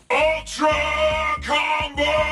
Ultra Combo!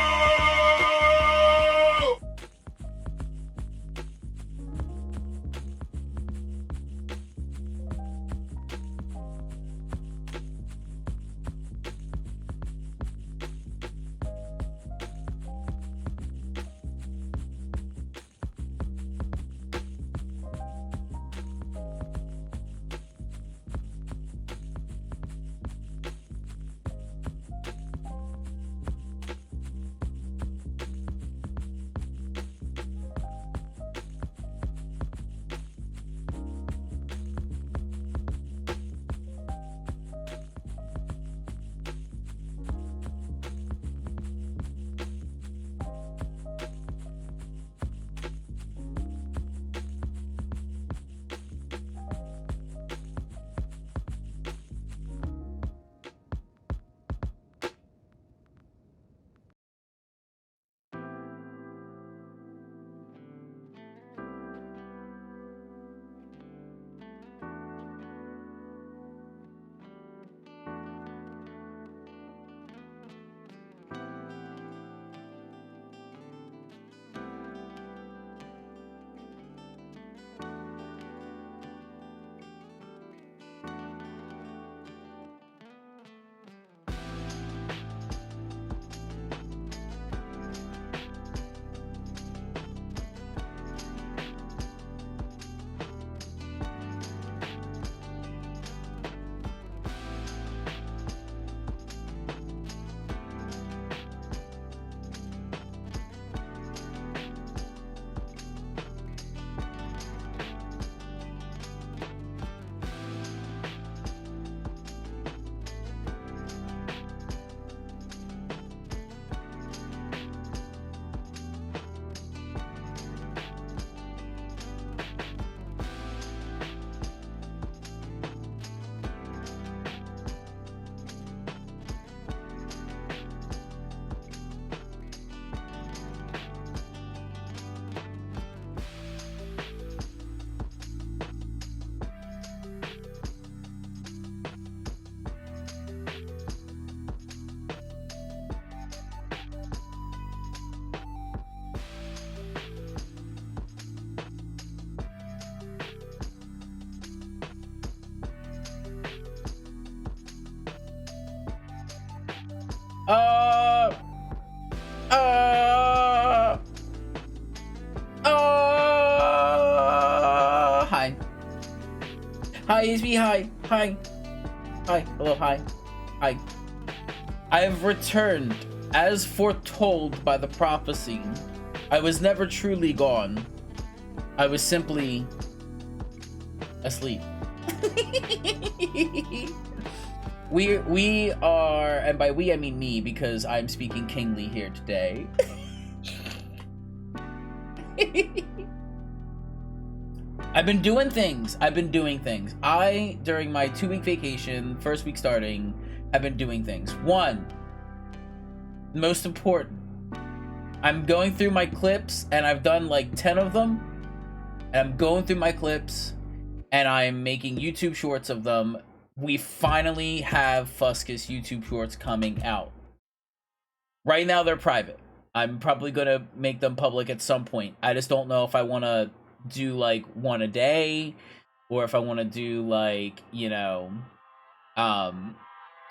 Uh, hi. Hi, it's me, hi. Hi. Hi, hello, hi. Hi. I have returned, as foretold by the prophecy. I was never truly gone. I was simply asleep. We are, and by we I mean me, because I'm speaking kingly here today. I've been doing things. I, during my 2-week vacation, first week starting, have been doing things. One, most important, I'm going through my clips, and I've done like 10 of them. And I'm going through my clips, and I'm making YouTube shorts of them. We finally have Fuscus YouTube shorts coming out. Right now, they're private. I'm probably going to make them public at some point. I just don't know if I want to do like one a day, or if I want to do like, you know,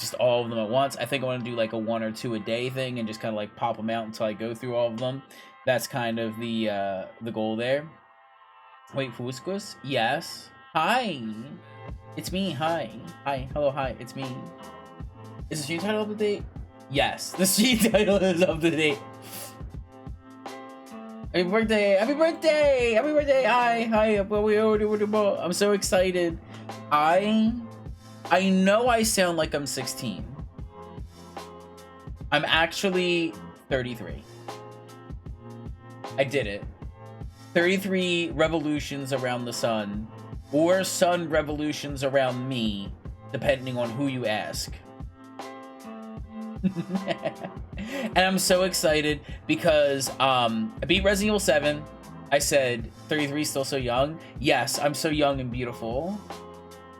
just all of them at once. I think I want to do like a 1 or 2 a day thing and just kind of like pop them out until I go through all of them. That's kind of the goal there. Wait, Fuscus? Yes. Hi. It's me. Hi. Hi. Hello. Hi. It's me. Is the stream title up to date? Yes. The stream title is up to date. Happy birthday! Happy birthday! Happy birthday! Hi! I'm so excited. I know I sound like I'm 16. I'm actually 33. I did it. 33 revolutions around the sun, or sun revolutions around me, depending on who you ask. And I'm so excited because I beat Resident Evil 7. I said 33 is still so young. Yes, I'm so young and beautiful.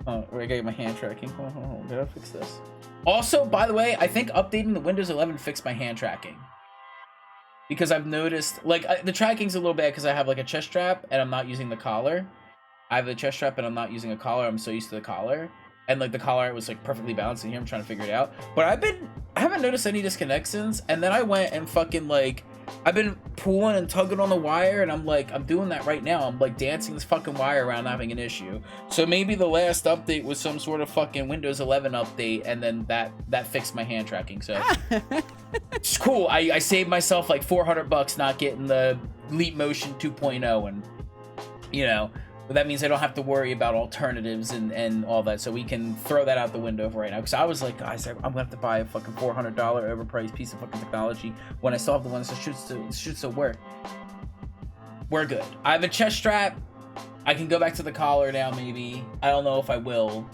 Oh, I gotta get my hand tracking. Hold on. Gotta fix this. Also, by the way, I think updating the Windows 11 fixed my hand tracking. Because I've noticed, like, the tracking's a little bad because I have, like, a chest strap and I'm not using the collar. I have a chest strap and I'm not using a collar. I'm so used to the collar. And, like, the collar was, like, perfectly balanced in here. I'm trying to figure it out. But I haven't noticed any disconnections. And then I went and fucking, like, I've been pulling and tugging on the wire. And I'm, like, I'm doing that right now. I'm, like, dancing this fucking wire around having an issue. So maybe the last update was some sort of fucking Windows 11 update. And then that fixed my hand tracking. So it's cool. I saved myself, like, $400 not getting the Leap Motion 2.0. And, you know, but that means I don't have to worry about alternatives and all that, so we can throw that out the window for right now. Because I was like, guys, I'm gonna have to buy a fucking $400 overpriced piece of fucking technology when I still have the ones that should still work. We're good. I have a chest strap. I can go back to the collar now, maybe. I don't know if I will,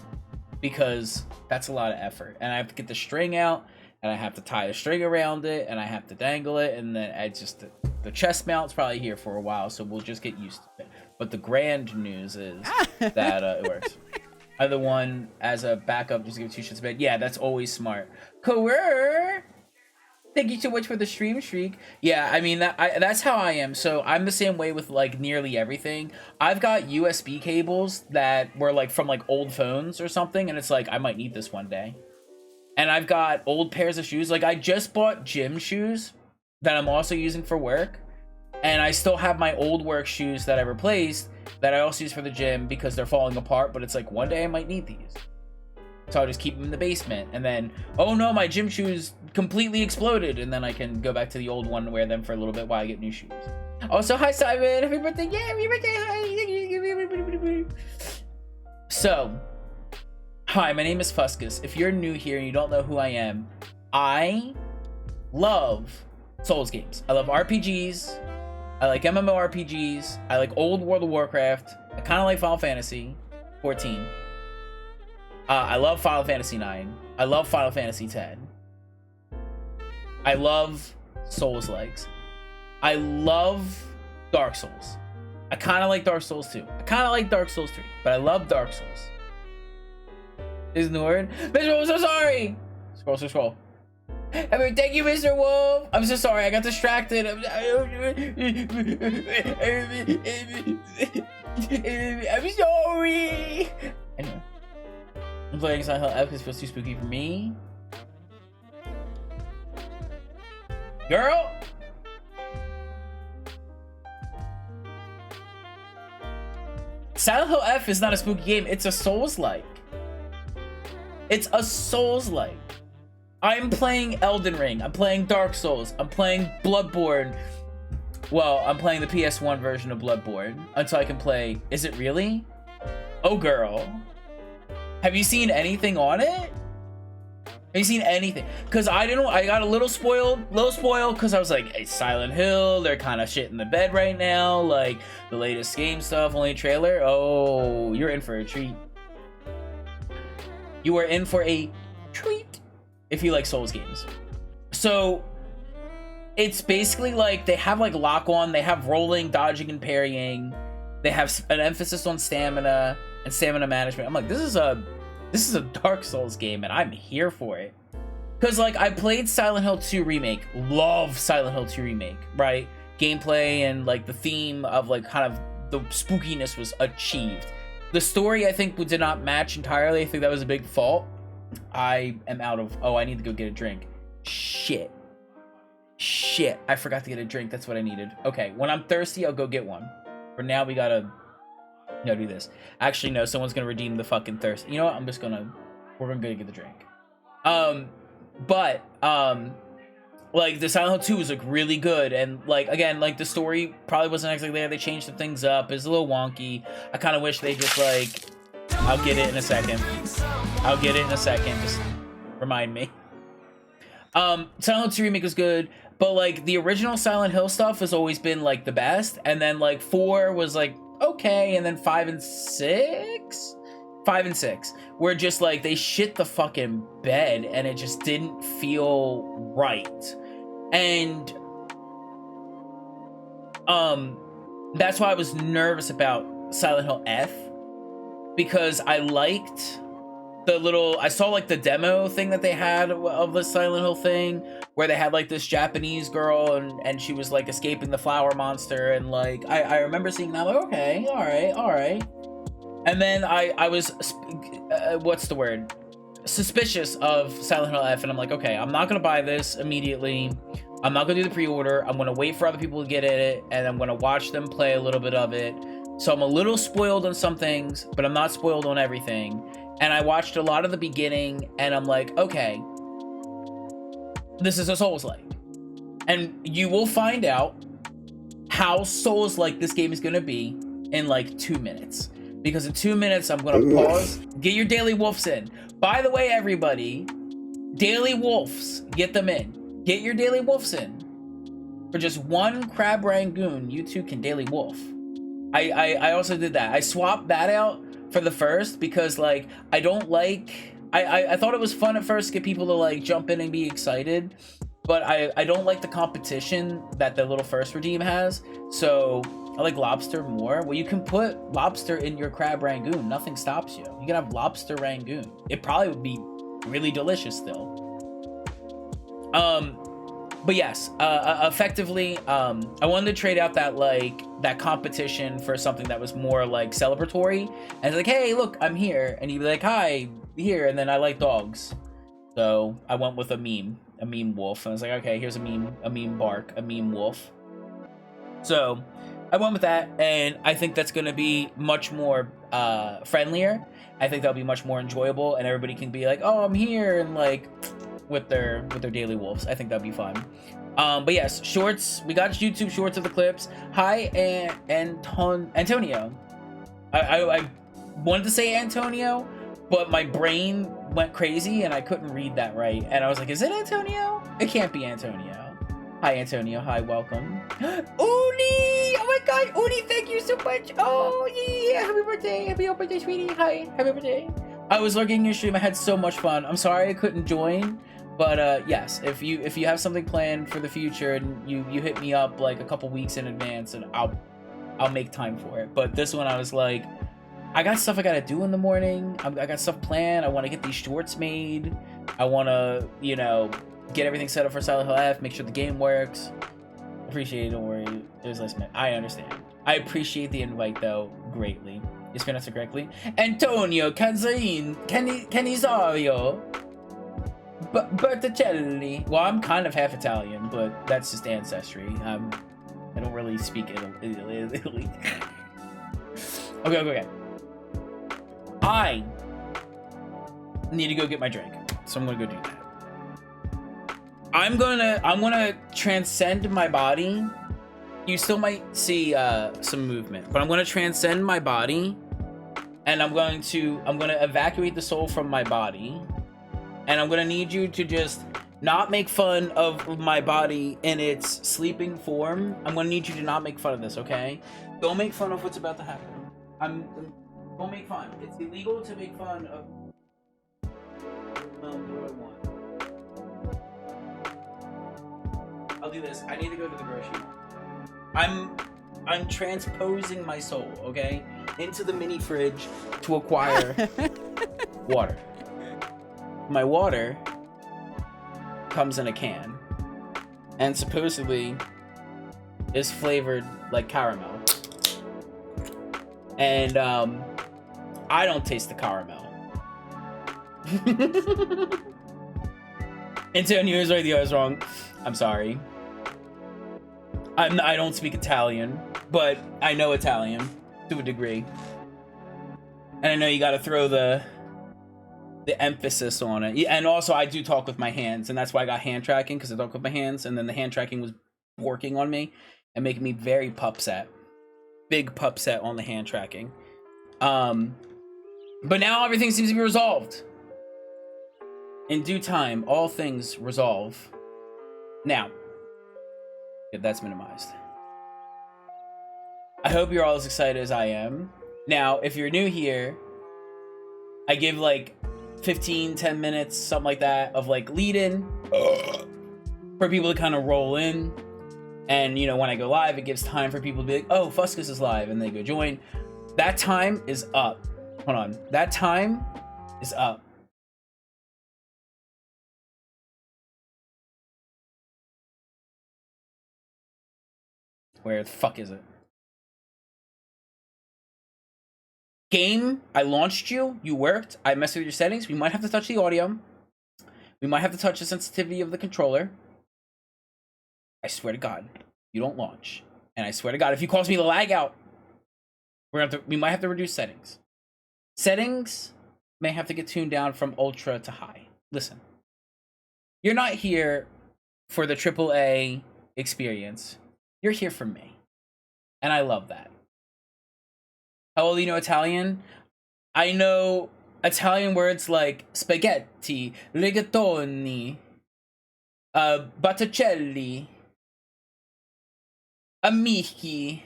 because that's a lot of effort, and I have to get the string out, and I have to tie the string around it, and I have to dangle it, and then I just the chest mount's probably here for a while, so we'll just get used to it. But the grand news is that it works. Either one as a backup, just give 2 shits a bit. Yeah, that's always smart. Coer, thank you so much for the stream streak. Yeah, I mean that's how I am. So I'm the same way with like nearly everything. I've got USB cables that were like from like old phones or something, and it's like I might need this one day. And I've got old pairs of shoes. Like I just bought gym shoes that I'm also using for work. And I still have my old work shoes that I replaced that I also use for the gym because they're falling apart. But it's like one day I might need these. So I'll just keep them in the basement. And then, oh no, my gym shoes completely exploded. And then I can go back to the old one and wear them for a little bit while I get new shoes. Also, hi Simon. Happy birthday. Yeah, happy birthday. Hi. So, hi, my name is Fuscus. If you're new here and you don't know who I am, I love Souls games. I love RPGs. I like MMORPGs. I like old World of Warcraft. I kind of like Final Fantasy 14. I love Final Fantasy 9. I love Final Fantasy 10. I love Souls-likes. I love Dark Souls. I kind of like Dark Souls 2. I kind of like Dark Souls 3, but I love Dark Souls. Isn't the word? Mr. Wolf, I'm so sorry! Scroll. I mean, thank you, Mr. Wolf. I'm so sorry. I got distracted. I'm sorry. Anyway, I'm playing Silent Hill F because it feels too spooky for me. Girl. Silent Hill F is not a spooky game. It's a Souls-like. It's a Souls-like. I'm playing Elden Ring. I'm playing Dark Souls. I'm playing Bloodborne. Well, I'm playing the PS1 version of Bloodborne until I can play. Is it really? Oh, girl. Have you seen anything on it? you seen anything? Because I got a little spoiled because I was like, hey, Silent Hill, they're kind of shit in the bed right now. Like, the latest game stuff, only trailer. Oh, you're in for a treat. You are in for a treat if you like Souls games. So, it's basically like, they have like lock-on, they have rolling, dodging, and parrying. They have an emphasis on stamina and stamina management. I'm like, this is a Dark Souls game, and I'm here for it. Because, like, I played Silent Hill 2 Remake. Love Silent Hill 2 Remake, right? Gameplay and, like, the theme of, like, kind of the spookiness was achieved. The story, I think, did not match entirely. I think that was a big fault. I am out of... Oh, I need to go get a drink. Shit. I forgot to get a drink. That's what I needed. Okay, when I'm thirsty, I'll go get one. For now, we gotta... No, do this. Actually, no, someone's gonna redeem the fucking thirst. You know what? We're gonna go get the drink. Like, the Silent Hill 2 was, like, really good, and, like, again, like, the story probably wasn't exactly there. They changed some things up. It's a little wonky. I kind of wish they just, like... I'll get it in a second. Just remind me. Silent Hill 2 Remake was good, but, like, the original Silent Hill stuff has always been, like, the best, and then, like, 4 was, like, okay, and then 5 and 6 were just like, they shit the fucking bed, and it just didn't feel right. And that's why I was nervous about Silent Hill F, because I liked I saw like the demo thing that they had of the Silent Hill thing, where they had like this Japanese girl and she was like escaping the flower monster, and like I remember seeing that, like, okay, all right. And then I was what's the word, suspicious of Silent Hill F, and I'm like, okay, I'm not gonna buy this immediately. I'm not gonna do the pre-order. I'm gonna wait for other people to get it, and I'm gonna watch them play a little bit of it. So I'm a little spoiled on some things, but I'm not spoiled on everything. And I watched a lot of the beginning, and I'm like, okay, this is a Souls-like. And you will find out how Souls-like this game is going to be in like 2 minutes. Because in 2 minutes, I'm going to pause. Get your daily wolves in. By the way, everybody, daily wolves, get them in. Get your daily wolves in. For just 1 crab rangoon, you too can daily wolf. I also did that. I swapped that out for the first, because like I don't like I thought it was fun at first to get people to like jump in and be excited, but I don't like the competition that the little first redeem has. So I like lobster more. Well, you can put lobster in your crab rangoon, nothing stops you. You can have lobster rangoon. It probably would be really delicious still. But yes, effectively, I wanted to trade out that competition for something that was more like celebratory. And it's like, hey, look, I'm here. And you'd be like, hi, here. And then I like dogs. So I went with a meme wolf. And I was like, okay, here's a meme bark, a meme wolf. So I went with that. And I think that's going to be much more friendlier. I think that'll be much more enjoyable. And everybody can be like, oh, I'm here. And like... with their daily wolves. I think that'd be fun. But yes, shorts. We got YouTube shorts of the clips. Hi, Antonio. I wanted to say Antonio, but my brain went crazy and I couldn't read that right. And I was like, is it Antonio? It can't be Antonio. Hi, Antonio. Hi, welcome. Uni! Oh my god, Uni, thank you so much. Oh, yeah. Happy birthday. Happy birthday, sweetie. Hi. Happy birthday. I was looking at your stream. I had so much fun. I'm sorry I couldn't join. But yes, if you have something planned for the future and you hit me up like a couple weeks in advance, and I'll make time for it. But this one I was like, I got stuff I gotta do in the morning. I got stuff planned. I want to get these shorts made. I want to, you know, get everything set up for Silent Hill F, make sure the game works. Appreciate it, don't worry. There's less man. I understand. I appreciate the invite though greatly. Is pronounced it correctly? Antonio Canizario. Berticelli. Well, I'm kind of half Italian, but that's just ancestry. I don't really speak Italy. Okay. I need to go get my drink, so I'm gonna go do that. I'm gonna transcend my body. You still might see some movement, but I'm gonna transcend my body, and I'm gonna evacuate the soul from my body. And I'm gonna need you to just not make fun of my body in its sleeping form. I'm gonna need you to not make fun of this, okay? Don't make fun of what's about to happen. Don't make fun. It's illegal to make fun of. What do I want? I'll do this. I need to go to the grocery store. I'm transposing my soul, okay, into the mini fridge to acquire water. My water comes in a can and supposedly is flavored like caramel. And I don't taste the caramel. Antonio is right, the other is wrong. I'm sorry. I don't speak Italian, but I know Italian to a degree. And I know you gotta throw the emphasis on it. And also I do talk with my hands, and that's why I got hand tracking, because I talk with my hands, and then the hand tracking was working on me and making me very pupset. Big pupset on the hand tracking. But now everything seems to be resolved. In due time, all things resolve. Now, if that's minimized. I hope you're all as excited as I am. Now, if you're new here, I give like 15-10 minutes, something like that, of like lead in for people to kind of roll in. And you know, when I go live, it gives time for people to be like, oh, Fuscus is live, and they go join. That time is up. Hold on. That time is up. Where the fuck is it? Game, I launched you. You worked. I messed with your settings. We might have to touch the audio. We might have to touch the sensitivity of the controller. I swear to God, you don't launch. And I swear to God, if you cause me to lag out, we might have to reduce settings. Settings may have to get tuned down from ultra to high. Listen, you're not here for the AAA experience. You're here for me. And I love that. How well do you know Italian? I know Italian words like spaghetti, rigatoni, Botticelli, amici,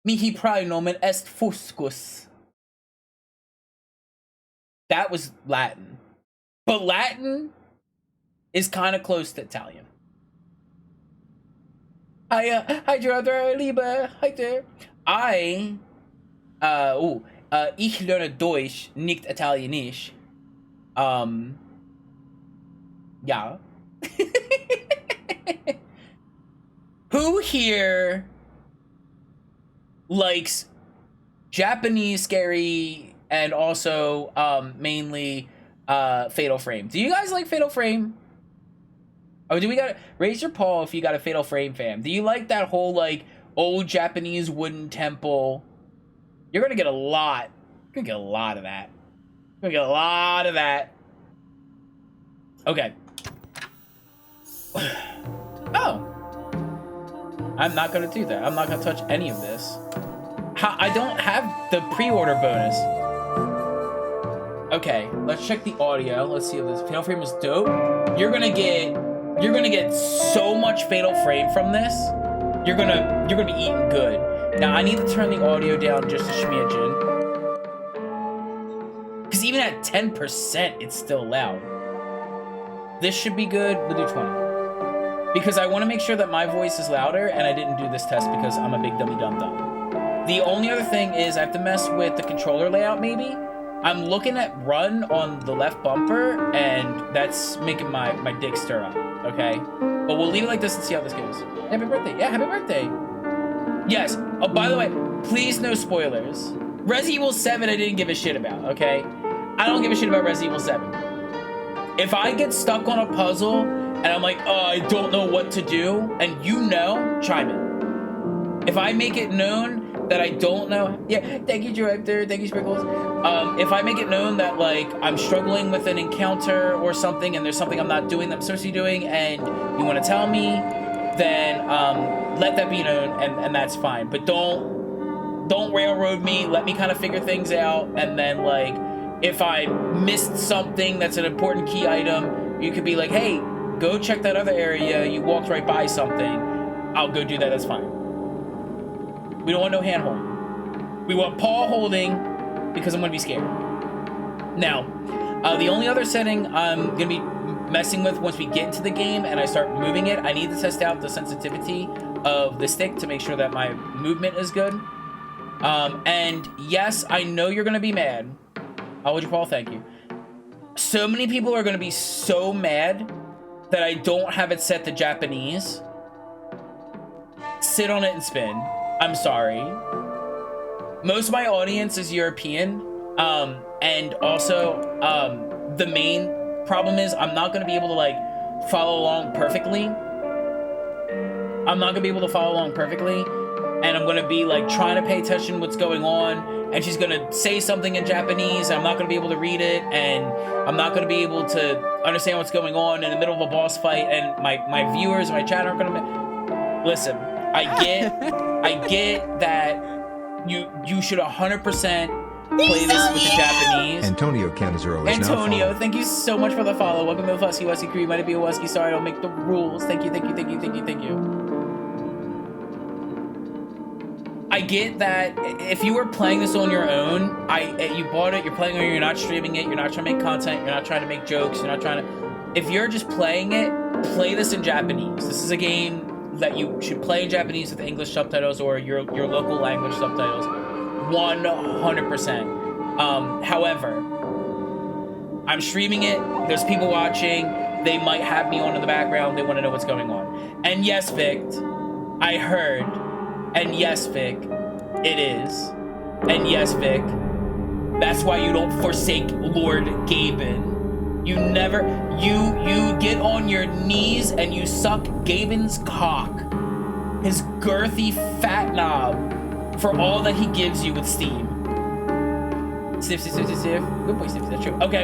mihi praenomen est fuscus. That was Latin. But Latin is kind of close to Italian. Hi, Gerardo, Liebe, hi there. Ich lerne Deutsch, nicht Italienisch. Ja. Who here likes Japanese scary and also mainly Fatal Frame? Do you guys like Fatal Frame? Oh, do we got raise your paw if you got a Fatal Frame fam? Do you like that whole like old Japanese wooden temple? You're gonna get a lot. You're gonna get a lot of that. You're gonna get a lot of that. Okay. Oh. I'm not gonna do that. I'm not gonna touch any of this. I don't have the pre-order bonus. Okay, let's check the audio. Let's see if this Fatal Frame is dope. You're gonna get so much Fatal Frame from this. You're gonna be eating good. Now I need to turn the audio down just a smidgen. Because even at 10%, it's still loud. This should be good. We'll do 20. Because I want to make sure that my voice is louder, and I didn't do this test because I'm a big dummy dum-dum. The only other thing is I have to mess with the controller layout, maybe. I'm looking at run on the left bumper, and that's making my dick stir up, okay? But we'll leave it like this and see how this goes. Happy birthday. Yeah, happy birthday. Yes. Oh, by the way, please no spoilers. Resident Evil 7 I didn't give a shit about, okay? I don't give a shit about Resident Evil 7. If I get stuck on a puzzle and I'm like, oh, I don't know what to do, and you know, chime in. If I make it known that I don't know, yeah, thank you, Director, thank you, Sprinkles. If I make it known that, like, I'm struggling with an encounter or something, and there's something I'm not doing that I'm supposed to be doing, and you want to tell me, then let that be known, and that's fine. But don't railroad me. Let me kind of figure things out, and then, like, if I missed something that's an important key item, You could be like, hey, go check that other area. You walked right by something. I'll go do that. That's fine. We don't want no hand holding. We want paw holding because I'm going to be scared. Now, the only other setting I'm going to be messing with once we get into the game and I start moving it, I need to test out the sensitivity of the stick to make sure that my movement is good. And yes, I know you're going to be mad. How would you call? Thank you. So many people are going to be so mad that I don't have it set to Japanese. Sit on it and spin. I'm sorry. Most of my audience is European. And also, the main problem is I'm not going to be able to like follow along perfectly. And I'm going to be like trying to pay attention to what's going on, and she's going to say something in Japanese, and I'm not going to be able to read it, and I'm not going to be able to understand what's going on in the middle of a boss fight, and my viewers, my chat aren't going to... Listen, I get that you should 100% play this with the Japanese. Antonio Canizero is Antonio, thank you so much for the follow. Welcome to the Fusky Wesky Crew. Might be a Wesky. Sorry, I don't make the rules. Thank you. I get that if you were playing this on your own, you bought it, you're playing it, you're not streaming it, you're not trying to make content, you're not trying to make jokes, you're not trying to... If you're just playing it, play this in Japanese. This is a game that you should play in Japanese with English subtitles or your local language subtitles. 100%. However, I'm streaming it, there's people watching, they might have me on in the background, they want to know what's going on. And yes, Vic, I heard... And yes, Vic, it is. And yes, Vic, that's why you don't forsake Lord Gaben. You never, you get on your knees and you suck Gaben's cock, his girthy fat knob, for all that he gives you with Steam. Sniff. Good boy, Sniff, that's true. Okay.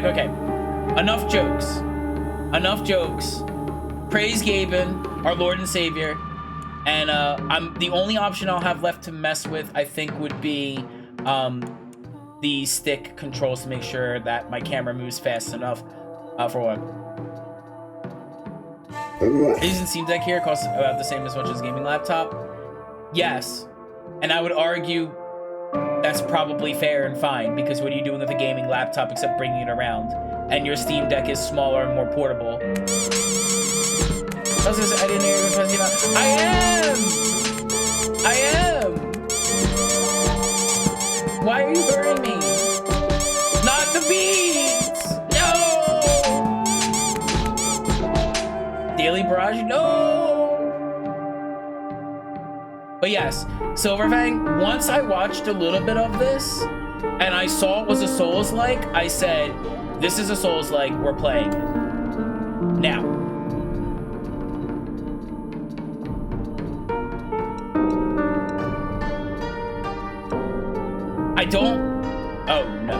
Enough jokes. Praise Gaben, our Lord and Savior. And the only option I'll have left to mess with, I think, would be the stick controls to make sure that my camera moves fast enough for one. Using Steam Deck here costs about the same as much as a gaming laptop. Yes, and I would argue that's probably fair and fine, because what are you doing with a gaming laptop except bringing it around? And your Steam Deck is smaller and more portable. I didn't hear you talking about. I am. Why are you burning me? Not the beats. No. Daily Barrage. No. But yes, Silverfang. Once I watched a little bit of this, and I saw it was a Souls-like, I said, "This is a Souls-like. We're playing it." Now. Oh no.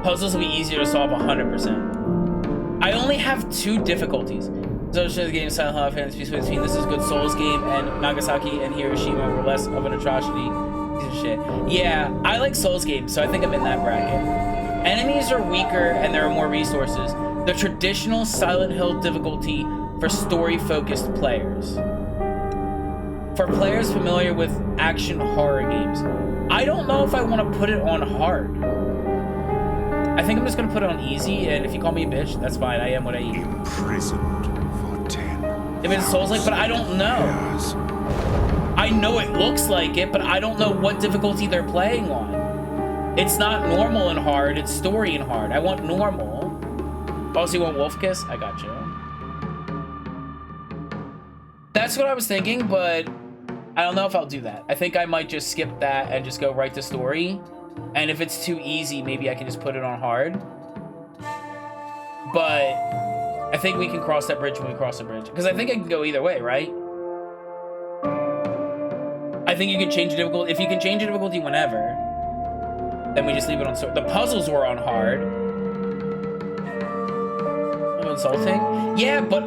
Puzzles will be easier to solve 100%. I only have 2 difficulties. So the game Silent Hill fans between this is a good Souls game and Nagasaki and Hiroshima were less of an atrocity. Piece of shit. Yeah, I like Souls games, so I think I'm in that bracket. Enemies are weaker and there are more resources. The traditional Silent Hill difficulty for story-focused players. For players familiar with action horror games, I don't know if I want to put it on hard. I think I'm just going to put it on easy, and if you call me a bitch, that's fine. I am what I eat. Imprisoned for 10. If it's Souls-like, but I don't know. I know it looks like it, but I don't know what difficulty they're playing on. It's not normal and hard, it's story and hard. I want normal. Also, you want Wolf Kiss? I got you. That's what I was thinking, but I don't know if I'll do that. I think I might just skip that and just go right to story. And if it's too easy, maybe I can just put it on hard. But I think we can cross that bridge when we cross the bridge. Because I think I can go either way, right? I think you can change the difficulty. If you can change the difficulty whenever, then we just leave it on story. The puzzles were on hard. Insulting? Yeah, but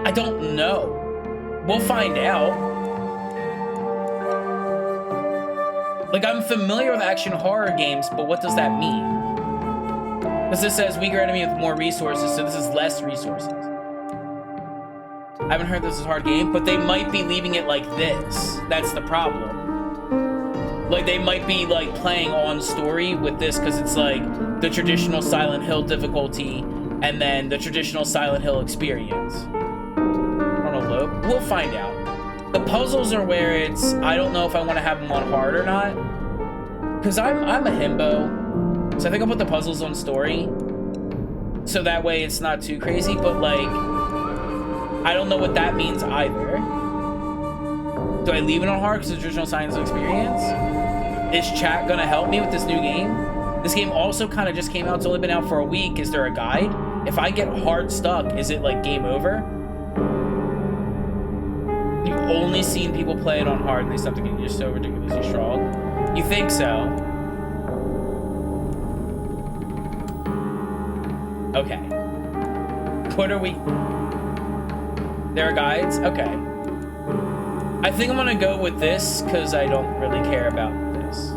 I don't know. We'll find out. Like, I'm familiar with action horror games, but what does that mean? Because this says weaker enemy with more resources, so this is less resources. I haven't heard this is a hard game, but they might be leaving it like this. That's the problem. Like, they might be, like, playing on story with this, because it's, like, the traditional Silent Hill difficulty, and then the traditional Silent Hill experience. We'll find out. The puzzles are where it's, I don't know if I want to have them on hard or not. Because I'm a himbo. So I think I'll put the puzzles on story. So that way it's not too crazy, but, like, I don't know what that means either. Do I leave it on hard because it's traditional Silent Hill experience? Is chat gonna help me with this new game? This game also kind of just came out. It's only been out for a week. Is there a guide? If I get hard stuck, is it like game over? You've only seen people play it on hard and they stop thinking you're so ridiculously strong. You think so? Okay. What are we? There are guides? Okay. I think I'm gonna go with this because I don't really care about this.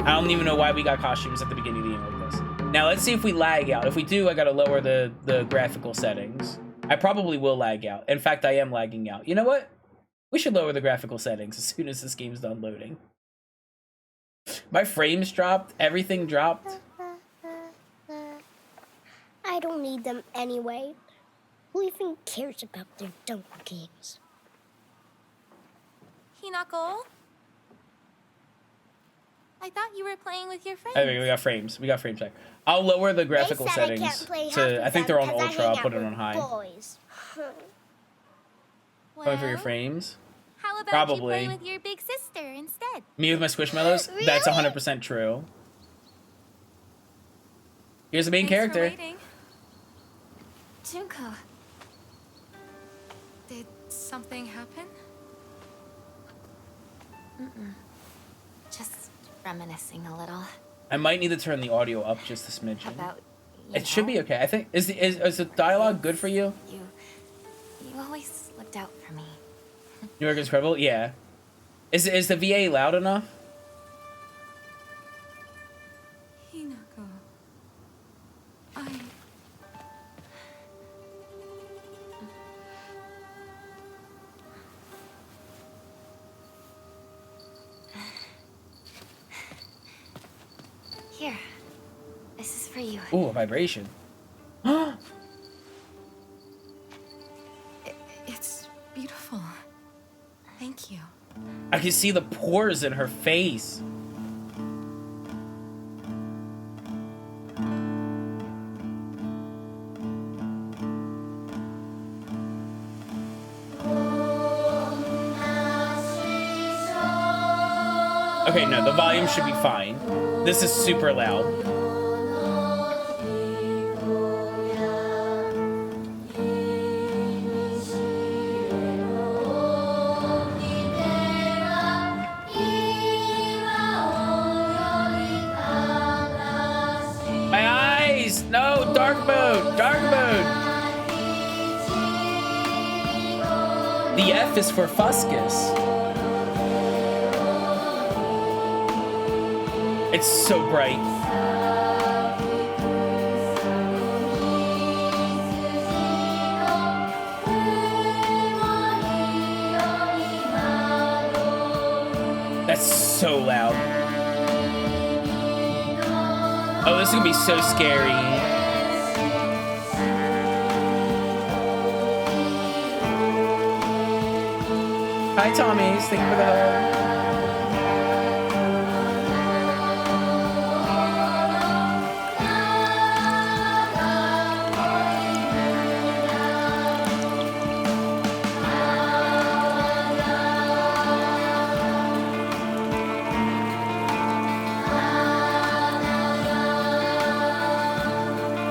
I don't even know why we got costumes at the beginning of the game like this. Now let's see if we lag out. If we do, I gotta lower the graphical settings. I probably will lag out. In fact, I am lagging out. You know what? We should lower the graphical settings as soon as this game's done loading. My frames dropped. Everything dropped. I don't need them anyway. Who even cares about their dumb games? Hinako? I thought you were playing with your friends. There we got frames. We got frame check. I'll lower the graphical settings to, I think they're on ultra. I'll put it on high. Boys. Going for your frames? How about Probably. you play with your big sister instead? Me with my squishmallows? Really? That's 100% true. Here's the main Thanks for character. waiting. Junko, did something happen? Just reminiscing a little. I might need to turn the audio up just a smidgen. How about you? It should be okay. I think is the dialogue good for you? You always looked out for me. New York is incredible. Yeah. Is the VA loud enough? Hinako, Here, this is for you. Ooh, a vibration. It's beautiful. Thank you. I can see the pores in her face. Okay, no, the volume should be fine. This is super loud. My eyes! No, dark mode! Dark mode! The F is for Fuscus. It's so bright. That's so loud. Oh, this is gonna be so scary. Hi, Tommies. Thank you for the hug.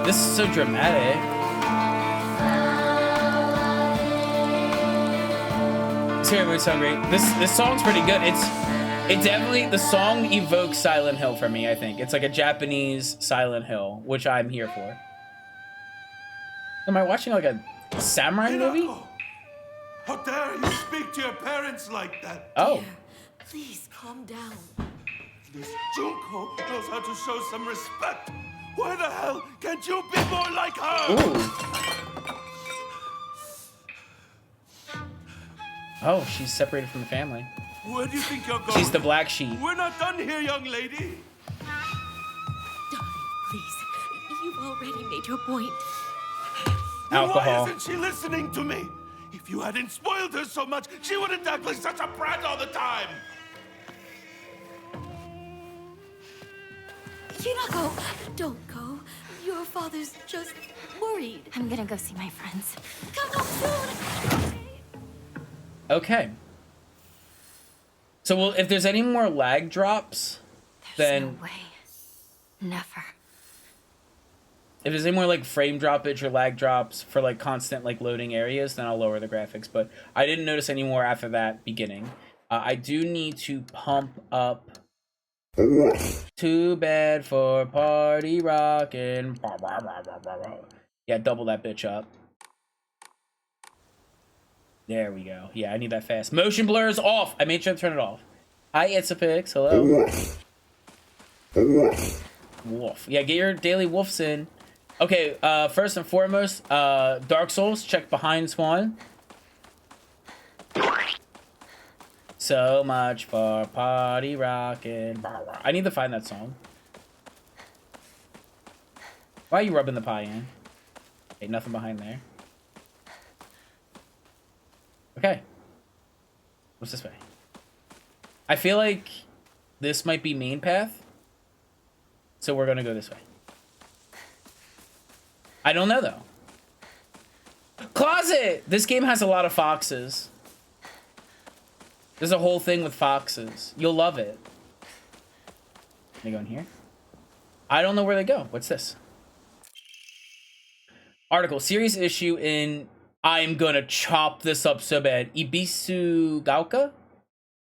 This is so dramatic. This ceremony sound great. This song's pretty good. It definitely, the song evokes Silent Hill for me, I think. It's like a Japanese Silent Hill, which I'm here for. Am I watching like a samurai movie? How dare you speak to your parents like that? Oh. Please calm down. This Junko knows how to show some respect. Why the hell can't you be more like her? Ooh. Oh, she's separated from the family. Where do you think you're going? She's the black sheep. We're not done here, young lady. Darling, please. You've already made your point. Then Alcohol. why isn't she listening to me? If you hadn't spoiled her so much, she wouldn't act like such a brat all the time. Hinako, don't go. Your father's just worried. I'm gonna go see my friends. Come home soon. Okay. So, well, if there's any more lag drops, There's then no way. Never. if there's any more like frame droppage or lag drops for like constant like loading areas, then I'll lower the graphics. But I didn't notice any more after that beginning. I do need to pump up. Too bad for party rockin'. Yeah, double that bitch up. There we go. Yeah, I need that fast. Motion blur's off. I made sure to turn it off. Hi, Itzapix. Hello. Wolf. Yeah, get your daily wolves in. Okay, first and foremost, Dark Souls, check behind spawn. So much for party rockin'. I need to find that song. Why are you rubbing the pie in? Okay, nothing behind there. Okay. What's this way? I feel like this might be main path. So we're gonna go this way. I don't know though. Closet! This game has a lot of foxes. There's a whole thing with foxes. You'll love it. They go in here? I don't know where they go. What's this? Article. Series issue in... I'm gonna chop this up so bad. Ibisu Gaoka?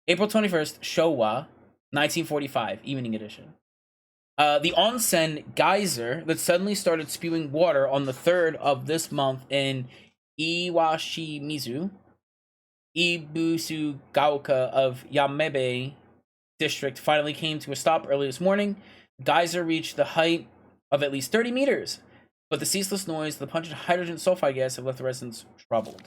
April 21st, Showa, 1945, evening edition. The onsen geyser that suddenly started spewing water on the 3rd of this month in Iwashimizu, Ibisu Gaoka of Yamebe district finally came to a stop early this morning. The geyser reached the height of at least 30 meters, but the ceaseless noise, the pungent hydrogen sulfide gas have left the residents troubled.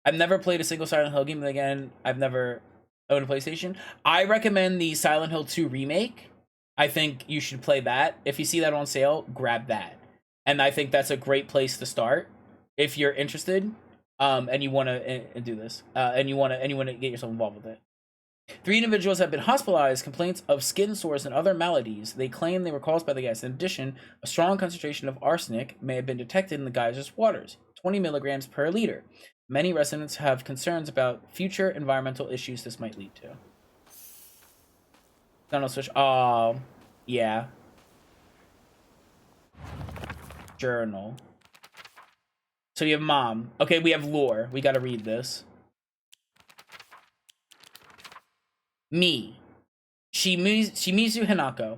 I've never played a single Silent Hill game, and again, I've never owned a PlayStation. I recommend the Silent Hill 2 remake. I think you should play that. If you see that on sale, grab that. And I think that's a great place to start if you're interested. And you want to do this, and you want to get yourself involved with it. 3 individuals have been hospitalized, complaints of skin sores and other maladies. They claim they were caused by the gas. In addition, a strong concentration of arsenic may have been detected in the geyser's waters, 20 milligrams per liter. Many residents have concerns about future environmental issues this might lead to. Donald switch. Oh, yeah. Journal. So you have mom. Okay, we have lore. We gotta read this. Me. Shimizu Hinako.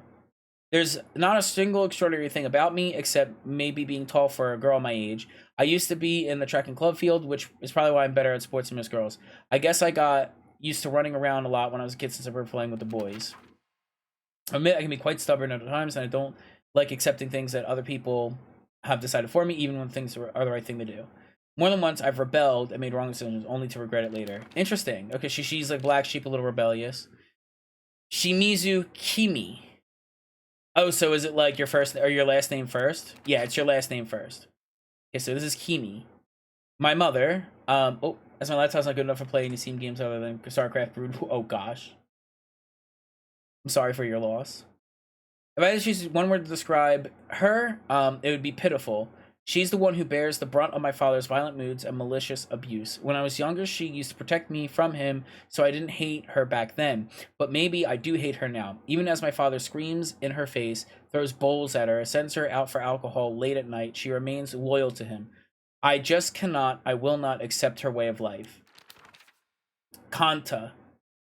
There's not a single extraordinary thing about me except maybe being tall for a girl my age. I used to be in the track and club field, which is probably why I'm better at sports than most girls. I guess I got used to running around a lot when I was a kid since I were playing with the boys. I admit I can be quite stubborn at times, and I don't like accepting things that other people have decided for me, even when things are the right thing to do. More than once, I've rebelled and made wrong decisions, only to regret it later. Interesting. Okay, she's like black sheep, a little rebellious. Shimizu Kimi. Oh, so is it like your first or your last name first? Yeah, it's your last name first. Okay, so this is Kimi. My mother. Oh, as my laptop's not good enough for playing any Steam games other than StarCraft Brood. Oh gosh. I'm sorry for your loss. If I had to choose one word to describe her, it would be pitiful. She's the one who bears the brunt of my father's violent moods and malicious abuse. When I was younger, she used to protect me from him, so I didn't hate her back then. But maybe I do hate her now. Even as my father screams in her face, throws bowls at her, sends her out for alcohol late at night, she remains loyal to him. I just cannot, I will not accept her way of life. Kanta,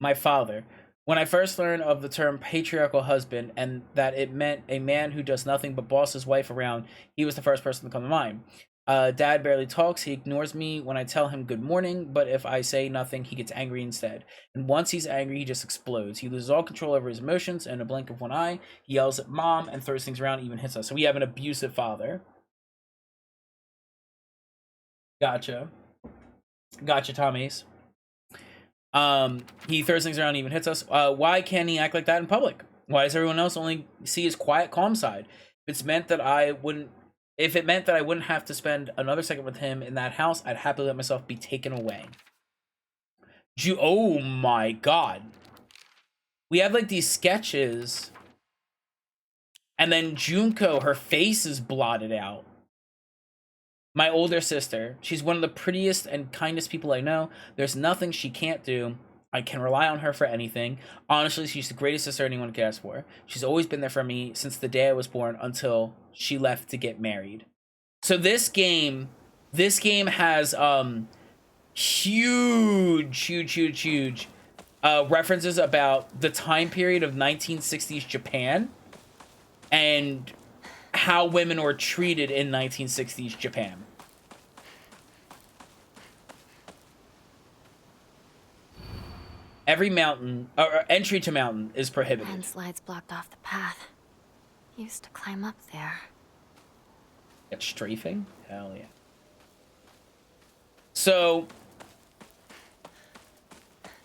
my father. When I first learned of the term patriarchal husband and that it meant a man who does nothing but boss his wife around, he was the first person to come to mind. Dad barely talks. He ignores me when I tell him good morning, but if I say nothing, he gets angry instead. And once he's angry, he just explodes. He loses all control over his emotions, and in a blink of one eye, he yells at Mom and throws things around, even hits us. So we have an abusive father. Gotcha, Tommies. He throws things around, even hits us. Why can't he act like that in public? Why does everyone else only see his quiet, calm side? If it meant that I wouldn't have to spend another second with him in that house, I'd happily let myself be taken away. Oh my god. We have like these sketches, and then Junko, her face is blotted out. My older sister, she's one of the prettiest and kindest people I know. There's nothing she can't do. I can rely on her for anything. Honestly, she's the greatest sister anyone could ask for. She's always been there for me since the day I was born until she left to get married. So this game has huge references about the time period of 1960s Japan and how women were treated in 1960s Japan. Every mountain, or entry to mountain, is prohibited. Landslides blocked off the path. Used to climb up there. Get strafing? Hell yeah. So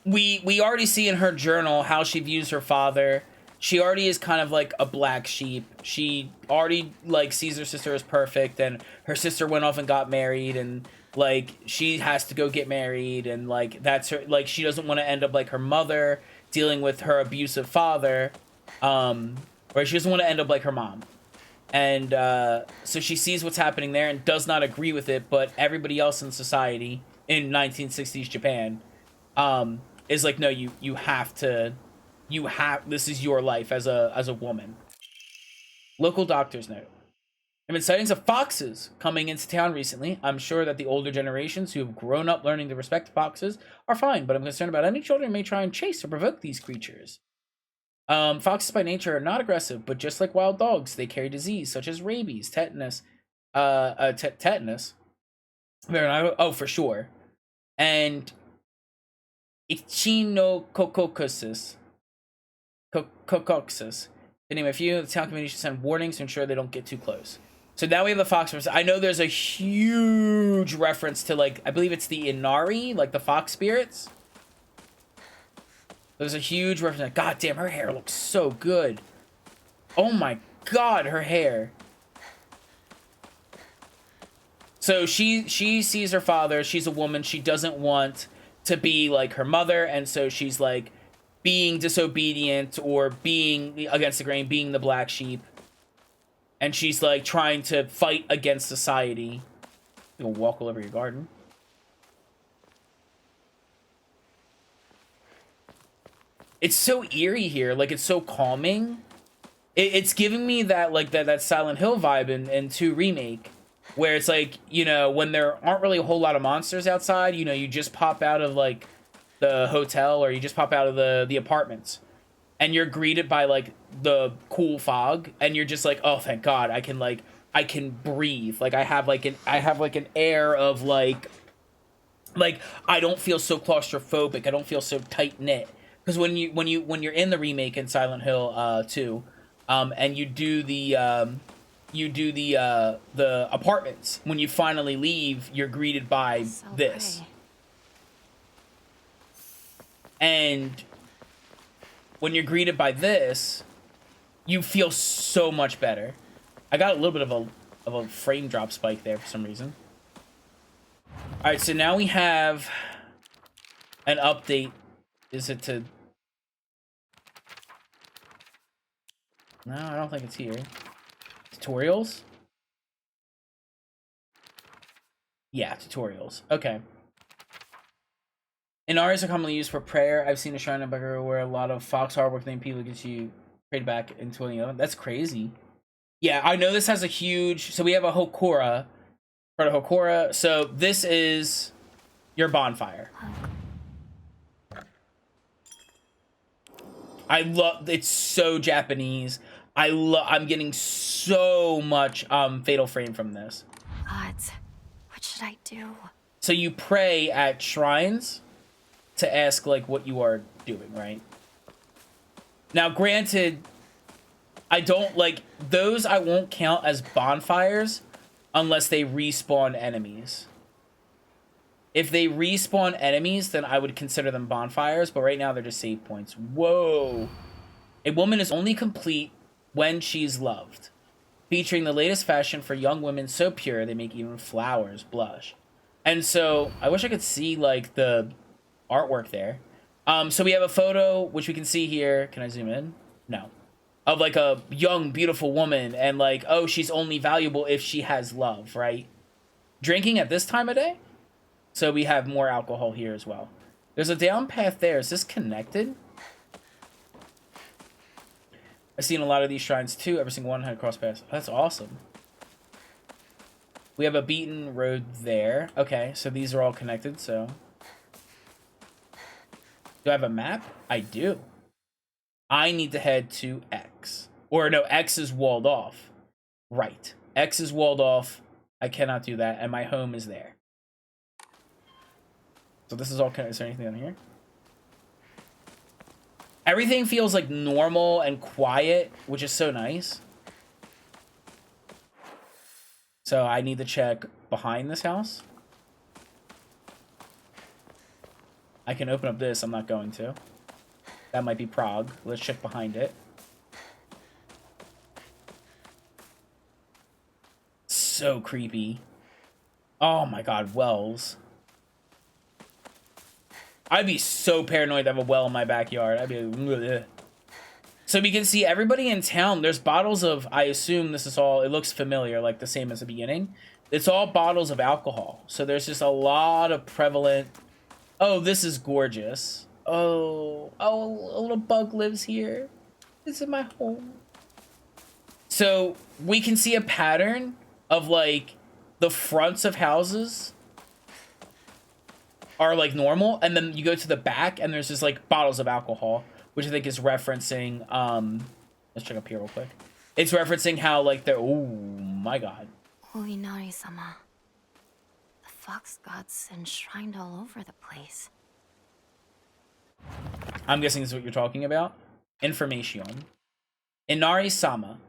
we already see in her journal how she views her father. She already is kind of like a black sheep. She already like sees her sister as perfect, and her sister went off and got married, and like she has to go get married, and like that's her, like she doesn't want to end up like her mother dealing with her abusive father, or she doesn't want to end up like her mom. And so she sees what's happening there and does not agree with it, but everybody else in society in 1960s Japan is like, no, you have, this is your life as a woman. Local doctor's note. There have been sightings of foxes coming into town recently. I'm sure that the older generations who have grown up learning to respect foxes are fine, but I'm concerned about any children who may try and chase or provoke these creatures. Foxes by nature are not aggressive, but just like wild dogs, they carry disease such as rabies, tetanus, tetanus. Oh, for sure. And echinococcus. To name a few, the town committee should send warnings to ensure they don't get too close. So now we have the fox. I know there's a huge reference to, like, I believe it's the Inari, like the fox spirits. There's a huge reference. God damn, her hair looks so good. Oh my god, her hair. So she sees her father. She's a woman. She doesn't want to be like her mother, and so she's like being disobedient or being against the grain, being the black sheep. And she's like trying to fight against society. You'll walk all over your garden. It's so eerie here. Like, it's so calming. It's giving me that, like, that Silent Hill vibe in 2 Remake. Where it's like, you know, when there aren't really a whole lot of monsters outside, you know, you just pop out of, like, the hotel or you just pop out of the apartments. And you're greeted by, like, the cool fog. And you're just like, oh, thank God, I can breathe. Like, I have an air of, like, I don't feel so claustrophobic. I don't feel so tight-knit. Because when you're in the remake in Silent Hill 2, and you do the apartments, when you finally leave, you're greeted by this. Pretty. And when you're greeted by this, you feel so much better. I got a little bit of a frame drop spike there for some reason. All right, so now we have an update. Is it to... No, I don't think it's here. Tutorials? Yeah, tutorials. Okay. Inaris are commonly used for prayer. I've seen a shrine in Bugger where a lot of fox artwork named people get you prayed back in 2011. That's crazy. Yeah, I know this has a huge... So we have a Hokora. For the Hokora. So this is your bonfire. I love... It's so Japanese. I'm getting so much Fatal Frame from this. Odds. should I do? So you pray at shrines to ask, like, what you are doing, right? Now, granted, I don't, like, those I won't count as bonfires unless they respawn enemies. If they respawn enemies, then I would consider them bonfires, but right now they're just save points. Whoa. A woman is only complete when she's loved. Featuring the latest fashion for young women so pure they make even flowers blush. And so, I wish I could see, like, the artwork there. So we have a photo, which we can see here. Can I zoom in? No. Of, like, a young, beautiful woman. And, like, oh, she's only valuable if she has love, right? Drinking at this time of day? So we have more alcohol here as well. There's a down path there. Is this connected? I've seen a lot of these shrines too. Every single one had a cross paths. That's awesome. We have a beaten road there. Okay, so these are all connected, so. Do I have a map? I do. I need to head to X. Or no, X is walled off. Right. X is walled off. I cannot do that, and my home is there. So this is all connected. Is there anything on here? Everything feels like normal and quiet, which is so nice. So I need to check behind this house. I can open up this. I'm not going to. That might be Prague. Let's check behind it. So creepy. Oh my god, wells. I'd be so paranoid to have a well in my backyard. I'd be like, so we can see everybody in town. There's bottles of, I assume this is all, it looks familiar, like the same as the beginning. It's all bottles of alcohol. So there's just a lot of prevalent, oh, this is gorgeous. Oh, a little bug lives here. This is my home. So we can see a pattern of, like, the fronts of houses are, like, normal, and then you go to the back and there's just, like, bottles of alcohol, which I think is referencing, let's check up here real quick. It's referencing how, like, they're, oh my god. Uinari-sama. The fox gods enshrined all over the place. I'm guessing this is what you're talking about. Information. Inari-sama.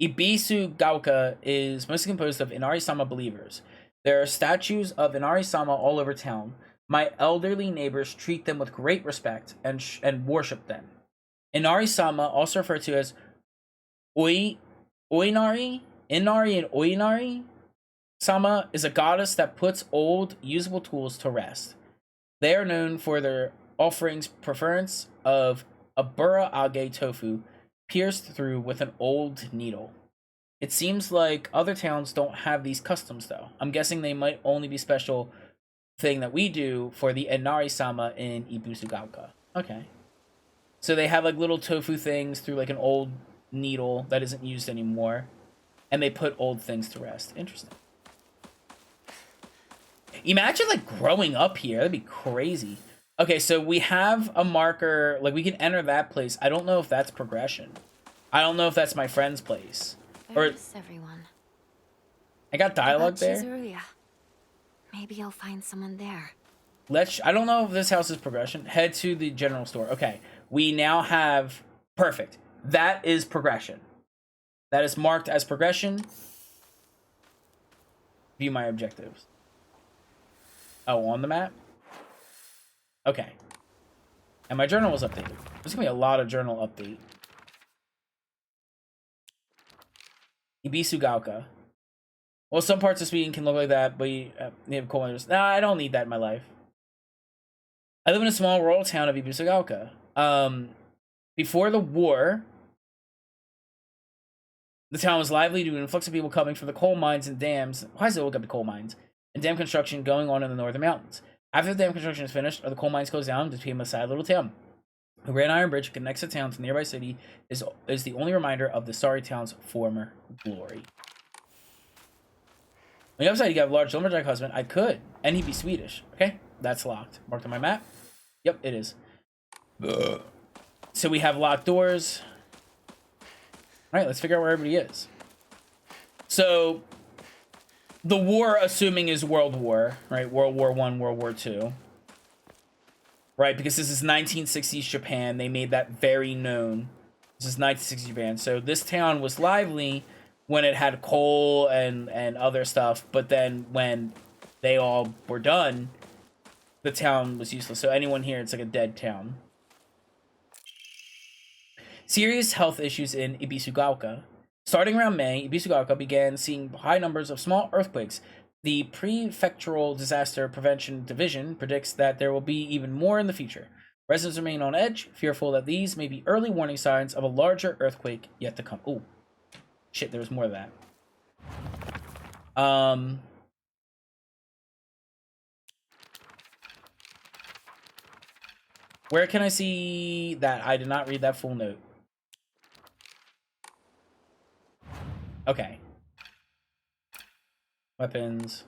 Ibisu Gaoka is mostly composed of Inari-sama believers. There are statues of Inari-sama all over town. My elderly neighbors treat them with great respect and worship them. Inari-sama, also referred to as Oinari, Inari and Oinari Sama, is a goddess that puts old, usable tools to rest. They are known for their offerings preference of abura age tofu pierced through with an old needle. It seems like other towns don't have these customs, though. I'm guessing they might only be special thing that we do for the Inari-sama in Ibusugaoka. Okay. So they have, like, little tofu things through, like, an old needle that isn't used anymore. And they put old things to rest. Interesting. Imagine, like, growing up here. That'd be crazy. Okay, so we have a marker. Like, we can enter that place. I don't know if that's progression. I don't know if that's my friend's place. Where is everyone? I got dialogue About there. Chizuruya. Maybe I'll find someone there. I don't know if this house is progression. Head to the general store. Okay, we now have, perfect. That is progression. That is marked as progression. View my objectives. Oh, on the map? Okay. And my journal was updated. There's gonna be a lot of journal update. Ibisugaoka. Well, some parts of Sweden can look like that, but you have coal miners. Nah, I don't need that in my life. I live in a small rural town of Ibisugaoka. Before the war, the town was lively due to an influx of people coming from the coal mines and dams. Why does it look up to coal mines? And dam construction going on in the northern mountains. After the dam construction is finished, or the coal mines closed down, it became a sad little town. The Grand Iron Bridge connects the town to the nearby city is the only reminder of the sorry town's former glory. On the upside, you got a large lumberjack husband. I could. And he'd be Swedish. Okay, that's locked. Marked on my map. Yep, it is. So we have locked doors. All right, let's figure out where everybody is. So The war, assuming, is World War, right? World War I, World War II. Right, because this is 1960s Japan. They made that very known. This is 1960s Japan. So this town was lively when it had coal and other stuff. But then when they all were done, the town was useless. So anyone here, it's like a dead town. Serious health issues in Ibisugaoka. Starting around May, Ibisugaoka began seeing high numbers of small earthquakes. The Prefectural Disaster Prevention Division predicts that there will be even more in the future. Residents remain on edge, fearful that these may be early warning signs of a larger earthquake yet to come. Oh, shit, there was more of that. Where can I see that? I did not read that full note. Okay. Weapons.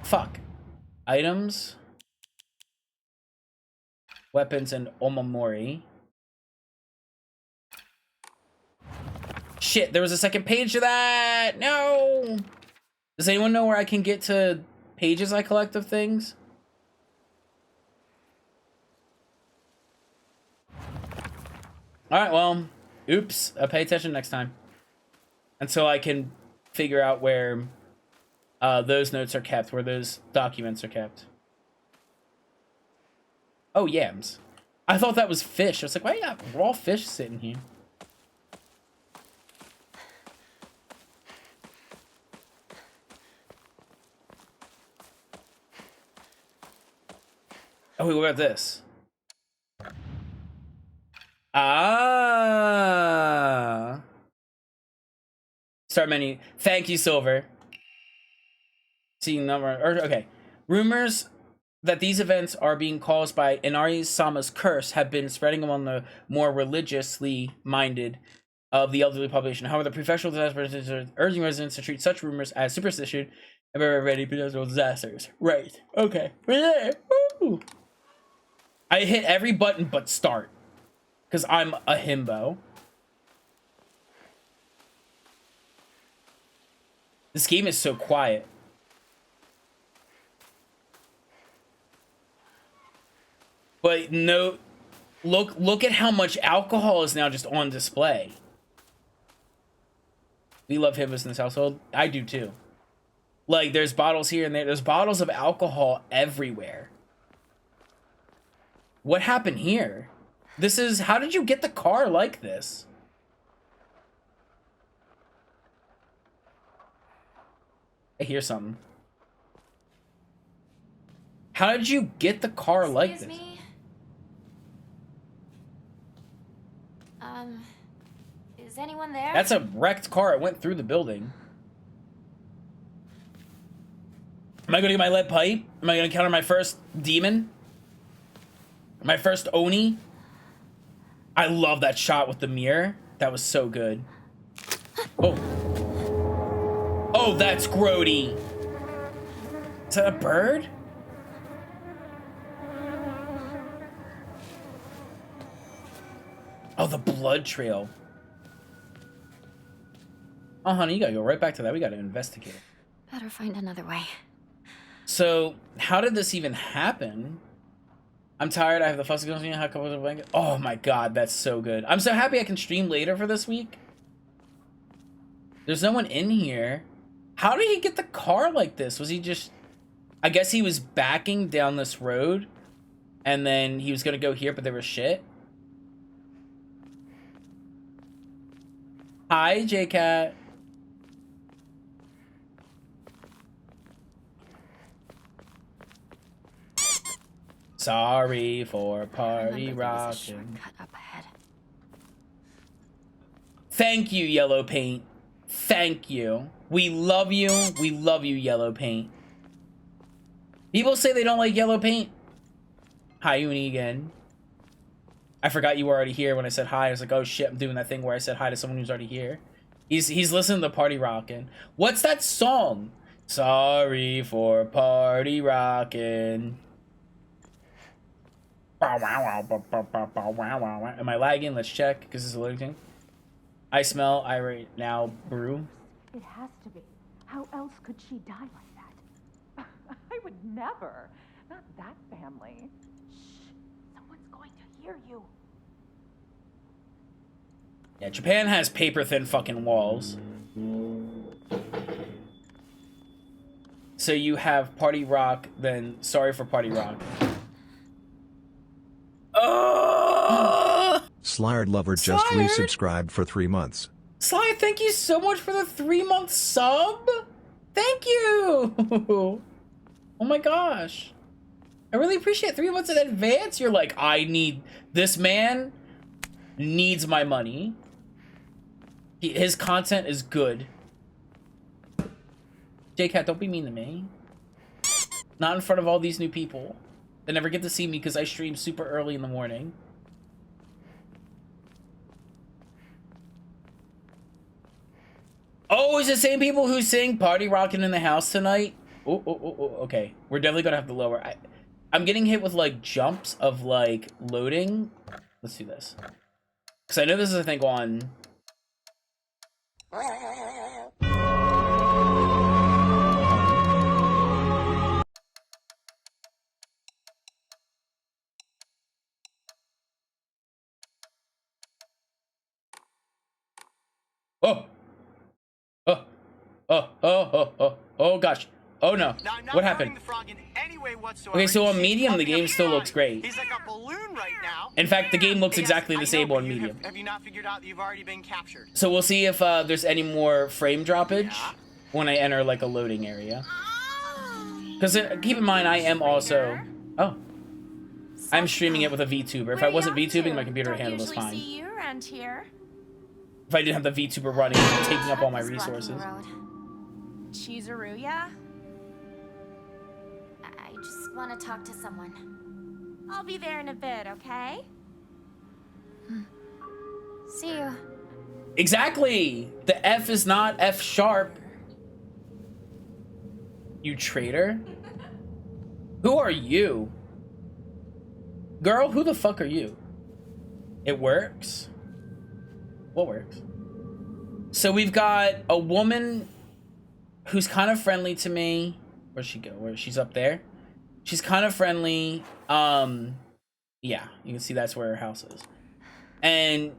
Fuck. Items. Weapons and omamori. Shit, there was a second page to that! No! Does anyone know where I can get to pages I collect of things? Alright, well, oops. I'll pay attention next time. Until I can figure out where those notes are kept, where those documents are kept. Oh, yams. I thought that was fish. I was like, why you got raw fish sitting here? Oh, wait, what about this? Ah. Start menu. Thank you, Silver. Seeing number. Okay. Rumors that these events are being caused by Inari-sama's curse have been spreading among the more religiously minded of the elderly population. However, the prefectural disasters are urging residents to treat such rumors as superstition and be ready for potential disasters. Right. Okay. Woo! I hit every button but start. Because I'm a himbo. This game is so quiet. But no, look at how much alcohol is now just on display. We love himbos in this household. I do too. Like, there's bottles here and there. There's bottles of alcohol everywhere. What happened here? This is... How did you get the car like this? I hear something. How did you get the car like this? Me? Is anyone there? That's a wrecked car. It went through the building. Am I gonna get my lead pipe? Am I gonna encounter my first demon? My first Oni? I love that shot with the mirror. That was so good. Oh. Oh, that's grody. Is that a bird? Oh, the blood trail. Oh, honey, you gotta go right back to that. We gotta investigate. Better find another way. So, how did this even happen? I'm tired. I have the fussy going on. Couple of blanket. Oh my god, that's so good. I'm so happy I can stream later for this week. There's no one in here. How did he get the car like this? Was he just... I guess he was backing down this road. And then he was gonna go here, but there was shit. Hi, J-Cat. Sorry for party rocking. Cut up ahead. Thank you, Yellow Paint. Thank you. We love you. We love you, Yellow Paint. People say they don't like Yellow Paint. Hi, Uni again. I forgot you were already here when I said hi. I was like, oh shit, I'm doing that thing where I said hi to someone who's already here. He's listening to Party Rockin'. What's that song? Sorry for party rockin'. Am I lagging? Let's check, because it's a loading thing. I smell irate now brew. It has to be. How else could she die like that? I would never. Not that family. Shh. Someone's going to hear you. Yeah, Japan has paper-thin fucking walls. So you have Party Rock, then sorry for Party Rock. Oh! Slyard Lover just Slyard? resubscribed for 3 months. Sly, thank you so much for the 3-month sub. Thank you. Oh my gosh. I really appreciate 3 months in advance. You're like, this man needs my money. His content is good. J-Cat, don't be mean to me. Not in front of all these new people. They never get to see me because I stream super early in the morning. Oh, it's the same people who sing Party Rockin' in the House tonight? Oh, okay. We're definitely gonna have to lower. I'm getting hit with, like, jumps of, like, loading. Let's do this. Because I know this is a thing on... Oh gosh. Oh no. What happened? Okay, so on medium, the game still looks great. He's like a balloon right now. In fact, the game looks exactly the same on medium. Have you not figured out that you've already been captured? So we'll see if there's any more frame droppage when I enter like a loading area. Because keep in mind, I am also... Oh. I'm streaming it with a VTuber. If I wasn't VTubing, my computer would handle this fine. See you around here. If I didn't have the VTuber running and taking up all my resources. Chizuruya? I just want to talk to someone. I'll be there in a bit, okay? See you. Exactly! The F is not F sharp. You traitor? Who are you? Girl, who the fuck are you? It works? What works? So we've got a woman who's kind of friendly to me. Where'd she go? She's up there. She's kind of friendly. Yeah, you can see that's where her house is. And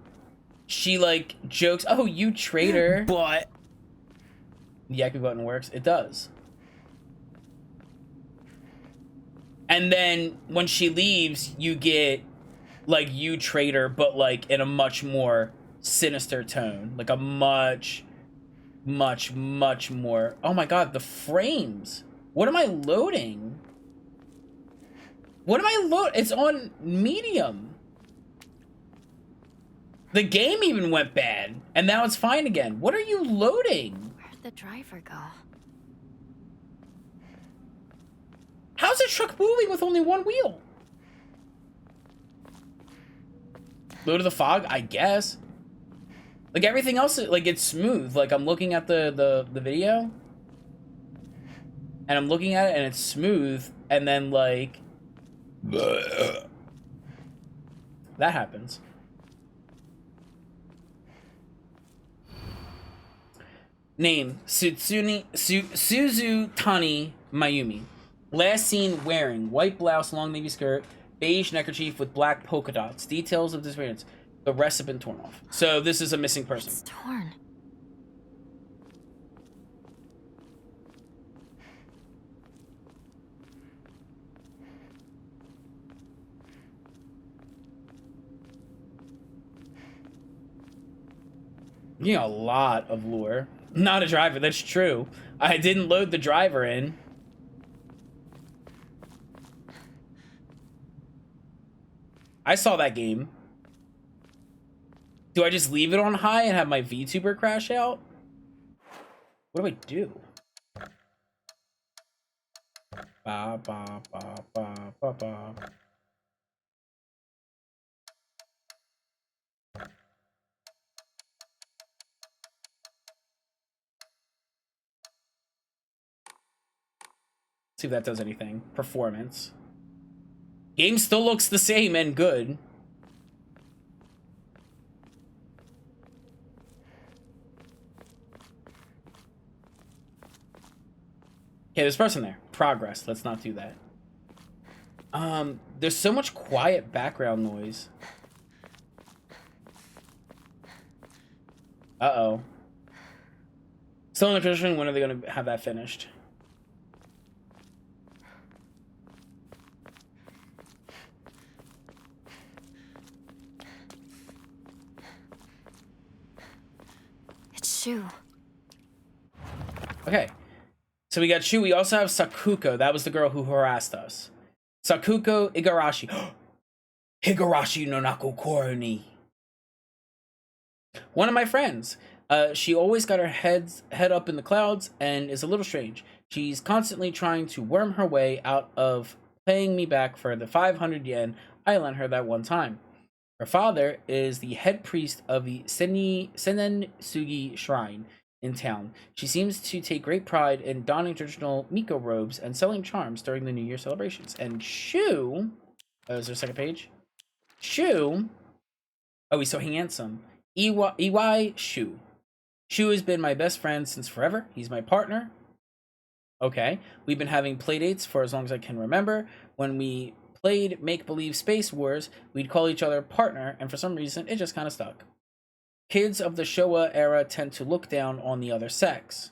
she like jokes, oh, you traitor. But the Yaku button works. It does. And then when she leaves, you get like you traitor, but like in a much more sinister tone. Like a much more. Oh my god, the frames. What am I loading? What am I loading? It's on medium. The game even went bad, and now it's fine again. What are you loading? Where'd the driver go? How's a truck moving with only one wheel? Low to the fog, I guess. Like everything else, like it's smooth. Like I'm looking at the video, and I'm looking at it, and it's smooth, and then like that happens. Name Suzu Tani Mayumi. Last seen wearing white blouse, long navy skirt, beige neckerchief with black polka dots. Details of disappearance. The rest have been torn off. So this is a missing person. It's torn. You know, a lot of lure. Not a driver, that's true. I didn't load the driver in. I saw that game. Do I just leave it on high and have my VTuber crash out? What do I do? Ba, ba, ba, ba, ba, ba. See if that does anything. Performance. Game still looks the same and good. Okay, there's a person there. Progress. Let's not do that. There's so much quiet background noise. Uh-oh. Still in the tradition, when are they going to have that finished? It's Shu. Okay. So we got Shu. We also have Sakuko. That was the girl who harassed us. Sakuko Igarashi. Higurashi no Nakokoro ni. One of my friends. She always got her head up in the clouds and is a little strange. She's constantly trying to worm her way out of paying me back for the 500 yen I lent her that one time. Her father is the head priest of the Senen Sugi shrine in town. She seems to take great pride in donning traditional Miko robes and selling charms during the New Year celebrations. And Shu, is there a second page? Shu, oh, he's so handsome. Iwai Shu. Shu has been my best friend since forever. He's my partner. Okay. We've been having playdates for as long as I can remember. When we played Make-Believe Space Wars, we'd call each other partner, and for some reason, it just kind of stuck. Kids of the Showa era tend to look down on the other sex.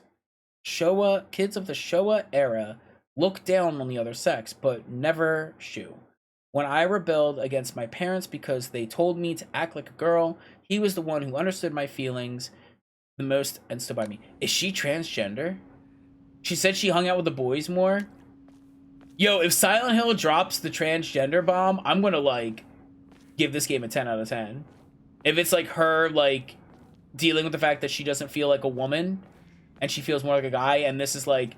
Kids of the Showa era look down on the other sex, but never Shu. When I rebelled against my parents because they told me to act like a girl, he was the one who understood my feelings the most and stood by me. Is she transgender? She said she hung out with the boys more. Yo, if Silent Hill drops the transgender bomb, I'm gonna, like, give this game a 10 out of 10. If it's, like, her, like, dealing with the fact that she doesn't feel like a woman and she feels more like a guy, and this is, like,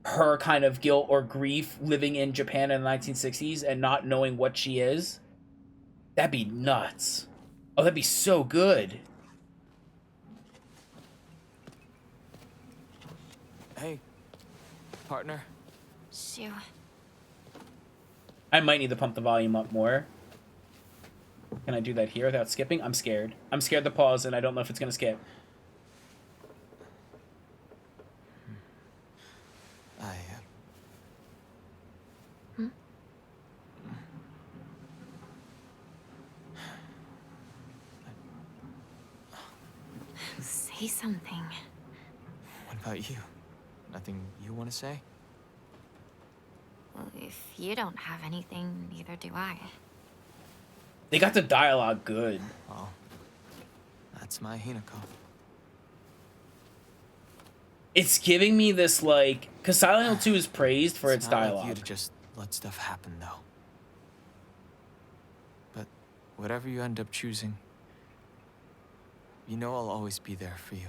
her kind of guilt or grief living in Japan in the 1960s and not knowing what she is, that'd be nuts. Oh, that'd be so good. Hey, partner. Shu. I might need to pump the volume up more. Can I do that here without skipping? I'm scared. I'm scared to pause, and I don't know if it's going to skip. Say something. What about you? Nothing you want to say? Well, if you don't have anything, neither do I. They got the dialogue good. Oh, that's my Hinako. It's giving me this, like... Because Silent Hill 2 is praised for its not dialogue. like you to just let stuff happen, though. But whatever you end up choosing, you know I'll always be there for you.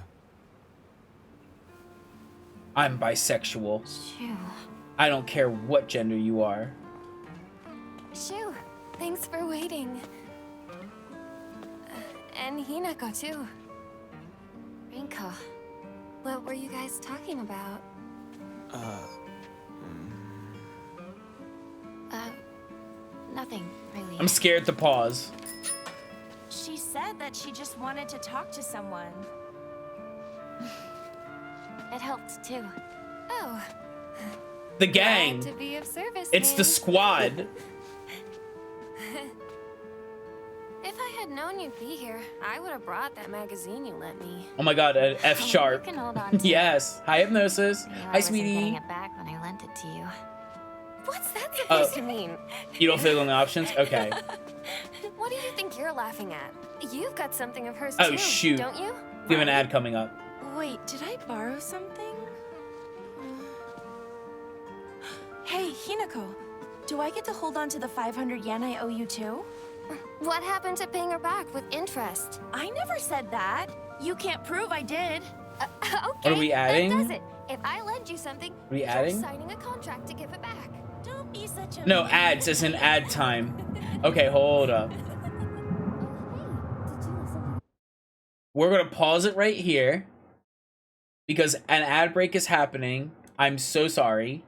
I'm bisexual. Shu. I don't care what gender you are. Shu, thanks for waiting. And Hinako, too. Rinko. What were you guys talking about? Nothing, really. I'm scared to pause. She said that she just wanted to talk to someone. It helped, too. Oh. The gang. Glad to be of service, It's the Min. squad. If I had known you'd be here, I would have brought that magazine you lent me. Oh my god, an F sharp. You can hold on to Yes. Hi, Hypnosis. it. You know, Hi, I wasn't sweetie. getting it back when I lent it to you. What's that supposed to mean? You don't fill in the options? Okay. What do you think you're laughing at? You've got something of hers Oh, too, shoot. don't you? We have an ad coming up. Wait, did I borrow something? Hey, Hinako. Do I get to hold on to the 500 yen I owe you too? What happened to paying her back with interest? I never said that. You can't prove I did. Okay, Are we adding? that does it. If I lend you something, Are we you're adding? signing a contract to give it back. Don't be such a No, ads as in ad time. Okay, hold up. We're gonna pause it right here because an ad break is happening. I'm so sorry.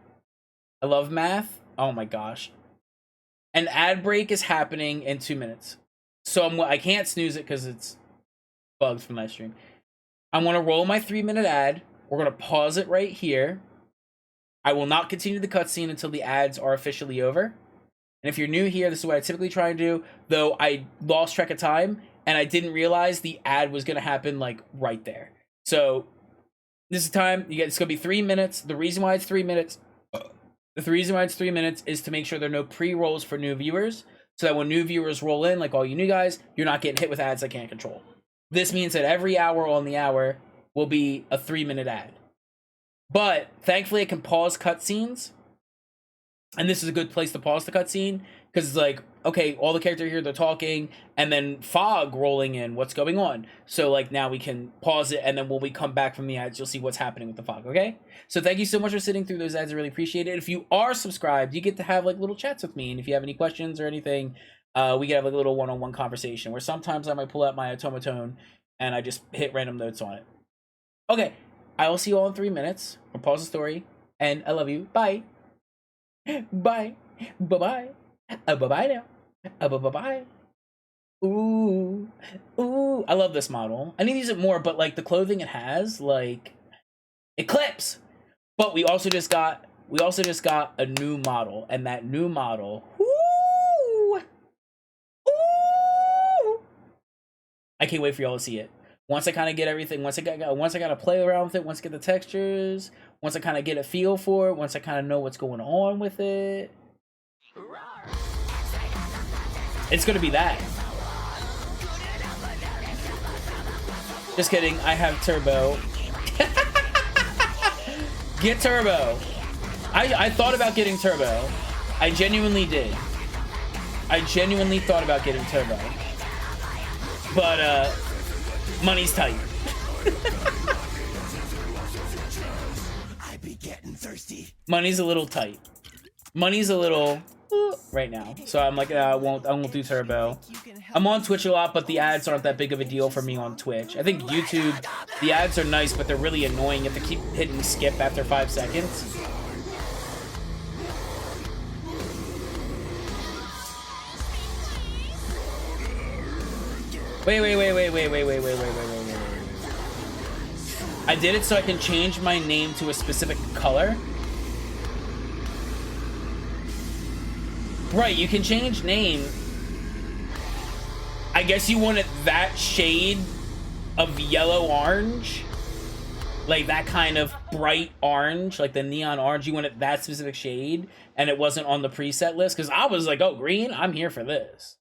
I love math. Oh my gosh. An ad break is happening in 2 minutes. So I can't snooze it because it's bugged from my stream. I'm gonna roll my 3-minute ad. We're gonna pause it right here. I will not continue the cutscene until the ads are officially over. And if you're new here, this is what I typically try and do, though I lost track of time and I didn't realize the ad was going to happen like right there. So this is time. It's going to be 3 minutes. The reason why it's 3 minutes, is to make sure there are no pre-rolls for new viewers, so that when new viewers roll in, like all you new guys, you're not getting hit with ads I can't control. This means that every hour on the hour will be a 3-minute ad. But thankfully, I can pause cutscenes. And this is a good place to pause the cutscene, because it's like, okay, all the characters here, they're talking, and then fog rolling in, what's going on? So, like, now we can pause it, and then when we come back from the ads, you'll see what's happening with the fog, okay? So thank you so much for sitting through those ads. I really appreciate it. If you are subscribed, you get to have, like, little chats with me, and if you have any questions or anything, we can have, like, a little one-on-one conversation, where sometimes I might pull out my automaton, and I just hit random notes on it. Okay, I will see you all in 3 minutes. I'll pause the story, and I love you. Bye. Bye. Bye-bye. Bye-bye now. Bye-bye. Ooh. Ooh. I love this model. I need to use it more, but, like, the clothing it has, like, it clips. But we also just got a new model, and that new model, ooh. Ooh. I can't wait for y'all to see it. Once I kind of get everything, once I got to play around with it, once I get the textures, once I kind of get a feel for it, once I kind of know what's going on with it, it's gonna be that. Just kidding, I have turbo. Get turbo. I thought about getting turbo. I genuinely did. I genuinely thought about getting turbo. But, money's tight. Money's a little tight. Money's a little right now. So I'm like, I won't do turbo. I'm on Twitch a lot, but the ads aren't that big of a deal for me on Twitch. I think YouTube, the ads are nice, but they're really annoying. You have to keep hitting skip after 5 seconds. Wait. I did it so I can change my name to a specific color. Right, you can change name. I guess you want it that shade of yellow-orange. Like that kind of bright orange, like the neon orange. You want it that specific shade, and it wasn't on the preset list. Because I was like, oh, green? I'm here for this.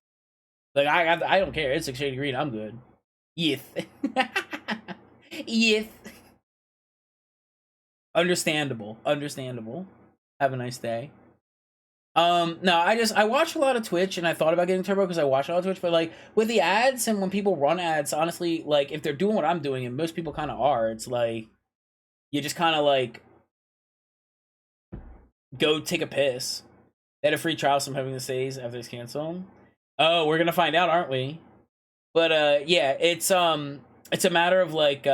Like, I don't care. It's a shade of green. I'm good. Yes. Yes. Understandable. Have a nice day. No, I watch a lot of Twitch, and I thought about getting turbo because I watch a lot of Twitch, but like with the ads and when people run ads, honestly, like if they're doing what I'm doing, and most people kind of are, it's like you just kind of like go take a piss. They had a free trial, so I'm having to say after it's canceled. Oh, we're gonna find out, aren't we? But yeah, it's a matter of like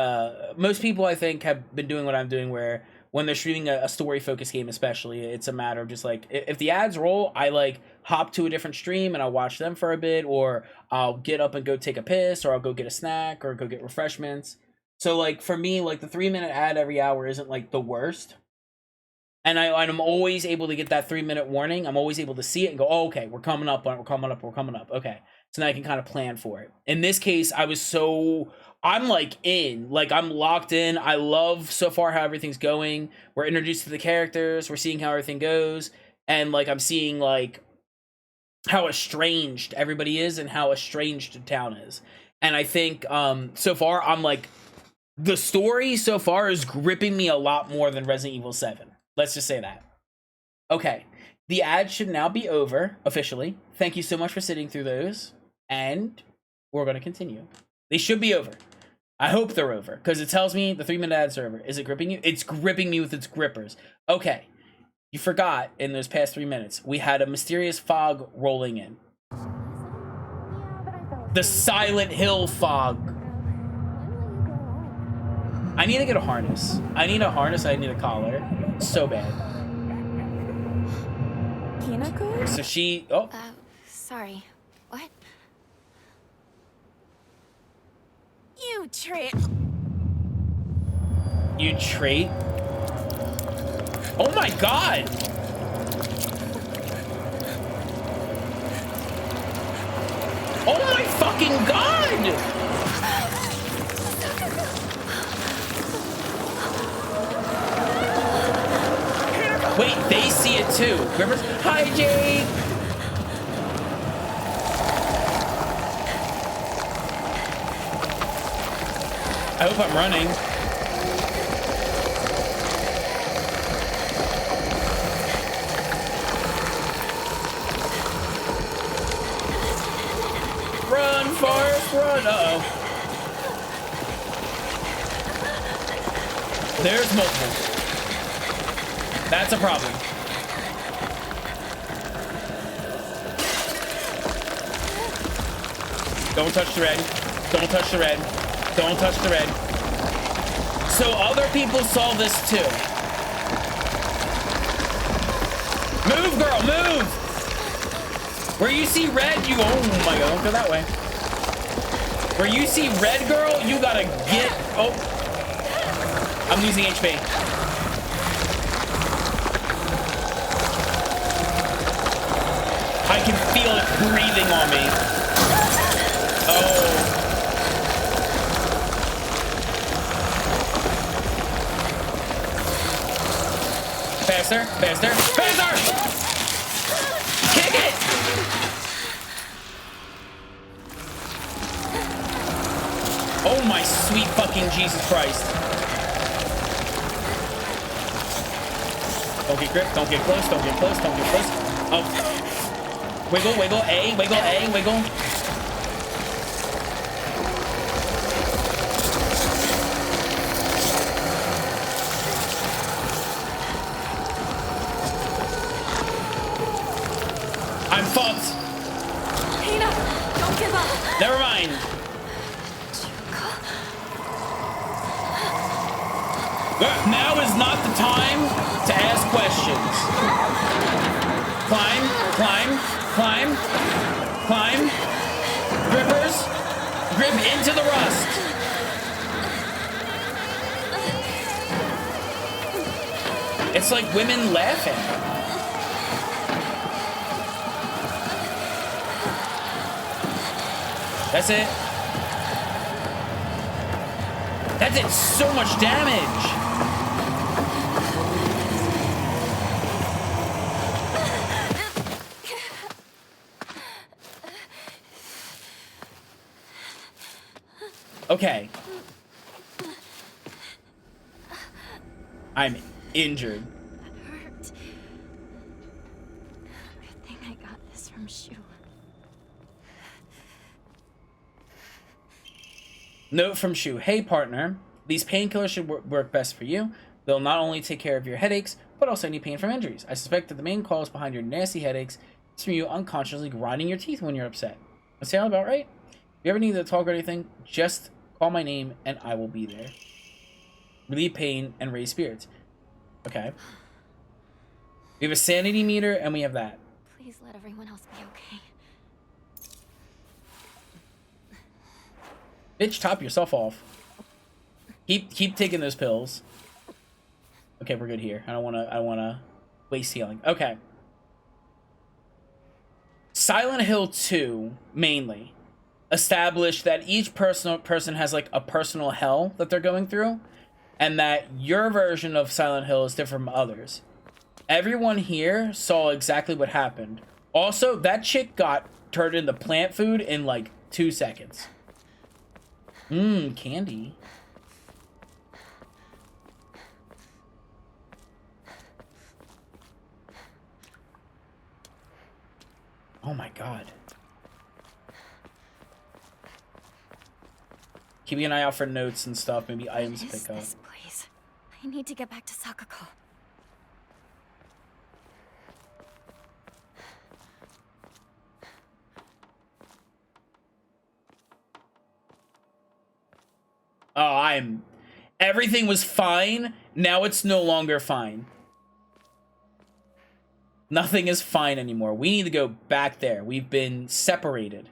most people I think have been doing what I'm doing, where when they're streaming a story focused game, especially, it's a matter of just like if the ads roll, I like hop to a different stream and I'll watch them for a bit, or I'll get up and go take a piss, or I'll go get a snack or go get refreshments. So like for me, like the 3-minute ad every hour isn't like the worst. And I'm always able to get that 3-minute warning. I'm always able to see it and go, oh, okay, we're coming up. Okay. So now I can kind of plan for it. In this case, I'm like in, like I'm locked in. I love so far how everything's going. We're introduced to the characters. We're seeing how everything goes. And like, I'm seeing like how estranged everybody is and how estranged the town is. And I think so far, I'm like, the story so far is gripping me a lot more than Resident Evil 7. Let's just say that. Okay. The ad should now be over, officially. Thank you so much for sitting through those. And we're going to continue. They should be over. I hope they're over, because it tells me the 3-minute ads are over. Is it gripping you? It's gripping me with its grippers. Okay. You forgot, in those past 3 minutes, we had a mysterious fog rolling in. The Silent Hill fog. I need to get a harness. I need a collar. So bad. Hinako? So she... Oh. Sorry. What? You trait. You trait? Oh my god! Oh my fucking god! Wait, they see it too. Remember? Hi, Jade! I hope I'm running. Run, Forrest, run! Uh-oh. There's multiple. That's a problem. Don't touch the red. Don't touch the red. Don't touch the red. So other people saw this too. Move, girl, move! Where you see red, you... Oh my god, don't go that way. Where you see red, girl, you gotta get... Oh. I'm losing HP. I can feel it breathing on me. Oh. Faster, faster, faster! Kick it! Oh my sweet fucking Jesus Christ. Don't get grip, don't get close, don't get close, don't get close. Oh. Wiggle, wiggle, A, wiggle, A, wiggle. I'm fucked. Hina, don't give up. Never mind. Now is not the time to ask questions. Climb, climb, climb, climb. Grippers, grip into the rust. It's like women laughing. That's it. That did so much damage. Okay. I'm injured. That hurt. Good thing I got this from Shu. Note from Shu. Hey, partner. These painkillers should work best for you. They'll not only take care of your headaches, but also any pain from injuries. I suspect that the main cause behind your nasty headaches is from you unconsciously grinding your teeth when you're upset. That sound about right? If you ever need to talk or anything, just call my name and I will be there. Relieve pain and raise spirits. Okay. We have a sanity meter and we have that. Please let everyone else be okay. Bitch, top yourself off. Keep taking those pills. Okay, we're good here. I don't wanna waste healing. Okay. Silent Hill 2 mainly established that each person has like a personal hell that they're going through, and that your version of Silent Hill is different from others. Everyone here saw exactly what happened. Also, that chick got turned into plant food in like 2 seconds. Candy. Oh my god. Keeping an eye out for notes and stuff, maybe items to pick up. This place. I need to get back to Sakako. Oh, everything was fine. Now it's no longer fine. Nothing is fine anymore. We need to go back there. We've been separated.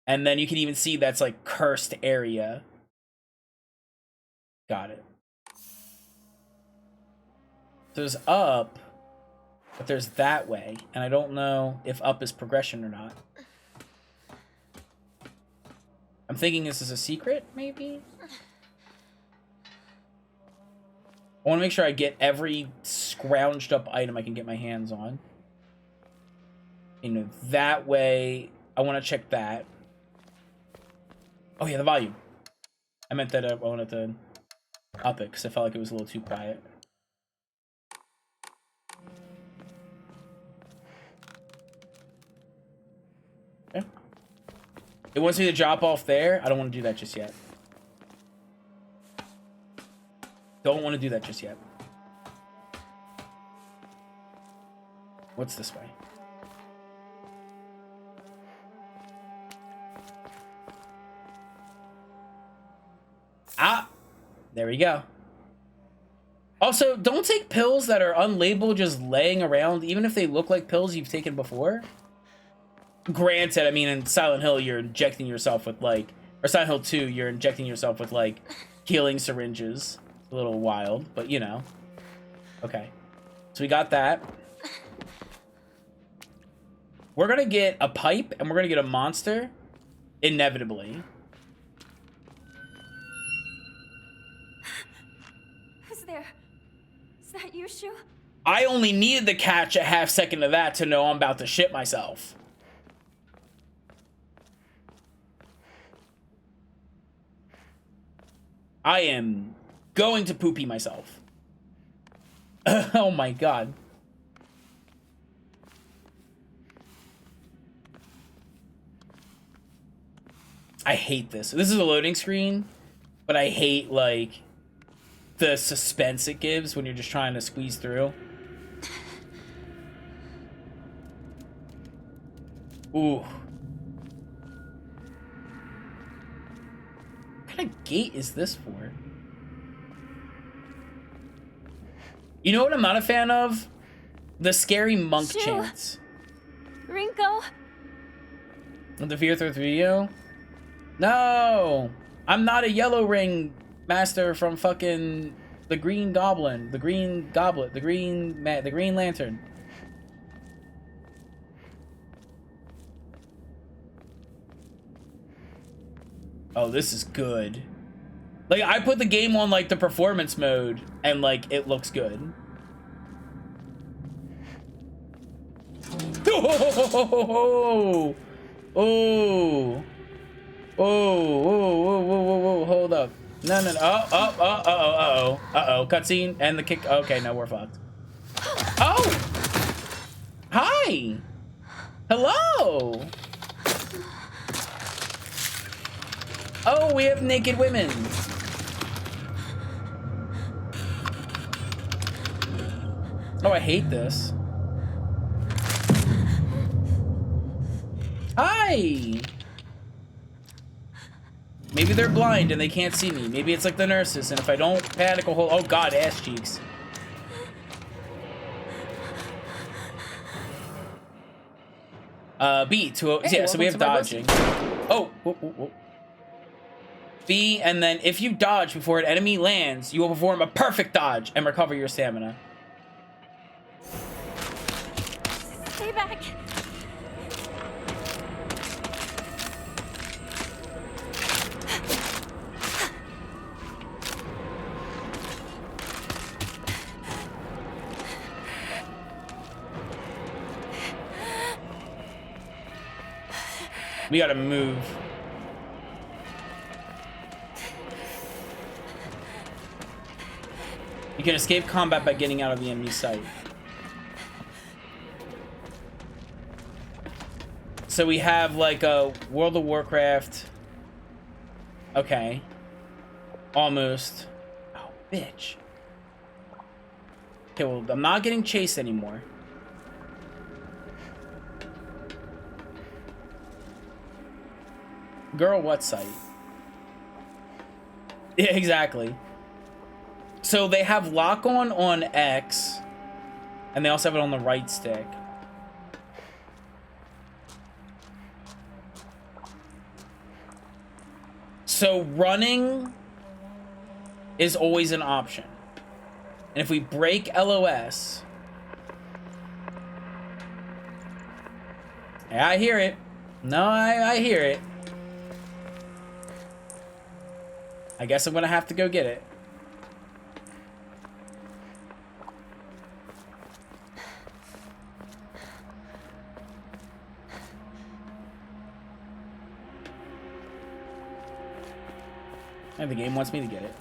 And then you can even see that's like cursed area. Got it. There's up, but there's that way, and I don't know if up is progression or not. I'm thinking this is a secret, maybe? I want to make sure I get every scrounged up item I can get my hands on. You know, that way, I want to check that. Oh yeah, the volume. I meant that I wanted to up it, because I felt like it was a little too quiet. Okay. It wants me to drop off there. I don't want to do that just yet. Don't want to do that just yet. What's this way? Ah! There we go. Also, don't take pills that are unlabeled just laying around, even if they look like pills you've taken before. Granted, I mean, in Silent Hill, you're injecting yourself with, like... Or Silent Hill 2, you're injecting yourself with, like, healing syringes. A little wild, but, you know. Okay. So we got that. We're gonna get a pipe, and we're gonna get a monster. Inevitably. Who's there? Is that you, Shu? I only needed to catch a half second of that to know I'm about to shit myself. I am going to poopy myself. Oh my god. I hate this. This is a loading screen, but I hate, like, the suspense it gives when you're just trying to squeeze through. Ooh. What kind of gate is this for? You know what I'm not a fan of? The scary monk Shu. chants. Rinko? The Fear Through video? No! I'm not a yellow ring master from fucking the Green Goblin, the Green Goblet, the Green Lantern. Oh, this is good. Like, I put the game on, like, the performance mode, and, like, it looks good. Oh! Oh! Oh! Whoa, whoa, whoa, whoa, hold up. No, no, no. Uh-oh. Cutscene, and the kick. Okay, no, we're fucked. Oh! Hi! Hello! Oh, we have naked women. Oh, I hate this. Hi! Maybe they're blind and they can't see me. Maybe it's like the nurses, and if I don't panic a whole... Oh god, ass cheeks. B, yeah, so we have dodging. Oh, whoa. B, and then if you dodge before an enemy lands, you will perform a perfect dodge and recover your stamina. Stay back. We gotta move. You can escape combat by getting out of the enemy sight. So we have like a World of Warcraft. Okay. Almost. Oh, bitch. Okay, well, I'm not getting chased anymore. Girl, what site? Yeah, exactly. So they have lock on X, and they also have it on the right stick. So running is always an option And if we break LOS... Yeah, I hear it. No, I hear it. I guess I'm gonna have to go get it. And the game wants me to get it.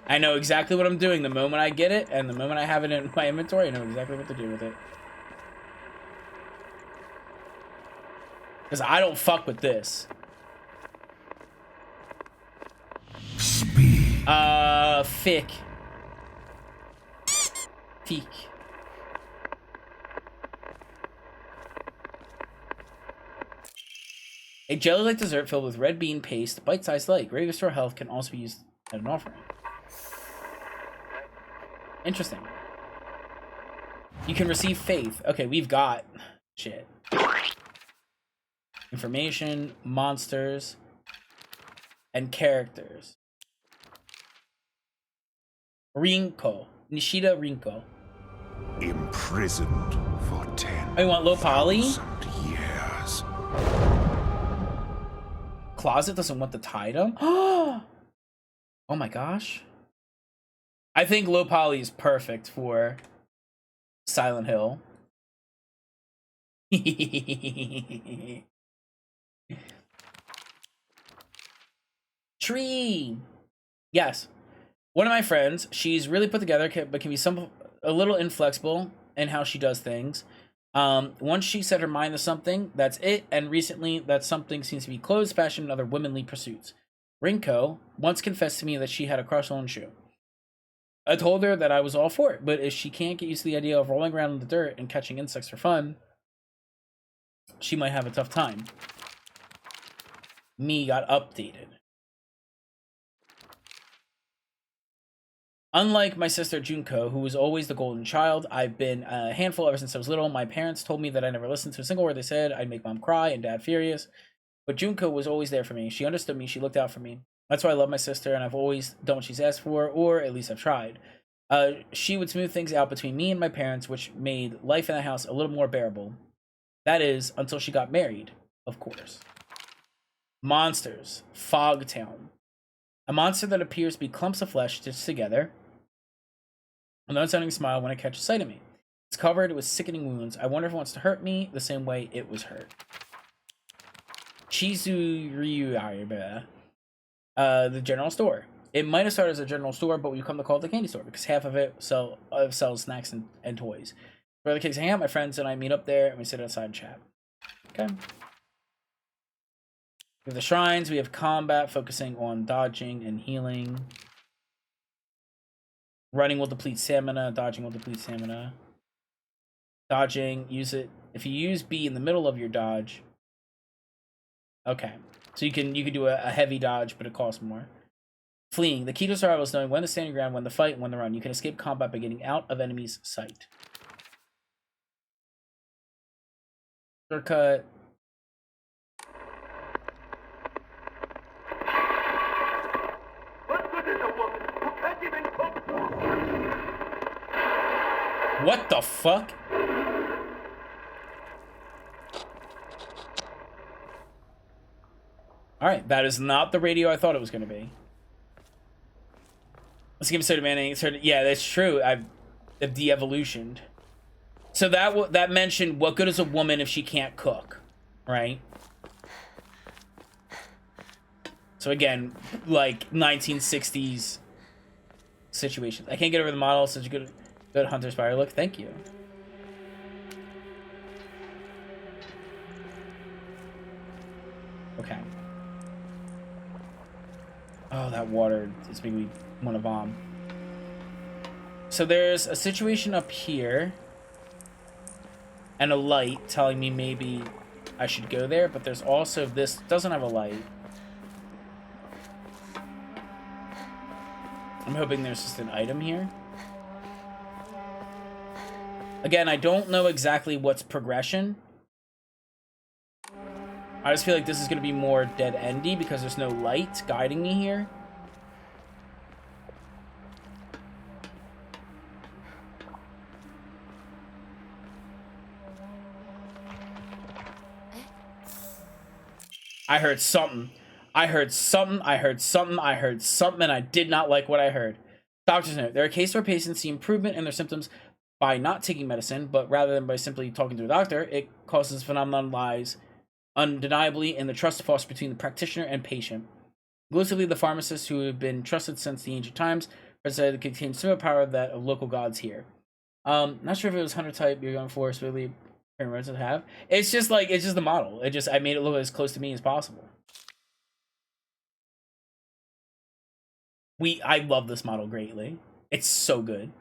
I know exactly what I'm doing the moment I get it, and the moment I have it in my inventory, I know exactly what to do with it. Because I don't fuck with this. Speed. Fick. Feek. A jelly-like dessert filled with red bean paste, bite-sized like. Ready to restore health can also be used as an offering. Interesting. You can receive faith. Okay, we've got shit. Information, monsters, and characters. Rinko. Nishida Rinko. Imprisoned for 10. Oh, you want low poly? Years. Closet doesn't want the item. Oh my gosh. I think low poly is perfect for Silent Hill. Tree. Yes. One of my friends, she's really put together, but can be a little inflexible in how she does things. Once she set her mind to something, that's it. And recently, that something seems to be clothes, fashion, and other womanly pursuits. Rinko once confessed to me that she had a crush on Shu. I told her that I was all for it, but if she can't get used to the idea of rolling around in the dirt and catching insects for fun, she might have a tough time. Me got updated. Unlike my sister Junko, who was always the golden child, I've been a handful ever since I was little. My parents told me that I never listened to a single word they said. I'd make mom cry and dad furious. But Junko was always there for me. She understood me. She looked out for me. That's why I love my sister, and I've always done what she's asked for, or at least I've tried. She would smooth things out between me and my parents, which made life in the house a little more bearable. That is, until she got married, of course. Monsters. Fogtown. A monster that appears to be clumps of flesh stitched together. An unsettling smile when it catches sight of me. It's covered with sickening wounds. I wonder if it wants to hurt me the same way it was hurt. Chizuryu, the general store. It might have started as a general store, but we've come to call it the candy store because half of it sells snacks and toys. For the kids hang out, my friends and I meet up there and we sit outside and chat. Okay. We have the shrines. We have combat, focusing on dodging and healing. Running will deplete stamina. Dodging will deplete stamina. Dodging, use it. If you use B in the middle of your dodge. Okay. So you can do a heavy dodge, but it costs more. Fleeing. The key to survival is knowing when to stand your ground, when to fight, and when to run. You can escape combat by getting out of enemies' sight. Shortcut. What the fuck? Alright, that is not the radio I thought it was going to be. Let's give it so demanding. Yeah, that's true. I've de-evolutioned. So that mentioned, what good is a woman if she can't cook? Right? So again, like 1960s situations. I can't get over the model. Such a good Hunter Spire look. Thank you. Okay. Oh, that water is making me want to vom. So there's a situation up here. And a light telling me maybe I should go there. But there's also this. Doesn't have a light. I'm hoping there's just an item here. Again, I don't know exactly what's progression. I just feel like this is going to be more dead-endy because there's no light guiding me here. I heard something. I heard something. I heard something. I heard something, and I did not like what I heard. Doctor's note. There are cases where patients see improvement in their symptoms by not taking medicine, but rather than by simply talking to a doctor, it causes phenomenon lies undeniably in the trust fostered between the practitioner and patient. Exclusively the pharmacists who have been trusted since the ancient times are said to contain similar power that of local gods here. Not sure if it was hunter type you're going for, so really parents to have. It's just like it's just the model. I made it look as close to me as possible. I love this model greatly. It's so good.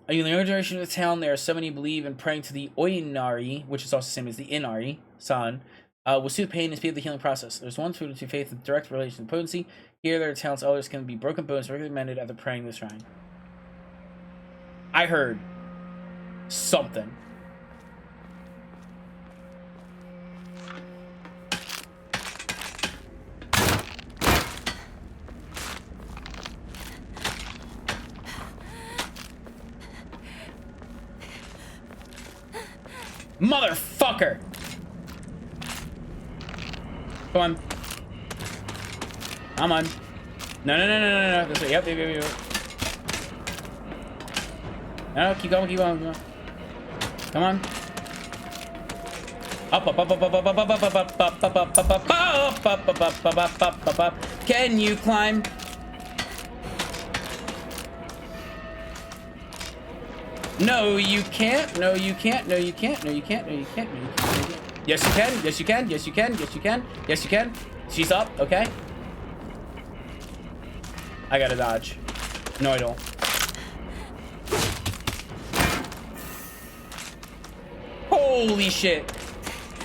In the younger generation of the town, there are so many who believe in praying to the Oinari, which is also the same as the Inari, San, will soothe pain and speed the healing process. There's one food to faith with direct relation to potency. Here, their town's elders can be broken bones regularly mended after praying this shrine. I heard something. Motherfucker! Come on. Come on. No. This way. Yep. No, keep going. Come on. Up. Can you climb? No, you can't. Yes, you can. She's up, okay. I gotta dodge. No, I don't. Holy shit.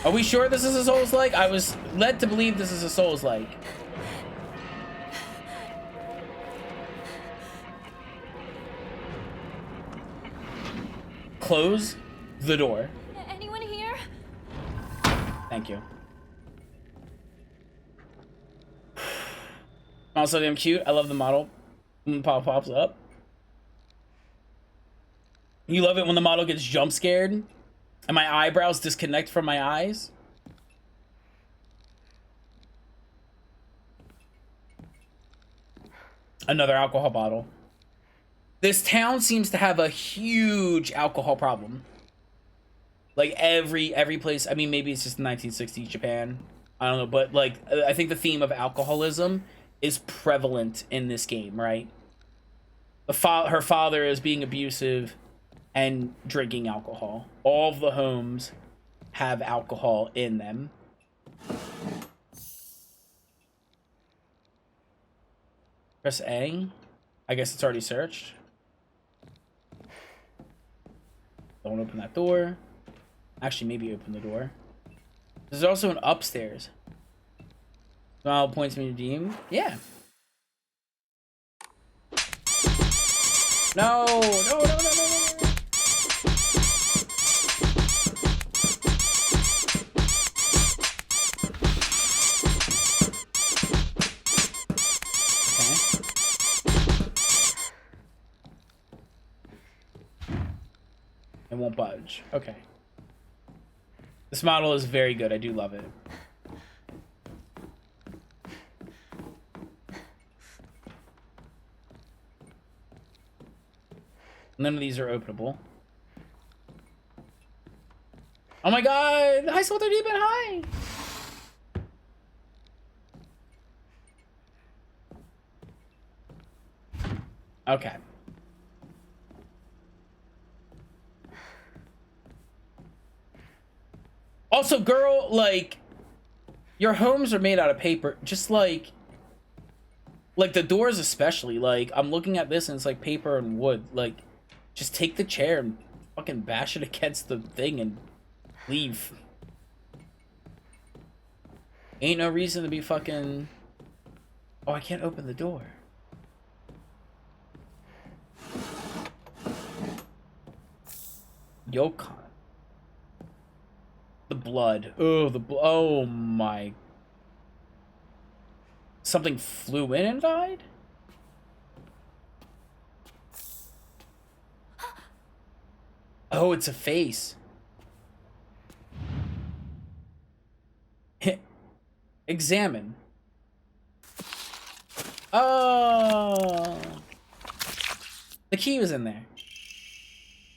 Are we sure this is a Souls-like? I was led to believe this is a Souls-like. Close the door. Anyone here? Thank you. Also damn cute. I love the model. When pops up. You love it when the model gets jump scared and my eyebrows disconnect from my eyes. Another alcohol bottle. This town seems to have a huge alcohol problem. Like every place. I mean, maybe it's just 1960s Japan. I don't know, but like I think the theme of alcoholism is prevalent in this game, right? Her father is being abusive and drinking alcohol. All of the homes have alcohol in them. Press A. I guess it's already searched. Don't open that door. Actually, maybe open the door. There's also an upstairs. Smile points me to Deem. Yeah. No. It won't budge. Okay. This model is very good. I do love it. None of these are openable. Oh my god! I saw 30 bit high! Okay. Also, girl, like, your homes are made out of paper. Just like the doors especially. Like, I'm looking at this and it's like paper and wood. Like, just take the chair and fucking bash it against the thing and leave. Ain't no reason to be fucking... Oh, I can't open the door. Yokon. The blood. Oh, oh my. Something flew in and died? Oh, it's a face. Examine. Oh. The key was in there.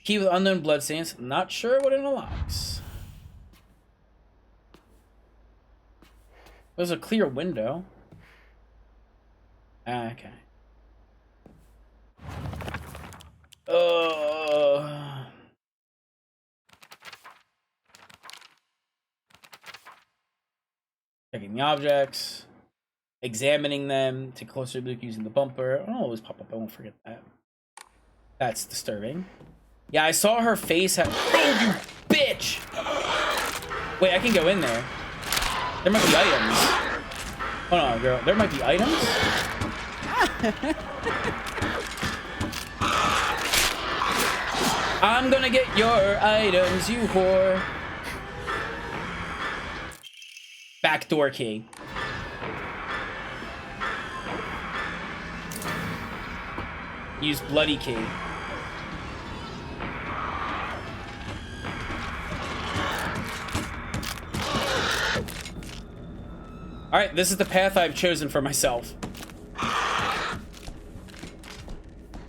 Key with unknown bloodstains. Not sure what it unlocks. There's a clear window. Okay. Checking the objects. Examining them. Take a closer look using the bumper. Oh, always pop up. I won't forget that. That's disturbing. Yeah, I saw her face. Oh, you bitch! Wait, I can go in there. There might be items. Hold on, girl. There might be items? I'm gonna get your items, you whore. Backdoor key. Use bloody key. Alright, this is the path I've chosen for myself.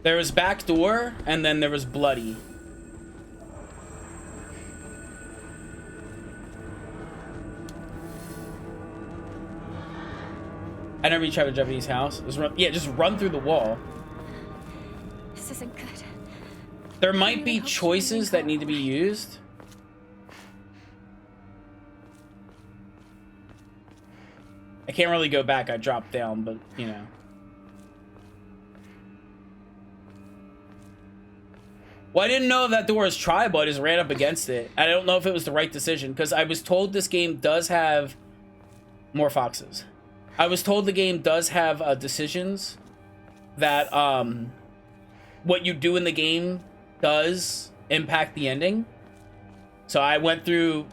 There was backdoor, and then there was bloody. I never tried a Japanese house. Just run through the wall. This isn't good. There might be choices that need to be used. I can't really go back. I dropped down, but you know. Well, I didn't know if that door was tribal. I just ran up against it. I don't know if it was the right decision because I was told this game does have more foxes. I was told the game does have decisions that what you do in the game does impact the ending. So I went through.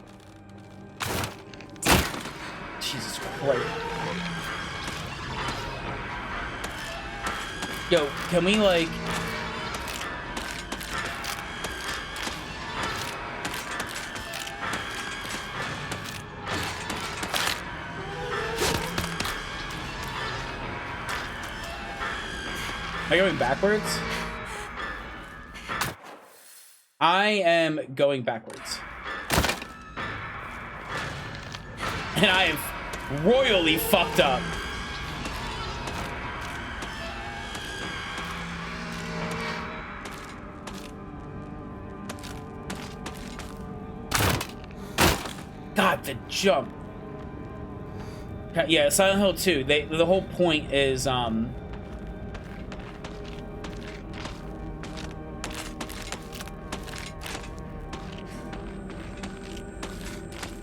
Jesus Christ. Yo, can we like... Am I going backwards? I am going backwards. And I have royally fucked up. God, the jump. Yeah, Silent Hill 2. The whole point is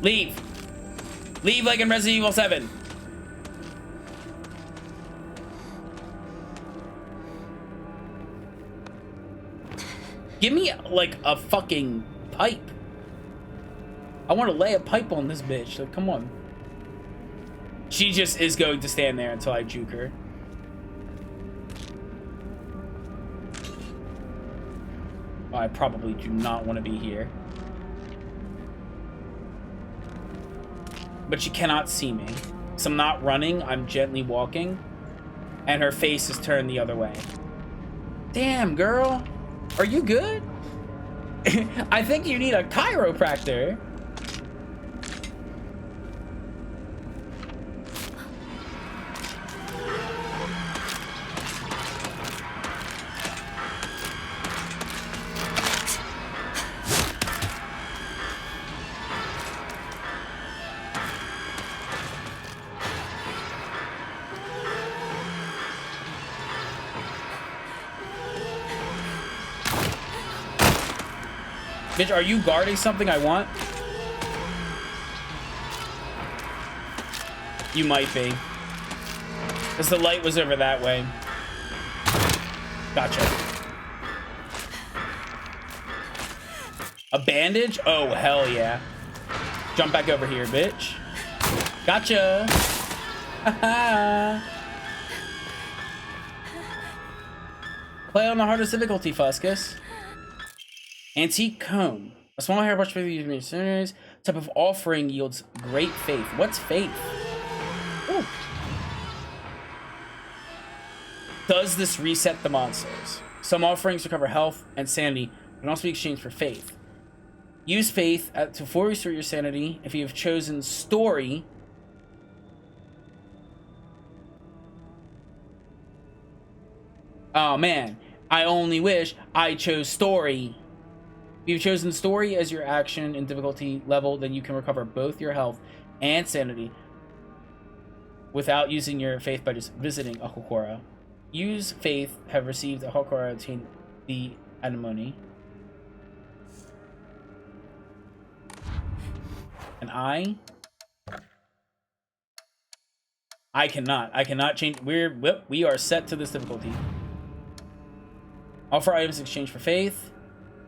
leave. Leave like in Resident Evil 7. Give me like a fucking pipe. I want to lay a pipe on this bitch. Like, come on. She just is going to stand there until I juke her. Oh, I probably do not want to be here. But she cannot see me. So I'm not running, I'm gently walking. And her face is turned the other way. Damn, girl. Are you good? I think you need a chiropractor. Bitch, are you guarding something I want? You might be. Because the light was over that way. Gotcha. A bandage? Oh, hell yeah. Jump back over here, bitch. Gotcha. Play on the hardest difficulty, Fuscus. Antique Cone. A small hairbrush for the missionaries. Type of offering yields great faith. What's faith? Ooh. Does this reset the monsters? Some offerings recover health and sanity, but can also be exchanged for faith. Use faith to fully restore your sanity if you have chosen story. Oh man, I only wish I chose story. If you've chosen story as your action and difficulty level, then you can recover both your health and sanity without using your faith by just visiting a Hokora. Use faith, have received a Hokora, obtain the anemone. And I cannot change. We are set to this difficulty. Offer items in exchange for faith.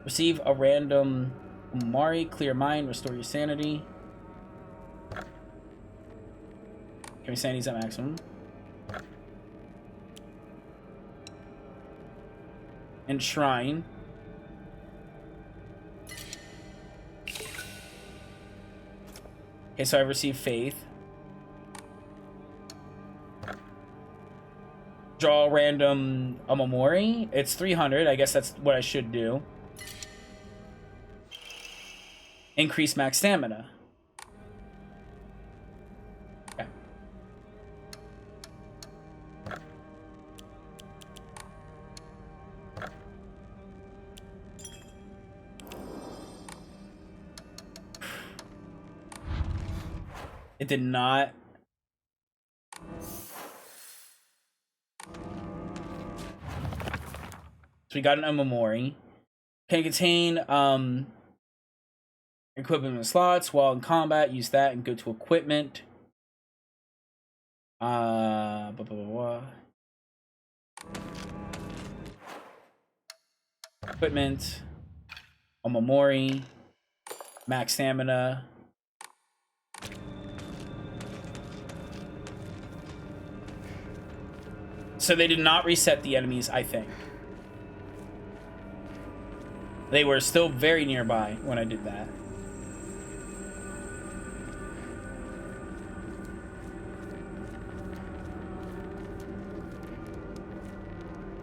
Receive a random Umari, clear mind, restore your sanity. Okay, sanity's at maximum. And shrine. Okay, so I received faith. Draw random Omamori. It's 300. I guess that's what I should do. Increase max stamina. Okay. It did not. So we got an Omamori. Can contain equipment slots while in combat. Use that and go to equipment. Blah, blah, blah, blah. Equipment. Omamori. Max stamina. So they did not reset the enemies, I think. They were still very nearby when I did that.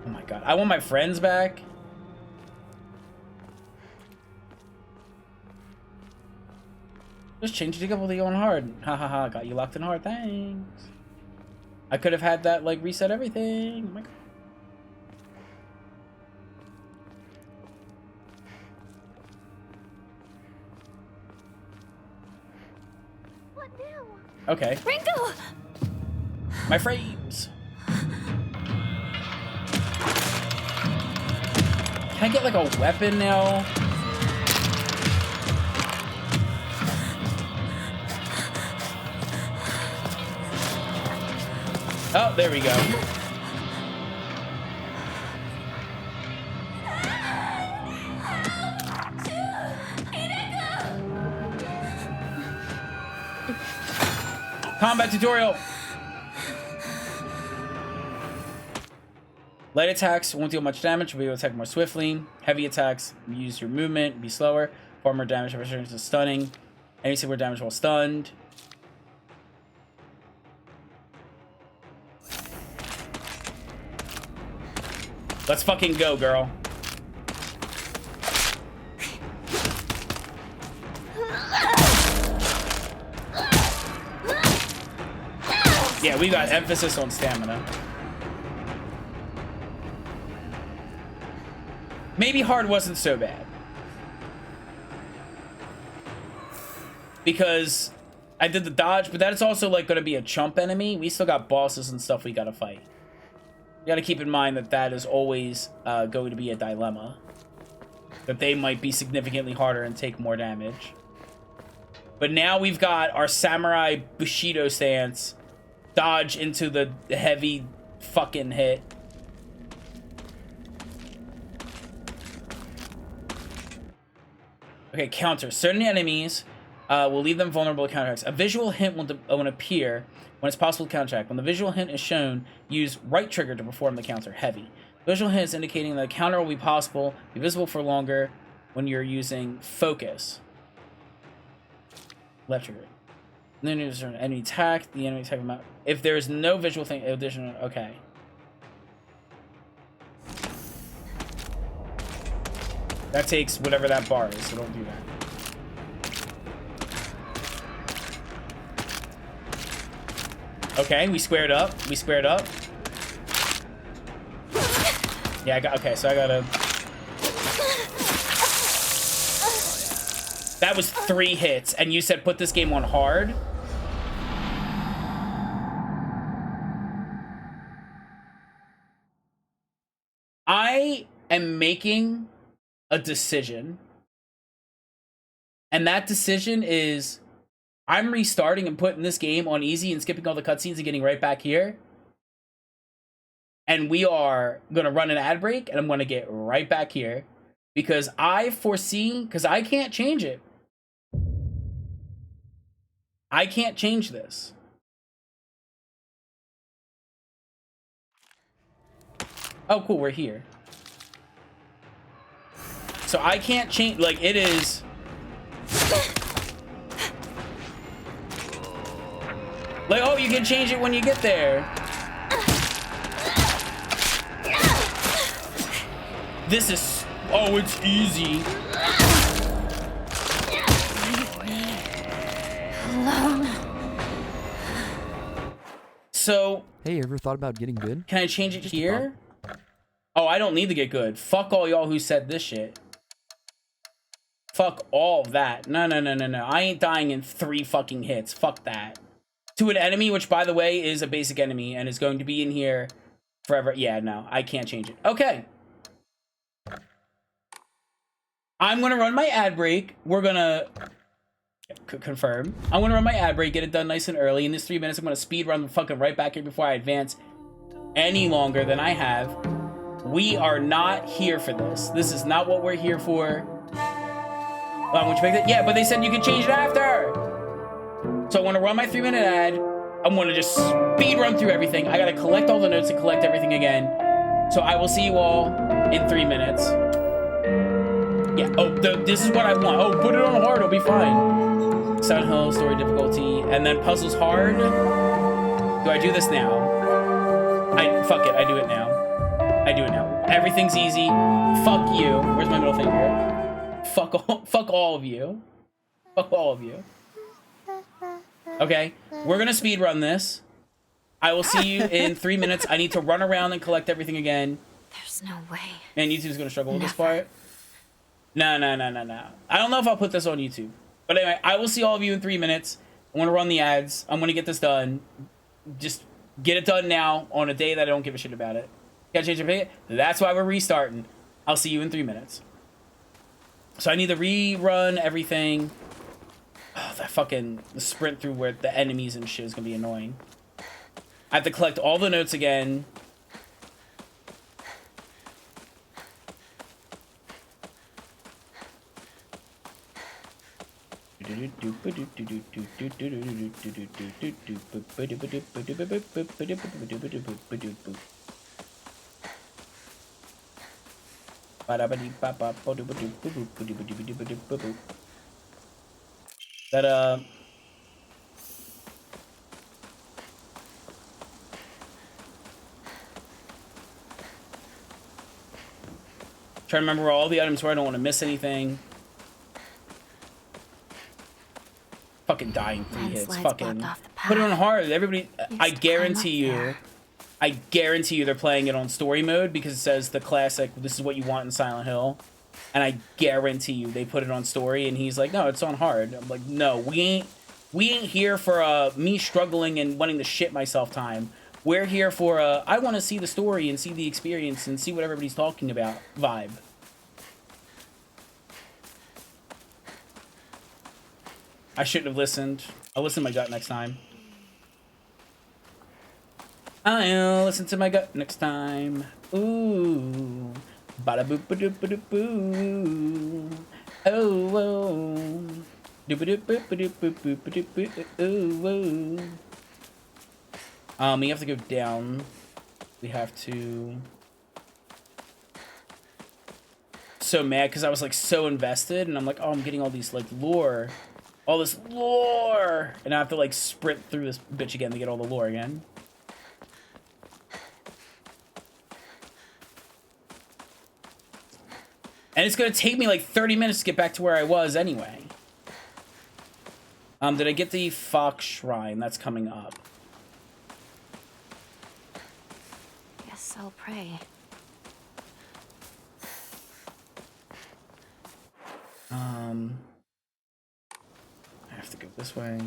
Oh my god. I want my friends back. Just change the difficulty on hard. Ha ha ha. Got you locked in hard. Thanks. I could have had that, like, reset everything. Oh my god. What now? Okay. Ringo! My frames. Can I get, like, a weapon now? Oh, there we go. Combat tutorial. Light attacks won't deal much damage, but be able to attack more swiftly. Heavy attacks use your movement, be slower. Far more damage returns to stunning. Any similar damage while stunned. Let's fucking go, girl. Yeah, we got emphasis on stamina. Maybe hard wasn't so bad. Because I did the dodge, but that is also like gonna be a chump enemy. We still got bosses and stuff we gotta fight. You gotta keep in mind that that is always going to be a dilemma. That they might be significantly harder and take more damage. But now we've got our samurai Bushido stance. Dodge into the heavy fucking hit. Okay, counter. Certain enemies will leave them vulnerable to counterattacks. A visual hint will appear when it's possible to counterattack. When the visual hint is shown, use right trigger to perform the counter. Heavy. Visual hint is indicating that the counter will be possible, be visible for longer when you're using focus. Left trigger. Then there's an enemy attack. The enemy attack amount. If there's no visual thing, additional. Okay. That takes whatever that bar is, so don't do that. Okay, we squared up. We squared up. Yeah, I got. Okay, so I gotta. That was 3 hits, and you said put this game on hard. I am making a decision, and that decision is I'm restarting and putting this game on easy and skipping all the cutscenes and getting right back here, and we are gonna run an ad break, and I'm gonna get right back here because I foresee, because I can't change it. I can't change this. Oh, cool, we're here. So I can't change, like, it is... Like, oh, you can change it when you get there. This is... Oh, it's easy. Alone. So... Hey, ever thought about getting good? Can I change it here? Oh, I don't need to get good. Fuck all y'all who said this shit. Fuck all of that. No. I ain't dying in 3 fucking hits. Fuck that. To an enemy, which, by the way, is a basic enemy and is going to be in here forever. Yeah, no. I can't change it. Okay. I'm going to run my ad break. We're going to... confirm. I'm going to run my ad break, get it done nice and early. In this 3 minutes, I'm going to speed run the fucking right back here before I advance any longer than I have. We are not here for this. This is not what we're here for. Which makes it, yeah, but they said you can change it after. So I want to run my 3-minute ad. I'm going to just speed run through everything. I got to collect all the notes and collect everything again. So I will see you all in 3 minutes. Yeah. Oh, this is what I want. Oh, put it on hard. It'll be fine. Silent Hill story difficulty, and then puzzles hard. Do I do this now? Fuck it. I do it now. I do it now. Everything's easy. Fuck you. Where's my middle finger? Fuck all of you. Fuck all of you. Okay, we're gonna speed run this. I will see you in 3 minutes. I need to run around and collect everything again. There's no way. Man, YouTube's gonna struggle with this part. No. I don't know if I'll put this on YouTube. But anyway, I will see all of you in 3 minutes. I want to run the ads. I'm gonna get this done. Just get it done now on a day that I don't give a shit about it. Gotta change the That's why we're restarting. I'll see you in 3 minutes. So I need to rerun everything. Oh, that fucking sprint through where the enemies and shit is gonna be annoying. I have to collect all the notes again. That trying to remember where all the items were. I don't want to miss anything. Fucking dying 3 hits. Fucking put it on hard. Everybody, I guarantee you. I guarantee you they're playing it on story mode because it says the classic, this is what you want in Silent Hill. And I guarantee you they put it on story and he's like, no, it's on hard. I'm like, no, we ain't here for me struggling and wanting to shit myself time. We're here for I want to see the story and see the experience and see what everybody's talking about vibe. I shouldn't have listened. I'll listen to my gut next time. I'll listen to my gut next time. Ooh. Bada boop ba doop ba doop boo. Oh, whoa. We have to go down. We have to... So mad because I was like so invested and I'm like, oh, I'm getting all these like lore. All this lore! And I have to like sprint through this bitch again to get all the lore again. And it's gonna take me like 30 minutes to get back to where I was anyway. Did I get the Fox Shrine? That's coming up. Guess I'll pray. I have to go this way.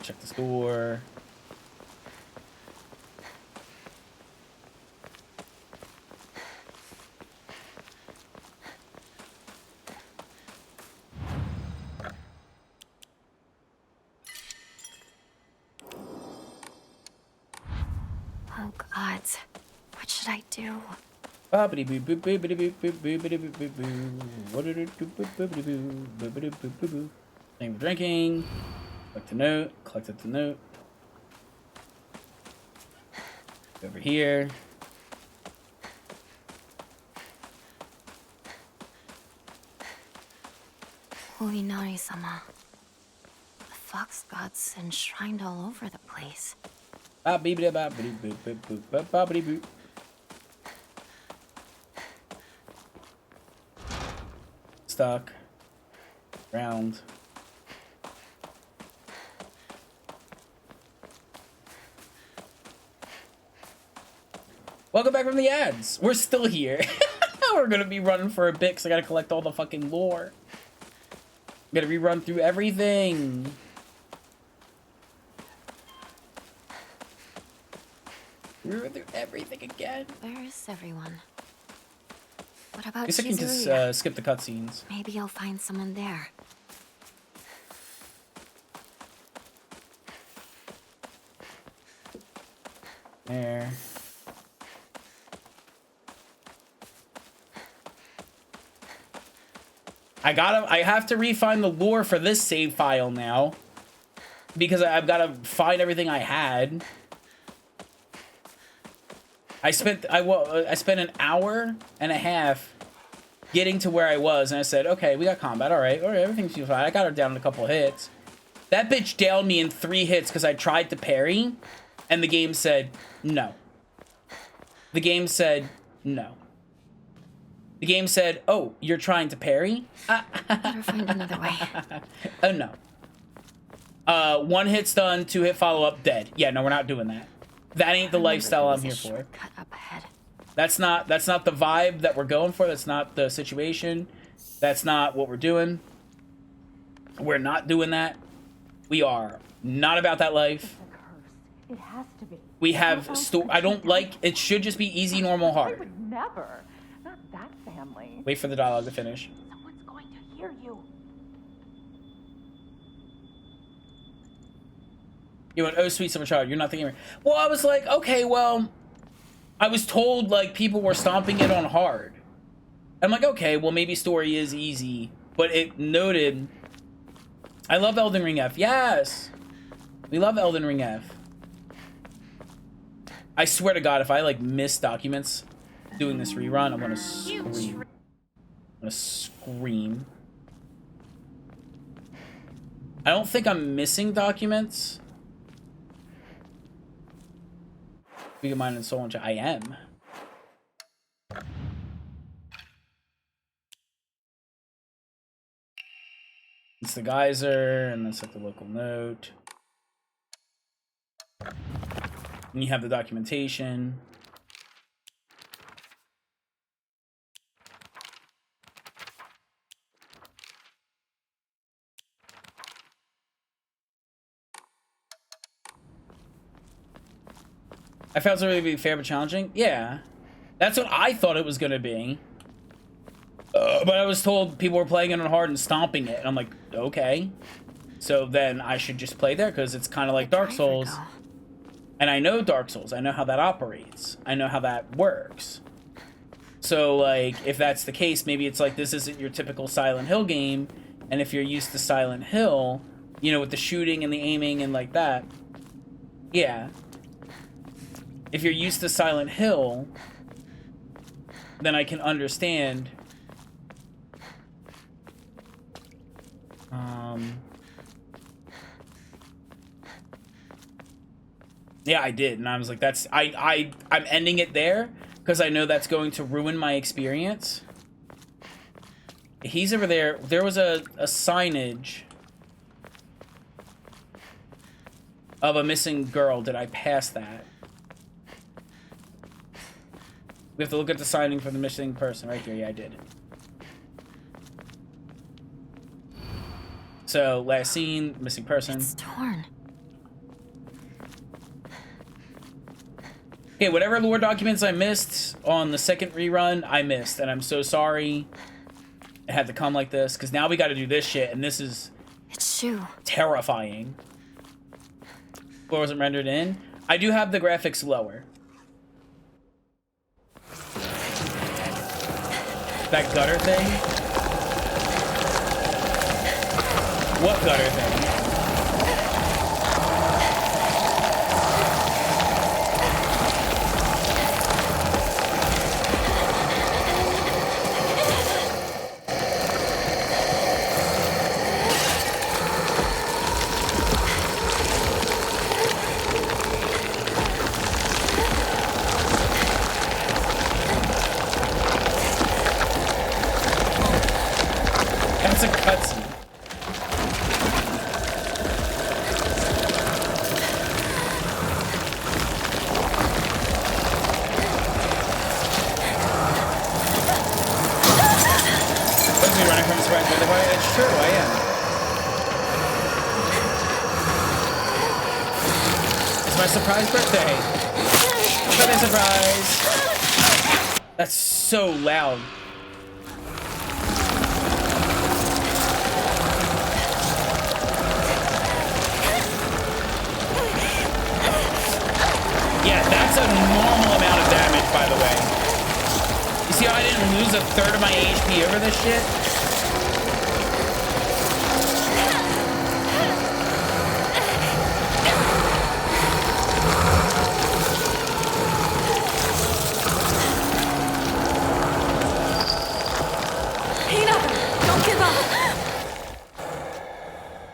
Check this door. Oh, God. What should I do? Thank you for drinking. Collect the note. Collected the note. Over here. Uinari-sama. The fox gods enshrined all over the place. Stuck. Round. Welcome back from the ads. We're still here. We're gonna be running for a bit because I gotta collect all the fucking lore. Gotta rerun through everything. Rerun through everything again. Where is everyone? What about I guess I can Chizuya? just skip the cutscenes. Maybe I'll find someone there. There. I have to refine the lore for this save file now. Because I've got to find everything I had. I spent an hour and a half getting to where I was, and I said, okay, we got combat, all right, everything's fine. I got her down in a couple of hits. That bitch downed me in 3 hits because I tried to parry, and the game said no. The game said no. The game said, oh, you're trying to parry? Better find another way. Oh, no. 1 hit stun, 2 hit follow-up, dead. Yeah, no, we're not doing that. That ain't the lifestyle I'm here for. Cut up ahead. That's not the vibe that we're going for. That's not the situation. That's not what we're doing. We're not doing that. We are not about that life. It has to be. We have I don't like it. Should just be easy, normal, I hard. would never. Not that family. Wait for the dialogue to finish. Someone's going to hear you. You went, oh, sweet summer child, you're not thinking. Well, I was like, okay, well, I was told like people were stomping it on hard. I'm like, okay, well, maybe story is easy, but it noted. I love Elden Ring F. Yes, we love Elden Ring F. I swear to God, if I like miss documents doing this rerun, I'm gonna scream. I'm gonna scream. I don't think I'm missing documents. We can mine and soul and I am. It's the geyser, and that's like the local note. And you have the documentation. I found it really be fair but challenging. Yeah, that's what I thought it was gonna be. But I was told people were playing it on hard and stomping it, and I'm like, okay. So then I should just play there because it's kind of like Dark Souls. And I know Dark Souls. I know how that operates. I know how that works. So, like, if that's the case, maybe it's like this isn't your typical Silent Hill game, and if you're used to Silent Hill, you know, with the shooting and the aiming and like that, yeah. If you're used to Silent Hill, then I can understand. Yeah, I did, and I was like, that's I'm ending it there because I know that's going to ruin my experience. He's over there. There was a signage of a missing girl. Did I pass that? We have to look at the signing for the missing person right there. Yeah, I did. So, last scene, missing person. It's torn. Okay, whatever lore documents I missed on the second rerun, I missed. And I'm so sorry it had to come like this. Because now we got to do this shit. And this is terrifying. Lore wasn't rendered in. I do have the graphics lower. That gutter thing? What gutter thing? That's a cutscene. What's me running from surprise birthday party? It's true, I am. It's my surprise birthday. Birthday surprise. That's so loud. Yeah, that's a normal amount of damage, by the way. You see how I didn't lose a third of my HP over this shit? Don't give up.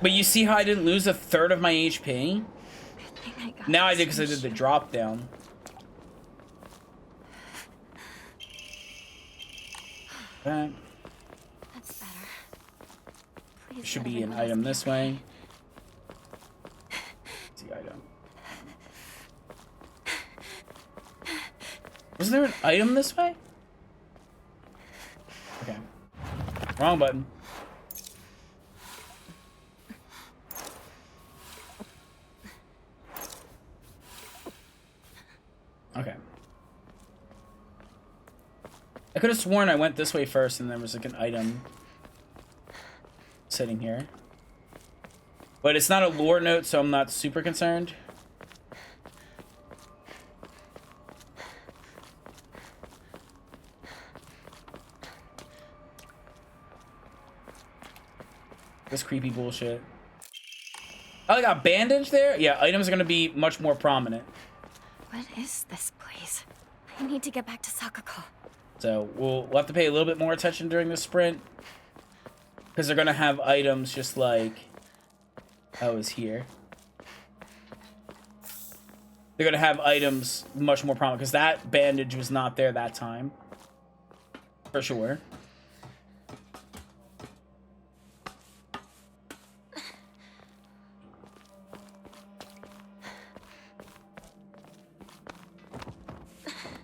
But you see how I didn't lose a third of my HP? Now I did because I did the drop down. Okay. That's better. There Please should let be an everyone item else this way. What's the item? Was there an item this way? Okay. Wrong button. Okay. I could have sworn I went this way first and there was like an item sitting here. But it's not a lore note, so I'm not super concerned. This creepy bullshit. Oh, I got bandage there? Yeah, items are going to be much more prominent. What is this place? I need to get back to Sakako. So we'll have to pay a little bit more attention during the sprint. Because they're going to have items just like... Oh, it's here. They're going to have items much more prominent. Because that bandage was not there that time. For sure.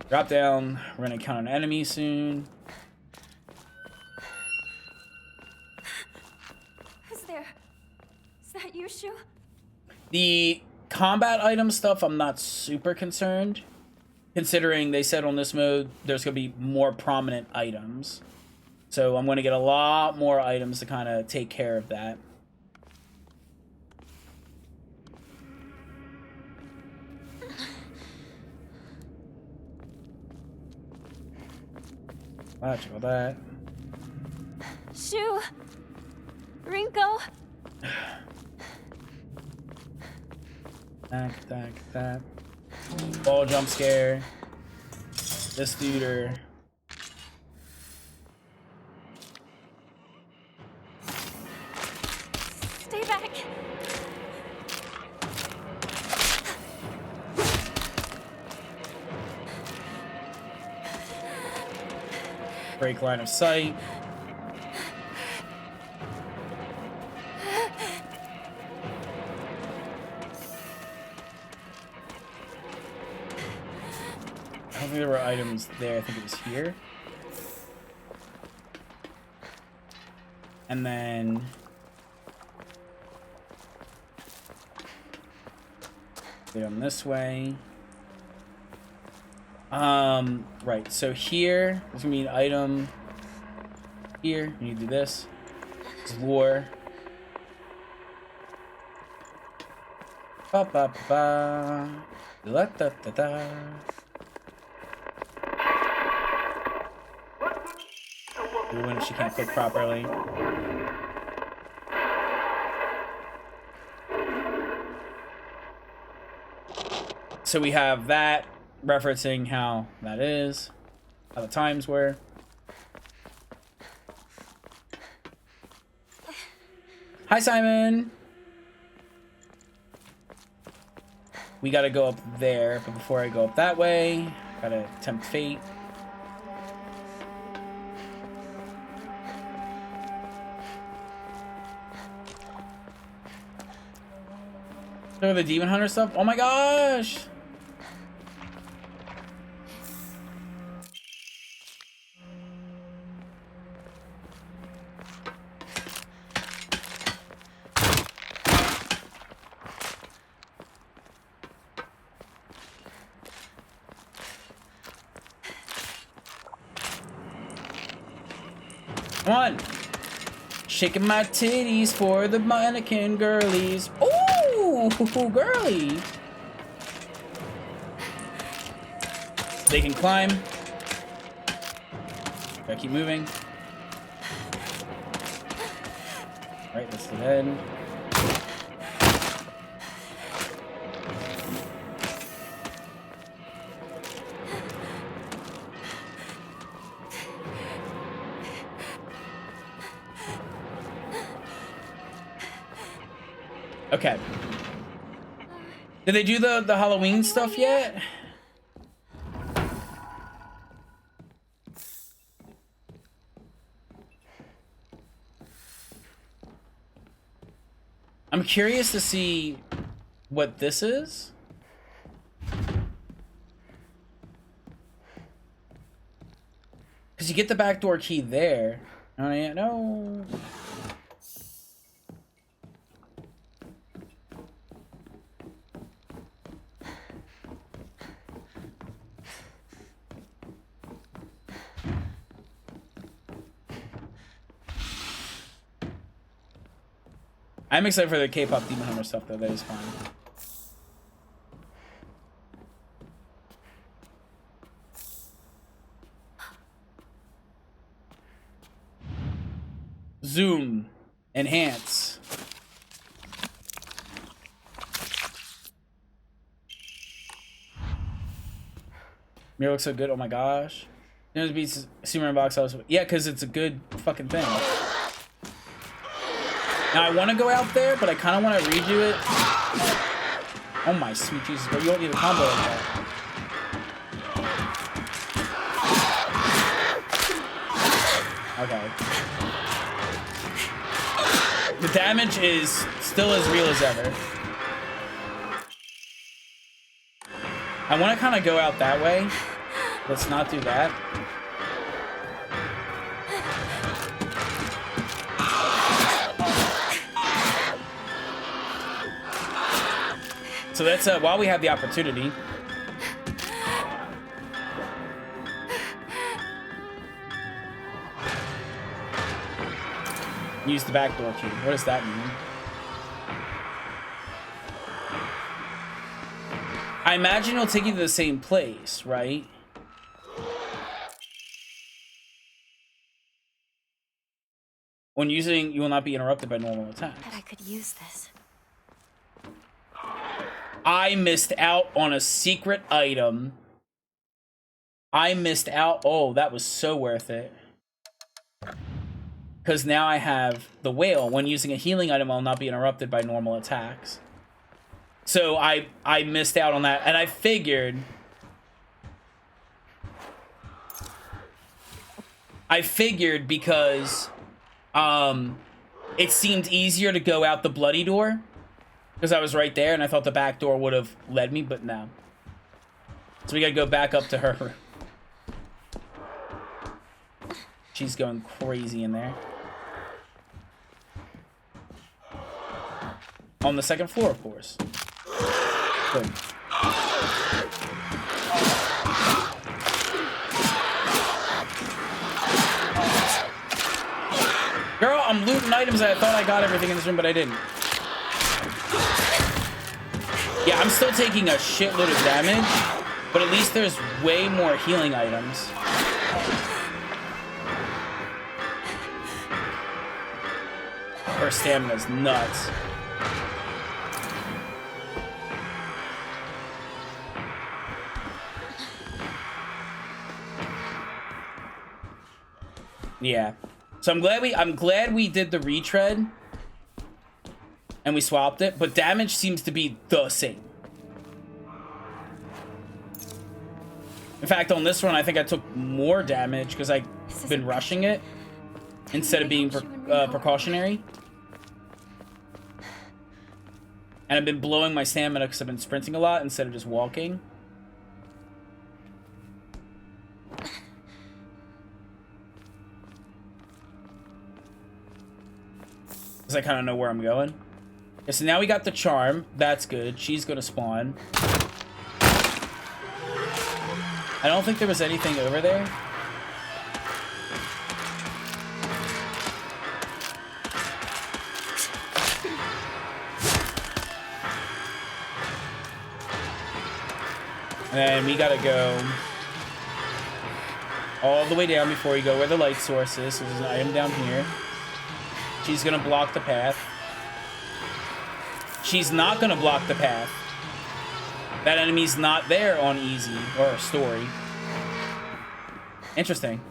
Drop down. We're gonna encounter an enemy soon. Who's there? Is that you, Shu? The combat item stuff, I'm not super concerned. Considering they said on this mode, there's gonna be more prominent items. So I'm gonna get a lot more items to kind of take care of that. Check out that. Shoo! Rinko! That. Ball jump scare. This dude. Stay back! Break line of sight. I don't think there were items there. I think it was here. And then get them this way. Right, so here there's gonna be an item here. We need to do this. This is lore. Ba ba ba. La da da da. When she can't cook properly. So we have that referencing how that is, how the times were. Hi, Simon. We gotta go up there, but before I go up that way, gotta tempt fate. So the demon hunter stuff. Oh my gosh! Come on! Shaking my titties for the mannequin girlies. Ooh, girly! They can climb. Gotta keep moving. Right, that's the end. Okay. Did they do the Halloween stuff yet? I'm curious to see what this is. Because you get the backdoor key there. Oh, yeah, no. I'm excited for the K-pop Demon Hunter stuff, though. That is fun. Zoom. Enhance. Mirror looks so good. Oh my gosh. There's be Superman box office. Yeah, because it's a good fucking thing. Now, I want to go out there, but I kind of want to redo it. Oh my sweet Jesus, bro. You don't need a combo like that. Okay. The damage is still as real as ever. I want to kind of go out that way. Let's not do that. So that's while we have the opportunity. Use the backdoor key. What does that mean? I imagine it'll take you to the same place, right? When using, you will not be interrupted by normal attacks. Bet I could use this. I missed out on a secret item. I missed out. Oh, that was so worth it. Because now I have the whale. When using a healing item, I will not be interrupted by normal attacks. So I missed out on that. And I figured... because it seemed easier to go out the bloody door. Because I was right there, and I thought the back door would have led me, but no. So we gotta go back up to her room. She's going crazy in there. On the second floor, of course. Good. Girl, I'm looting items. I thought I got everything in this room, but I didn't. Yeah, I'm still taking a shitload of damage, but at least there's way more healing items. Her stamina's nuts. Yeah. So I'm glad we did the retread and we swapped it, but damage seems to be the same. In fact, on this one, I think I took more damage because I've been rushing it instead of being precautionary. And I've been blowing my stamina because I've been sprinting a lot instead of just walking. Because I kind of know where I'm going. Okay, so now we got the charm. That's good. She's going to spawn. I don't think there was anything over there. And we gotta go all the way down before we go where the light source is. So there's an item down here. She's gonna block the path. She's not gonna block the path. That enemy's not there on easy or story. Interesting.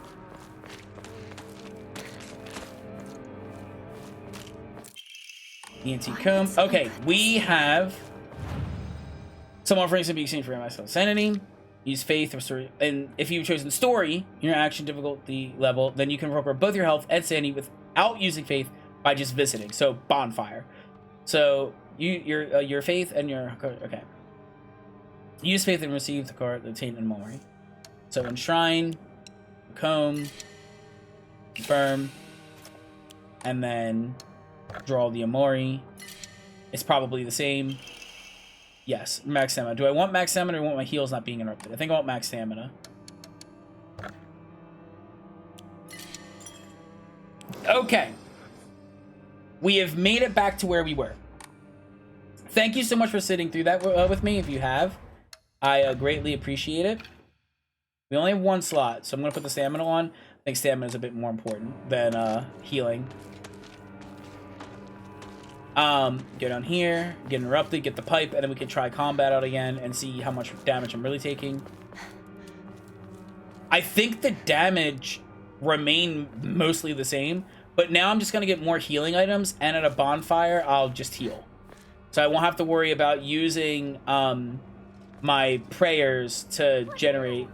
ENT comb. Okay, we have some offerings to be exchanged for myself. Sanity. Use faith, and if you've chosen story, your action difficulty level, then you can recover both your health and sanity without using faith by just visiting. So bonfire. So your faith and your okay. Use faith and receive the card, the taint and memory. So enshrine, comb, confirm, and then draw the Amori. It's probably the same. Yes, max stamina. Do I want max stamina or want my heals not being interrupted? I think I want max stamina. Okay. We have made it back to where we were. Thank you so much for sitting through that with me, if you have. I greatly appreciate it. We only have one slot, so I'm going to put the stamina on. I think stamina is a bit more important than healing. Go down here, get interrupted, get the pipe, and then we can try combat out again and see how much damage I'm really taking. I think the damage remained mostly the same, but now I'm just going to get more healing items, and at a bonfire, I'll just heal. So I won't have to worry about using my prayers to generate...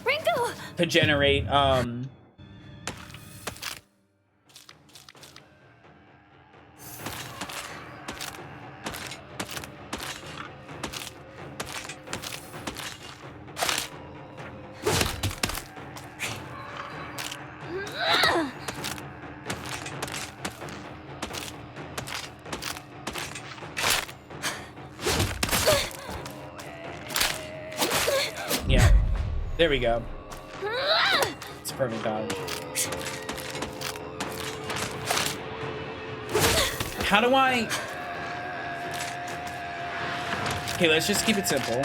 Ringo! To generate, yeah. There we go. It's a perfect dodge. How do I... Okay, let's just keep it simple.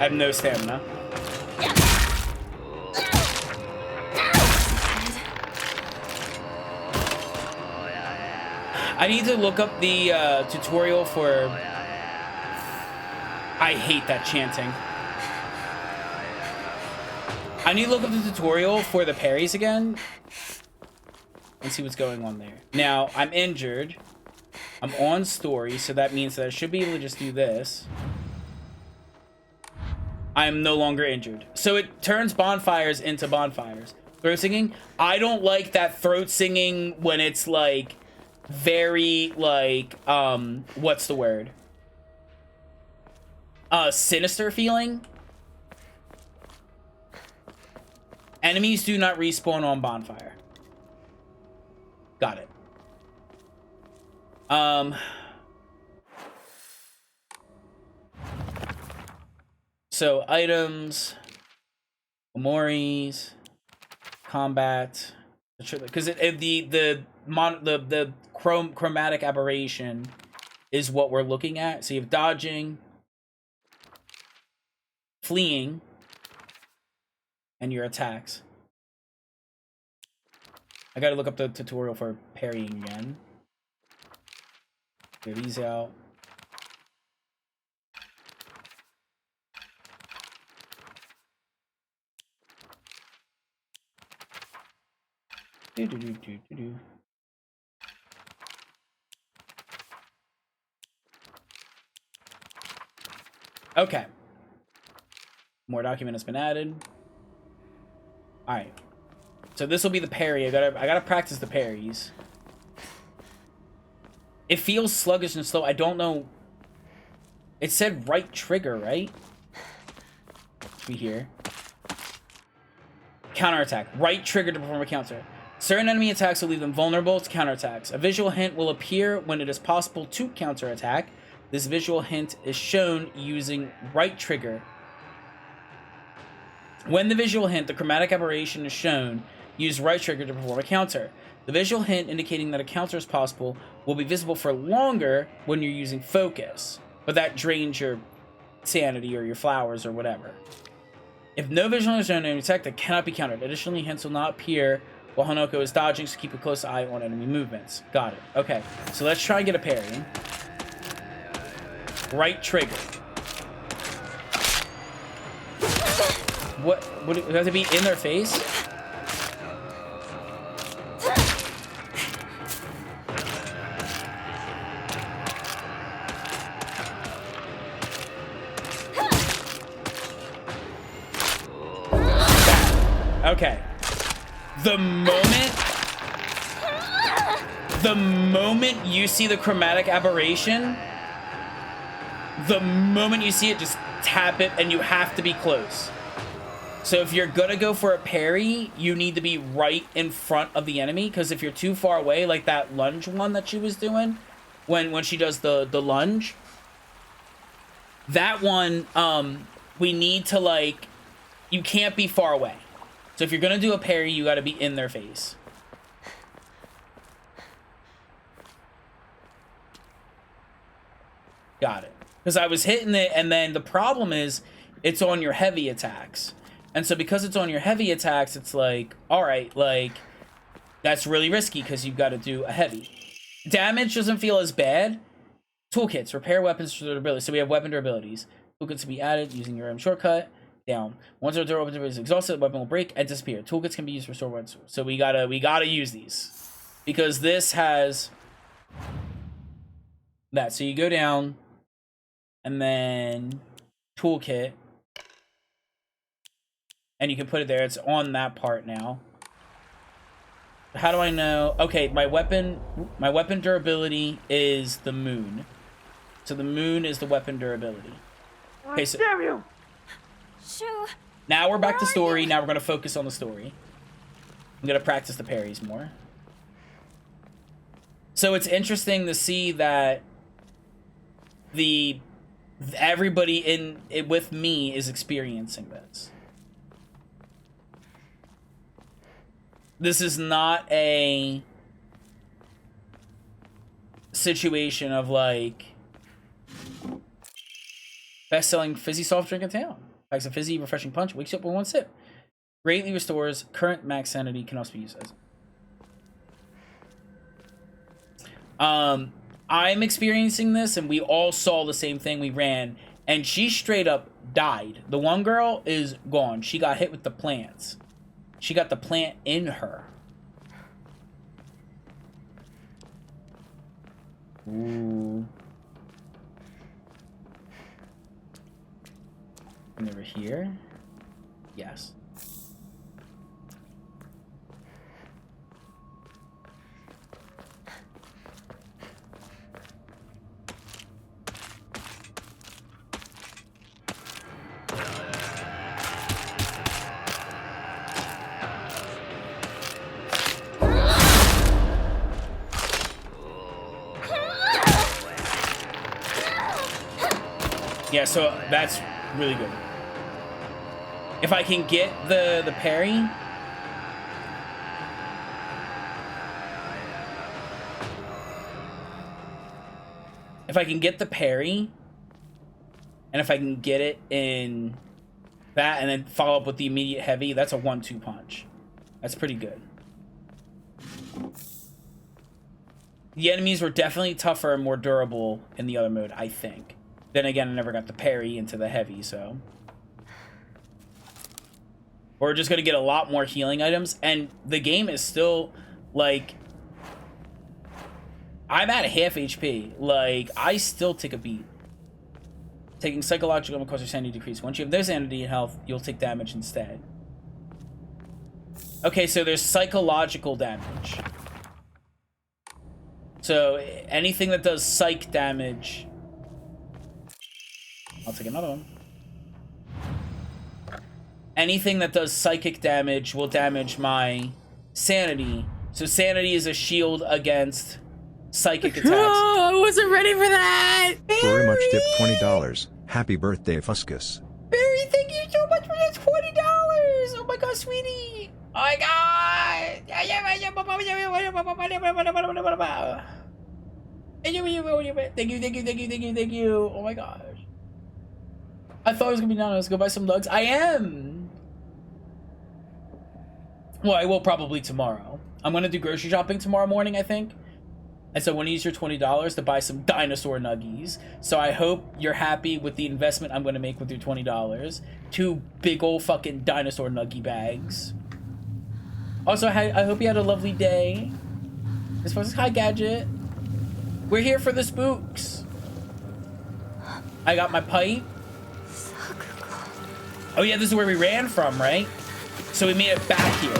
I have no stamina. I need to look up the tutorial for... I hate that chanting. I need to look up the tutorial for the parries again and see what's going on there. Now, I'm injured. I'm on story, so that means that I should be able to just do this. I am no longer injured. So it turns bonfires into bonfires. Throat singing. I don't like that throat singing when it's like very like what's the word? Sinister feeling. Enemies do not respawn on bonfire. Got it. So items, memories, combat, because the chromatic aberration is what we're looking at. So you have dodging, fleeing, and your attacks. I gotta look up the tutorial for parrying again. Get these out. Okay. More document has been added. All right. So this will be the parry. I gotta practice the parries. It feels sluggish and slow. I don't know. It said right trigger, right? Be here. Counterattack. Right trigger to perform a counter. Certain enemy attacks will leave them vulnerable to counterattacks. A visual hint will appear when it is possible to counterattack. This visual hint is shown using right trigger. When the visual hint, the chromatic aberration, is shown, use right trigger to perform a counter. The visual hint indicating that a counter is possible will be visible for longer when you're using focus, but that drains your sanity or your flowers or whatever. If no visual is shown in an attack that cannot be countered, additionally, hints will not appear while Hanako is dodging, so keep a close eye on enemy movements. Got it. Okay, so let's try and get a parry. Right trigger. What? Would it have to be in their face? Okay. The moment you see the chromatic aberration, the moment you see it, just tap it, and you have to be close. So if you're gonna go for a parry, you need to be right in front of the enemy, because if you're too far away, like that lunge one that she was doing, when she does the lunge, that one, we need to, like, you can't be far away. So if you're gonna do a parry, you gotta be in their face. Got it. Because I was hitting it, and then the problem is, it's on your heavy attacks. And so because it's on your heavy attacks, it's like, alright, like, that's really risky because you've got to do a heavy. Damage doesn't feel as bad. Toolkits. Repair weapons durability. So we have weapon durabilities. Toolkits can be added using your shortcut. Down. Once our weapon is exhausted, the weapon will break and disappear. Toolkits can be used for restore weapons. So we gotta use these. Because this has that. So you go down, and then toolkit. And you can put it there. It's on that part now. How do I know? Okay, my weapon durability is the moon. So the moon is the weapon durability. Okay, so Damn you! Shoo. now we're back to story. Now we're gonna focus on the story. I'm gonna practice the parries more. So it's interesting to see that everybody with me is experiencing this. This is not a situation of like best-selling fizzy soft drink in town. Packs a fizzy, refreshing punch. Wakes you up with one sip. Greatly restores current max sanity. Can also be used as. I'm experiencing this, and we all saw the same thing. We ran, and she straight up died. The one girl is gone. She got hit with the plants. She got the plant in her. Ooh. And over here? Yes. Yeah, so that's really good. If I can get the parry. If I can get the parry, and if I can get it in that and then follow up with the immediate heavy, that's a 1-2 punch. That's pretty good. The enemies were definitely tougher and more durable in the other mode, I think. Then again, I never got the parry into the heavy, so. We're just going to get a lot more healing items. And the game is still, like... I'm at half HP. Like, I still take a beat. Taking psychological will cause your sanity decrease. Once you have their sanity and health, you'll take damage instead. Okay, so there's psychological damage. So, anything that does psych damage... I'll take another one. Anything that does psychic damage will damage my sanity. So sanity is a shield against psychic attacks. Oh, I wasn't ready for that! Very much tip $20. Happy birthday, Fuscus. Barry, thank you so much for that $20! Oh my god, sweetie! Oh my god! Thank you. Oh my gosh. I thought it was gonna be done. Let's go buy some lugs. I am! Well, I will probably tomorrow. I'm gonna do grocery shopping tomorrow morning, I think. And so I want to use your $20 to buy some dinosaur nuggies. So I hope you're happy with the investment I'm gonna make with your $20. 2 big old fucking dinosaur nuggie bags. Also, I hope you had a lovely day. This was Hi Gadget. We're here for the spooks. I got my pipe. Oh yeah, this is where we ran from, right? So we made it back here.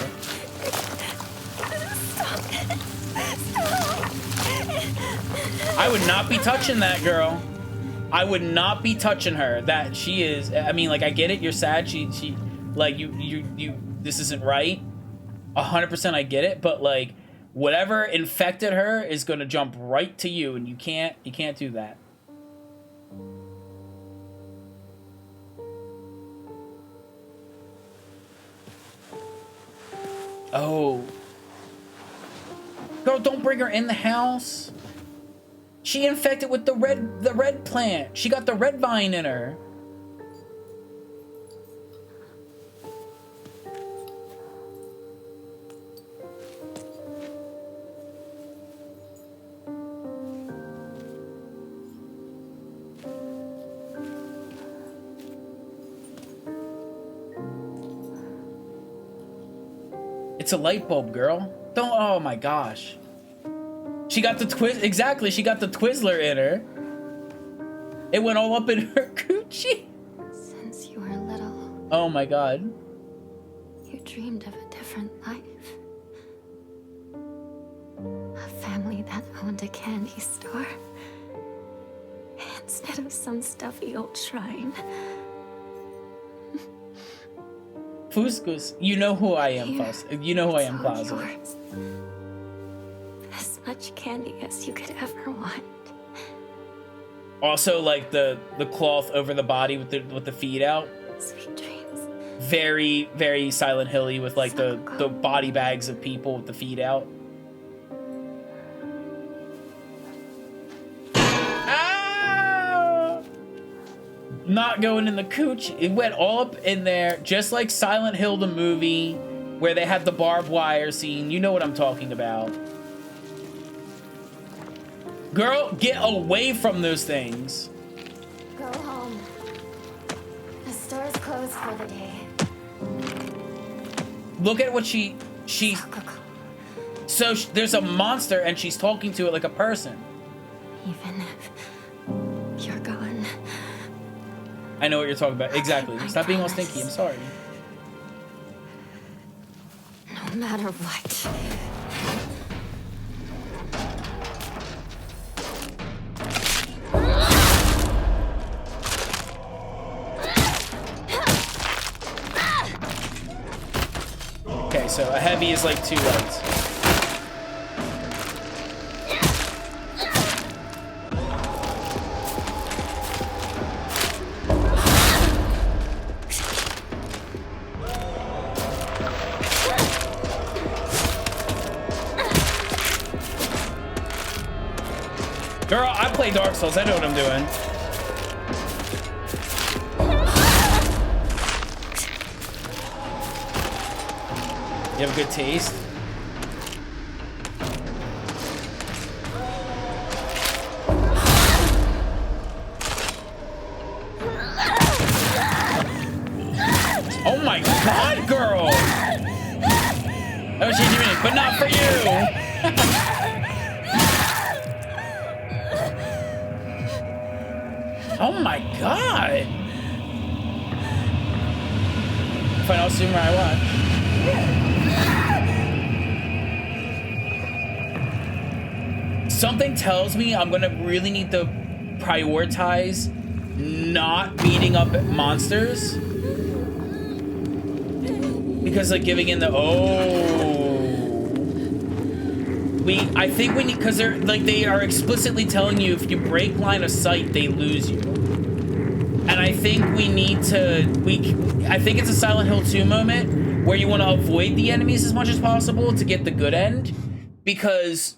I would not be touching that girl. I would not be touching her. That she is, I mean, like, I get it, you're sad, she like, you this isn't right. 100% I get it, but like, whatever infected her is gonna jump right to you, and you can't do that. Oh. Girl, don't bring her in the house. She infected with the red plant. She got the red vine in her. It's a light bulb, girl. Don't, oh my gosh. She got the exactly, she got the Twizzler in her. It went all up in her coochie. Since you were little. Oh my god. You dreamed of a different life. A family that owned a candy store. Instead of some stuffy old shrine. Fuskus, you know who I am, Fus. You know who I am, Plaza. As much candy as you could ever want. Also, like the cloth over the body with the feet out. Sweet dreams. Very, very Silent Hilly with like the body bags of people with the feet out. Ah! Not going in the cooch. It went all up in there, just like Silent Hill, the movie, where they had the barbed wire scene. You know what I'm talking about. Girl, get away from those things. Go home. The store's closed for the day. Look at what she so there's a monster and she's talking to it like a person. Even if you're gone. I know what you're talking about. Exactly. Stop being all stinky. I'm sorry. No matter what. Okay, so a heavy is like 2 lights. Girl, I play Dark Souls. I know what I'm doing. You have a good taste? Oh my god, girl! That was genuine, but not for you! Oh my god! Fine, I'll assume where I watch. Something tells me I'm gonna really need to prioritize not beating up monsters. Because like giving in the I think we need, because they're like, they are explicitly telling you if you break line of sight, they lose you. And I think we need to, I think it's a Silent Hill 2 moment where you want to avoid the enemies as much as possible to get the good end, because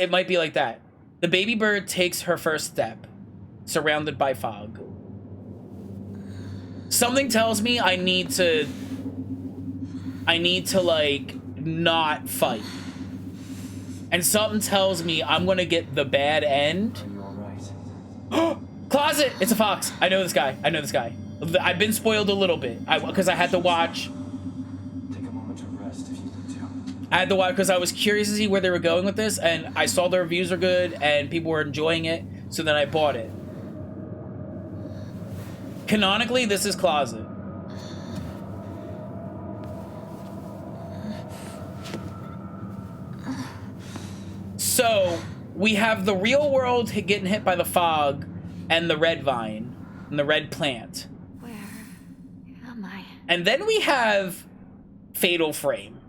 it might be like that. The baby bird takes her first step, surrounded by fog. Something tells me I need to like not fight. And something tells me I'm gonna get the bad end. Are you alright? Closet! It's a fox. I know this guy. I know this guy. I've been spoiled a little bit because I had to watch. Take a moment to rest if you need to. I had to watch because I was curious to see where they were going with this, and I saw the reviews are good and people were enjoying it, so then I bought it. Canonically, this is Closet. So we have the real world getting hit by the fog and the red vine and the red plant. Where am I? And then we have Fatal Frame.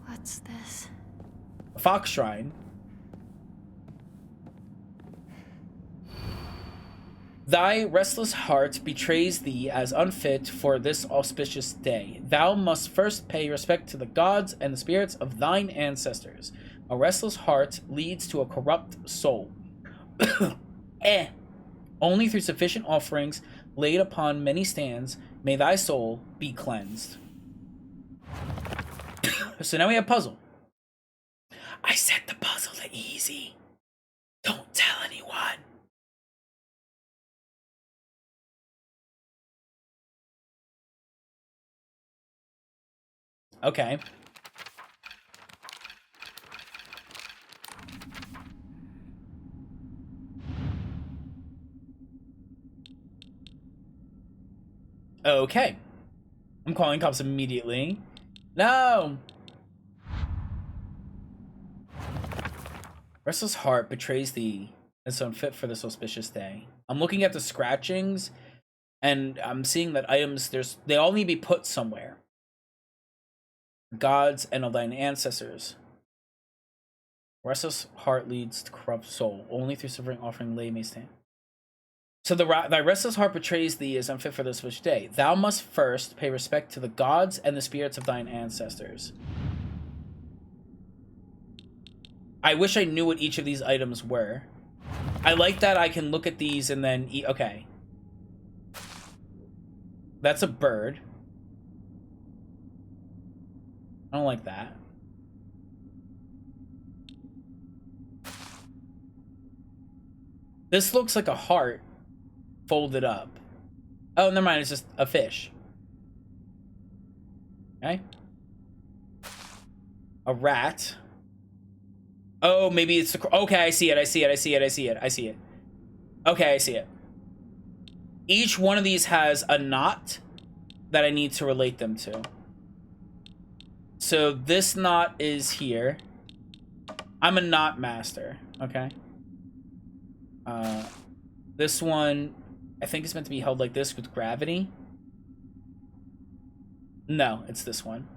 What's this? A fox shrine. Thy restless heart betrays thee as unfit for this auspicious day. Thou must first pay respect to the gods and the spirits of thine ancestors. A restless heart leads to a corrupt soul. Only through sufficient offerings laid upon many stands may thy soul be cleansed. So now we have puzzle. I set the puzzle to easy. Don't tell anyone. Okay. Okay. I'm calling cops immediately. No! Restless heart betrays thee as unfit for this auspicious day. I'm looking at the scratchings, and I'm seeing that items, they all need to be put somewhere. Gods and of thine ancestors. Restless heart leads to corrupt soul. Only through suffering offering lay may stand. So thy restless heart betrays thee as unfit for this wish day. Thou must first pay respect to the gods and the spirits of thine ancestors. I wish I knew what each of these items were. I like that I can look at these and then eat. Okay. That's a bird. I don't like that. This looks like a heart folded up. Oh, never mind. It's just a fish. Okay. A rat. Oh, maybe it's the... Okay, I see it. I see it. I see it. I see it. I see it. Okay, I see it. Each one of these has a knot that I need to relate them to. So this knot is here. I'm a knot master. Okay. This one, I think it's meant to be held like this with gravity. No, it's this one.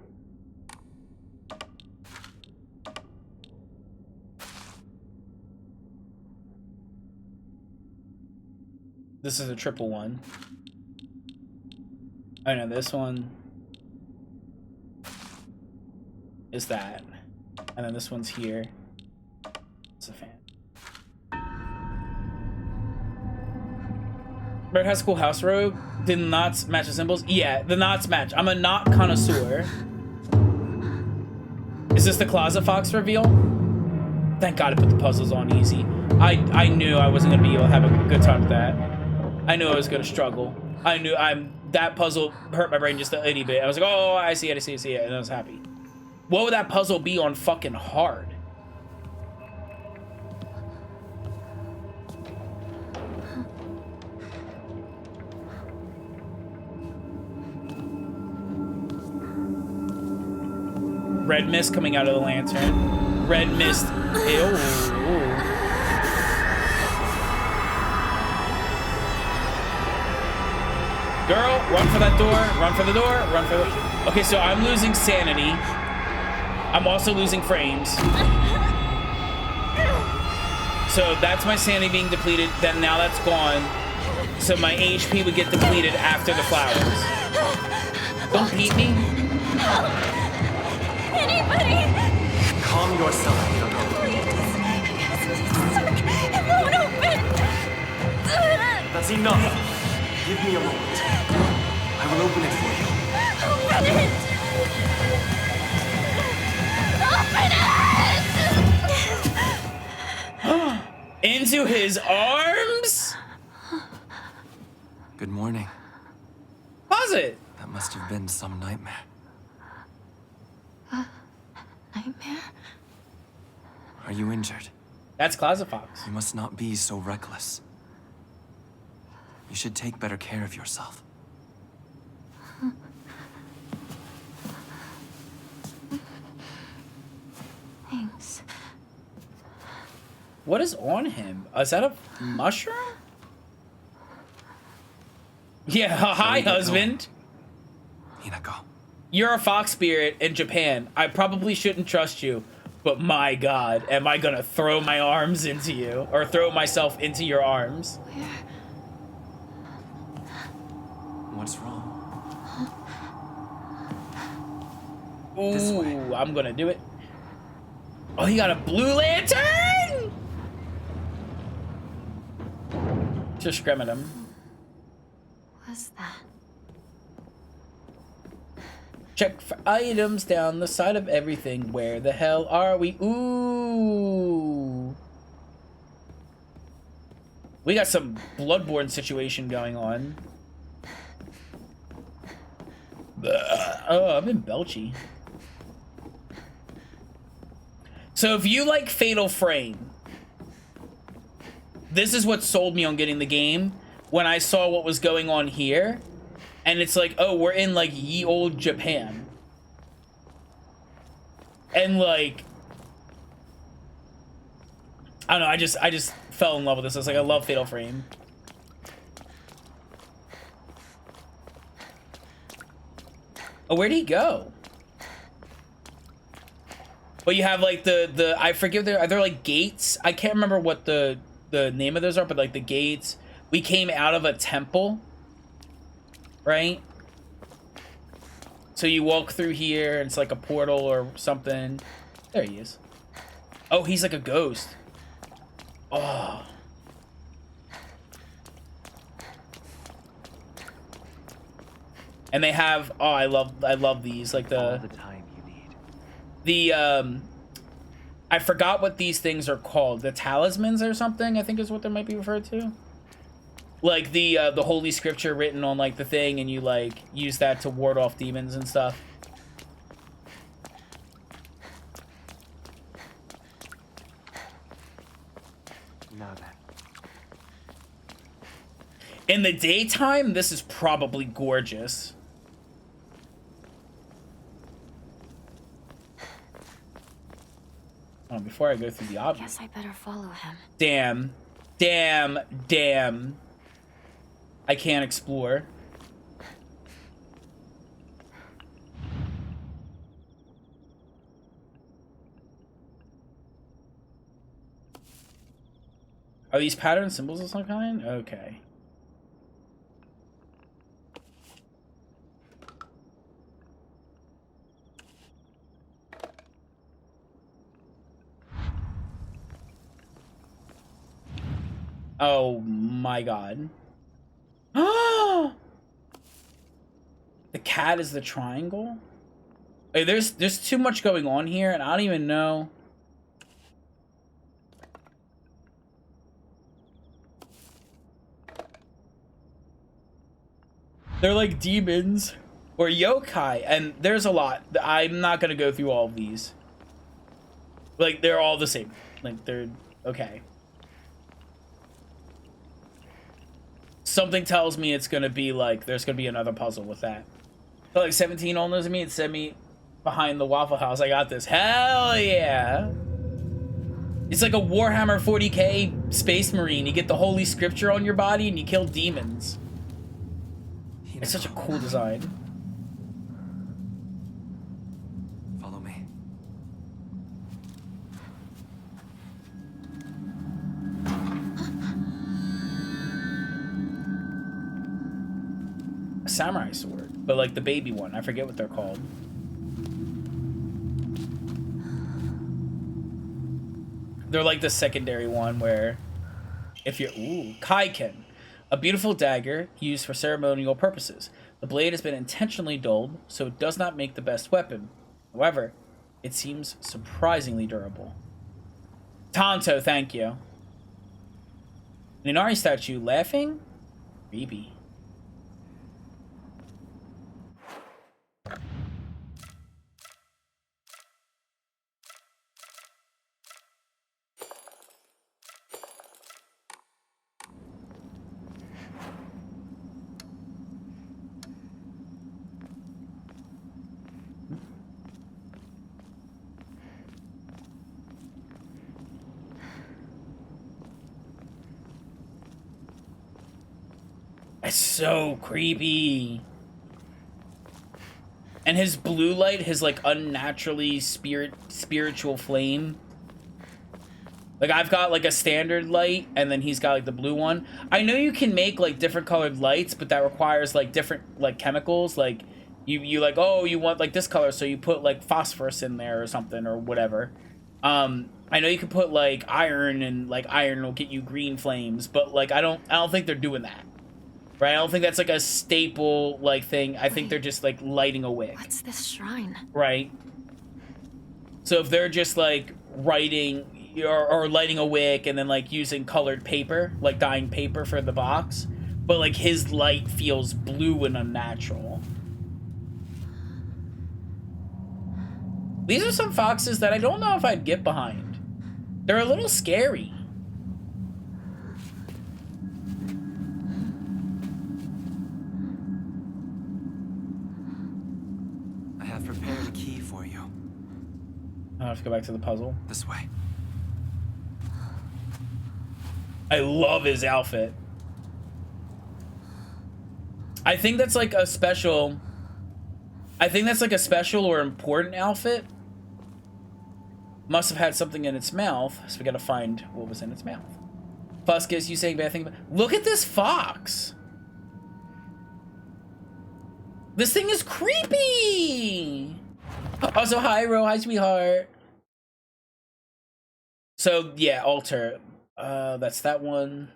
This is a triple one. Oh no, this one is that. And then this one's here. It's a fan. Bird has a cool house robe. Did the knots match the symbols? Yeah, the knots match. I'm a knot connoisseur. Is this the Closet Fox reveal? Thank God I put the puzzles on easy. I knew I wasn't gonna be able to have a good time with that. I knew I was gonna struggle. I knew that puzzle hurt my brain just a itty bit. I was like, oh, I see it, I see it, I see it, and I was happy. What would that puzzle be on fucking hard? Red mist coming out of the lantern. Red mist. Ew. Girl, run for that door, run for the door, run for the... Okay, so I'm losing sanity. I'm also losing frames. So that's my sanity being depleted. Then now that's gone. So my HP would get depleted after the flowers. Don't beat me. Anybody! Calm yourself, Hinako. It won't open! That's enough. Give me a moment. I will open it for you. Open it! Into his arms? Good morning. Pause it. That must have been some nightmare. Nightmare? Are you injured? That's Closet Fox. You must not be so reckless. You should take better care of yourself. Thanks. What is on him? Is that a mushroom? Yeah, hi, husband. Hinako. You're a fox spirit in Japan. I probably shouldn't trust you, but my God, am I gonna throw my arms into you? Or throw myself into your arms? What's wrong? Ooh, I'm gonna do it. Oh, he got a blue lantern? Just screaming him. What's that? Check for items down the side of everything. Where the hell are we? Ooh. We got some Bloodborne situation going on. Oh, I've been belchy. So if you like Fatal Frame, this is what sold me on getting the game when I saw what was going on here. And it's like, oh, we're in like ye old Japan. And like, I don't know, I just fell in love with this. I was like, I love Fatal Frame. Oh, where'd he go? But you have like the I forget, are there like gates? I can't remember what the name of those are, but like the gates. we came out of a temple, right? So you walk through here, and it's like a portal or something. There he is. Oh, he's like a ghost. Oh. And they have, oh, I love these, like All the time you need. the I forgot what these things are called. The talismans or something, I think is what they might be referred to. Like the holy scripture written on like the thing, and you like use that to ward off demons and stuff. Now then. In the daytime, this is probably gorgeous. Oh, before I go through the obvious. Guess I better follow him. Damn. I can't explore. Are these pattern symbols of some kind? Okay. Oh my god. The cat is the triangle? Hey, there's too much going on here, and I don't even know. They're like demons or yokai, and there's a lot. I'm not gonna go through all of these. Like, they're all the same. Like, they're okay. Something tells me it's gonna be like there's gonna be another puzzle with that. So like 17 all knows me and sent me behind the Waffle House. I got this. Hell yeah! It's like a Warhammer 40k Space Marine. You get the Holy Scripture on your body and you kill demons. It's such a cool design. Follow me. A samurai sword, but like the baby one. I forget what they're called. They're like the secondary one where if you're... Ooh, Kaiken. A beautiful dagger used for ceremonial purposes. The blade has been intentionally dulled, so it does not make the best weapon. However, it seems surprisingly durable. Tonto, thank you. An Inari statue laughing? Creepy. It's so creepy. And his blue light, his like unnaturally spiritual flame. Like I've got like a standard light and then he's got like the blue one. I know you can make like different colored lights, but that requires like different like chemicals. Like you like, oh, you want like this color, so you put like phosphorus in there or something or whatever. I know you can put like iron, and like iron will get you green flames, but like I don't think they're doing that. Right? I don't think that's like a staple like thing. I think they're just like lighting a wick. What's this shrine? Right? So if they're just like writing or lighting a wick and then like using colored paper, like dyeing paper for the box, but like his light feels blue and unnatural. These are some foxes that I don't know if I'd get behind. They're a little scary. Prepared a key for you. I have to go back to the puzzle. This way. I love his outfit. I think that's like a special... I think that's like a special or important outfit. Must have had something in its mouth, so we gotta find what was in its mouth. Fuscus, you saying bad thing about... Look at this fox. This thing is creepy. Also, hi, Ro. Hi, sweetheart. So, yeah, altar. That's that one.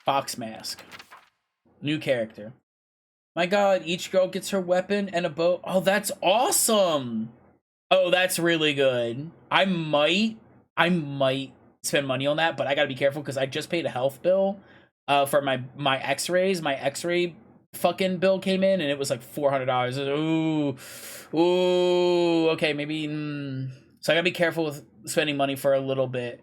Fox mask. New character. My god, each girl gets her weapon and a bow. Oh, that's awesome. Oh, that's really good. I might spend money on that, but I gotta be careful because I just paid a health bill for my x-rays. My x-ray fucking bill came in and it was like $400. Ooh, okay, maybe. So I gotta be careful with spending money for a little bit.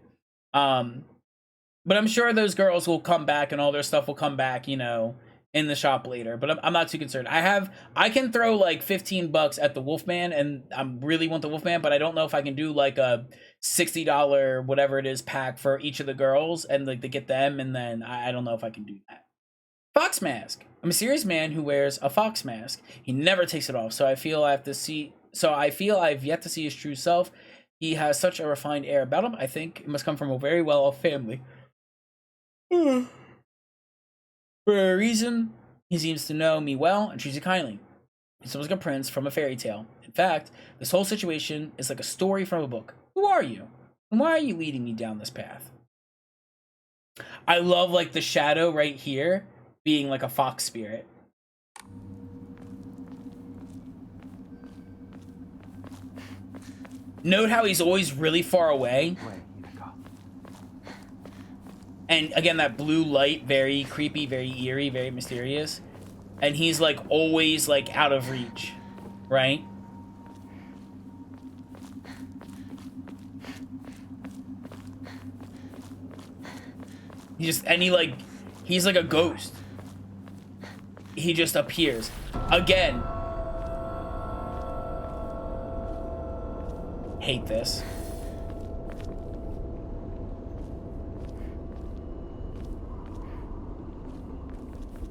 But I'm sure those girls will come back and all their stuff will come back, you know, in the shop later. But I'm not too concerned. I can throw like $15 at the Wolfman, and I really want the Wolfman, but I don't know if I can do like a $60 whatever it is pack for each of the girls and like to get them, and then I don't know if I can do that. Fox mask. I'm a serious man who wears a fox mask. He never takes it off, so I feel I've yet to see his true self. He has such a refined air about him. I think it must come from a very well-off family. For a reason, he seems to know me well and treats me kindly. He's almost like a prince from a fairy tale. In fact, this whole situation is like a story from a book. Who are you? And why are you leading me down this path? I love like the shadow right here being like a fox spirit. Note how he's always really far away. And again, that blue light, very creepy, very eerie, very mysterious. And he's like always like out of reach, right? He's like a ghost. He just appears. Again. Hate this.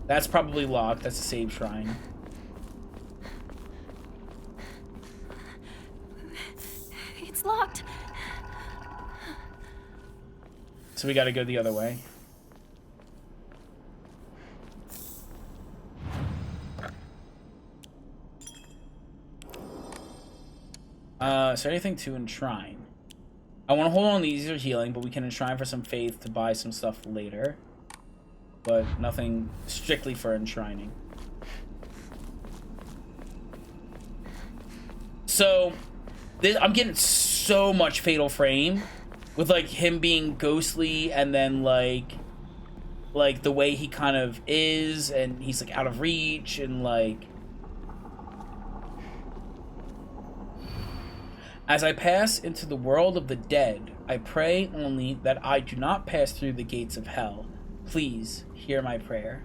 That's probably locked. That's a save shrine. It's locked. So we gotta go the other way. Is there anything to enshrine? I want to hold on to these are healing, but we can enshrine for some faith to buy some stuff later. But nothing strictly for enshrining. So, I'm getting so much Fatal Frame with like him being ghostly, and then like the way he kind of is, and he's like out of reach, and like as I pass into the world of the dead, I pray only that I do not pass through the gates of hell. Please hear my prayer.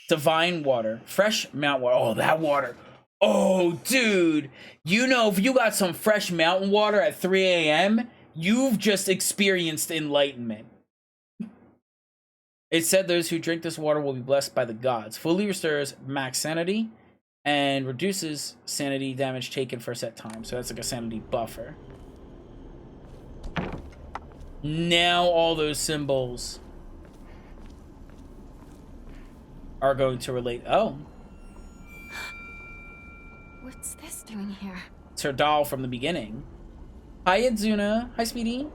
Divine water. Fresh mountain water. Oh, that water. Oh, dude. You know, if you got some fresh mountain water at 3 a.m., you've just experienced enlightenment. It said those who drink this water will be blessed by the gods. Fully restores max sanity and reduces sanity damage taken for a set time. So that's like a sanity buffer. Now all those symbols are going to relate. Oh. What's this doing here? It's her doll from the beginning. Hi, Idzuna. Hi, Speedy.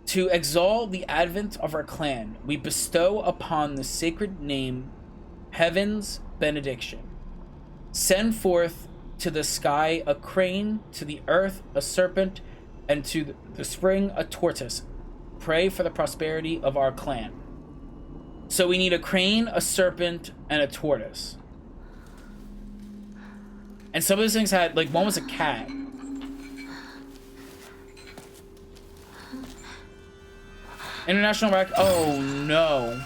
To exalt the advent of our clan, we bestow upon the sacred name heaven's benediction. Send forth to the sky a crane, to the earth a serpent, and to the spring a tortoise. Pray for the prosperity of our clan. So we need a crane, a serpent, and a tortoise. And some of those things had, like, one was a cat. International Rack. Oh no.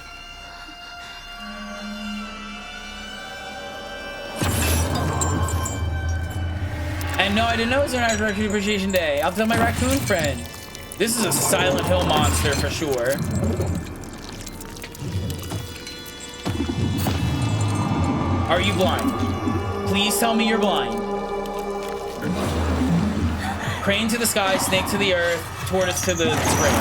And no, I didn't know it was International Raccoon Appreciation Day. I'll tell my raccoon friend. This is a Silent Hill monster for sure. Are you blind? Please tell me you're blind. Crane to the sky, snake to the earth, tortoise to the spring.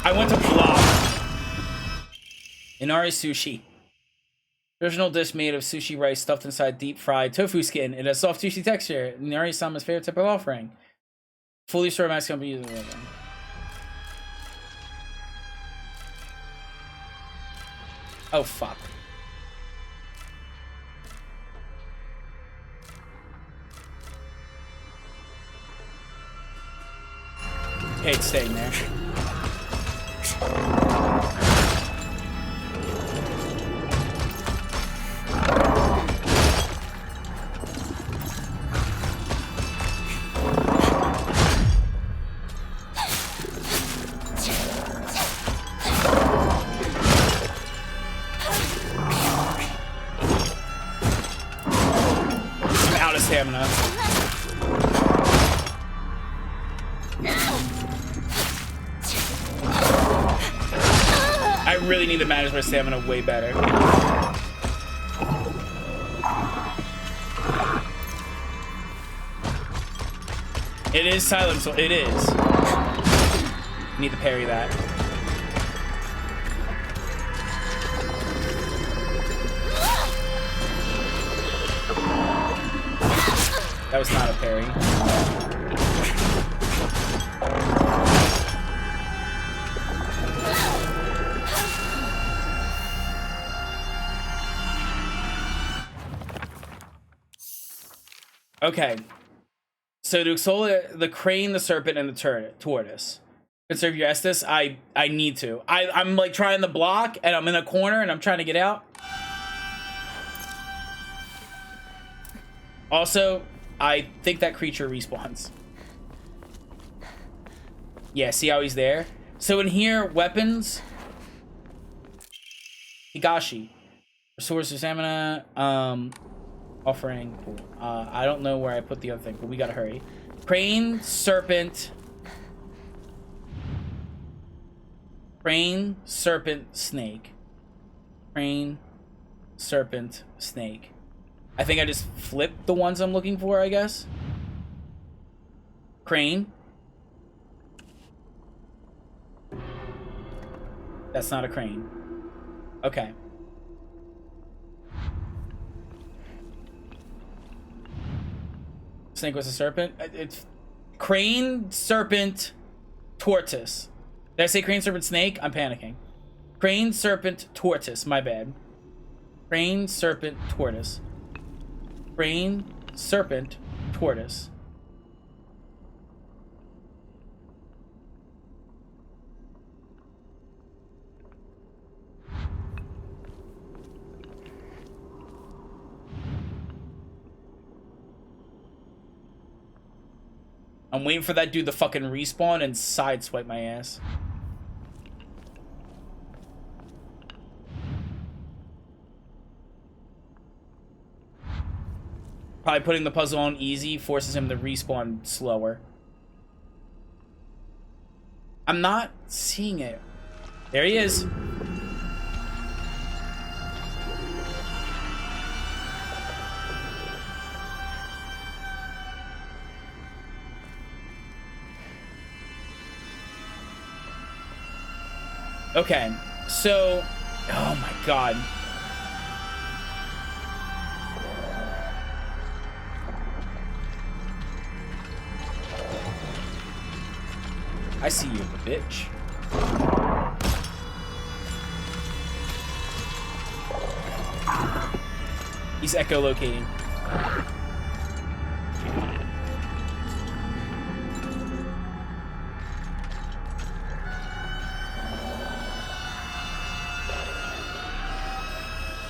I went to block. Inari sushi. Original dish made of sushi rice stuffed inside deep fried tofu skin. It has soft sushi texture. Inari-sama's favorite type of offering. Fully stored Mexican company using it. Oh fuck. Okay, it's staying there. Stamina. I really need to manage my stamina way better. It is silent, so it is. Need to parry that. That was not a parry. Okay. So to extol the crane, the serpent, and the tortoise. Conserve your Estus. I need to. I'm like trying to block, and I'm in a corner, and I'm trying to get out. Also, I think that creature respawns. Yeah, see how he's there? So in here, weapons. Higashi. Resource of stamina. Offering. Cool. I don't know where I put the other thing, but we gotta hurry. Crane, serpent. Crane, serpent, snake. Crane, serpent, snake. I think I just flipped the ones I'm looking for, I guess. Crane. That's not a crane. Okay. Snake was a serpent? It's crane, serpent, tortoise. Did I say crane, serpent, snake? I'm panicking. Crane, serpent, tortoise. My bad. Crane, serpent, tortoise. Crane, serpent, tortoise. I'm waiting for that dude to fucking respawn and sideswipe my ass. Probably putting the puzzle on easy forces him to respawn slower. I'm not seeing it. There he is. Okay, so, oh my god. I see you, bitch. He's echolocating.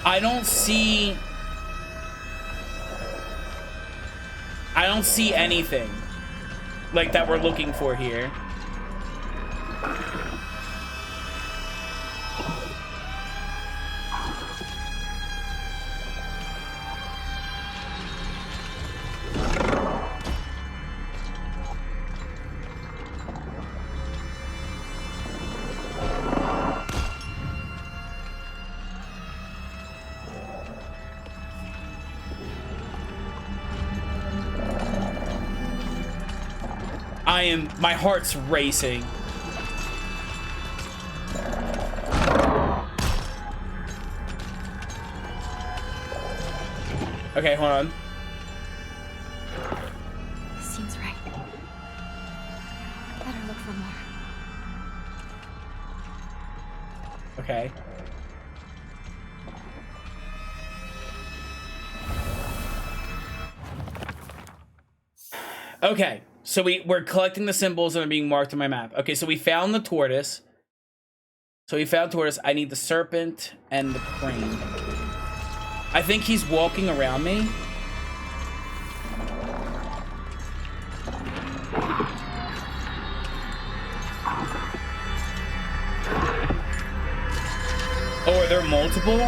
I don't see anything like that we're looking for here. My heart's racing. Okay, hold on. Seems right. Better look for more. Okay. Okay, so we're collecting the symbols that are being marked on my map. Okay, so we found the tortoise. I need the serpent and the crane. I think he's walking around me. Oh, are there multiple?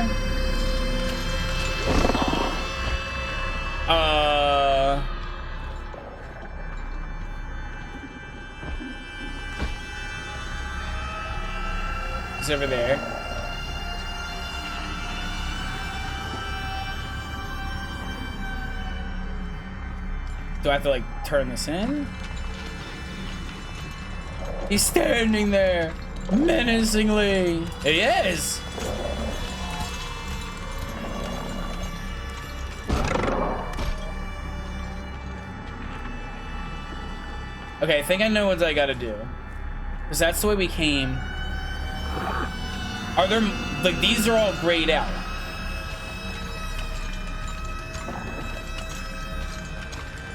He's over there. Do I have to, like, turn this in? He's standing there, menacingly. He is! Okay, I think I know what I gotta do. Because that's the way we came. Are there, like, these are all grayed out.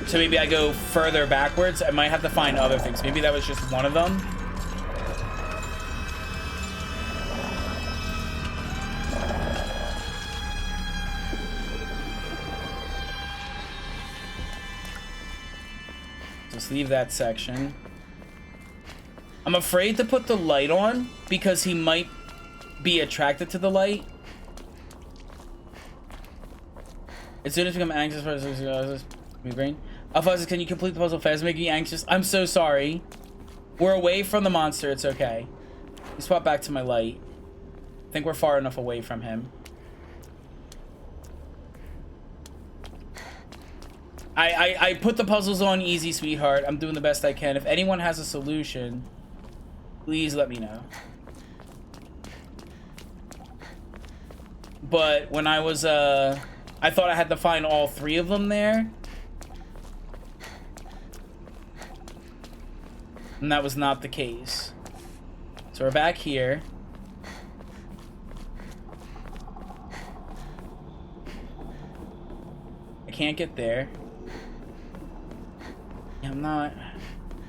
So maybe I go further backwards. I might have to find other things. Maybe that was just one of them. Just leave that section. I'm afraid to put the light on because he might be attracted to the light. As soon as you become anxious for migraine. Alphonse, can you complete the puzzle fast? Making you anxious. I'm so sorry. We're away from the monster. It's okay. Let me swap back to my light. I think we're far enough away from him. I put the puzzles on easy, sweetheart. I'm doing the best I can. If anyone has a solution, please let me know. But when I was, I thought I had to find all 3 of them there. And that was not the case. So we're back here. I can't get there. I'm not...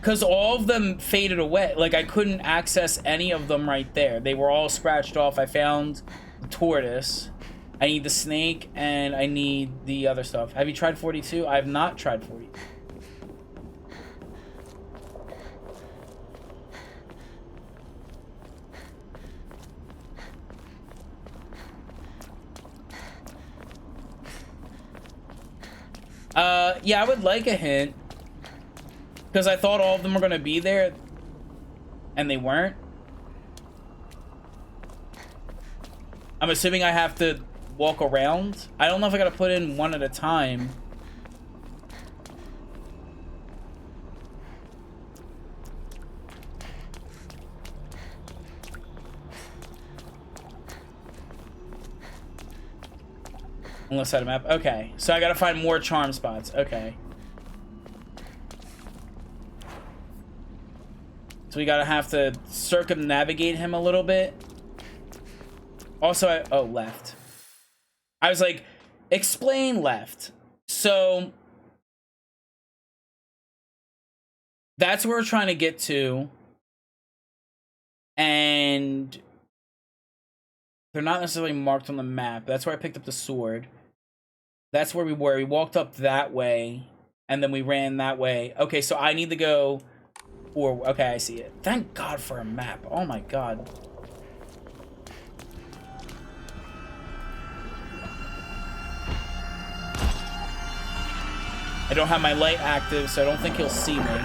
Because all of them faded away. Like, I couldn't access any of them right there. They were all scratched off. I found the tortoise. I need the snake, and I need the other stuff. Have you tried 42? I have not tried 42. Yeah, I would like a hint. Because I thought all of them were going to be there. And they weren't. I'm assuming I have to walk around. I don't know if I got to put in one at a time. On the side of the map. Okay. So I gotta find more charm spots. Okay. So we gotta have to circumnavigate him a little bit. Also, oh, left. I was like, explain left. So that's where we're trying to get to. And they're not necessarily marked on the map. That's where I picked up the sword. That's where we were. We walked up that way, and then we ran that way. Okay, so I need to go... Or okay, I see it. Thank God for a map. Oh my God. I don't have my light active, so I don't think he'll see me.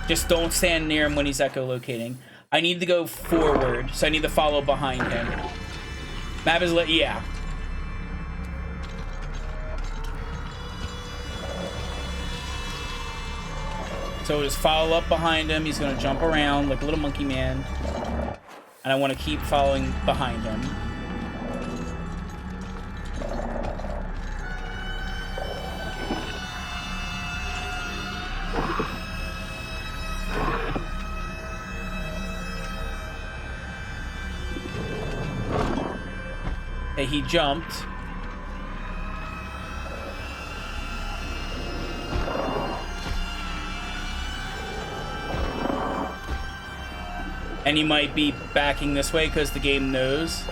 Just don't stand near him when he's echolocating. I need to go forward, so I need to follow behind him. Map is lit, yeah. So just follow up behind him. He's gonna jump around like a little monkey man. And I want to keep following behind him. Okay, he jumped. And he might be backing this way because the game knows.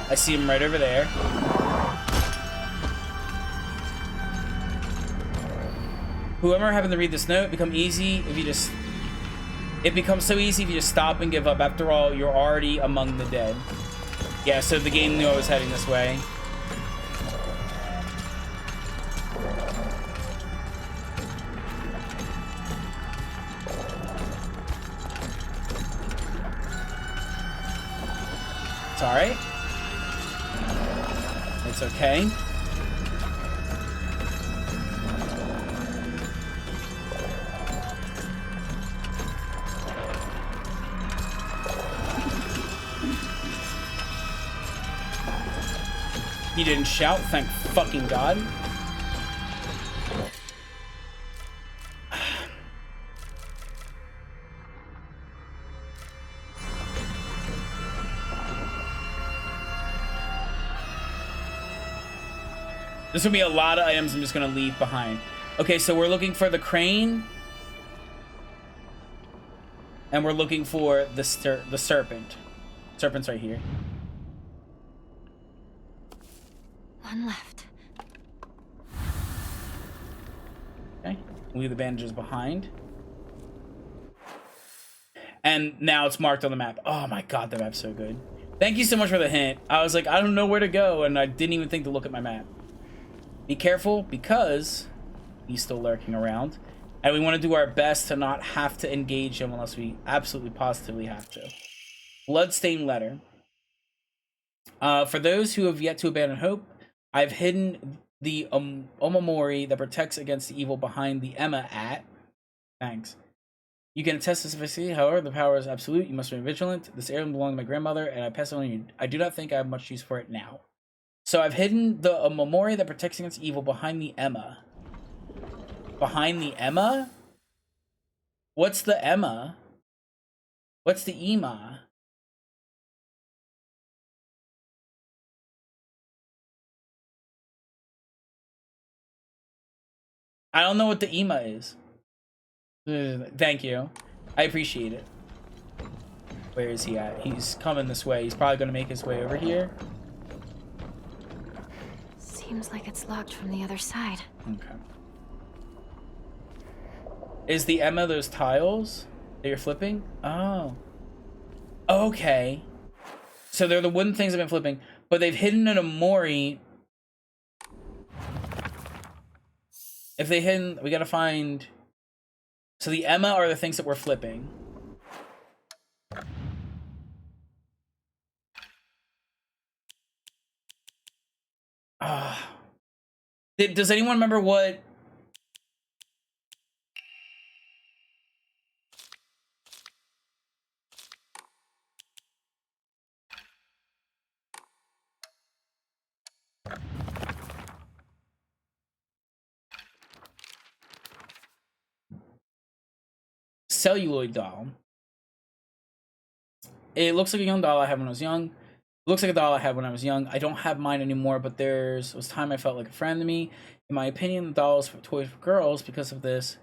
I see him right over there. Whoever happened to read this note, it becomes so easy if you just stop and give up. After all, you're already among the dead. Yeah, so the game knew I was heading this way. It's alright. It's okay. He didn't shout, thank fucking God. There's gonna be a lot of items I'm just gonna leave behind. Okay, so we're looking for the crane. And we're looking for the serpent. Serpent's right here. One left. Okay, leave the bandages behind. And now it's marked on the map. Oh my God, the map's so good. Thank you so much for the hint. I was like, I don't know where to go, and I didn't even think to look at my map. Be careful, because he's still lurking around. And we want to do our best to not have to engage him unless we absolutely positively have to. Bloodstained letter. For those who have yet to abandon hope, I've hidden the omamori that protects against the evil behind the Emma at. Thanks. You can attest this if I see. However, the power is absolute. You must remain vigilant. This heirloom belonged to my grandmother, and I pass it on to you. I do not think I have much use for it now. So I've hidden the omamori that protects against evil behind the Emma. Behind the Emma? What's the Emma? What's the Ema? I don't know what the Ema is. Thank you. I appreciate it. Where is he at? He's coming this way. He's probably going to make his way over here. Seems like it's locked from the other side. Okay. Is the Emma those tiles that you're flipping? Oh. Okay. So they're the wooden things I've been flipping, but they've hidden an omori. If they hidden, we gotta find. So the Emma are the things that we're flipping. Does anyone remember what? Celluloid doll. It looks like a young doll I had when I was young. It looks like a doll I had when I was young. I don't have mine anymore, but was time I felt like a friend to me. In my opinion, the doll is for toys for girls. Because of this,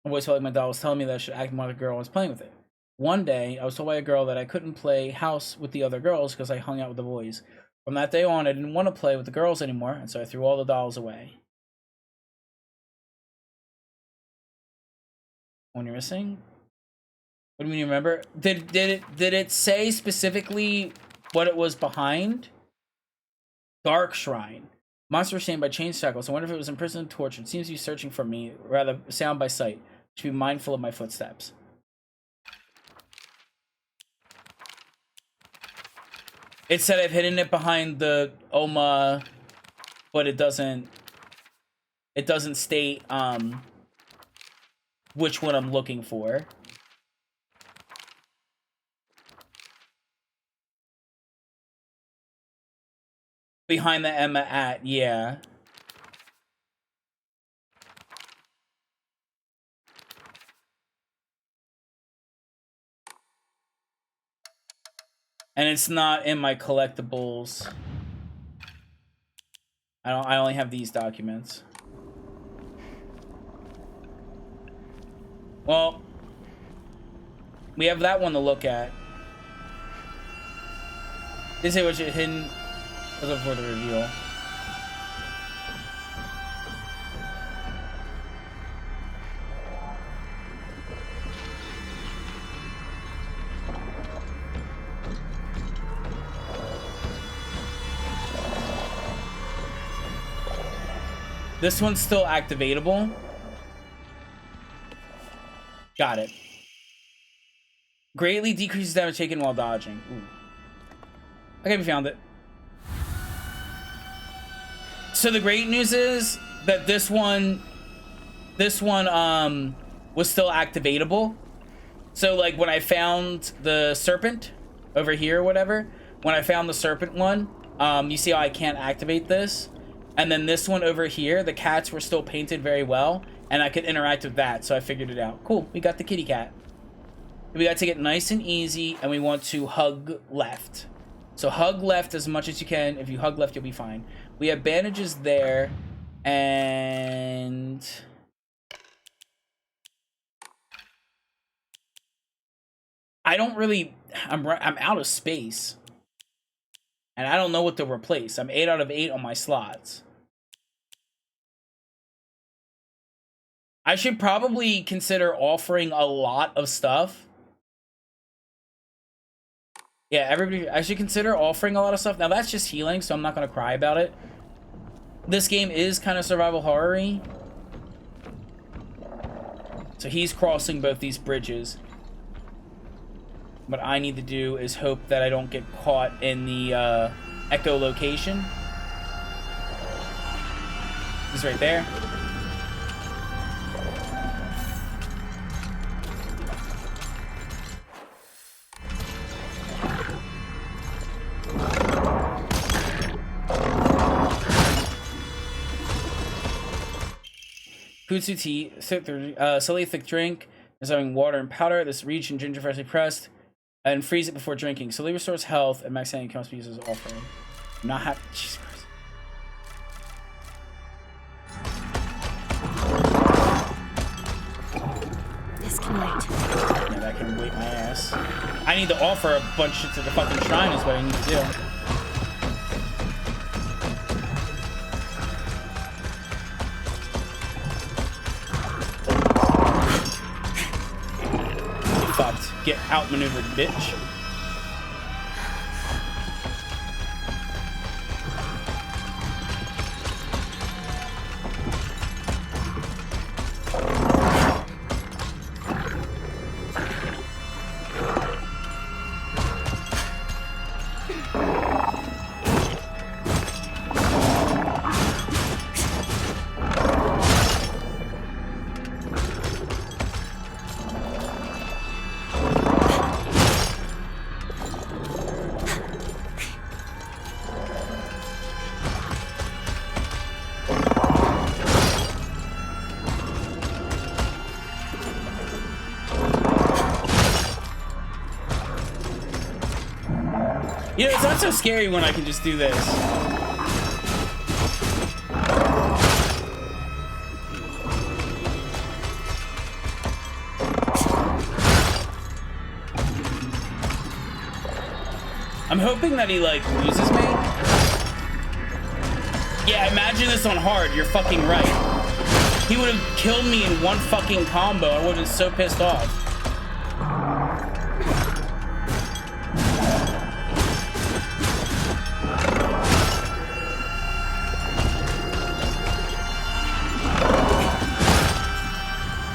I always felt like my doll was telling me that I should act more like a girl when I was playing with it. One day, I was told by a girl that I couldn't play house with the other girls because I hung out with the boys. From that day on, I didn't want to play with the girls anymore, and so I threw all the dolls away. When you're missing? What do you mean you remember? Did it say specifically what it was behind? Dark Shrine. Monster chained by chain shackles. I wonder if it was imprisoned, tortured. Seems to be searching for me, rather sound by sight. Should be mindful of my footsteps. It said I've hidden it behind the Oma, but it doesn't state which one I'm looking for. Behind the Emma at, yeah. And it's not in my collectibles. I only have these documents. Well, we have that one to look at. They say what's hidden for the reveal. This one's still activatable. Got it. Greatly decreases damage taken while dodging. Ooh. Okay, we found it. So the great news is that this one was still activatable. So like when I found the serpent over here or whatever, when I found the serpent one, you see how I can't activate this? And then this one over here, the cats were still painted very well, and I could interact with that, so I figured it out. Cool, we got the kitty cat. We got to get nice and easy, and we want to hug left. So hug left as much as you can. If you hug left, you'll be fine. We have bandages there, and I don't really, I'm out of space. And I don't know what to replace. I'm 8 out of 8 on my slots. I should probably consider offering a lot of stuff. Yeah, everybody, I should consider offering a lot of stuff. Now that's just healing, so I'm not going to cry about it. This game is kind of survival horror-y. So he's crossing both these bridges. What I need to do is hope that I don't get caught in the echolocation. He's right there. Kutsu tea, silly thick drink, dissolving water and powder. This region ginger freshly pressed. And freeze it before drinking. Slowly restores health, and max sanity can also be used as offering. Not happy. Jesus Christ. This can wait. Yeah, that can wait my ass. I need to offer a bunch to the fucking shrine is what I need to do. Get outmaneuvered, bitch. You know, it's not so scary when I can just do this. I'm hoping that he, like, loses me. Yeah, imagine this on hard. You're fucking right. He would have killed me in one fucking combo. I would have been so pissed off.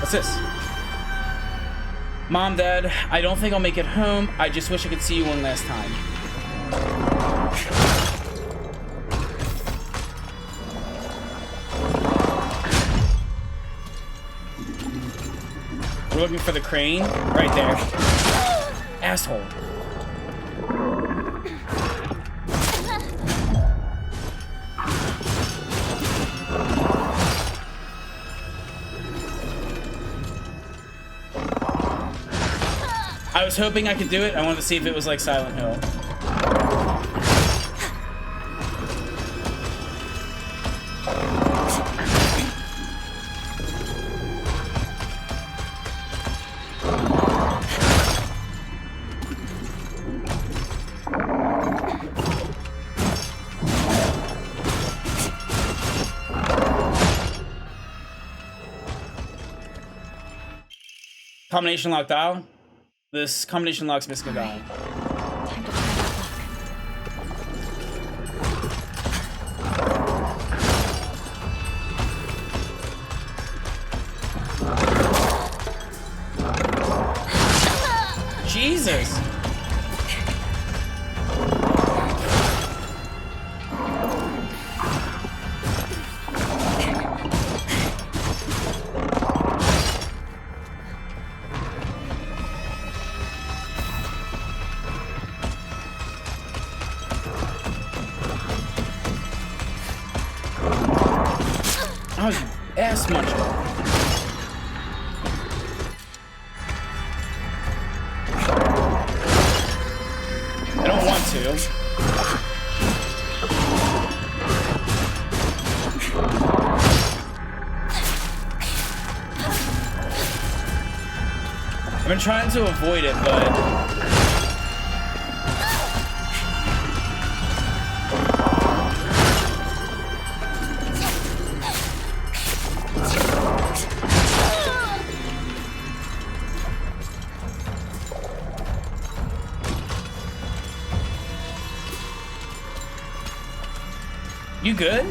What's this? Mom, Dad, I don't think I'll make it home. I just wish I could see you one last time. We're looking for the crane. Right there. Asshole. I was hoping I could do it. I wanted to see if it was like Silent Hill. Combination lock dial. This combination lock's missing a dial. Time to try that lock. Jesus. How's your ass munching? I don't want to. I've been trying to avoid it, but you good?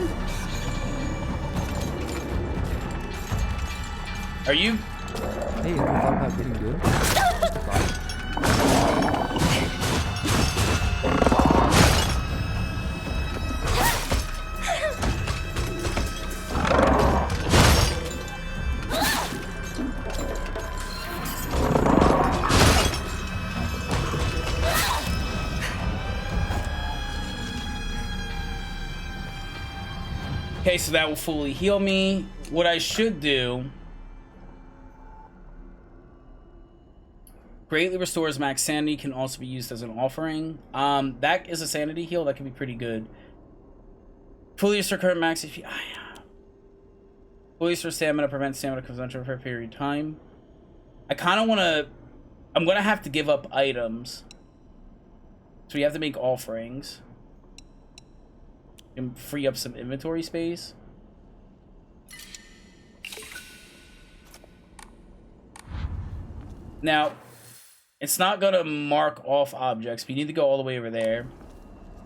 Are you? Hey, you thought about getting good? Okay, so that will fully heal me. What I should do... Greatly restores max sanity, can also be used as an offering. That is a sanity heal. That can be pretty good. Fully restore current max HP. Fully restore stamina, prevents stamina consumption for a period of time. I kind of want to... I'm going to have to give up items. So we have to make offerings. And free up some inventory space. Now, it's not gonna mark off objects. We need to go all the way over there.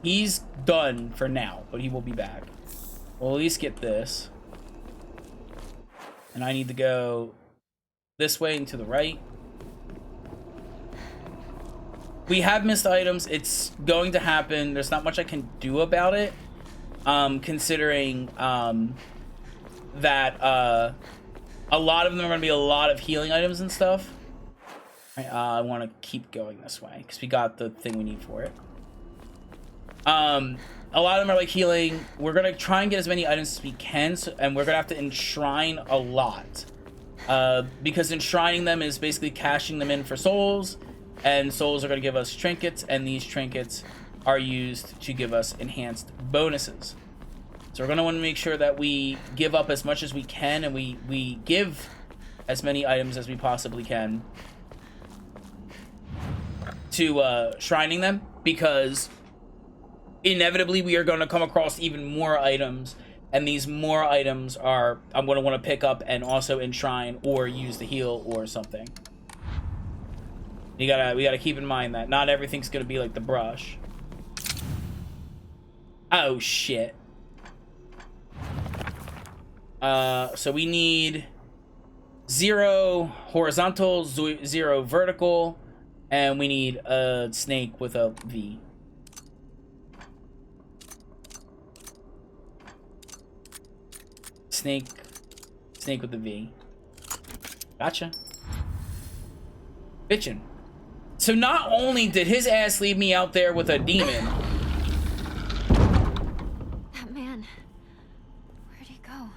He's done for now, but he will be back. We'll at least get this. And I need to go this way and to the right. We have missed items. It's going to happen. There's not much I can do about it. Considering that a lot of them are going to be a lot of healing items and stuff. I want to keep going this way because we got the thing we need for it. A lot of them are like healing. We're going to try and get as many items as we can, and we're going to have to enshrine a lot. Because enshrining them is basically cashing them in for souls, and souls are going to give us trinkets, and these trinkets are used to give us enhanced bonuses. So we're going to want to make sure that we give up as much as we can, and we give as many items as we possibly can to shrining them, because inevitably we are going to come across even more items, and these more items are I'm going to want to pick up and also enshrine or use the heal or something. We gotta keep in mind that not everything's going to be like the brush. Oh, shit. So we need 0 horizontal, 0 vertical, and we need a snake with a V. Snake with the V. Gotcha. Bitchin'. So not only did his ass leave me out there with a demon. That man. Where'd he go?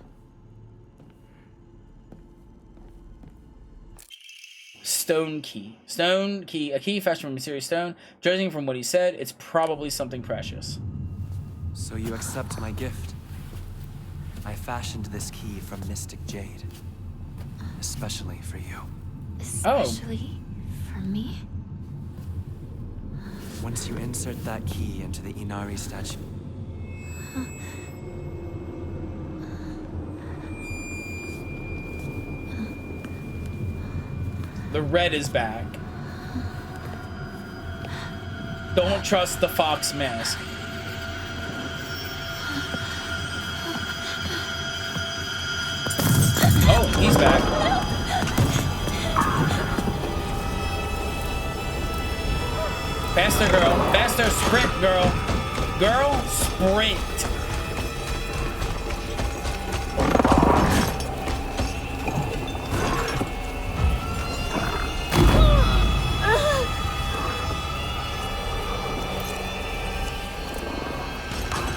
Stone key. Stone key. A key fashioned from a mysterious stone. Judging from what he said, it's probably something precious. So you accept my gift? I fashioned this key from mystic jade. Especially for you. Especially for me? Once you insert that key into the Inari statue... The red is back. Don't trust the fox mask. Oh, he's back. Faster, girl. Faster, sprint, girl. Girl, sprint.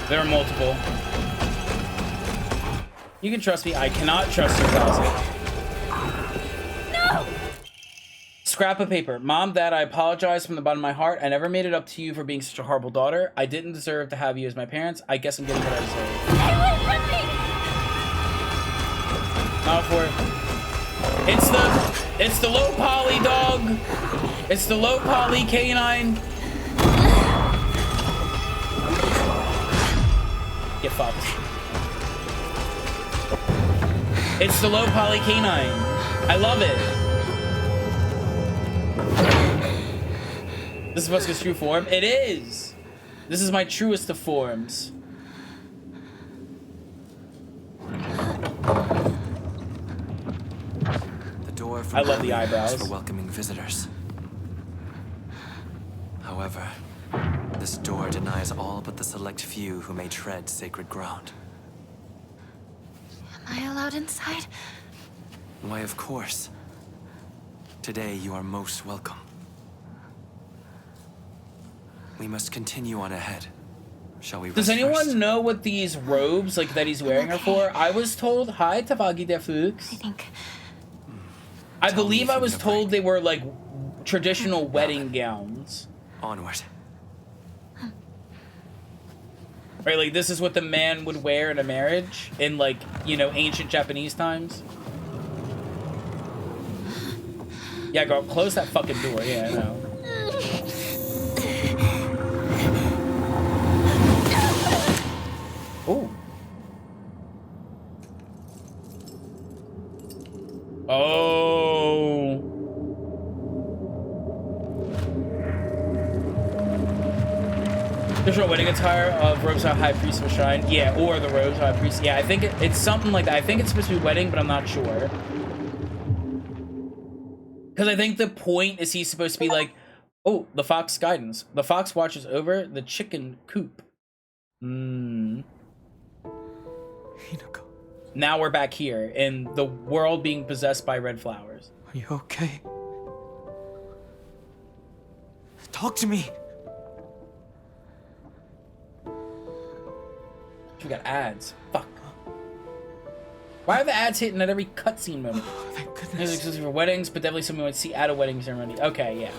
There are multiple. You can trust me. I cannot trust your closet. No! Scrap of paper. Mom, Dad, I apologize from the bottom of my heart. I never made it up to you for being such a horrible daughter. I didn't deserve to have you as my parents. I guess I'm getting what I deserve. Stay away from me! Not for it. It's the low poly dog. It's the low poly canine. Get fucked. It's the low poly canine. I love it. This is Fusca's true form. It is. This is my truest of forms. The door from I love the eyebrows for welcoming visitors. However, this door denies all but the select few who may tread sacred ground. Am I allowed inside? Why, of course. Today you are most welcome. We must continue on ahead. Shall we rest Does anyone first? know what these robes like that he's wearing are for? I was told, hi Tavagi der Fuchs. I believe I was told they were like traditional wedding gowns. Onward. Right, like this is what the man would wear in a marriage in like, you know, ancient Japanese times. Yeah, girl, close that fucking door. Yeah, I know. Ooh. Oh. Traditional wedding attire of robes of high priest of a shrine. Yeah, or the robes of high priest. Yeah, I think it's something like that. I think it's supposed to be wedding, but I'm not sure. Because I think the point is he's supposed to be like, oh, the fox guidance. The fox watches over the chicken coop. Hmm. Now we're back here in the world being possessed by red flowers. Are you okay? Talk to me. We got ads. Fuck. Why are the ads hitting at every cutscene moment? Oh, thank goodness. It's exclusive for weddings, but definitely something we would see at a wedding ceremony. Okay, yeah.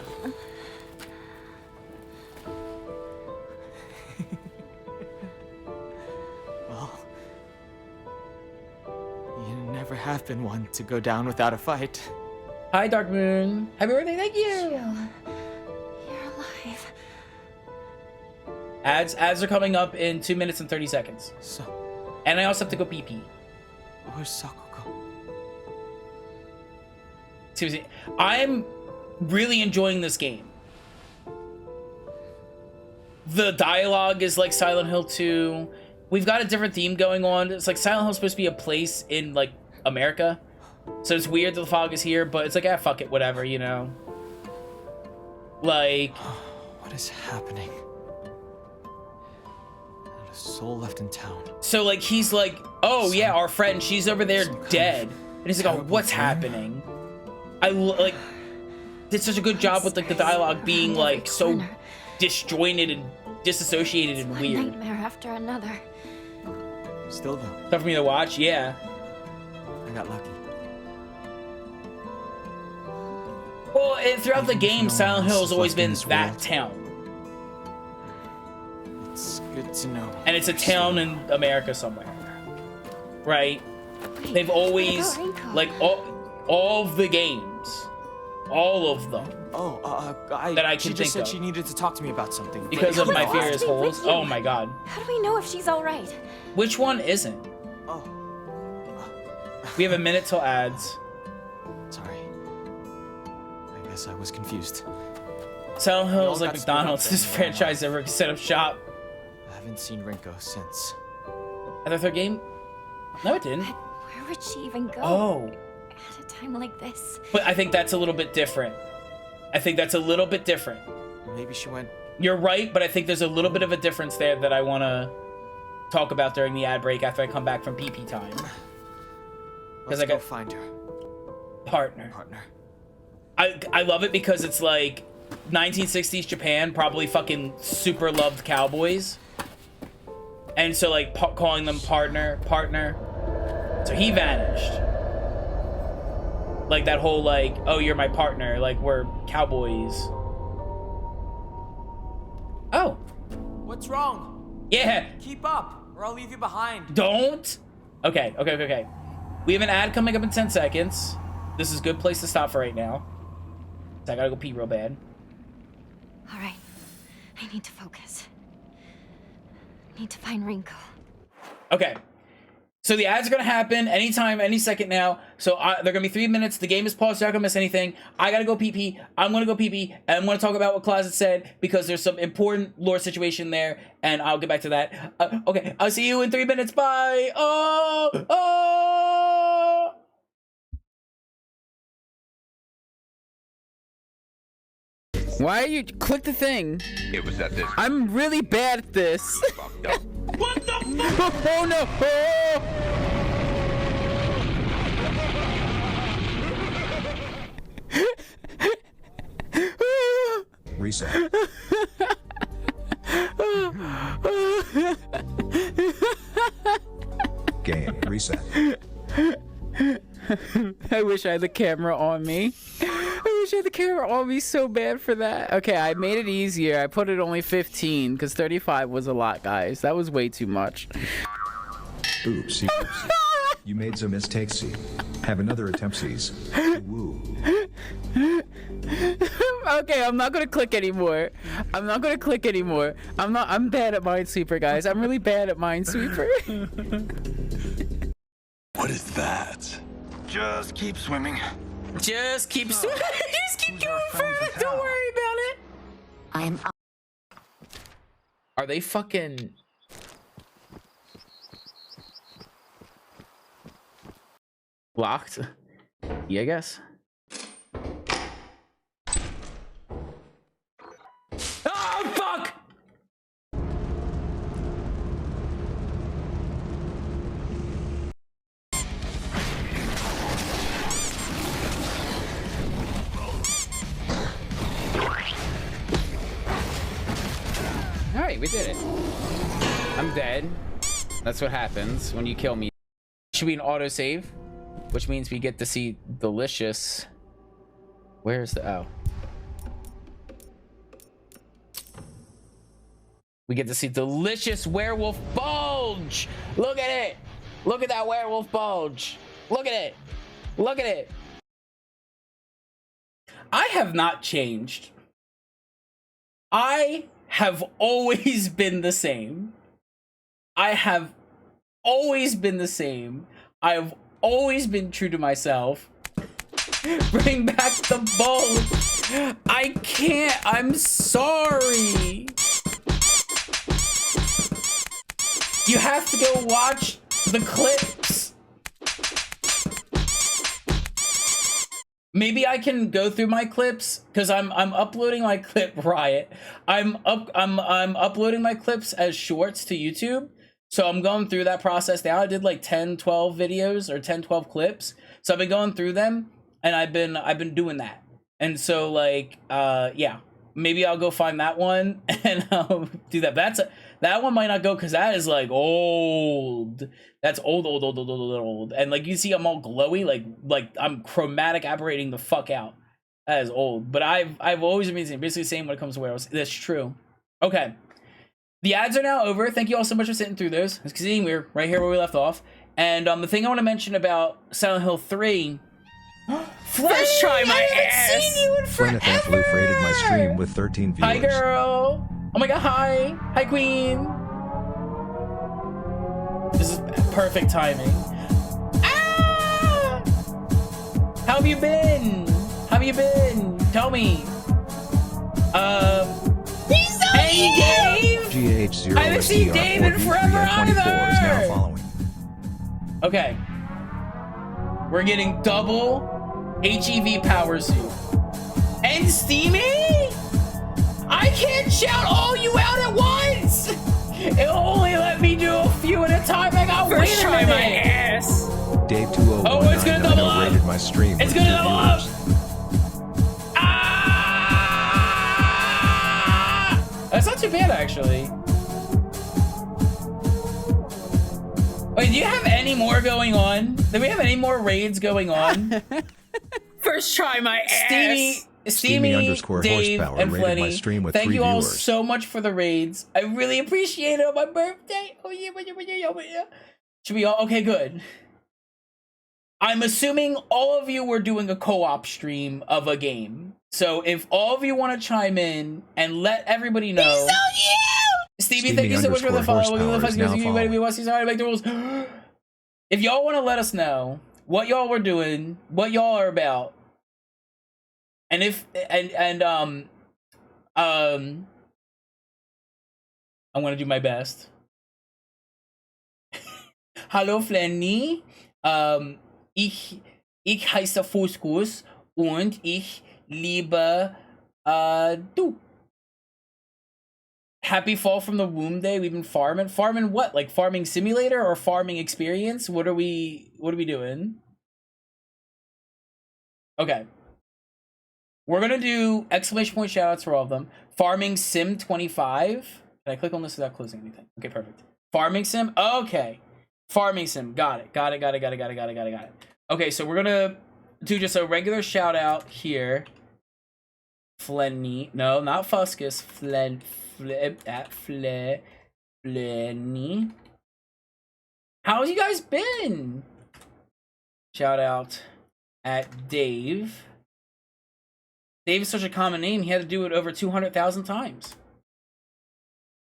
Well, you never have been one to go down without a fight. Hi, Dark Moon. Happy birthday, thank you. You're alive. Ads are coming up in 2 minutes and 30 seconds. So. And I also have to go pee pee. Where's Sakuko? Seriously, I'm really enjoying this game. The dialogue is like Silent Hill 2. We've got a different theme going on. It's like Silent Hill's supposed to be a place in like America. So it's weird that the fog is here, but it's like, ah, fuck it, whatever, you know? Like... What is happening? Not a soul left in town. So like, he's like, oh yeah, our friend, she's over there dead. And he's like, oh, what's happening? did such a good job with like the dialogue being like so disjointed and disassociated and weird. Nightmare after another. Still though. Tough for me to watch, yeah. I got lucky. Well, throughout the game, Silent Hill has always been that town. It's good to know. And it's a town in America somewhere, right? They've always, like, all of the games, all of them. That I can she think just said of. she needed to talk to me about something. Because of my fear is holes. Oh my god. How do we know if she's all right? Which one isn't? Oh. We have a minute till ads. Sorry. I guess I was confused. Silent Hill is We all like got split up McDonald's. then, This franchise ever set up shop. I haven't seen Rinko since. At the third game? No, it didn't. Where would she even go? Oh. At a time like this. But I think that's a little bit different. I think that's a little bit different. Maybe she went... You're right, but I think there's a little bit of a difference there that I want to talk about during the ad break after I come back from PP time. Let's go find her. Partner. I love it because it's like 1960s Japan probably fucking super loved cowboys. And so like calling them partner. So he vanished. Like that whole like, oh, you're my partner, like we're cowboys. Oh. What's wrong? Yeah. Keep up, or I'll leave you behind. Don't. Okay. We have an ad coming up in 10 seconds. This is a good place to stop for right now. So I gotta go pee real bad. All right. I need to focus. Need to find Rinko. Okay. So the ads are gonna happen anytime, any second now. So they're gonna be 3 minutes. The game is paused. You're not gonna miss anything. I gotta go pee. I'm gonna go pee, and I'm gonna talk about what Closet said because there's some important lore situation there, and I'll get back to that. Okay, I'll see you in 3 minutes. Bye. Oh. Why are you click the thing? It was at this. I'm really bad at this. What the Oh no! Oh! Reset. Game reset. I wish I had the camera on me. I wish I had the camera on me so bad for that. Okay, I made it easier. I put it only 15 because 35 was a lot, guys. That was way too much. Oopsie. You made some mistakes. Have another attempt, please. Woo. Okay, I'm not gonna click anymore. I'm bad at Minesweeper, guys. I'm really bad at Minesweeper. What is that? Just keep swimming. Just keep going further. Don't worry about it. I'm. Are they fucking? Locked? Yeah, I guess. Oh, fuck! Alright, we did it. I'm dead. That's what happens when you kill me. Should we an autosave? Which means we get to see Delicious. Where's the... Oh. We get to see Delicious Werewolf Bulge! Look at it! Look at that werewolf bulge! Look at it! Look at it! I have not changed. I have always been the same. I have always been the same. I have always been true to myself. Bring back the bulge. I can't. I'm sorry. You have to go watch the clips. Maybe I can go through my clips because I'm uploading my clip riot. I'm uploading my clips as shorts to YouTube. So I'm going through that process now. I did like 10, 12 videos or 10, 12 clips. So I've been going through them and I've been doing that. And so like yeah, maybe I'll go find that one and do that. That one might not go because that is like old. That's old. And like you see, I'm all glowy, like I'm chromatic aberrating the fuck out. That is old. But I've always been basically saying when it comes to werewolves. That's true. Okay. The ads are now over. Thank you all so much for sitting through those. As you can see, we're right here where we left off. And the thing I want to mention about Silent Hill 3. First try my ass. Seen you in forever. Freneth Loof rated my stream with 13 viewers. Hi, girl. Oh my god, hi. Hi, queen. This is perfect timing. Ah! How have you been? How have you been? Tell me. He's so hey, Dave! GH0 I haven't seen Dave in forever either! is now following. Okay. We're getting double HEV power suit. And Steamy? I can't shout all you out at once! It'll only let me do a few at a time. I got wait a minute. My ass. Dave 201 oh, it's gonna double up. Rated my stream it's gonna double up. That's not too bad, actually. Wait, do you have any more going on? Do we have any more raids going on? First try my ass. Steamy Dave, and Flenny, thank you all viewers. so much for the raids. I really appreciate it on my birthday. Oh yeah. Should we all? Okay, good. I'm assuming all of you were doing a co-op stream of a game. So if all of you want to chime in and let everybody know. Stevie, thank you so much for the follow. If y'all want to let us know what y'all were doing, what y'all are about, and if I'm gonna do my best. Hallo Flenny, ich heiße Fuskus und ich liebe du. Happy fall from the womb day. We've been farming. Farming what? Like farming simulator or farming experience? What are we doing? Okay. We're gonna do exclamation point shoutouts for all of them. Farming Sim 25. Can I click on this without closing anything? Okay, perfect. Farming Sim. Okay. Farming Sim. Got it. Okay, so we're gonna do just a regular shout out here. Flenny. No, not Fuscus. Flenny. How's you guys been? Shout out at Dave. Dave is such a common name, he had to do it over 200,000 times.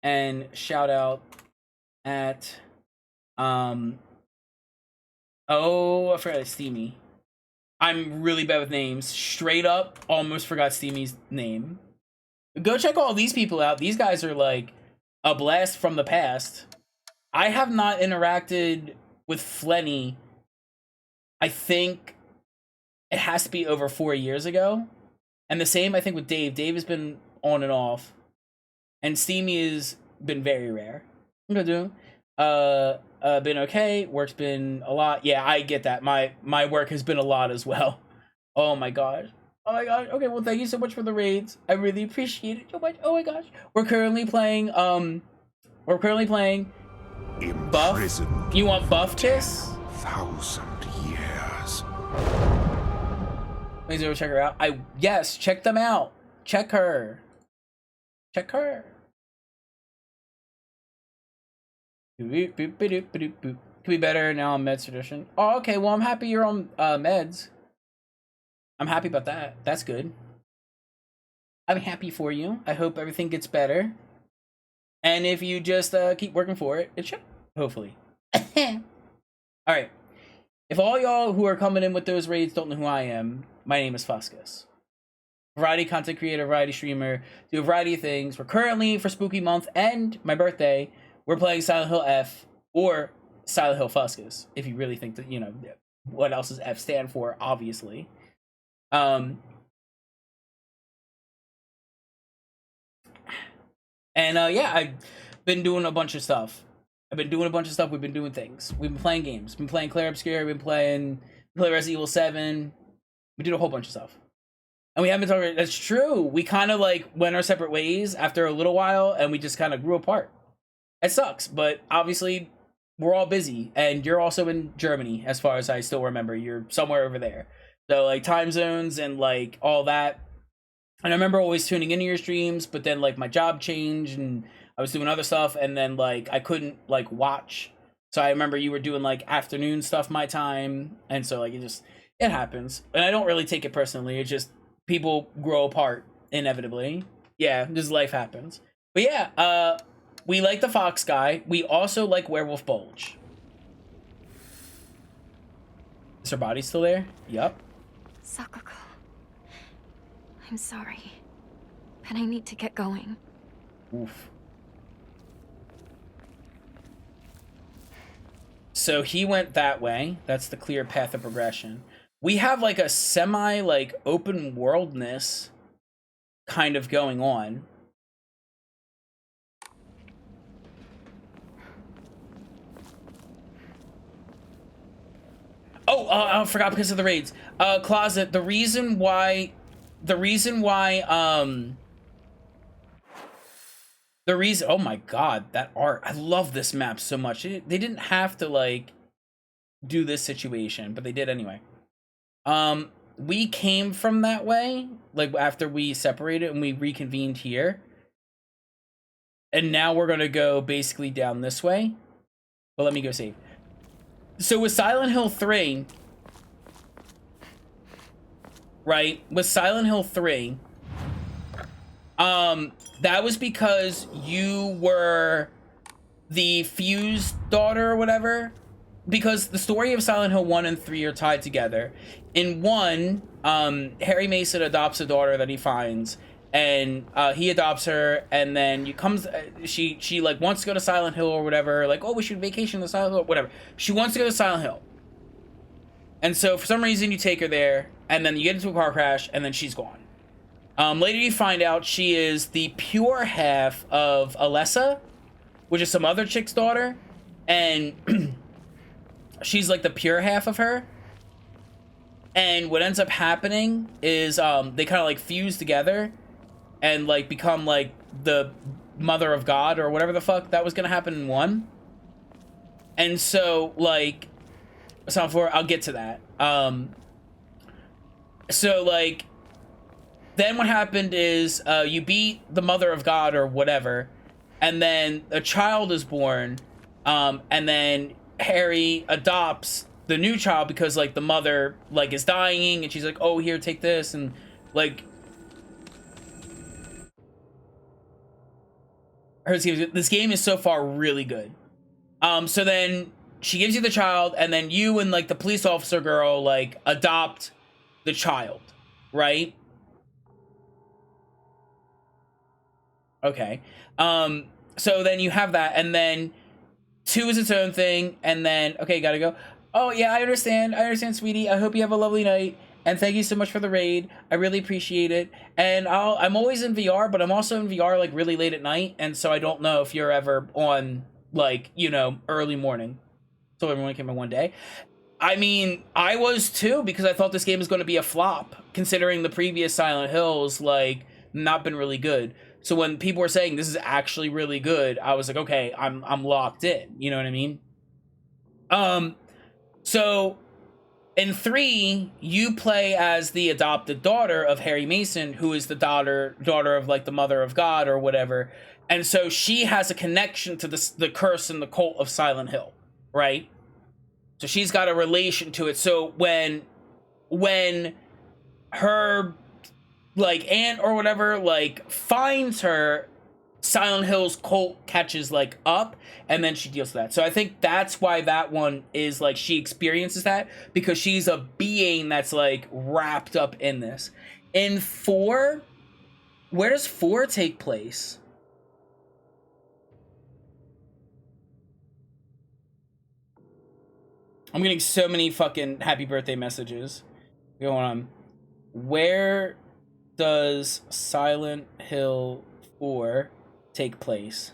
And shout out at oh, I forgot Steamy. I'm really bad with names. Straight up, almost forgot Steamy's name. Go check all these people out. These guys are like a blast from the past. I have not interacted with Flenny. I think it has to be over 4 years ago. And the same, I think, with Dave. Dave has been on and off. And Steamy has been very rare. I'm gonna do. Been okay. Work's been a lot. Yeah, I get that. My work has been a lot as well. Oh my gosh. Okay, well, thank you so much for the raids. I really appreciate it so much. Oh my gosh. We're currently playing Buff. You want Buff Kiss? 1,000 years. Please go check her out. Yes, check them out. Check her. Could be better now on Meds Tradition. Oh, okay. Well, I'm happy you're on Meds. I'm happy about that. That's good. I'm happy for you. I hope everything gets better. And if you just keep working for it, it should. Hopefully. All right. If all y'all who are coming in with those raids don't know who I am, my name is Fuscus. Variety content creator, variety streamer, do a variety of things. We're currently, for Spooky Month and my birthday, we're playing Silent Hill F or Silent Hill Fuscus. If you really think that, you know, what else does F stand for, obviously. And yeah, I've been doing a bunch of stuff. We've been doing things. We've been playing games. Been playing Claire Obscure. We've been playing Resident Evil 7. We did a whole bunch of stuff. And we haven't talked. That's true. We kind of like went our separate ways after a little while, and we just kind of grew apart. It sucks, but obviously we're all busy, and you're also in Germany, as far as I still remember. You're somewhere over there, so like time zones and like all that. And I remember always tuning into your streams, but then like my job changed, and I was doing other stuff, and then like I couldn't like watch. So I remember you were doing like afternoon stuff my time, and so like it happens, and I don't really take it personally. It's just people grow apart inevitably. Yeah, just life happens. But yeah, we like the Fox guy. We also like Werewolf Bulge. Is her body still there? Yup. Sakako. I'm sorry. But I need to get going. Oof. So he went that way. That's the clear path of progression. We have like a semi like open worldness kind of going on. Oh, I forgot because of the raids. Closet. The reason why, oh my god, that art. I love this map so much. They didn't have to like do this situation, but they did anyway. We came from that way, like after we separated and we reconvened here. And now we're gonna go basically down this way. But let me go save. So with Silent Hill 3, right? With Silent Hill 3, that was because you were the fused daughter or whatever. Because the story of Silent Hill 1 and 3 are tied together. In 1, Harry Mason adopts a daughter that he finds, and he adopts her, and then she like wants to go to Silent Hill or whatever, like, oh, we should vacation to Silent Hill, whatever. She wants to go to Silent Hill. And so for some reason you take her there, and then you get into a car crash, and then she's gone. Later you find out she is the pure half of Alessa, which is some other chick's daughter, and she's like the pure half of her. And what ends up happening is they kind of like fuse together and like become like the mother of God or whatever the fuck that was gonna happen in 1. And so like, I'll get to that. So like, then what happened is you beat the mother of God or whatever, and then a child is born, and then Harry adopts the new child because like the mother like is dying, and she's like, oh, here, take this, and like this game is so far really good. So then she gives you the child, and then you and like the police officer girl like adopt the child, right? Okay. So then you have that, and then 2 is its own thing, and then okay, gotta go. Oh yeah, I understand, sweetie. I hope you have a lovely night, and thank you so much for the raid. I really appreciate it. And I'm always in VR, but I'm also in VR like really late at night, and so I don't know if you're ever on like, you know, early morning. So everyone came in one day. I mean, I was too, because I thought this game was going to be a flop, considering the previous Silent Hills like not been really good. So when people were saying this is actually really good, I was like, okay, I'm locked in. You know what I mean? So in 3, you play as the adopted daughter of Harry Mason, who is the daughter of like the mother of God or whatever. And so she has a connection to the curse and the cult of Silent Hill, right? So she's got a relation to it. So when her like aunt or whatever like finds her, Silent Hill's cult catches like up, and then she deals with that. So I think that's why that one is like she experiences that, because she's a being that's like wrapped up in this. In 4, where does 4 take place? I'm getting so many fucking happy birthday messages going on. Where does Silent Hill 4 take place?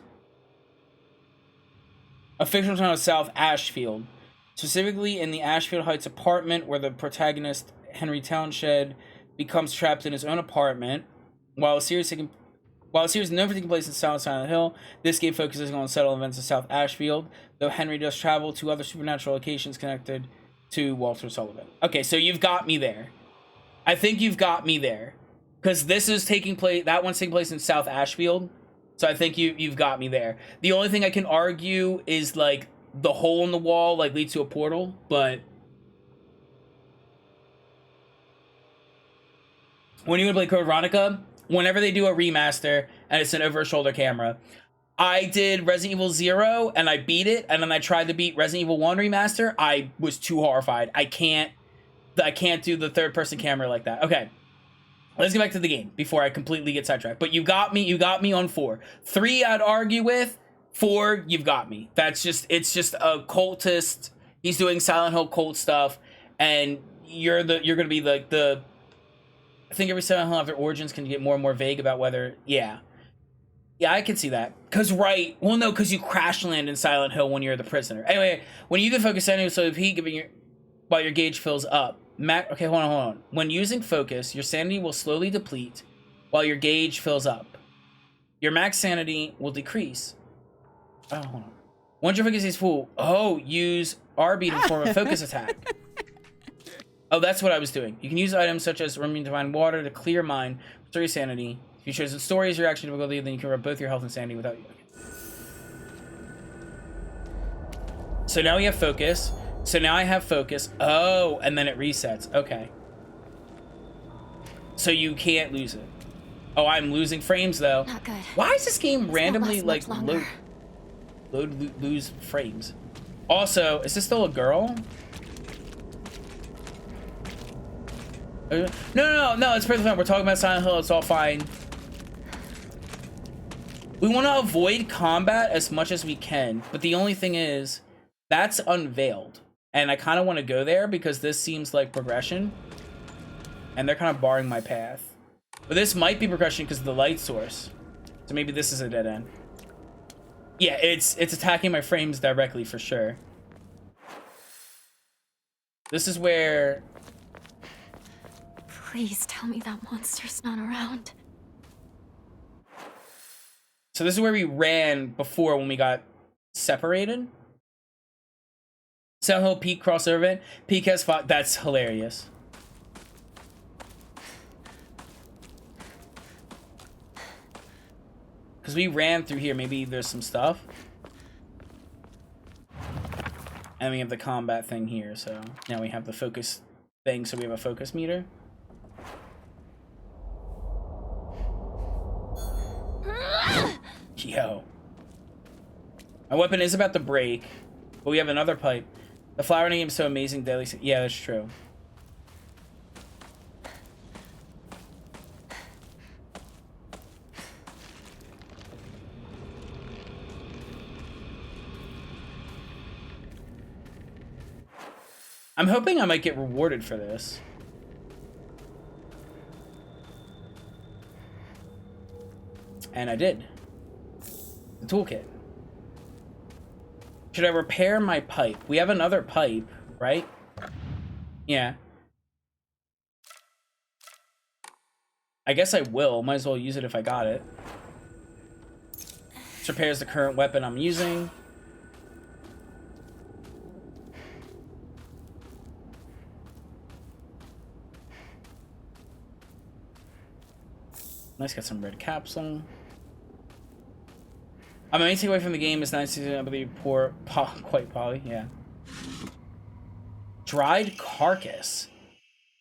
A fictional town of South Ashfield, specifically in the Ashfield Heights apartment where the protagonist Henry Townshend becomes trapped in his own apartment while a series known for taking place in Silent Hill. This game focuses on settled events in South Ashfield, though Henry does travel to other supernatural locations connected to Walter Sullivan. Okay, so you've got me there. I think you've got me there. Because this is taking place, that one's taking place in South Ashfield. So I think you've got me there. The only thing I can argue is, like, the hole in the wall, like, leads to a portal, but when you're gonna play Code Veronica, whenever they do a remaster and it's an over-shoulder camera, I did Resident Evil 0 and I beat it, and then I tried to beat Resident Evil 1 remaster. I was too horrified. I can't do the third-person camera like that. Okay, let's get back to the game before I completely get sidetracked. But you got me on 4. 3 I'd argue with. 4, you've got me. It's just a cultist. He's doing Silent Hill cult stuff, and you're gonna be like the. I think every Silent Hill have their origins can get more and more vague about whether, yeah, I can see that. Cause you crash land in Silent Hill when you're the prisoner. Anyway, when you can focus anyway, so if while your gauge fills up. Okay, hold on. When using focus, your sanity will slowly deplete while your gauge fills up. Your max sanity will decrease. Oh, hold on. Once your focus is full, use RB to perform a focus attack. Oh, that's what I was doing. You can use items such as Remaining Divine Water to clear mind, restore your sanity. If you choose the story as your action difficulty, then you can rub both your health and sanity without you. So now we have focus. So now I have focus. Oh, and then it resets. Okay. So you can't lose it. Oh, I'm losing frames though. Not good. Why is this game randomly like lose frames? Also, is this still a girl? No, it's perfectly fine. We're talking about Silent Hill. It's all fine. We want to avoid combat as much as we can, but the only thing is, that's unveiled. And I kind of want to go there because this seems like progression. And they're kind of barring my path. But this might be progression because of the light source. So maybe this is a dead end. Yeah, it's attacking my frames directly for sure. This is where... Please tell me that monster's not around. So this is where we ran before when we got separated. Silent Hill Peak crossover event. Peak has fought. That's hilarious. Because we ran through here. Maybe there's some stuff. And we have the combat thing here. So now we have the focus thing. So we have a focus meter. Yo. My weapon is about to break. But we have another pipe. The flower in the game is so amazing, deadly. Yeah, that's true. I'm hoping I might get rewarded for this. And I did. The toolkit. Should I repair my pipe? We have another pipe, right? Yeah. I guess I will. Might as well use it if I got it. This repairs the current weapon I'm using. Nice, got some red capsule. My main takeaway from the game is nice to, I believe, quite poly, yeah. Dried carcass.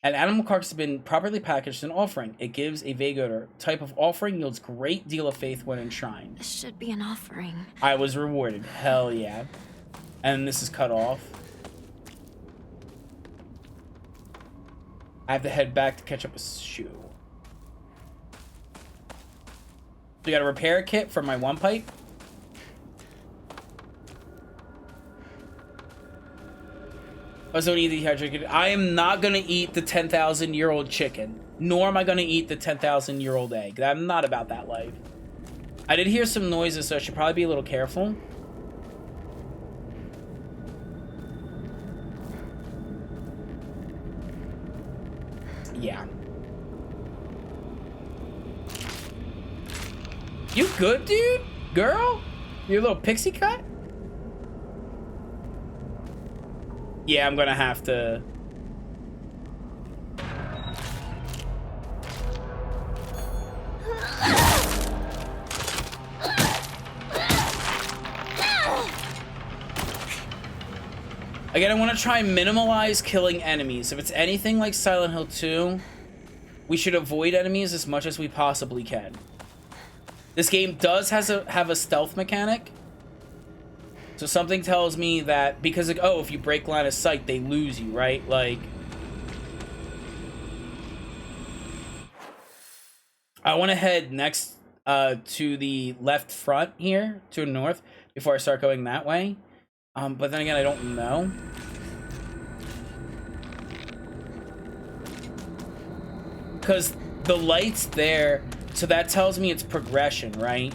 An animal carcass has been properly packaged as an offering. It gives a vague odor. Type of offering yields great deal of faith when enshrined. This should be an offering. I was rewarded. Hell yeah. And this is cut off. I have to head back to catch up a shoe. We got a repair kit for my one pipe. I was going to eat the chicken. I am not going to eat the 10,000-year-old chicken. Nor am I going to eat the 10,000-year-old egg. I'm not about that life. I did hear some noises, so I should probably be a little careful. Yeah. You good, dude? Girl? Your little pixie cut? Yeah, I'm gonna have to... Again, I want to try and minimalize killing enemies. If it's anything like Silent Hill 2, we should avoid enemies as much as we possibly can. This game does have a stealth mechanic. So something tells me that because, like, oh, if you break line of sight, they lose you, right? Like, I want to head next to the left front here, to the north, before I start going that way. But then again, I don't know. Because the light's there, so that tells me it's progression, right?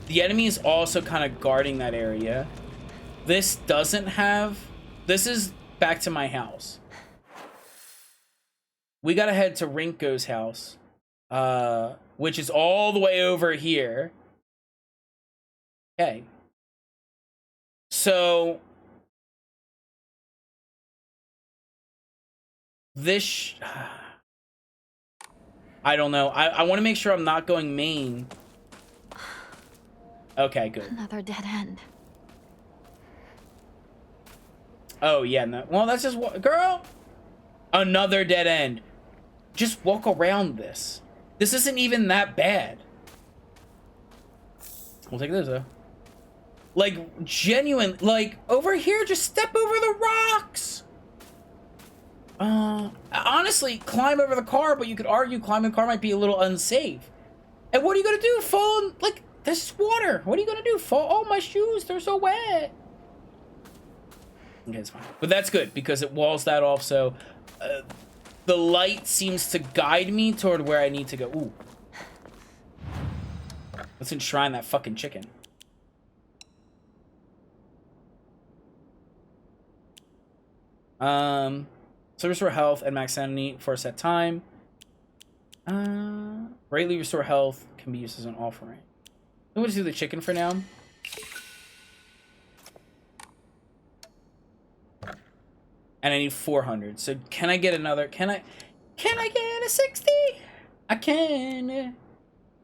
The enemy is also kind of guarding that area. This doesn't have... This is back to my house. We gotta head to Rinko's house, which is all the way over here. Okay. So... This... I don't know. I want to make sure I'm not going main. Okay, good. Another dead end. Oh, yeah. No. Well, that's just... Girl! Another dead end. Just walk around this. This isn't even that bad. We'll take this, though. Like, genuine... Like, over here, just step over the rocks! Honestly, climb over the car, but you could argue climbing the car might be a little unsafe. And what are you gonna do? Fall in, like, this is water. What are you gonna do? Fall? Oh, my shoes, they're so wet. Okay, it's fine. But that's good, because it walls that off, so... the light seems to guide me toward where I need to go. Ooh. Let's enshrine that fucking chicken. So restore health and max sanity for a set time. Greatly restore health can be used as an offering. We'll just do the chicken for now. And I need 400. So can I get another? Can I get a 60? I can.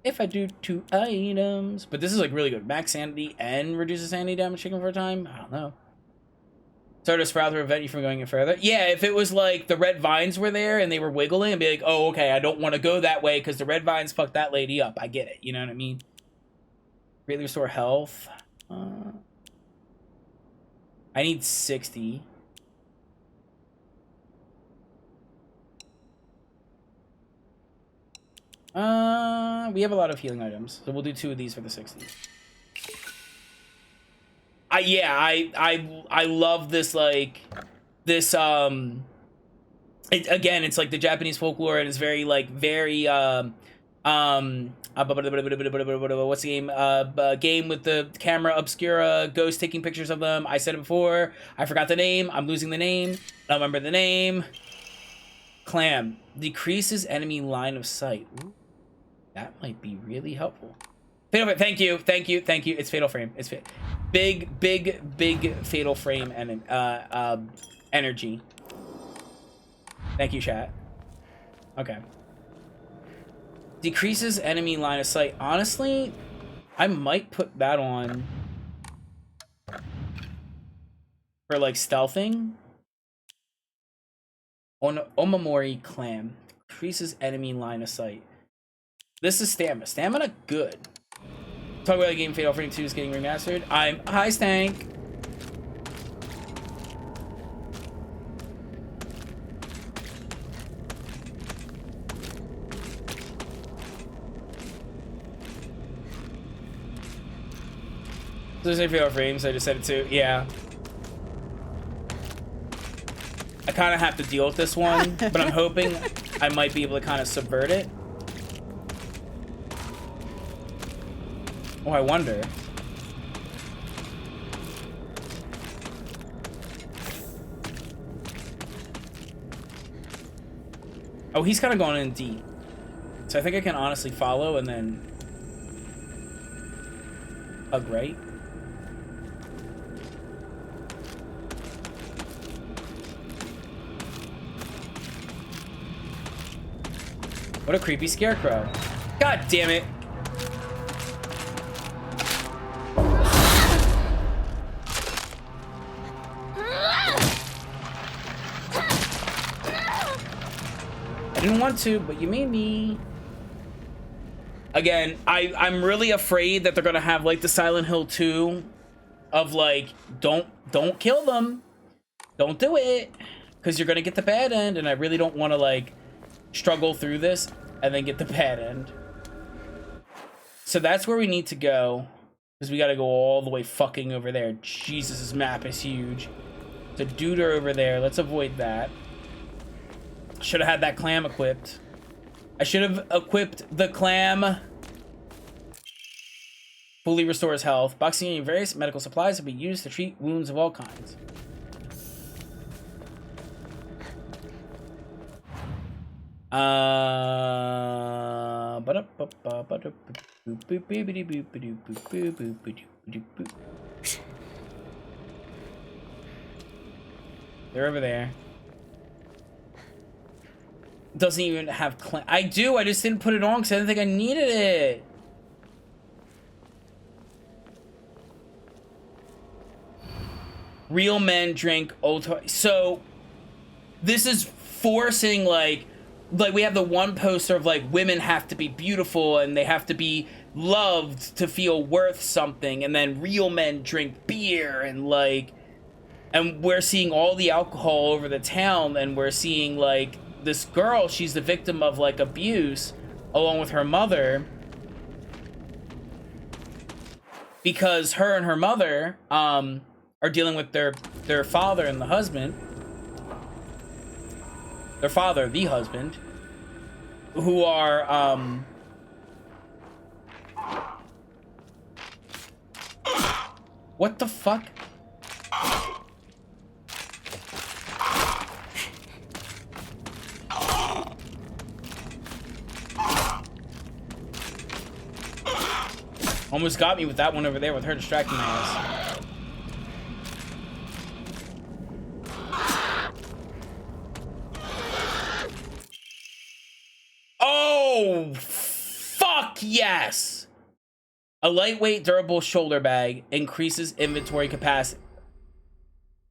If I do 2 items. But this is like really good. Max sanity and reduces sanity damage chicken for a time. I don't know. Start a sprout to prevent you from going any further. Yeah, if it was like the red vines were there and they were wiggling, and be like, oh, okay, I don't want to go that way because the red vines fucked that lady up. I get it. You know what I mean? Greatly restore health. I need 60. We have a lot of healing items, so we'll do 2 of these for the 60. I love this, like, this, again, it's like the Japanese folklore, and it's very, like, very, what's the game? Game with the camera obscura, ghost taking pictures of them. I said it before. I forgot the name. I'm losing the name. I don't remember the name. Clam. Decreases enemy line of sight. Ooh, that might be really helpful. Fatal Frame. Thank you. Thank you. Thank you. It's Fatal Frame. It's big Fatal Frame and energy. Thank you, chat. Okay. Decreases enemy line of sight. Honestly, I might put that on for like stealthing. On Omamori Clam. Decreases enemy line of sight. This is stamina. Stamina, good. Talk about the game Fatal Frame 2 is getting remastered. Hi, Stank. There's no Fatal Frames, I just said it too. Yeah. I kind of have to deal with this one, but I'm hoping I might be able to kind of subvert it. Oh, I wonder. Oh, he's kind of going in deep. So I think I can honestly follow and then... Hug, right? What a creepy scarecrow. God damn it. I didn't want to, but you made me. Again, I'm really afraid that they're gonna have like the Silent Hill 2 of like, don't kill them. Don't do it. Because you're gonna get the bad end, and I really don't want to like struggle through this and then get the bad end. So that's where we need to go. Because we gotta go all the way fucking over there. Jesus, this map is huge. The dude are over there. Let's avoid that. Should have had that clam equipped. I should have equipped the clam. Fully restores health. Boxing and various medical supplies will be used to treat wounds of all kinds. They're over there. Doesn't even have clan. I do. I just didn't put it on because I didn't think I needed it. Real men drink old. So this is forcing like we have the one poster of like women have to be beautiful and they have to be loved to feel worth something, and then real men drink beer and like, and we're seeing all the alcohol over the town, and we're seeing like this girl, she's the victim of like abuse along with her mother, because her and her mother are dealing with their father and the husband, their father, the husband, who are what the fuck? Almost got me with that one over there with her distracting my ass. Oh, fuck yes! A lightweight, durable shoulder bag increases inventory capacity.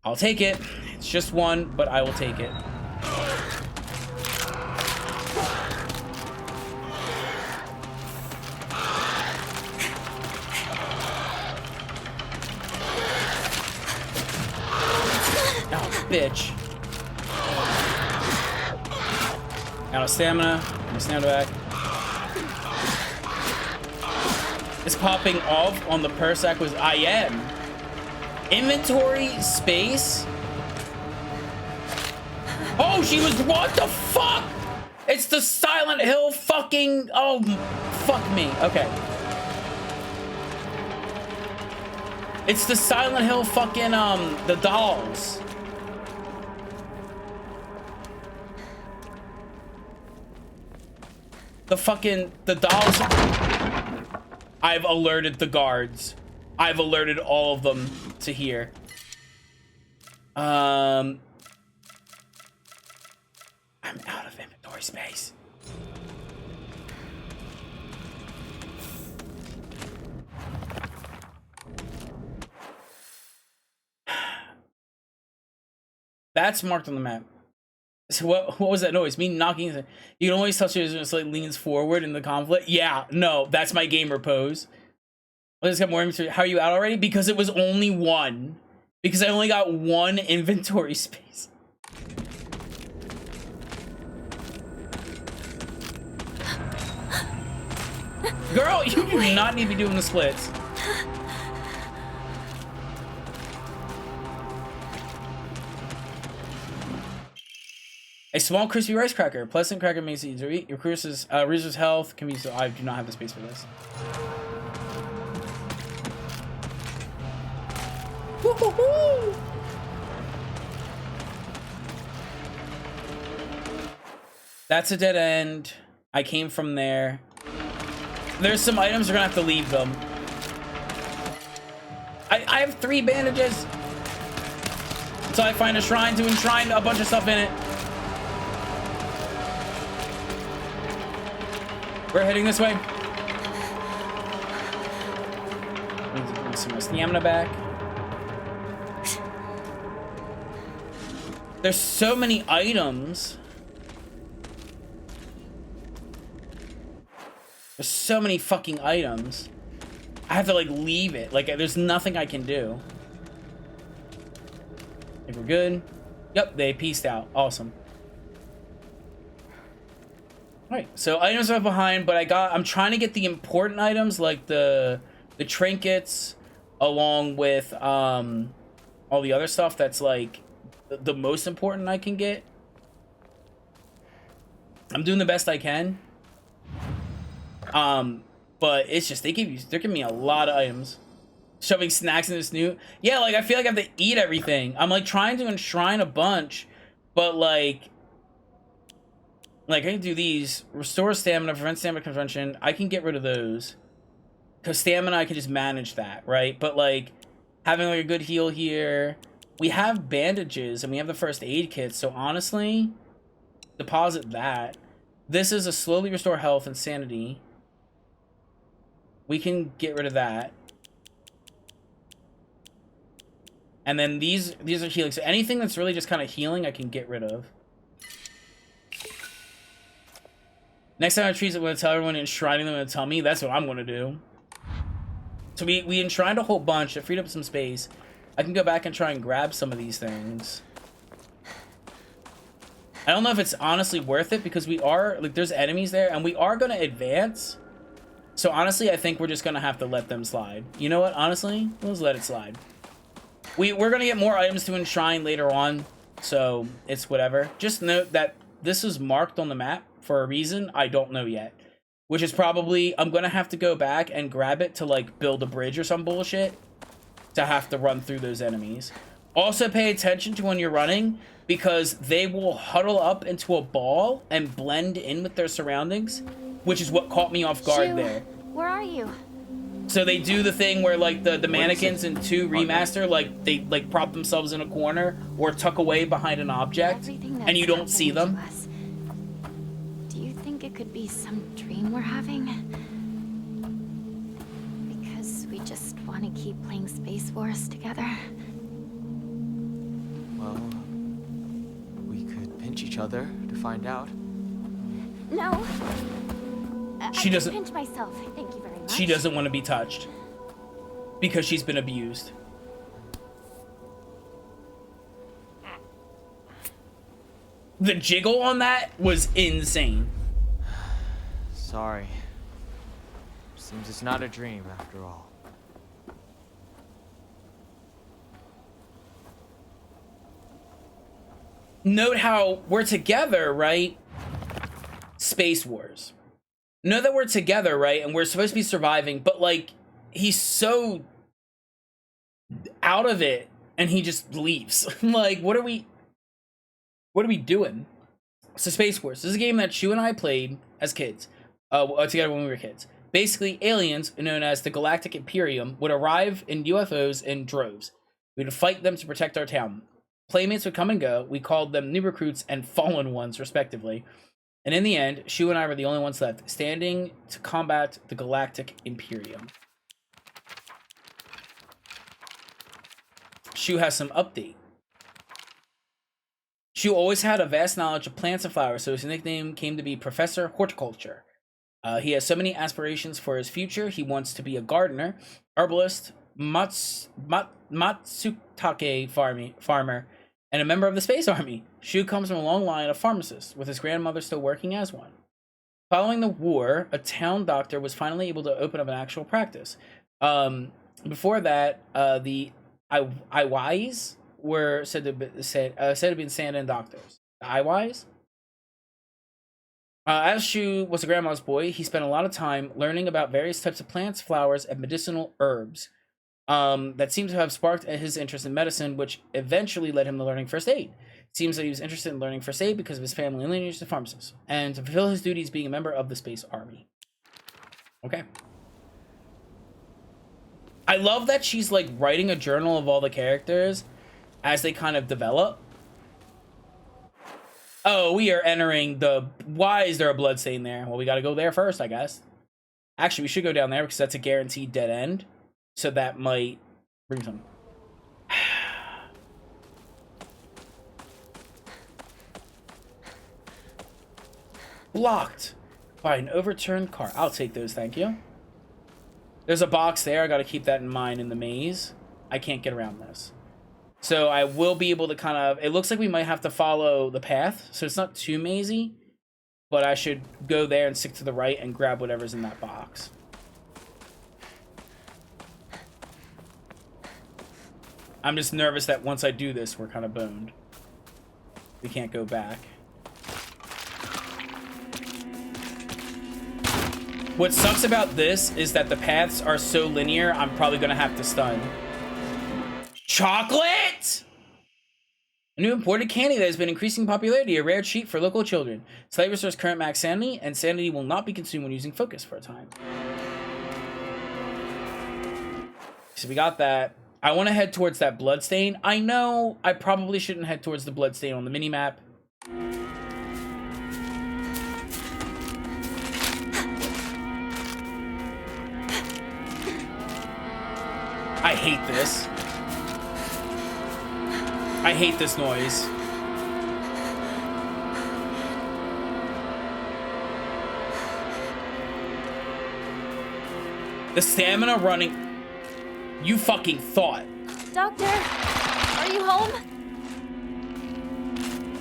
I'll take it. It's just one, but I will take it. Bitch. Out of stamina. I'm stand back. It's popping off on the purse acquisition. I am. Inventory space. Oh, she was. What the fuck? It's the Silent Hill fucking. Oh, fuck me. Okay. It's the Silent Hill fucking the dolls. The dolls. I've alerted the guards. I've alerted all of them to here. I'm out of inventory space. That's marked on the map. So what was that noise? Me knocking. You can always touch it as it like leans forward in the conflict. Yeah, no, that's my gamer pose. Let's get more inventory. How are you out already? Because it was only one. Because I only got one inventory space. Girl, you do not need to be doing the splits. A small crispy rice cracker. Pleasant cracker makes it easier to eat. Your cruises, reduces health. Can be so. I do not have the space for this. Woo-hoo-hoo! That's a dead end. I came from there. There's some items we're gonna have to leave them. I have 3 bandages. Until I find a shrine to enshrine a bunch of stuff in it. We're heading this way. Need to bring some stamina back. There's so many items. There's so many fucking items. I have to like leave it. Like there's nothing I can do. I think we're good. Yep, they pieced out. Awesome. Alright, so items are behind, but I'm trying to get the important items like the trinkets along with all the other stuff that's like the most important I can get. I'm doing the best I can. But it's just they're giving me a lot of items. Shoving snacks in this new. Yeah, like I feel like I have to eat everything. I'm like trying to enshrine a bunch, but like I can do these. Restore stamina, prevent stamina convention. I can get rid of those. Because stamina, I can just manage that, right? But like having like a good heal here. We have bandages and we have the first aid kit. So honestly, deposit that. This is a slowly restore health and sanity. We can get rid of that. And then these are healing. So anything that's really just kind of healing, I can get rid of. Next time I treat it, I'm going to tell everyone enshrining them in the tummy. That's what I'm going to do. So we enshrined a whole bunch. It freed up some space. I can go back and try and grab some of these things. I don't know if it's honestly worth it because we are, like, there's enemies there and we are going to advance. So honestly, I think we're just going to have to let them slide. You know what? Honestly, let's let it slide. We're going to get more items to enshrine later on. So it's whatever. Just note that this is marked on the map for a reason. I don't know yet. Which is probably, I'm going to have to go back and grab it to like build a bridge or some bullshit. To have to run through those enemies. Also pay attention to when you're running. Because they will huddle up into a ball and blend in with their surroundings. Which is what caught me off guard there. Where are you? So they do the thing where like the mannequins in 2 Remaster, like they like prop themselves in a corner or tuck away behind an object and you don't see them. Do you think it could be some dream we're having? Because we just want to keep playing Space Wars together. Well, we could pinch each other to find out. No. She doesn't pinch myself. Thank you very much. She doesn't want to be touched. Because she's been abused. The jiggle on that was insane. Sorry. Seems it's not a dream after all. Note how we're together, right? Space Wars. Know that we're together, right? And we're supposed to be surviving, but like he's so out of it and he just leaves. Like what are we doing? So Space Wars. This is a game that Shu and I played as kids. Together when we were kids. Basically, aliens, known as the Galactic Imperium, would arrive in UFOs in droves. We would fight them to protect our town. Playmates would come and go. We called them new recruits and fallen ones, respectively. And in the end, Shu and I were the only ones left, standing to combat the Galactic Imperium. Shu has some update. Shu always had a vast knowledge of plants and flowers, so his nickname came to be Professor Horticulture. He has so many aspirations for his future. He wants to be a gardener, herbalist, Matsutake farmer, and a member of the Space Army. Shu comes from a long line of pharmacists, with his grandmother still working as one. Following the war, a town doctor was finally able to open up an actual practice. Before that, the Iwais were said to be stand-in doctors. The Iwais? As Shu was a grandma's boy, he spent a lot of time learning about various types of plants, flowers, and medicinal herbs that seemed to have sparked his interest in medicine, which eventually led him to learning first aid. It seems that he was interested in learning first aid because of his family lineage as a pharmacist, and to fulfill his duties being a member of the Space Army. Okay. I love that she's like writing a journal of all the characters as they kind of develop. Oh, we are entering the... Why is there a blood stain there? Well, we got to go there first, I guess. Actually, we should go down there because that's a guaranteed dead end. So that might bring some... Blocked by an overturned car. I'll take those, thank you. There's a box there. I got to keep that in mind in the maze. I can't get around this. So I will be able to kind of... It looks like we might have to follow the path. So it's not too mazy. But I should go there and stick to the right and grab whatever's in that box. I'm just nervous that once I do this, we're kind of boned. We can't go back. What sucks about this is that the paths are so linear, I'm probably going to have to stun. Chocolate! A new imported candy that has been increasing popularity, a rare treat for local children. Slightly restores current max sanity, and sanity will not be consumed when using focus for a time. So we got that. I want to head towards that bloodstain. I know I probably shouldn't head towards the bloodstain on the minimap. I hate this. I hate this noise. The stamina running. You fucking thought. Doctor, are you home?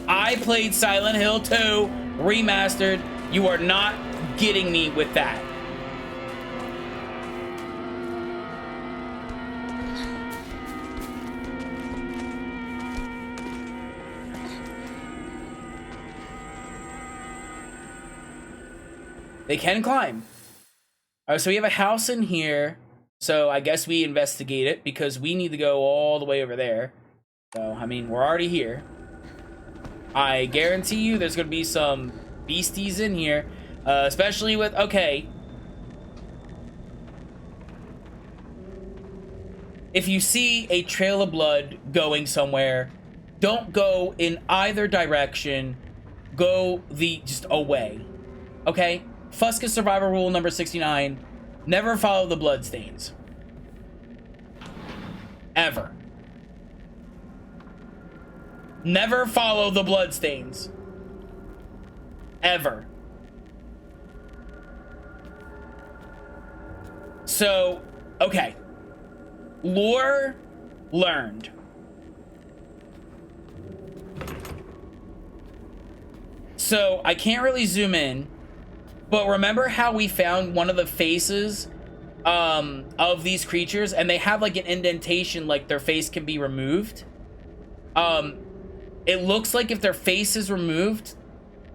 I played Silent Hill 2 remastered. You are not getting me with that. They can climb. All right, so we have a house in here. So I guess we investigate it because we need to go all the way over there. So, I mean, we're already here. I guarantee you there's going to be some beasties in here. Especially with... Okay. If you see a trail of blood going somewhere, don't go in either direction. Go just away. Okay? Fusca survival rule number 69. Never follow the bloodstains. Ever. Never follow the bloodstains. Ever. So, okay. Lore learned. So, I can't really zoom in. But remember how we found one of the faces of these creatures and they have like an indentation like their face can be removed? It looks like if their face is removed,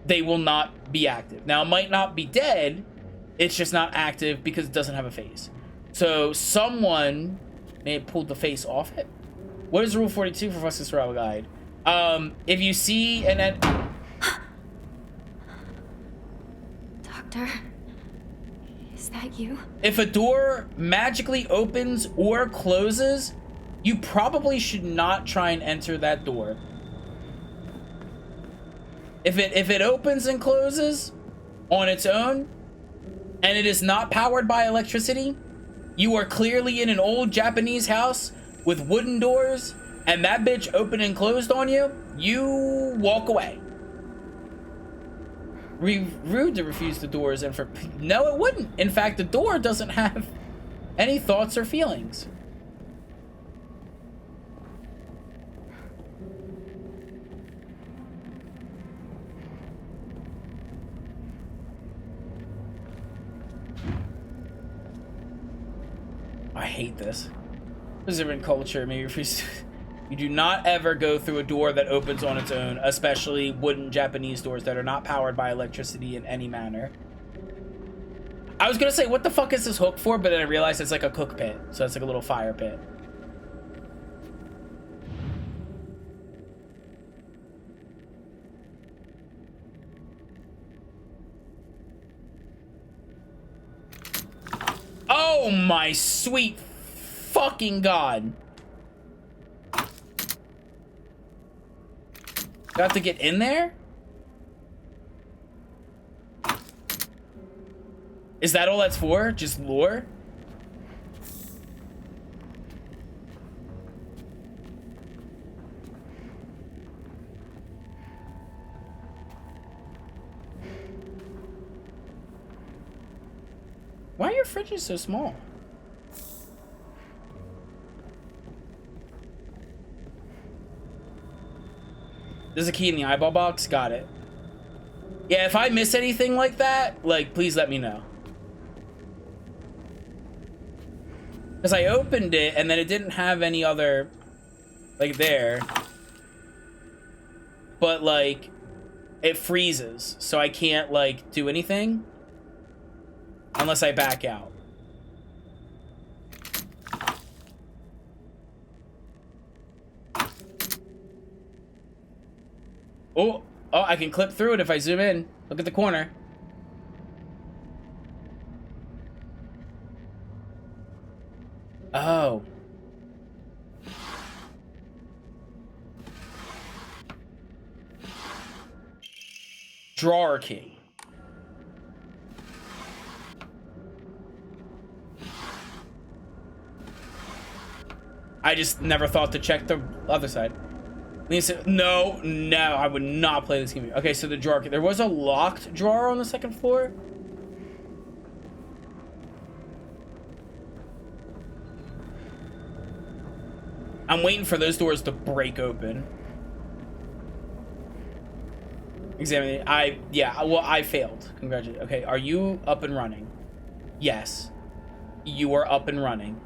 they will not be active. Now, it might not be dead. It's just not active because it doesn't have a face. So someone may have pulled the face off it. What is Rule 42 for Fusca Survival Guide? If you see an... Doctor, is that you? If a door magically opens or closes, you probably should not try and enter that door. If it opens and closes on its own, and it is not powered by electricity, you are clearly in an old Japanese house with wooden doors, and that bitch opened and closed on you, you walk away. Rude to refuse the doors and for... No, it wouldn't. In fact, the door doesn't have any thoughts or feelings. I hate this. Preserving culture, maybe refuse... You do not ever go through a door that opens on its own, especially wooden Japanese doors that are not powered by electricity in any manner. I was gonna say, what the fuck is this hook for? But then I realized it's like a cook pit. So it's like a little fire pit. Oh my sweet fucking god. Got to get in there? Is that all that's for? Just lure? Why are your fridges so small? There's a key in the eyeball box. Got it. Yeah, if I miss anything like that, like, please let me know. Because I opened it, and then it didn't have any other, like, there. But, like, it freezes, so I can't, like, do anything. Unless I back out. Oh, I can clip through it if I zoom in. Look at the corner. Oh. Drawer key. I just never thought to check the other side. Lisa, no, I would not play this game. Okay, so the drawer. There was a locked drawer on the second floor. I'm waiting for those doors to break open. Examining. I failed. Congratulations. Okay, are you up and running? Yes. You are up and running.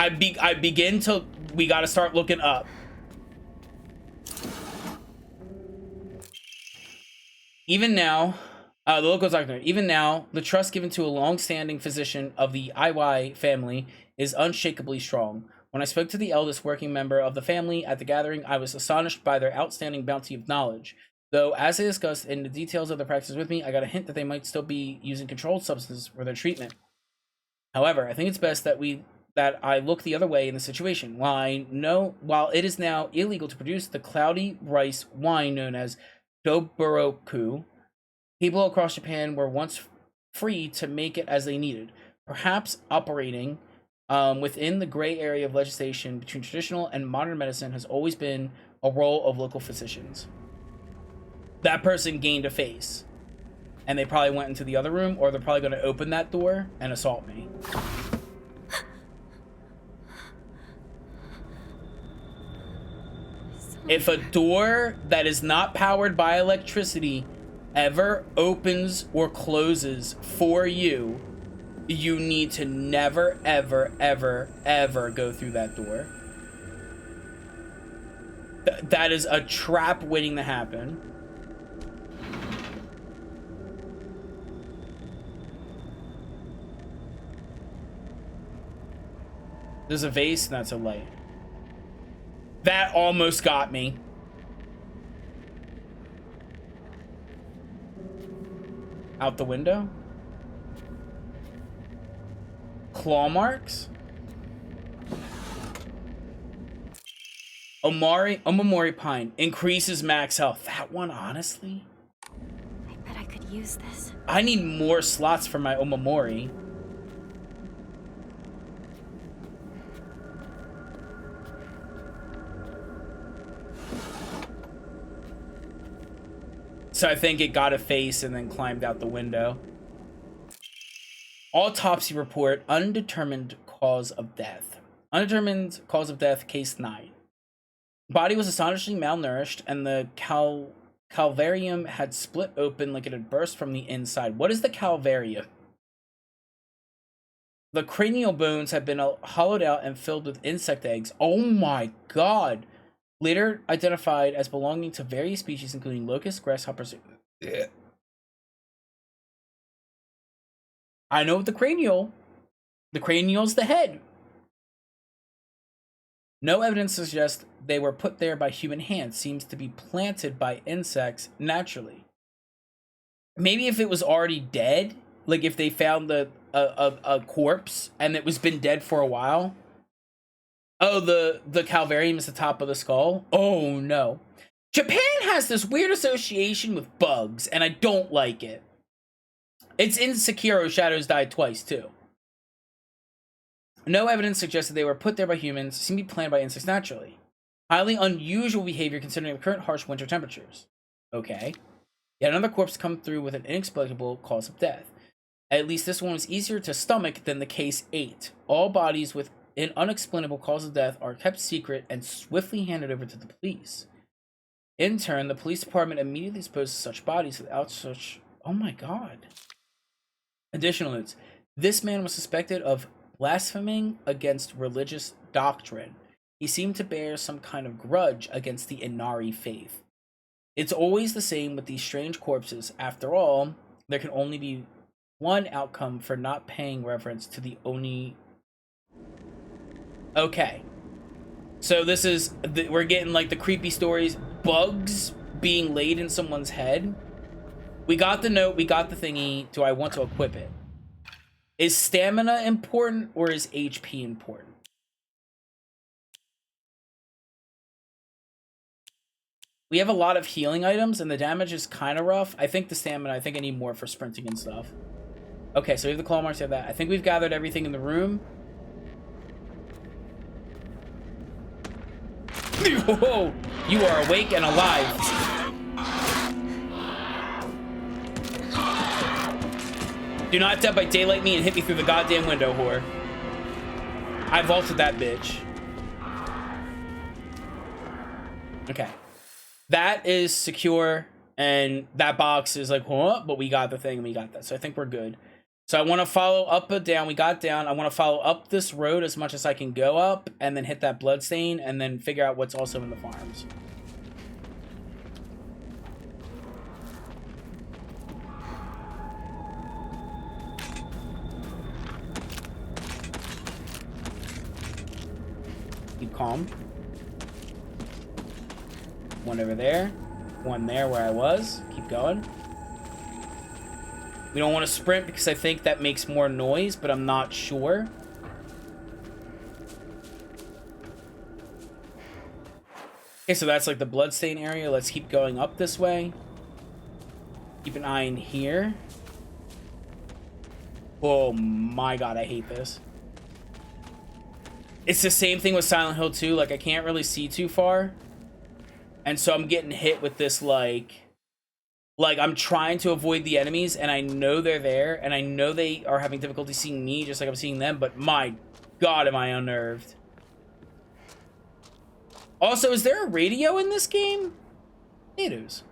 I begin to, we gotta start looking up. Even now, the local doctor, even now, the trust given to a long-standing physician of the IY family is unshakably strong. When I spoke to the eldest working member of the family at the gathering, I was astonished by their outstanding bounty of knowledge. Though, as they discussed in the details of the practice with me, I got a hint that they might still be using controlled substances for their treatment. However, I think it's best that I look the other way in the situation. While it is now illegal to produce the cloudy rice wine known as Doboroku, people across Japan were once free to make it as they needed, perhaps operating within the gray area of legislation between traditional and modern medicine has always been a role of local physicians. That person gained a face, and they probably went into the other room, or they're probably going to open that door and assault me. If a door that is not powered by electricity ever opens or closes for you, you need to never, ever, ever, ever go through that door. That is a trap waiting to happen. There's a vase, and that's a light. That almost got me. Out the window? Claw marks? Omamori Pine. Increases max health. That one, honestly? I bet I could use this. I need more slots for my Omamori. So I think it got a face and then climbed out the window. Autopsy report, undetermined cause of death. Undetermined cause of death, case 9. Body was astonishingly malnourished, and the calvarium had split open like it had burst from the inside. What is the calvarium? The cranial bones had been hollowed out and filled with insect eggs. Oh my god! Later identified as belonging to various species, including locusts, grasshoppers. Ugh. I know the cranial. The cranial's the head. No evidence suggests they were put there by human hands. Seems to be planted by insects naturally. Maybe if it was already dead, like if they found the a corpse and it was been dead for a while. Oh, the Calvarium is the top of the skull. Oh no. Japan has this weird association with bugs, and I don't like it. It's in Sekiro Shadows Die Twice, too. No evidence suggests that they were put there by humans, seem to be planned by insects naturally. Highly unusual behavior considering the current harsh winter temperatures. Okay. Yet another corpse come through with an inexplicable cause of death. At least this one was easier to stomach than the case 8. All bodies with an unexplainable cause of death are kept secret and swiftly handed over to the police. In turn, the police department immediately disposed of such bodies without such... Oh my god. Additional notes. This man was suspected of blaspheming against religious doctrine. He seemed to bear some kind of grudge against the Inari faith. It's always the same with these strange corpses. After all, there can only be one outcome for not paying reverence to the Oni. Okay. So this is, we're getting like the creepy stories. Bugs being laid in someone's head. We got the note, we got the thingy. Do I want to equip it? Is stamina important or is HP important? We have a lot of healing items and the damage is kind of rough. I think the stamina, I think I need more for sprinting and stuff. Okay, so we have the claw marks, we have that. I think we've gathered everything in the room. Whoa, you are awake and alive. Do not Dead by Daylight me and hit me through the goddamn window, whore. I vaulted that bitch. Okay. That is secure, and that box is like, huh? But we got the thing, and we got that. So I think we're good. So I want to follow up or down. We got down. I want to follow up this road as much as I can go up, and then hit that bloodstain, and then figure out what's also in the farms. Keep calm. One over there. One there where I was. Keep going. We don't want to sprint because I think that makes more noise, but I'm not sure. Okay, so that's like the bloodstain area. Let's keep going up this way. Keep an eye in here. Oh my god, I hate this. It's the same thing with Silent Hill 2. Like, I can't really see too far. And so I'm getting hit with this, like I'm trying to avoid the enemies, and I know they're there, and I know they are having difficulty seeing me, just like I'm seeing them, but my god, am I unnerved. Also, is there a radio in this game? It is.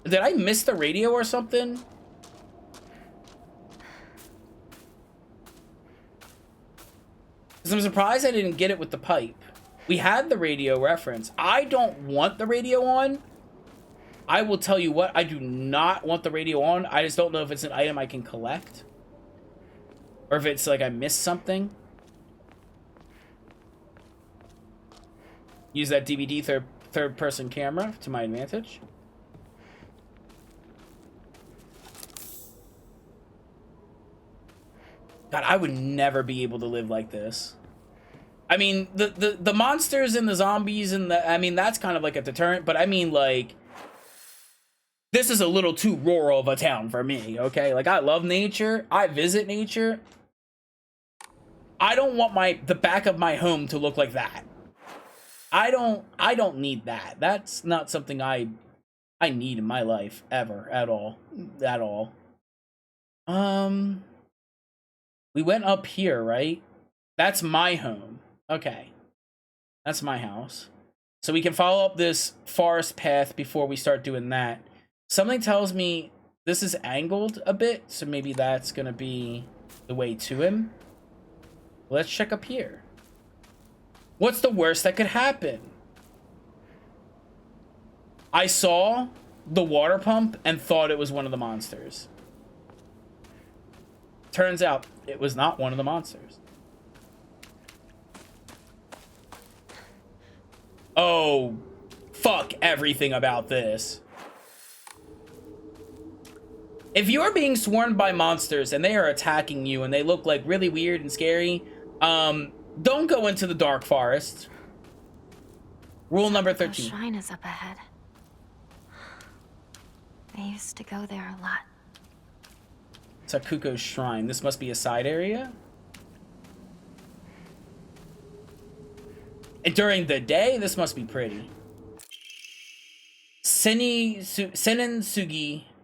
Did I miss the radio or something? Because I'm surprised I didn't get it with the pipe. We had the radio reference. I don't want the radio on. I will tell you what, I do not want the radio on. I just don't know if it's an item I can collect. Or if it's like I missed something. Use that DVD third person camera to my advantage. God, I would never be able to live like this. I mean, the monsters and the zombies and the... I mean, that's kind of like a deterrent, but I mean, like... This is a little too rural of a town for me, okay? Like, I love nature. I visit nature. I don't want the back of my home to look like that. I don't need that. That's not something I need in my life, ever, at all. At all. We went up here, right? That's my home. Okay. That's my house. So we can follow up this forest path before we start doing that. Something tells me this is angled a bit, so maybe that's gonna be the way to him. Let's check up here. What's the worst that could happen? I saw the water pump and thought it was one of the monsters. Turns out it was not one of the monsters. Oh, fuck everything about this. If you are being swarmed by monsters and they are attacking you and they look like really weird and scary, don't go into the dark forest. Rule number 13. The shrine is up ahead. I used to go there a lot. Sakuko's shrine. This must be a side area. And during the day, this must be pretty. Senensugi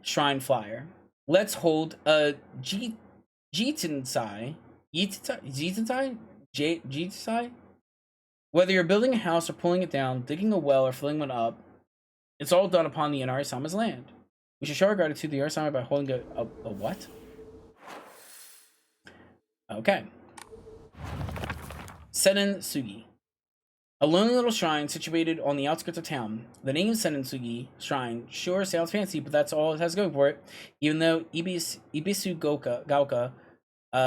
Shrine Flyer. Let's hold a Jitensai. Whether you're building a house or pulling it down, digging a well or filling one up, it's all done upon the Inari-sama's land. We should show our gratitude to the Inari-sama by holding a what? Okay. Senensugi. A lonely little shrine situated on the outskirts of town. The name Senensugi Shrine sure sounds fancy, but that's all it has going for it. Even though Ibisu Gaoka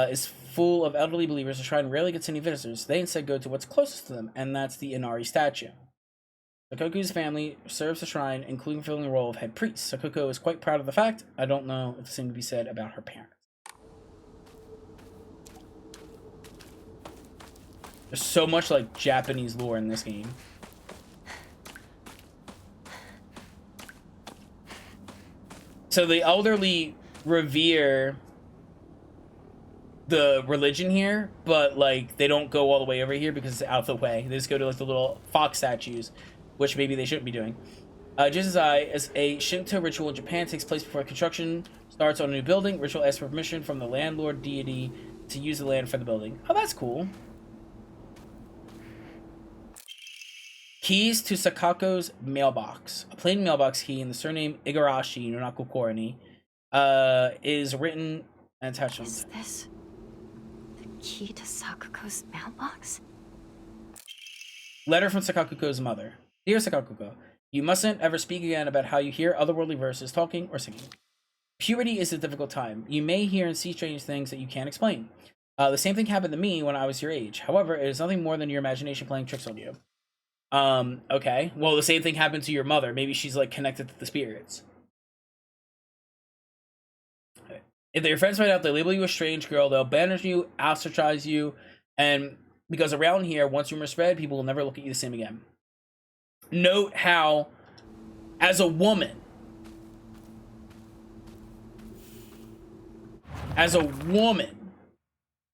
is full of elderly believers, the shrine rarely gets any visitors. They instead go to what's closest to them, and that's the Inari statue. Sakoku's family serves the shrine, including filling the role of head priest. Sakuko is quite proud of the fact. I don't know if the same can be said about her parents. There's so much like Japanese lore in this game. So the elderly revere the religion here, but like they don't go all the way over here because it's out of the way. They just go to like the little fox statues, which maybe they shouldn't be doing. Just as a Shinto ritual in Japan takes place before construction starts on a new building, ritual asks for permission from the landlord deity to use the land for the building. Oh, that's cool. Keys to Sakako's mailbox. A plain mailbox key in the surname Igarashi no Nakokoroni is written and attached on. Is this the key to Sakako's mailbox? Letter from Sakako's mother. Dear Sakakuko, you mustn't ever speak again about how you hear otherworldly verses, talking, or singing. Puberty is a difficult time. You may hear and see strange things that you can't explain. The same thing happened to me when I was your age. However, it is nothing more than your imagination playing tricks on you. Okay. Well, the same thing happened to your mother. Maybe she's, like, connected to the spirits. If your friends find out, they label you a strange girl, they'll banish you, ostracize you, and because around here, once rumors spread, people will never look at you the same again. Note how, as a woman,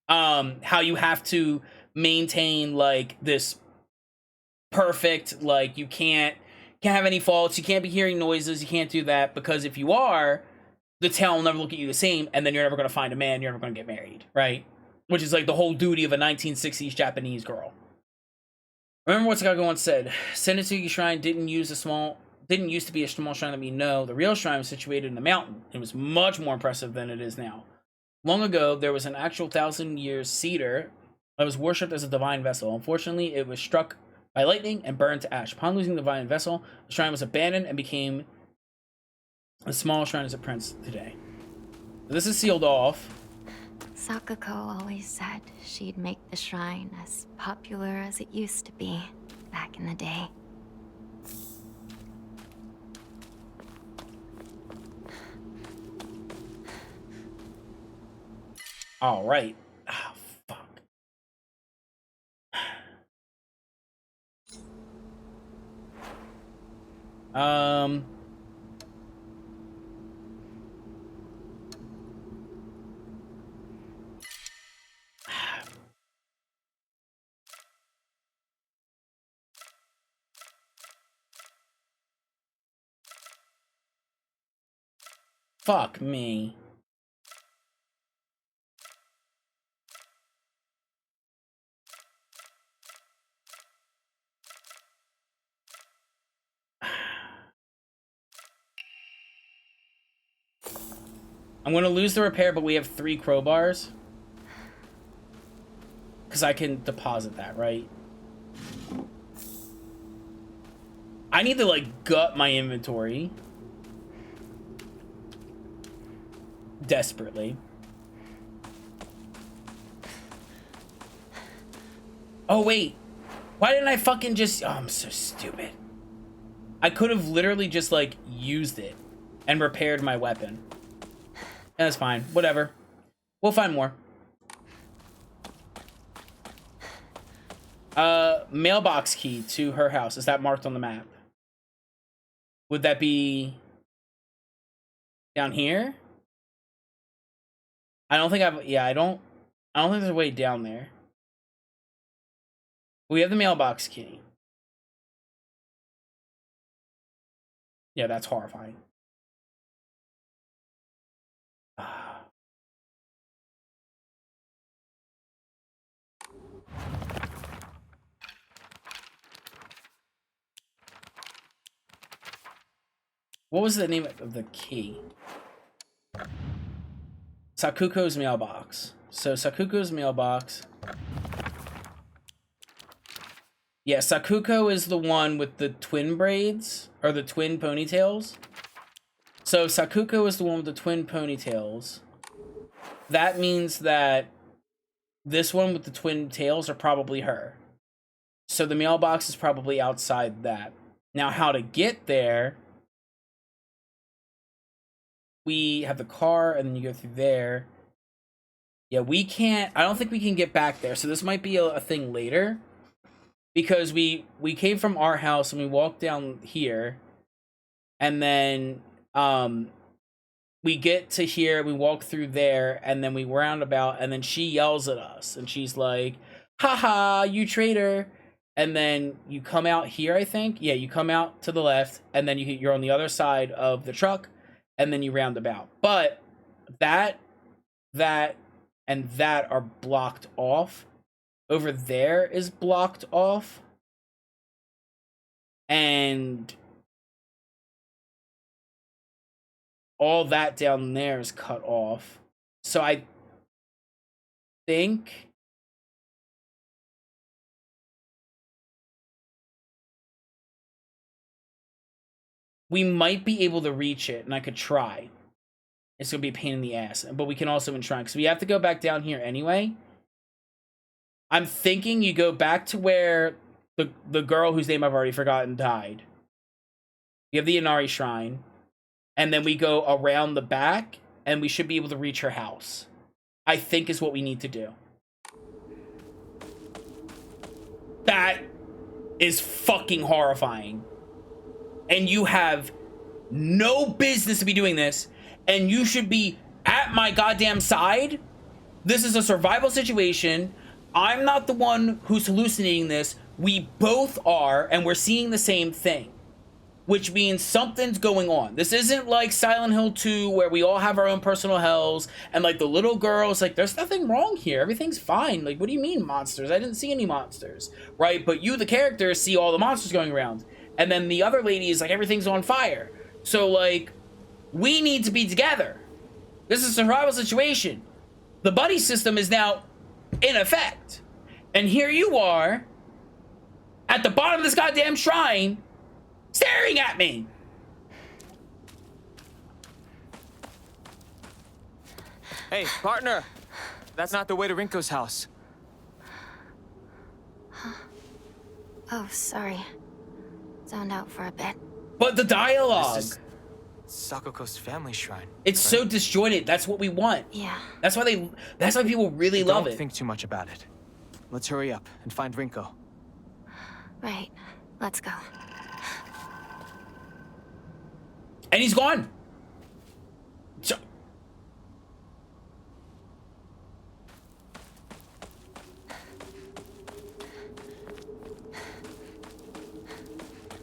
how you have to maintain, like, this perfect, like, you can't have any faults, you can't be hearing noises, you can't do that, because if you are, the town will never look at you the same, and then you're never going to find a man, you're never going to get married, right? Which is like the whole duty of a 1960s Japanese girl. Remember what Sakako once said, Senetsugi Shrine didn't used to be a small shrine that we know. The real shrine was situated in the mountain. It was much more impressive than it is now. Long ago, there was an actual 1,000-year cedar that was worshipped as a divine vessel. Unfortunately, it was struck by lightning and burned to ash. Upon losing the divine vessel, the shrine was abandoned and became a small shrine as it prints today. This is sealed off. Sakako always said she'd make the shrine as popular as it used to be back in the day. All right. Oh, fuck. Fuck me. I'm gonna lose the repair, but we have 3 crowbars. Because I can deposit that, right? I need to, like, gut my inventory. Desperately. Oh, wait. Why didn't I fucking just... Oh, I'm so stupid. I could have literally just, like, used it and repaired my weapon. That's fine. Whatever. We'll find more. Mailbox key to her house. Is that marked on the map? Would that be down here? I don't think I've... Yeah, I don't think there's a way down there. We have the mailbox key. Yeah, that's horrifying. What was the name of the key? Sakuko's mailbox. So Sakuko's mailbox. Yeah, Sakuko is the one with the twin braids, or the twin ponytails. So Sakuko is the one with the twin ponytails. That means that this one with the twin tails are probably her. So the mailbox is probably outside that. Now, how to get there... We have the car, and then you go through there. Yeah, we can't... I don't think we can get back there, so this might be a thing later. Because we came from our house, and we walked down here. And then we get to here, we walk through there, and then we roundabout, and then she yells at us. And she's like, haha, you traitor. And then you come out here, I think. Yeah, you come out to the left, and then you're on the other side of the truck. And then you round about. But that, and that are blocked off. Over there is blocked off. And all that down there is cut off. So I think... we might be able to reach it, and I could try. It's going to be a pain in the ass, but we can also try, because we have to go back down here anyway. I'm thinking you go back to where the girl whose name I've already forgotten died. You have the Inari Shrine, and then we go around the back, and we should be able to reach her house. I think is what we need to do. That is fucking horrifying. And you have no business to be doing this, and you should be at my goddamn side. This is a survival situation. I'm not the one who's hallucinating this. We both are, and we're seeing the same thing, which means something's going on. This isn't like Silent Hill 2 where we all have our own personal hells, and like the little girl's like, there's nothing wrong here. Everything's fine. Like, what do you mean monsters? I didn't see any monsters, right? But you, the character, see all the monsters going around. And then the other lady is like, everything's on fire. So, like, we need to be together. This is a survival situation. The buddy system is now in effect. And here you are, at the bottom of this goddamn shrine, staring at me. Hey, partner. That's not the way to Rinko's house. Oh, sorry. Zoned out for a bit. But the dialogue. This is Sakuko's family shrine. It's right? So disjointed. That's what we want. Yeah. That's why people really love it. Don't think too much about it. Let's hurry up and find Rinko. Right. Let's go. And he's gone. So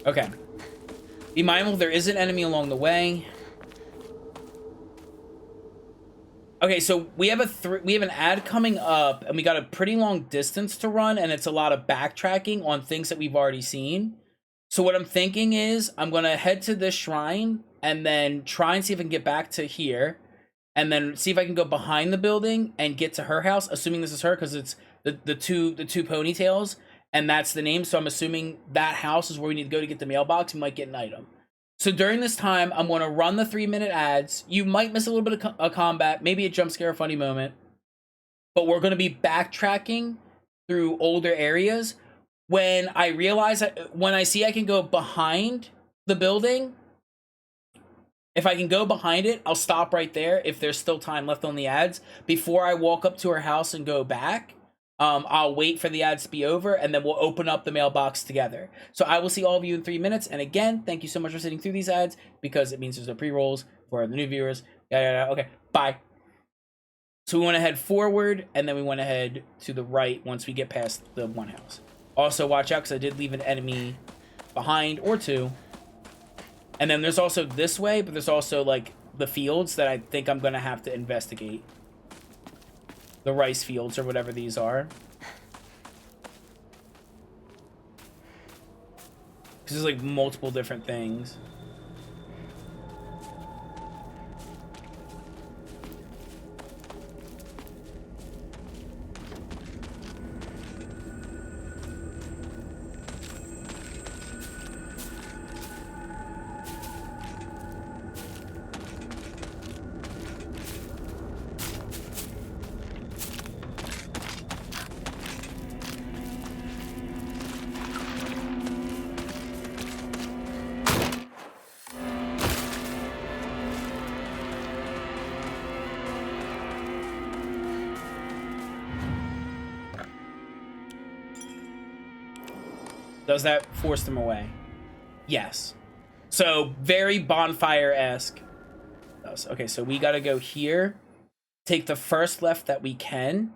okay. Be mindful there is an enemy along the way. Okay, so we have an ad coming up, and we got a pretty long distance to run, and it's a lot of backtracking on things that we've already seen. So what I'm thinking is I'm gonna head to this shrine and then try and see if I can get back to here, and then see if I can go behind the building and get to her house, assuming this is her, because it's the two ponytails. And that's the name, so I'm assuming that house is where we need to go to get the mailbox. We might get an item. So during this time, I'm going to run the 3-minute ads. You might miss a little bit of combat, maybe a jump scare, a funny moment. But we're going to be backtracking through older areas. When I realize, when I see I can go behind the building, If I can go behind it, I'll stop right there if there's still time left on the ads. Before I walk up to her house and go back, I'll wait for the ads to be over, and then we'll open up the mailbox together. So I will see all of you in 3 minutes. And again, thank you so much for sitting through these ads, because it means there's no pre-rolls for the new viewers. Yeah. Okay, bye. So we want to head forward, and then we want to head to the right once we get past the one house. Also, watch out, because I did leave an enemy behind, or two. And then there's also this way, but there's also, like, the fields that I think I'm going to have to investigate. The rice fields, or whatever these are. Because there's, like, multiple different things. Does that force them away? Yes. So, very bonfire-esque. Okay, so we gotta go here. Take the first left that we can.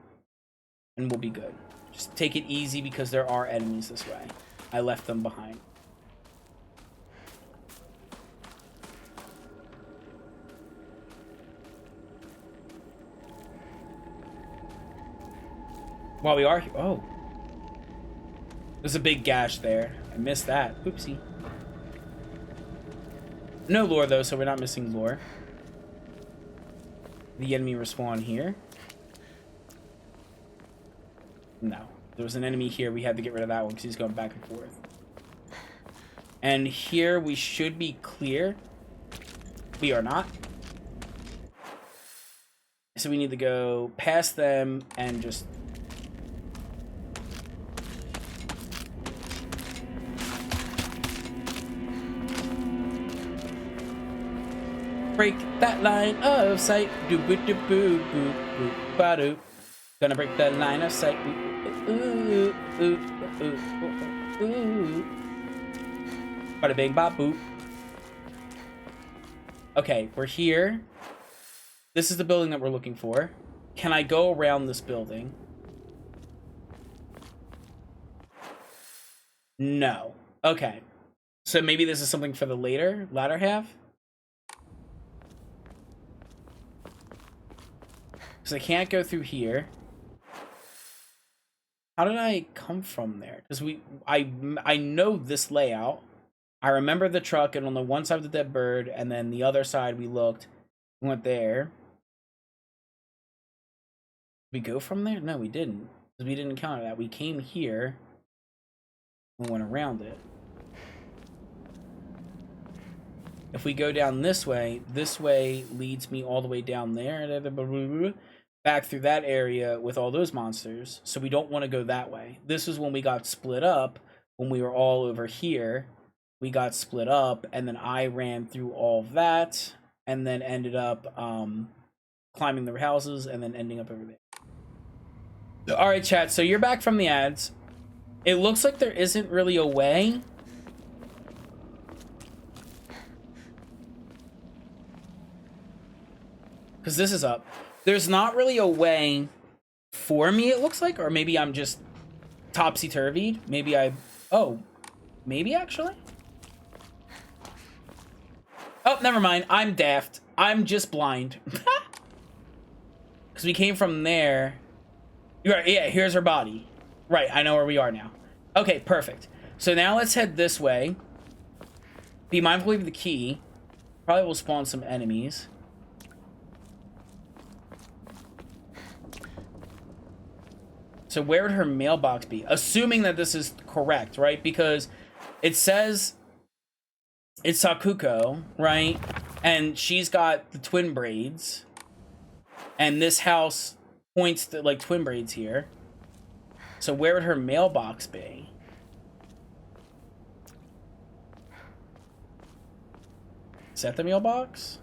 And we'll be good. Just take it easy because there are enemies this way. I left them behind. While we are here... Oh. There's a big gash there. I missed that. Oopsie. No lore, though, so we're not missing lore. The enemy respawn here. No. There was an enemy here. We had to get rid of that one because he's going back and forth. And here we should be clear. We are not. So we need to go past them and just... break that line of sight. Do boo do boo boo boo ba do. Gonna break that line of sight. Ooh ooh ooh ooh ooh. Bada bing ba boop. Okay, we're here. This is the building that we're looking for. Can I go around this building? No. Okay. So maybe this is something for the latter half? Because I can't go through here. How did I come from there? Because I know this layout. I remember the truck, and on the one side of the dead bird, and then the other side we looked. We went there. Did we go from there? No, we didn't. Because we didn't encounter that. We came here. We went around it. If we go down this way leads me all the way down there. Back through that area with all those monsters. So we don't want to go that way. This is when we got split up. When we were all over here. We got split up. And then I ran through all of that. And then ended up climbing the houses. And then ending up over there. Alright, chat. So you're back from the ads. It looks like there isn't really a way. Because this is up. There's not really a way for me, it looks like. Or maybe I'm just topsy-turvied. Maybe I... Oh. Maybe, actually? Oh, never mind. I'm daft. I'm just blind. Because we came from there. Right, yeah, here's her body. Right, I know where we are now. Okay, perfect. So now let's head this way. Be mindful of the key. Probably will spawn some enemies. So where would her mailbox be? Assuming that this is correct, right? Because it says it's Sakuko, right? And she's got the twin braids. And this house points to, like, twin braids here. So where would her mailbox be? Is that the mailbox?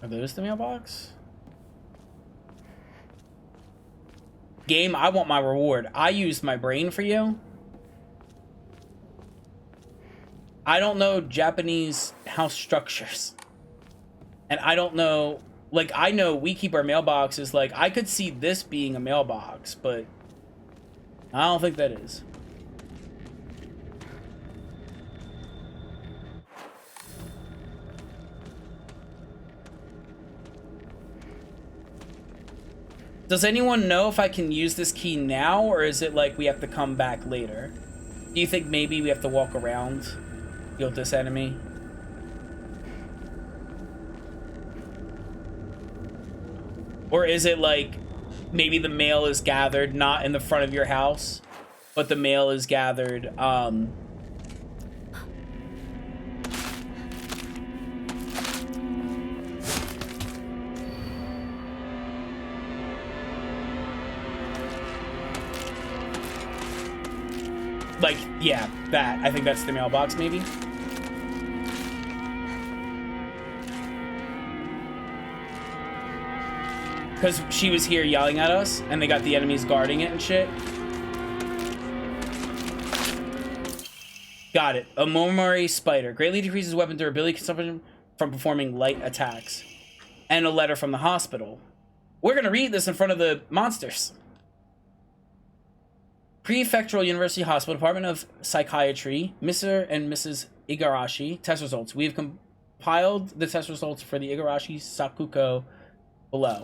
Are those the mailbox? Game, I want my reward. I used my brain for you. I don't know Japanese house structures. And I don't know, like, I know we keep our mailboxes, like, I could see this being a mailbox, but I don't think that is. Does anyone know if I can use this key now, or is it like we have to come back later? Do you think maybe we have to walk around, deal with this enemy? Or is it like maybe the mail is gathered not in the front of your house, but the mail is gathered like, yeah, that. I think that's the mailbox, maybe. Because she was here yelling at us, and they got the enemies guarding it and shit. Got it. A Momori Spider. Greatly decreases weapon durability consumption from performing light attacks. And a letter from the hospital. We're going to read this in front of the monsters. Prefectural University Hospital, Department of Psychiatry, Mr. and Mrs. Igarashi. Test results. We have compiled the test results for the Igarashi Sakuko below.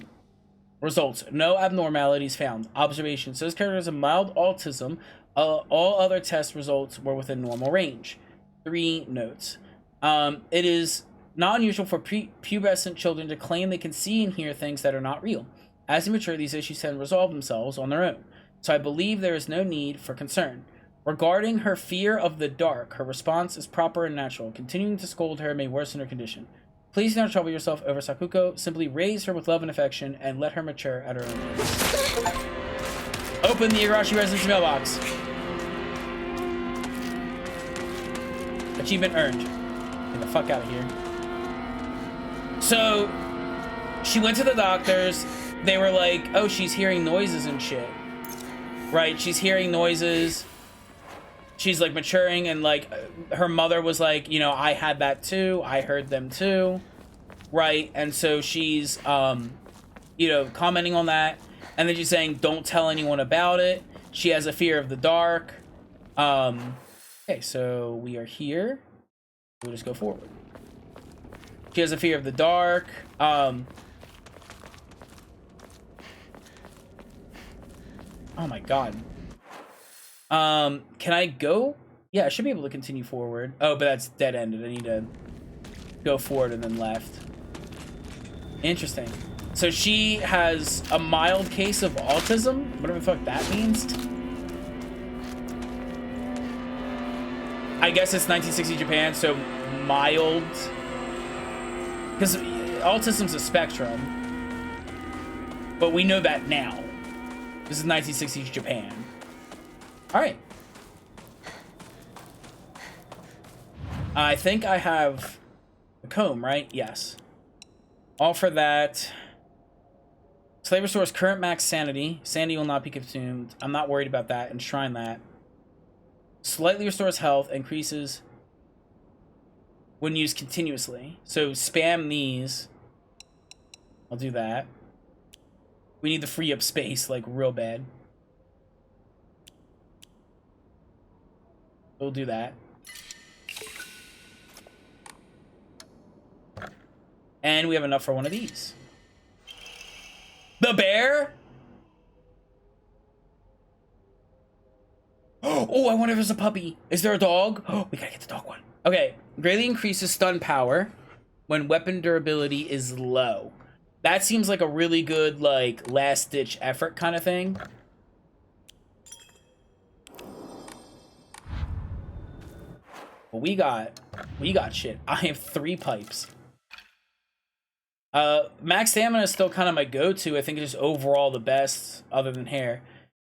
Results. No abnormalities found. Observation. So this character has a mild autism. All other test results were within normal range. 3 notes. It is not unusual for pubescent children to claim they can see and hear things that are not real. As they mature, these issues tend to resolve themselves on their own. So I believe there is no need for concern. Regarding her fear of the dark, her response is proper and natural. Continuing to scold her may worsen her condition. Please do not trouble yourself over Sakuko. Simply raise her with love and affection and let her mature at her own pace. Open the Igarashi residence mailbox. Achievement earned. Get the fuck out of here. So, she went to the doctors. They were like, oh, she's hearing noises and shit. Right? She's hearing noises. She's like maturing, and like her mother was like, you know, I had that too. I heard them too. Right? And so she's, you know, commenting on that. And then she's saying, don't tell anyone about it. She has a fear of the dark. Okay, so we are here. We'll just go forward. She has a fear of the dark. Oh my god. Can I go? Yeah, I should be able to continue forward. Oh, but that's dead-ended. I need to go forward and then left. Interesting. So she has a mild case of autism? Whatever the fuck that means. I guess it's 1960 Japan, so mild. Because autism's a spectrum. But we know that now. This is 1960s Japan. Alright. I think I have a comb, right? Yes. All for that. Slave restores current max sanity. Sanity will not be consumed. I'm not worried about that. Enshrine that. Slightly restores health. Increases when used continuously. So spam these. I'll do that. We need to free up space, like, real bad. We'll do that. And we have enough for one of these. The bear? Oh, I wonder if there's a puppy. Is there a dog? Oh, we gotta get the dog one. Okay. Greatly increases stun power when weapon durability is low. That seems like a really good, like, last-ditch effort kind of thing. Well, we got shit. I have 3 pipes. Max stamina is still kind of my go-to. I think it's just overall the best, other than hair.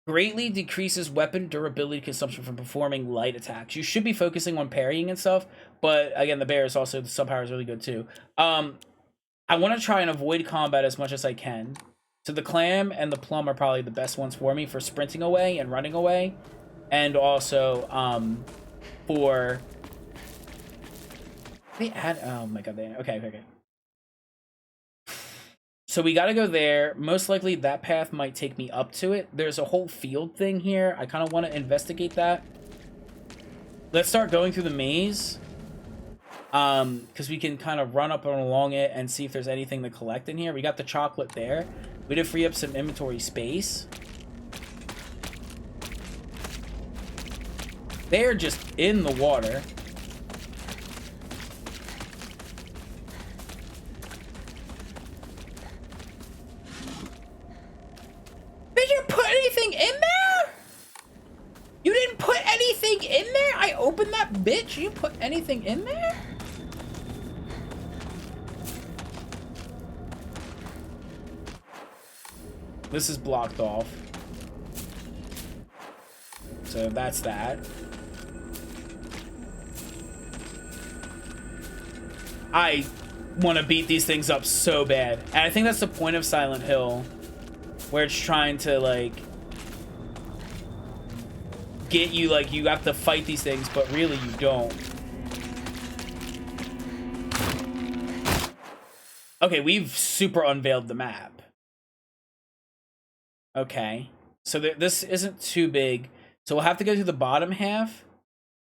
Greatly decreases weapon durability consumption from performing light attacks. You should be focusing on parrying and stuff, but again, the bear is also, the sub power is really good too. I want to try and avoid combat as much as I can. So the clam and the plum are probably the best ones for me for sprinting away and running away. And also, for... They add... Oh my god, they... Okay. So we gotta go there. Most likely that path might take me up to it. There's a whole field thing here. I kind of want to investigate that. Let's start going through the maze. Because we can kind of run up and along it and see if there's anything to collect in here. We got the chocolate there. We did free up some inventory space. They're just in the water. Did you put anything in there? You didn't put anything in there? I opened that bitch. You put anything in there? This is blocked off. So that's that. I want to beat these things up so bad. And I think that's the point of Silent Hill. Where it's trying to, like, get you, like, you have to fight these things, but really you don't. Okay, we've super unveiled the map. Okay, so this isn't too big. So we'll have to go through the bottom half.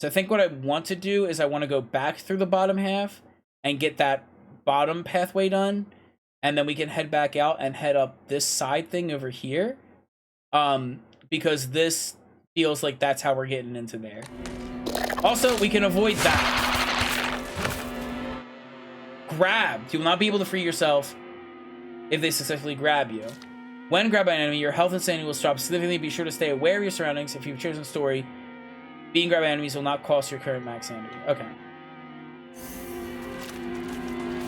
So I think what I want to do is I want to go back through the bottom half and get that bottom pathway done. And then we can head back out and head up this side thing over here. Because this feels like that's how we're getting into there. Also, we can avoid that. Grabbed. You will not be able to free yourself if they successfully grab you. When grabbed by an enemy, your health and sanity will drop significantly. Be sure to stay aware of your surroundings. If you've chosen story, being grabbed by enemies will not cost your current max sanity. Okay.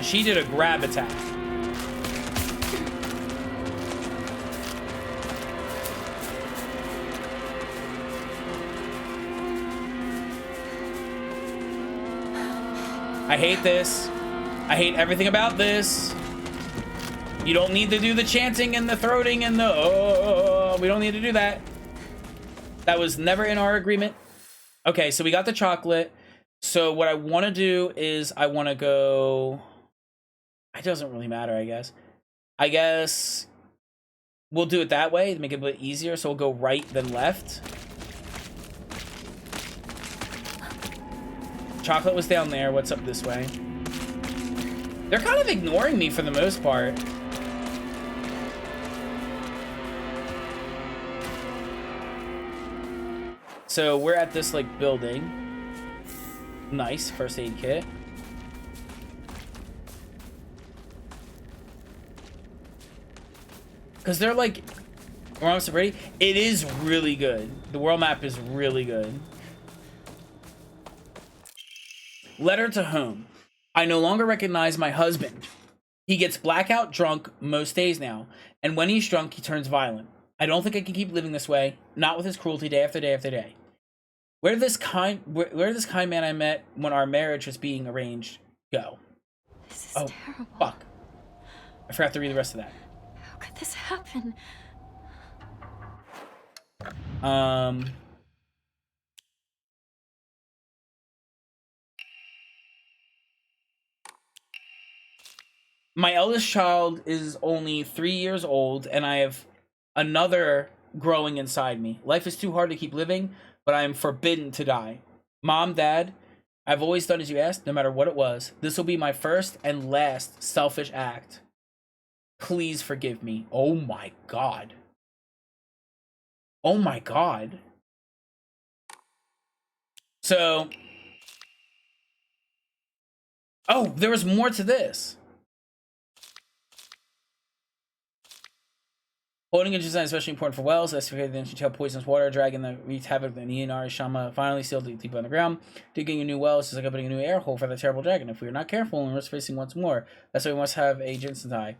She did a grab attack. I hate this. I hate everything about this. You don't need to do the chanting and the throating and the we don't need to do that. That was never in our agreement. Okay, so we got the chocolate. So what I want to do is I want to go... It doesn't really matter, I guess. I guess we'll do it that way to make it a bit easier. So we'll go right then left. Chocolate was down there. What's up this way? They're kind of ignoring me for the most part. So we're at this, like, building. Nice. First aid kit. Because they're like... We're almost ready. It is really good. The world map is really good. Letter to home. I no longer recognize my husband. He gets blackout drunk most days now. And when he's drunk, he turns violent. I don't think I can keep living this way. Not with his cruelty day after day after day. Where did this kind man I met when our marriage was being arranged go? This is terrible. Fuck. I forgot to read the rest of that. How could this happen? My eldest child is only 3 years old, and I have another growing inside me. Life is too hard to keep living, but I am forbidden to die. Mom, Dad, I've always done as you asked, no matter what it was. This will be my first and last selfish act. Please forgive me. Oh my God. Oh my God. So... Oh, there was more to this. Holding a design is especially important for wells. That's because then she tell poisons water, dragging the wreaked havoc. The Nihon Shama finally sealed deep underground. Digging a new well is just like opening a new air hole for the terrible dragon. If we are not careful, we risk facing once more. That's why we must have a Jensen tie.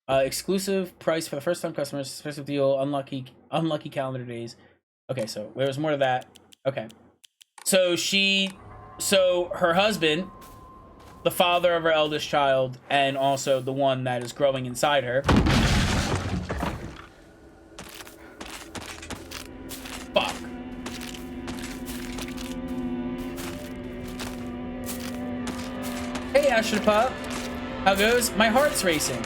Exclusive price for the first time customers. Special deal. Unlucky calendar days. Okay, so there's more to that. Okay. So her husband, the father of her eldest child, and also the one that is growing inside her. Fuck. Hey, Asher Pup. How goes? My heart's racing.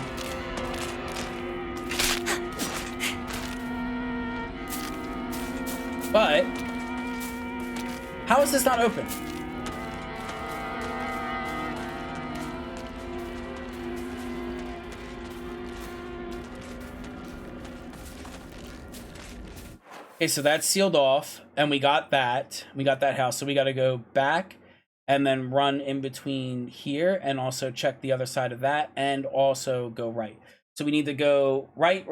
But how is this not open? Okay, so that's sealed off, and we got that. We got that house, so we got to go back and then run in between here and also check the other side of that and also go right. So we need to go right.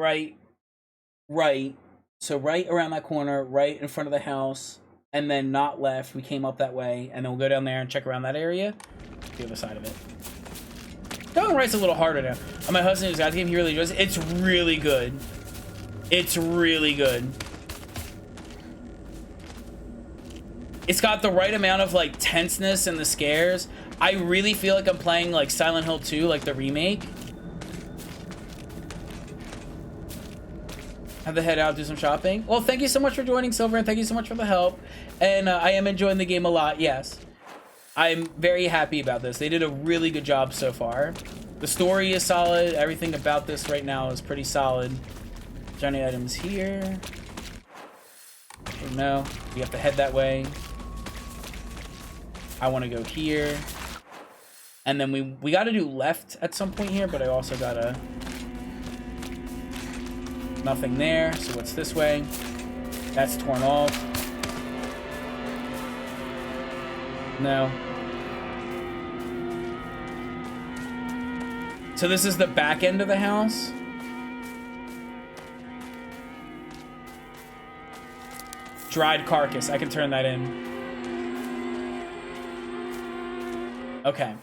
So right around that corner, right in front of the house, and then not left. We came up that way, and then we'll go down there and check around that area. The other side of it. Going right's a little harder now. My husband who's got the game, he really enjoys it. It's really good. It's really good. It's got the right amount of like tenseness and the scares. I really feel like I'm playing like Silent Hill 2, like the remake. Have to head out, do some shopping. Well, thank you so much for joining, Silver, and thank you so much for the help. And I am enjoying the game a lot, yes. I'm very happy about this. They did a really good job so far. The story is solid. Everything about this right now is pretty solid. Johnny items here. No, we have to head that way. I want to go here. And then we got to do left at some point here, but I also got to... Nothing there, so what's this way? That's torn off. No. So this is the back end of the house. Dried carcass, I can turn that in. Okay.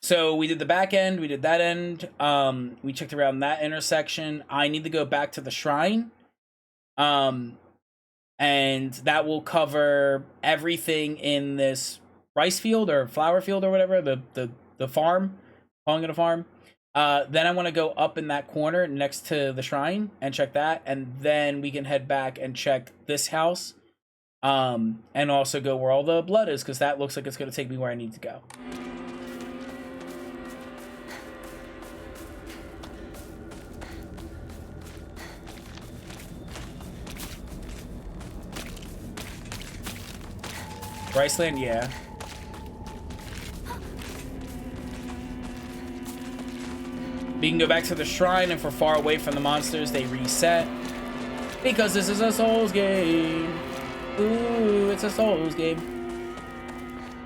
So we did the back end, we did that end, we checked around that intersection. I need to go back to the shrine. And that will cover everything in this rice field or flower field or whatever, the farm, calling it a farm. Then I want to go up in that corner next to the shrine and check that, and then we can head back and check this house. And also go where all the blood is, because that looks like it's going to take me where I need to go. Riceland, yeah. We can go back to the shrine, and if we're far away from the monsters, they reset. Because this is a Souls game. Ooh, it's a Souls game.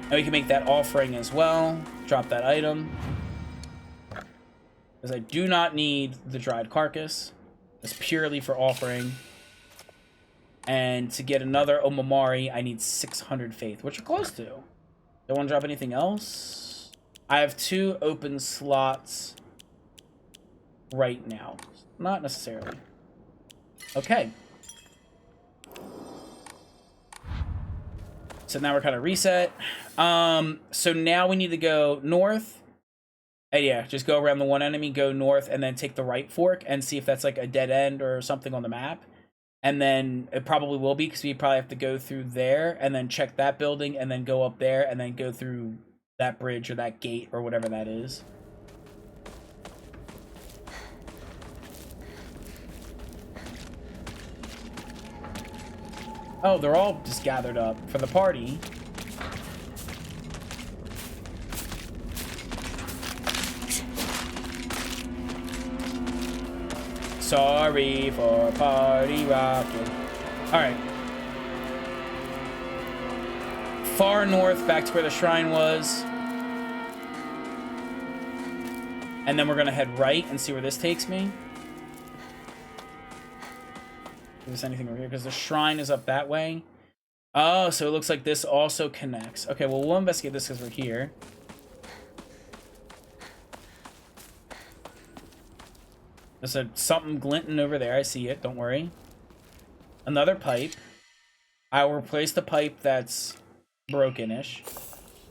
And we can make that offering as well. Drop that item. Because I do not need the dried carcass. It's purely for offering. And to get another Omamari, I need 600 faith, which are close to. Don't want to drop anything else. I have 2 open slots right now. Not necessarily. Okay. So now we're kind of reset. So now we need to go north. And yeah, just go around the one enemy, go north, and then take the right fork and see if that's like a dead end or something on the map. And then it probably will be, because we probably have to go through there and then check that building and then go up there and then go through that bridge or that gate or whatever that is. Oh, they're all just gathered up for the party. Sorry for party rocking. Alright. Far north, back to where the shrine was. And then we're gonna head right and see where this takes me. If there's anything over here, because the shrine is up that way. Oh, so it looks like this also connects. Okay, well, we'll investigate this because we're here. There's something glinting over there. I see it. Don't worry. Another pipe. I will replace the pipe that's broken-ish.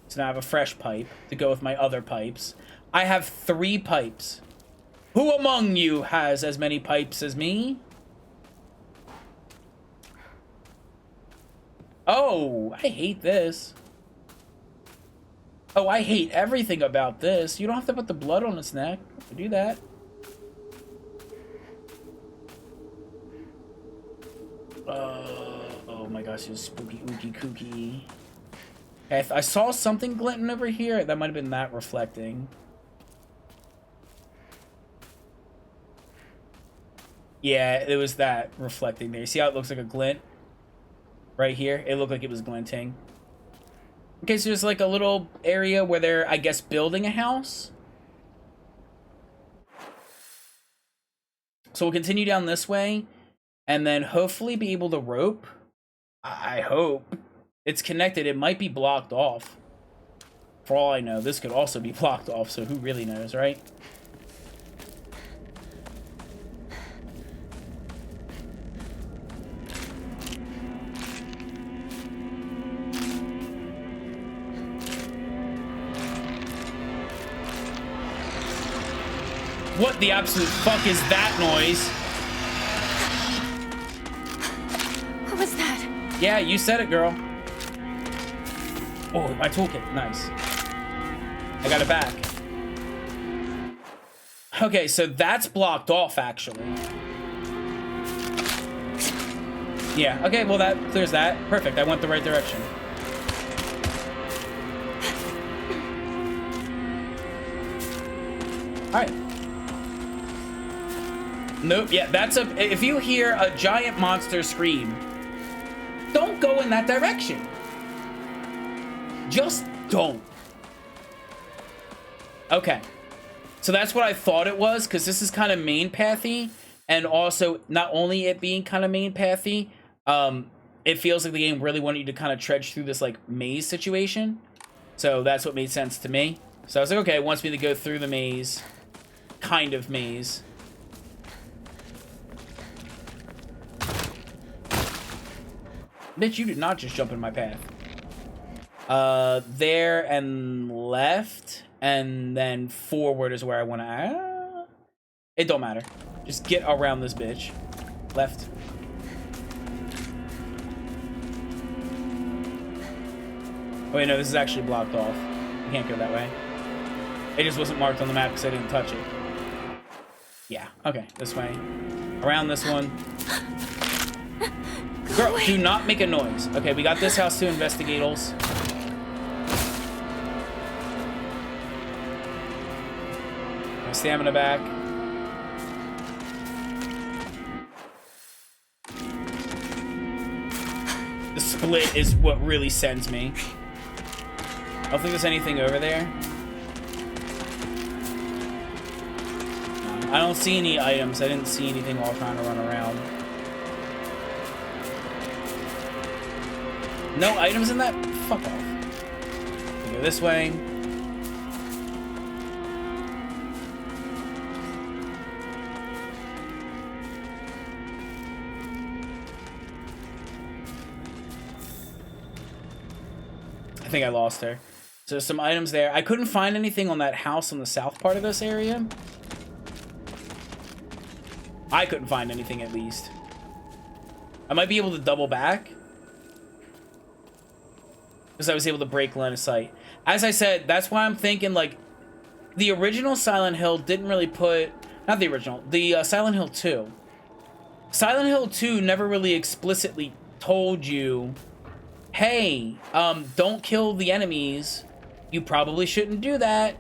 So now I have a fresh pipe to go with my other pipes. I have 3 pipes. Who among you has as many pipes as me? Oh, I hate this. Oh, I hate everything about this. You don't have to put the blood on its neck. Do that. Oh my gosh, it's spooky, ooky, kooky. Okay, I saw something glinting over here. That might have been that reflecting. Yeah, it was that reflecting there. See how it looks like a glint? Right here? It looked like it was glinting. Okay, so there's like a little area where they're, I guess, building a house. So we'll continue down this way. And then hopefully be able to rope. I hope. It's connected. It might be blocked off. For all I know, this could also be blocked off. So who really knows, right? What the absolute fuck is that noise? What was that? Yeah, you said it, girl. Oh, my toolkit. Nice. I got it back. Okay, so that's blocked off, actually. Yeah, okay, well, that clears that. Perfect, I went the right direction. Alright. Nope, yeah, that's a... If you hear a giant monster scream, don't go in that direction. Just don't. Okay. So that's what I thought it was, because this is kind of main pathy, and also, not only it being kind of main pathy, it feels like the game really wanted you to kind of trudge through this, like, maze situation. So that's what made sense to me. So I was like, okay, it wants me to go through the maze. Kind of maze. Bitch, you did not just jump in my path. There and left, and then forward is where I want to... it don't matter. Just get around this bitch. Left. Oh wait, no, this is actually blocked off. You can't go that way. It just wasn't marked on the map because I didn't touch it. Yeah, okay, this way. Around this one. Girl, do not make a noise. Okay, we got this house to investigate. My stamina back. The split is what really sends me. I don't think there's anything over there. I don't see any items. I didn't see anything while trying to run around. No items in that? Fuck off. We go this way. I think I lost her. So there's some items there. I couldn't find anything on that house on the south part of this area. I couldn't find anything, at least. I might be able to double back. Because I was able to break line of sight. As I said, that's why I'm thinking, like, the original Silent Hill didn't really put... Not the original. The Silent Hill 2. Silent Hill 2 never really explicitly told you, hey, don't kill the enemies. You probably shouldn't do that.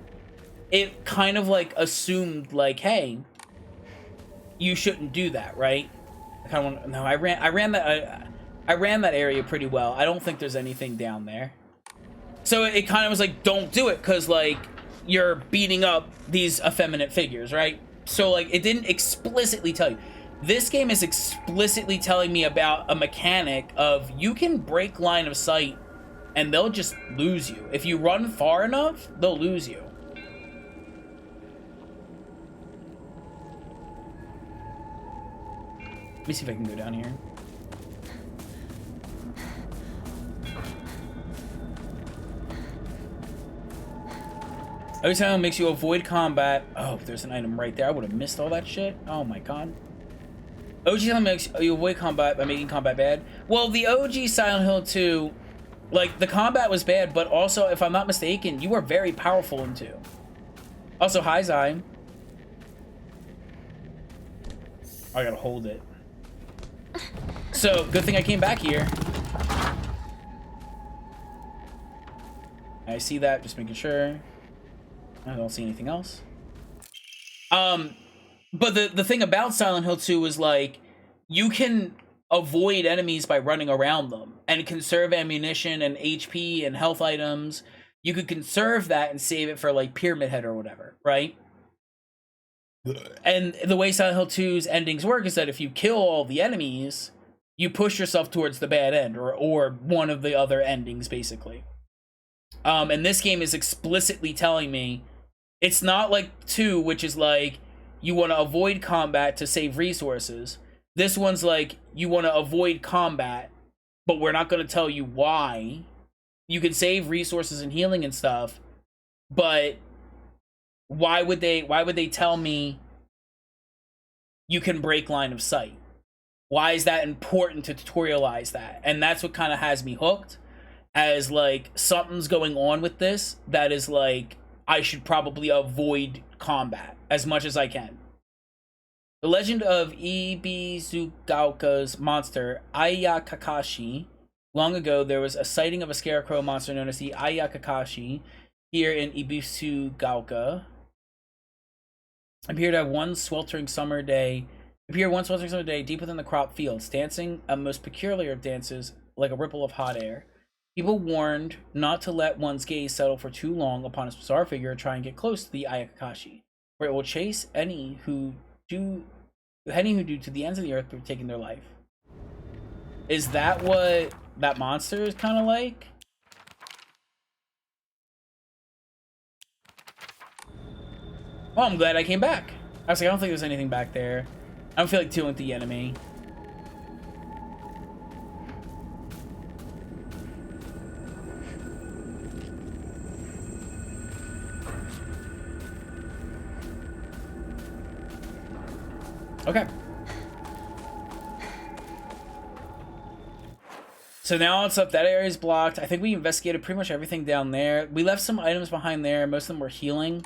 It kind of, like, assumed, like, hey, you shouldn't do that, right? I kind of want... No, I ran that area pretty well. I don't think there's anything down there. So it kind of was like, don't do it, because, like, you're beating up these effeminate figures, right? So, like, it didn't explicitly tell you. This game is explicitly telling me about a mechanic of you can break line of sight and they'll just lose you. If you run far enough, they'll lose you. Let me see if I can go down here. Every time it makes you avoid combat. Oh, there's an item right there. I would have missed all that shit. Oh my god. OG Silent Hill makes you avoid combat by making combat bad. Well, the OG Silent Hill 2, like, the combat was bad, but also, if I'm not mistaken, you were very powerful in 2. Also, hi, Zai. I gotta hold it. So, good thing I came back here. I see that, just making sure. I don't see anything else. But the thing about Silent Hill 2 is, like, you can avoid enemies by running around them and conserve ammunition and HP and health items. You could conserve that and save it for, like, Pyramid Head or whatever, right? And the way Silent Hill 2's endings work is that if you kill all the enemies, you push yourself towards the bad end, or one of the other endings, basically. And this game is explicitly telling me it's not like 2, which is like you want to avoid combat to save resources. This one's like you want to avoid combat, but we're not going to tell you why. You can save resources and healing and stuff, but why would they tell me you can break line of sight? Why is that important to tutorialize that? And that's what kind of has me hooked, as like something's going on with this that is like I should probably avoid combat as much as I can. The legend of Ibizugaoka's monster, Ayakakashi. Long ago, there was a sighting of a scarecrow monster known as the Ayakakashi here in Ibizugaoka. Appeared one sweltering summer day deep within the crop fields, dancing a most peculiar dances like a ripple of hot air. People warned not to let one's gaze settle for too long upon its bizarre figure and try and get close to the Ayakakashi, where it will chase any who do to the ends of the earth for taking their life. Is that what that monster is kind of like? Well, I'm glad I came back. I was like, I don't think there's anything back there. I don't feel like dealing with the enemy. Okay. So now it's up. That area is blocked. I think we investigated pretty much everything down there. We left some items behind there. Most of them were healing.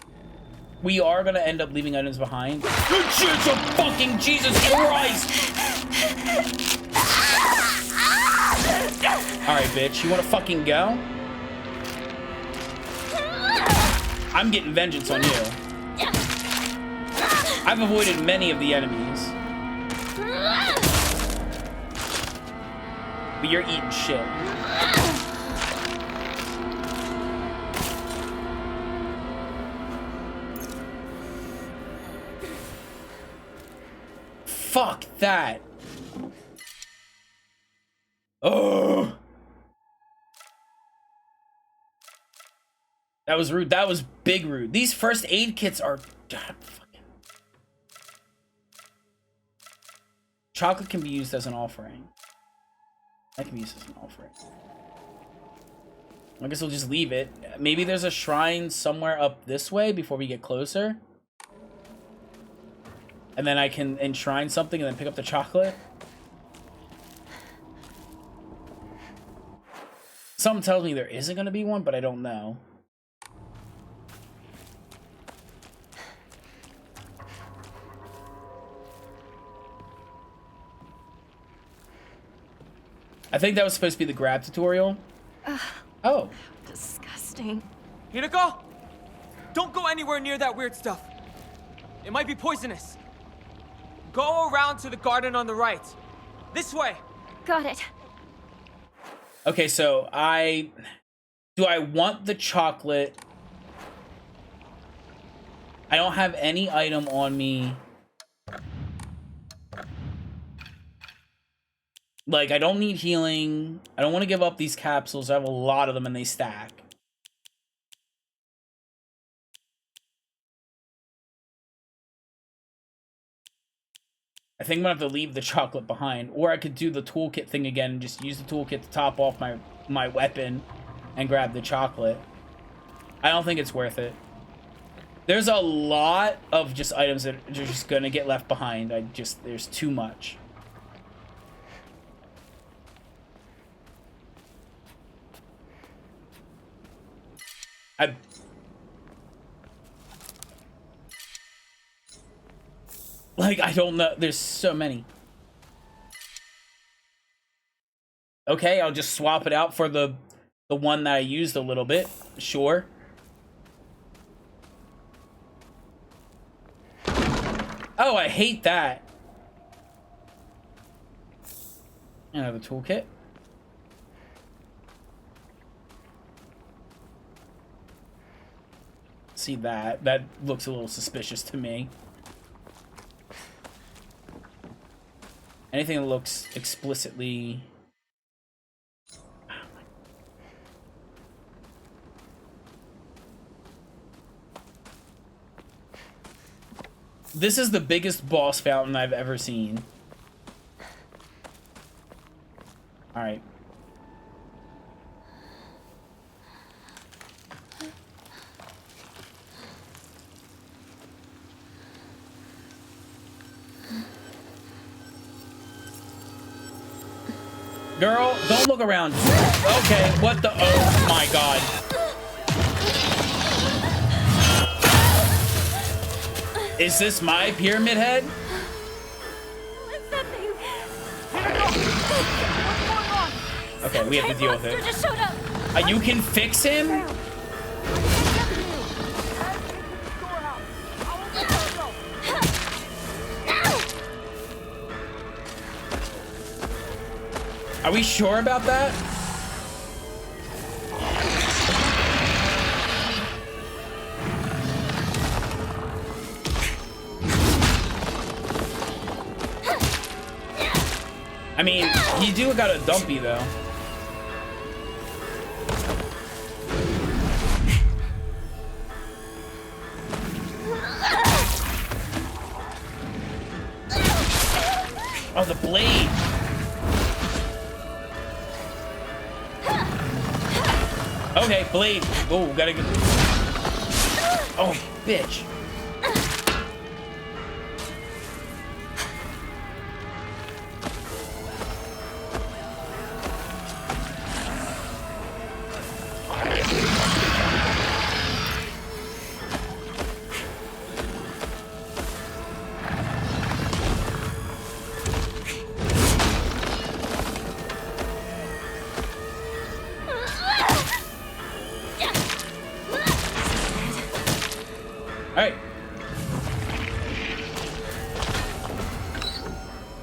We are going to end up leaving items behind. Good shit, so fucking Jesus Christ! Alright, bitch. You want to fucking go? I'm getting vengeance on you. I've avoided many of the enemies. But you're eating shit. Fuck that. Oh. That was rude. That was big rude. These first aid kits are... God, fucking... Chocolate can be used as an offering. That can be used as an offering. I guess we'll just leave it. Maybe there's a shrine somewhere up this way before we get closer. And then I can enshrine something and then pick up the chocolate. Something tells me there isn't going to be one, but I don't know. I think that was supposed to be the grab tutorial. Oh. Disgusting. Hinako! Don't go anywhere near that weird stuff. It might be poisonous. Go around to the garden on the right. This way. Got it. Okay, so do I want the chocolate? I don't have any item on me. Like, I don't need healing. I don't want to give up these capsules. I have a lot of them and they stack. I think I'm gonna have to leave the chocolate behind, or I could do the toolkit thing again and just use the toolkit to top off my weapon and grab the chocolate. I don't think it's worth it. There's a lot of just items that are just gonna get left behind. There's too much. I don't know. There's so many. Okay, I'll just swap it out for the one that I used a little bit. Sure. Oh, I hate that. Another toolkit. See that? That looks a little suspicious to me. Anything that looks explicitly... This is the biggest boss fountain I've ever seen. Alright. Girl, don't look around. Okay, what the... Oh my god. Is this my pyramid head? What's that thing? Okay, we have to deal with it. Just showed up. You can fix him? Are we sure about that? I mean, he do got a dumpy though. Oh, the blade. Okay, blade. Oh, gotta get. Oh, bitch. Alright.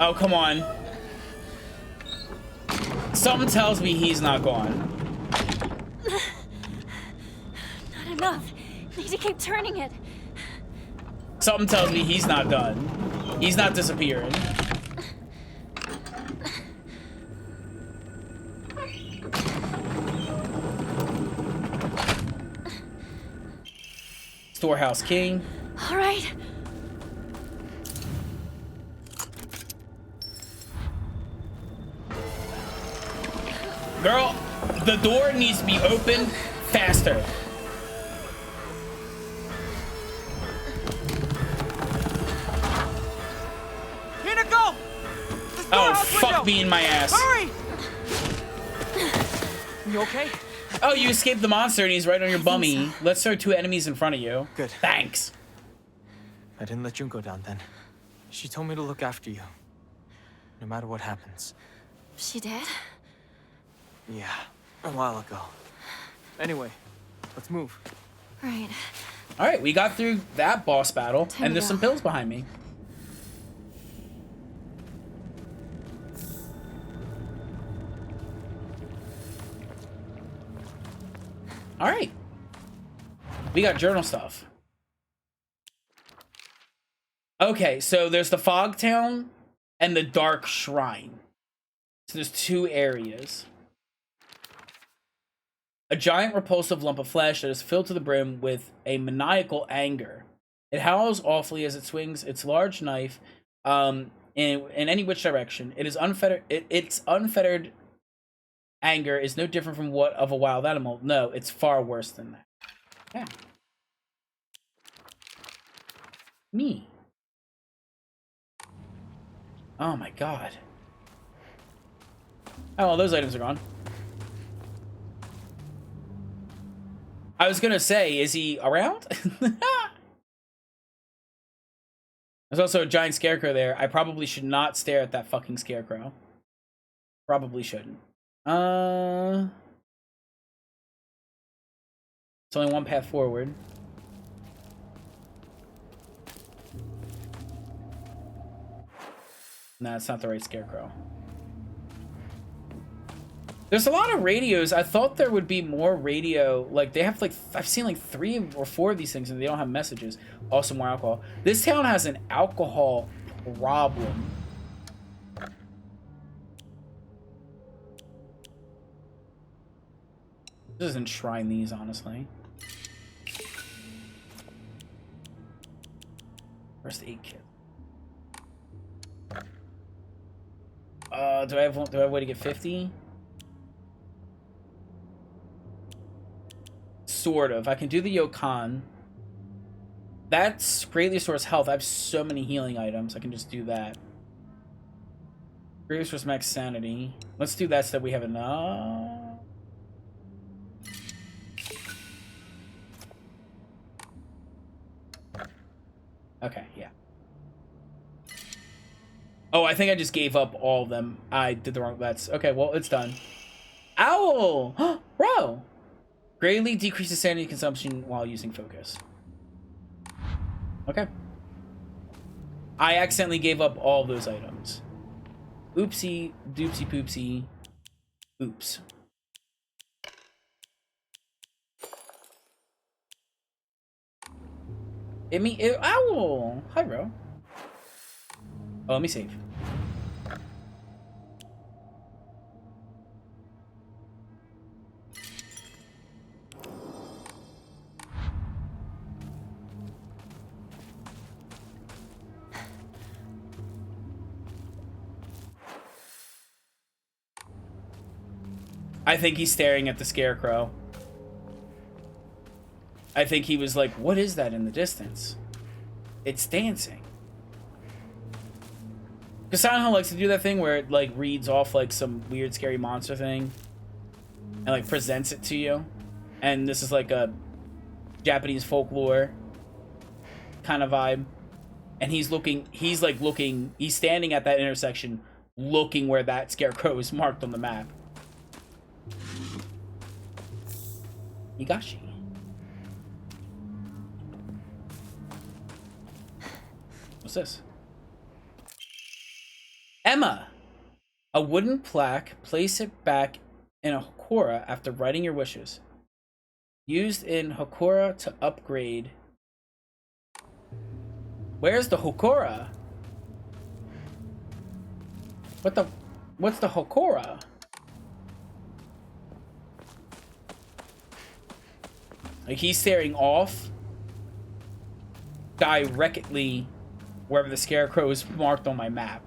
Oh, come on. Something tells me he's not gone. Not enough. Need to keep turning it. Something tells me he's not done. He's not disappearing. Storehouse King. All right. Girl, the door needs to be opened faster. Hinako! Oh, fuck me in my ass. Hurry! You okay? Oh, you escaped the monster and he's right on your bummy. So. Let's throw 2 enemies in front of you. Good. Thanks. I didn't let Junko down then. She told me to look after you. No matter what happens. She did? Yeah, a while ago. Anyway, let's move. Right. Alright, we got through that boss battle. And there's go. some pills behind me. Alright. We got journal stuff. Okay, so there's the Fog Town and the Dark Shrine. So there's 2 areas. A giant repulsive lump of flesh that is filled to the brim with a maniacal anger. It howls awfully as it swings its large knife in any which direction. It is unfettered. Its unfettered anger is no different from what of a wild animal. No, it's far worse than that. Yeah. Me. Oh my god. Oh, well, those items are gone. I was gonna say, is he around? There's also a giant scarecrow there. I probably should not stare at that fucking scarecrow. Probably shouldn't. It's only one path forward. Nah, it's not the right scarecrow. There's a lot of radios. I thought there would be more radio. Like, they have, like, I've seen, like, 3 or 4 of these things, and they don't have messages. Also, more alcohol. This town has an alcohol problem. This doesn't enshrine these, honestly. First aid kit. Do I have a way to get 50? Sort of. I can do the Yokan. That's greatly restores health. I have so many healing items. I can just do that. Greatly restores max sanity. Let's do that so that we have enough. Okay, yeah. Oh, I think I just gave up all of them. I did the wrong... That's... Okay, well, it's done. Owl! Bro! Greatly decreases sanity consumption while using focus. Okay. I accidentally gave up all those items. Oopsie, doopsie poopsie. Oops. Owl! Hi, bro. Oh, let me save. I think he's staring at the scarecrow. I think he was like, what is that in the distance? It's dancing. Because Silent Hill likes to do that thing where it, like, reads off, like, some weird, scary monster thing. And, like, presents it to you. And this is, like, a Japanese folklore kind of vibe. And he's standing at that intersection, looking where that scarecrow is marked on the map. Higashi. What's this? Emma! A wooden plaque. Place it back in a Hokora after writing your wishes. Used in Hokora to upgrade. Where's the Hokora? What's the Hokora? Like, he's staring off directly wherever the scarecrow is marked on my map.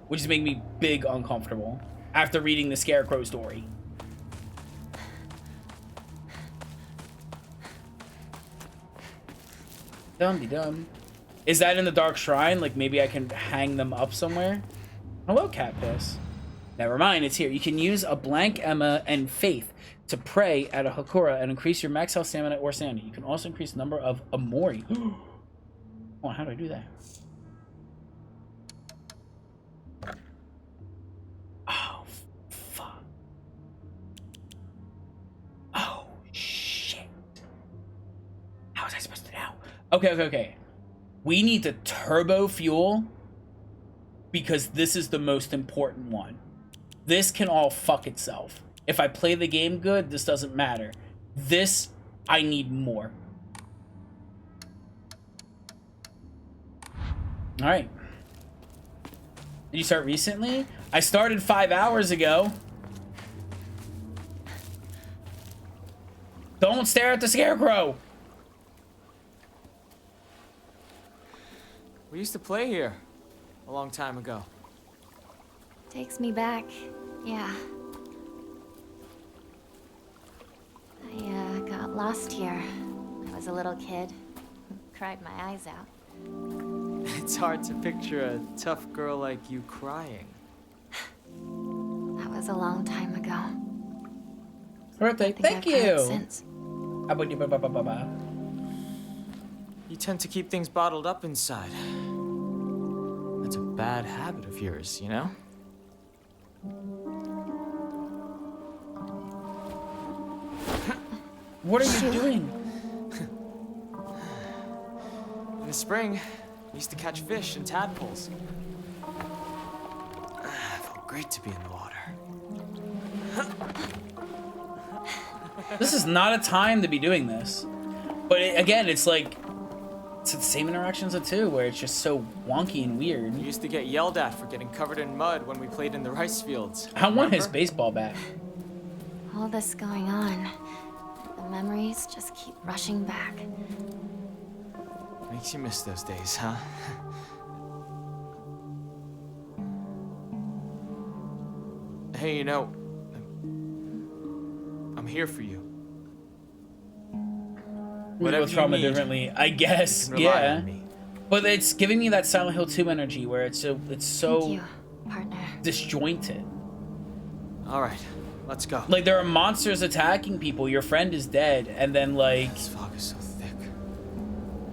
Which is making me big uncomfortable after reading the scarecrow story. Dum-de-dum. Is that in the Dark Shrine? Like, maybe I can hang them up somewhere? Hello, Cat Piss. Never mind, it's here. You can use a blank Emma and Faith to pray at a Hokora and increase your max health, stamina, or sanity. You can also increase the number of Amori. Oh, how do I do that? Oh, fuck. Oh, shit. How was I supposed to know? Okay. We need to turbo fuel because this is the most important one. This can all fuck itself. If I play the game good, this doesn't matter. This, I need more. Alright. Did you start recently? I started 5 hours ago. Don't stare at the scarecrow! We used to play here. a long time ago. Takes me back, yeah. I got lost here. I was a little kid. Cried my eyes out. It's hard to picture a tough girl like you crying. That was a long time ago. Birthday, thank I've cried you. since. You tend to keep things bottled up inside. That's a bad habit of yours, you know? What are you doing? In the spring, we used to catch fish and tadpoles. It felt great to be in the water. This is not a time to be doing this. But again, it's like, it's the same interactions of 2, where it's just so wonky and weird. We used to get yelled at for getting covered in mud when we played in the rice fields. I want his baseball bat. All this going on. The memories just keep rushing back. Makes you miss those days, huh? Hey, you know, I'm here for you. We deal with trauma differently, I guess. Yeah. But it's giving me that Silent Hill 2 energy where it's so Thank you, partner. disjointed. All right, let's go. Like there are monsters attacking people. Your friend is dead, and then like this fog is so thick.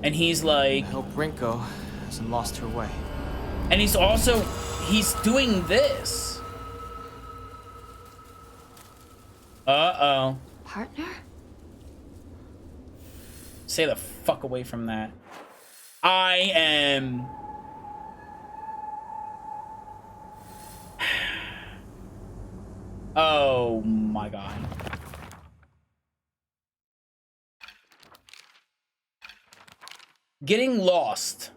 And he's like, I hope Rinko hasn't lost her way. And he's doing this. Uh-oh. Partner? Stay the fuck away from that. I am... Oh my god. Getting lost.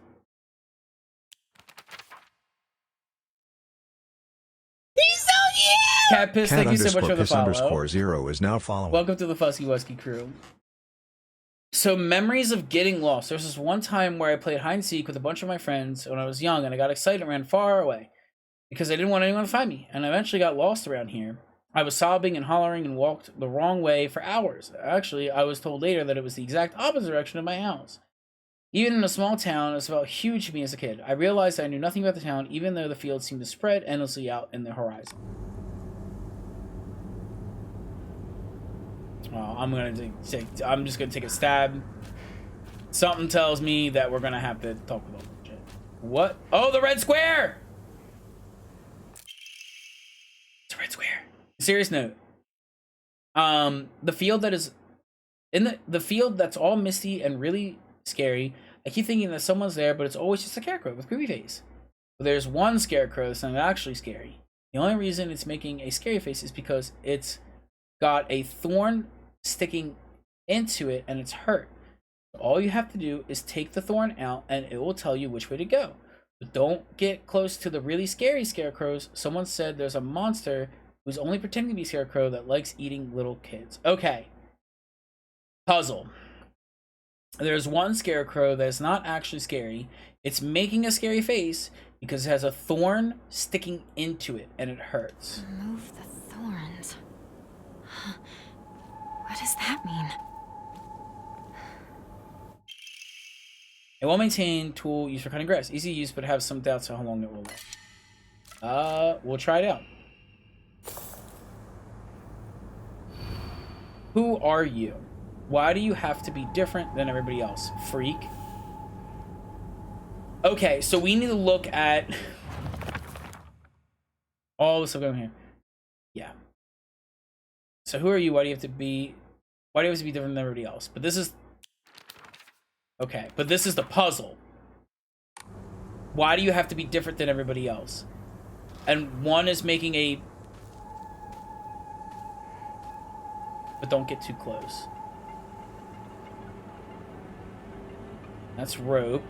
He's so cute! Cat Piss, thank you so much for the follow. _0 is now following. Welcome to the Fusky Wusky crew. So, memories of getting lost. There was this one time where I played hide and seek with a bunch of my friends when I was young, and I got excited and ran far away because I didn't want anyone to find me, and I eventually got lost around here. I was sobbing and hollering and walked the wrong way for hours. Actually, I was told later that it was the exact opposite direction of my house. Even in a small town, it felt huge to me as a kid. I realized I knew nothing about the town, even though the fields seemed to spread endlessly out in the horizon. Oh, I'm just gonna take a stab. Something tells me that we're gonna have to talk about shit. What? Oh, the red square! It's a red square. Serious note. The field that is in the field that's all misty and really scary. I keep thinking that someone's there, but it's always just a scarecrow with a creepy face. But there's one scarecrow that's not actually scary. The only reason it's making a scary face is because it's got a thorn sticking into it and it's hurt. All you have to do is take the thorn out and it will tell you which way to go. But don't get close to the really scary scarecrows. Someone said there's a monster who's only pretending to be a scarecrow that likes eating little kids. Okay. Puzzle. There's one scarecrow that is not actually scary. It's making a scary face because it has a thorn sticking into it and it hurts. Remove the thorns. What does that mean? It will maintain tool used for cutting grass. Easy use, but have some doubts on how long it will last. We'll try it out. Who are you? Why do you have to be different than everybody else? Freak. Okay, so we need to look at all the stuff going here. Yeah. So who are you? Why do you have to be different than everybody else? But this is okay, but this is the puzzle. Why do you have to be different than everybody else? And one is making a... But don't get too close. That's rope.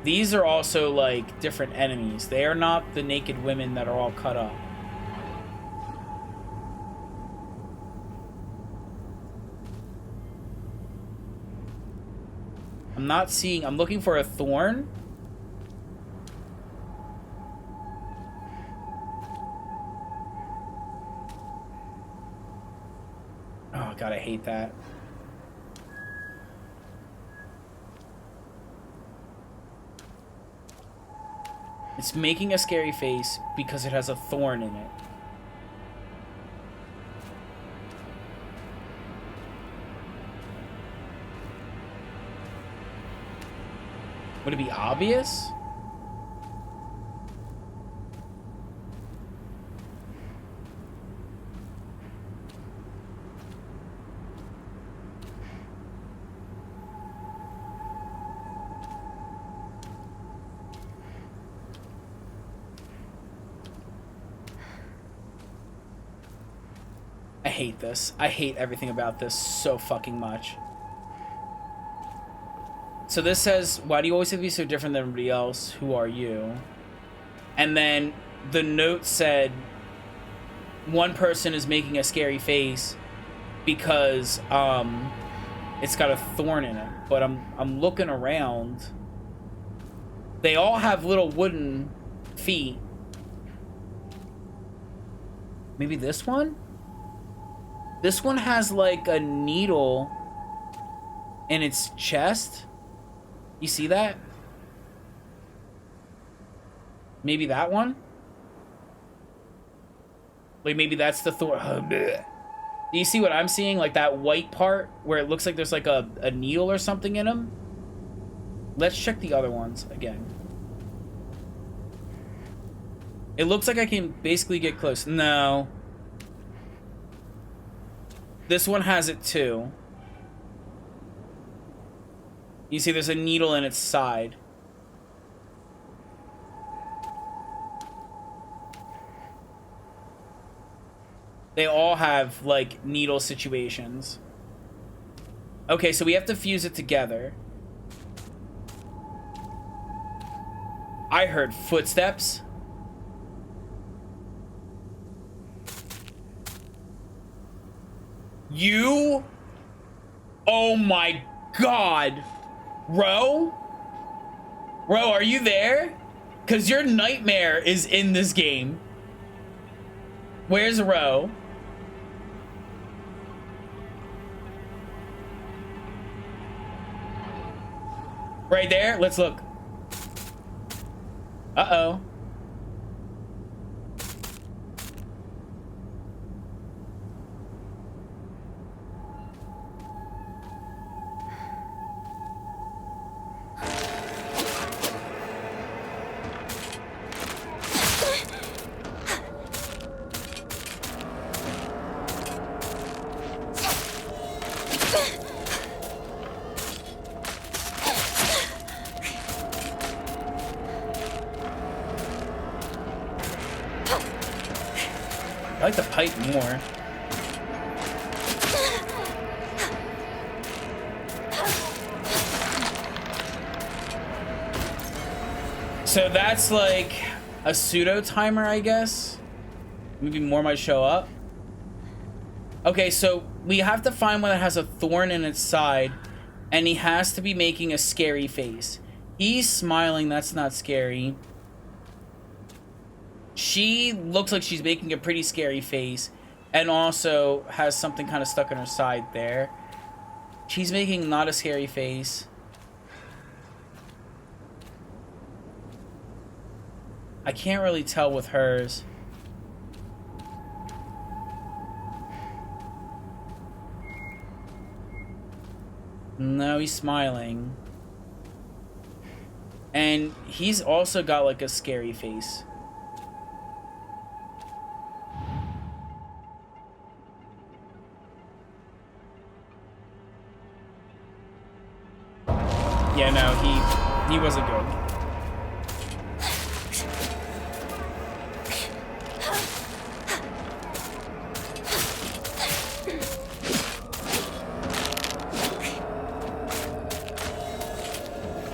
These are also like different enemies. They are not the naked women that are all cut up. I'm not seeing... I'm looking for a thorn. God, I hate that. It's making a scary face because it has a thorn in it. Would it be obvious? I hate this. I hate everything about this so fucking much. So this says, why do you always have to be so different than everybody else? Who are you? And then the note said, one person is making a scary face because it's got a thorn in it. But I'm looking around. They all have little wooden feet. Maybe this one? This one has like a needle in its chest. You see that? Maybe that one? Like maybe that's the thorn. Do you see what I'm seeing? Like that white part where it looks like there's like a needle or something in them? Let's check the other ones again. It looks like I can basically get close. No. This one has it too. You see there's a needle in its side. They all have, like, needle situations. Okay, so we have to fuse it together. I heard footsteps. You? Oh my God. Ro? Ro, are you there? Because your nightmare is in this game. Where's Ro? Right there? Let's look. Uh-oh. I like the pipe more. So that's like a pseudo timer, I guess. Maybe more might show up. Okay, so we have to find one that has a thorn in its side, and he has to be making a scary face. He's smiling, that's not scary. She looks like she's making a pretty scary face, and also has something kind of stuck in her side there. She's making not a scary face. I can't really tell with hers. No, he's smiling. And he's also got like a scary face. Yeah, no, he wasn't good.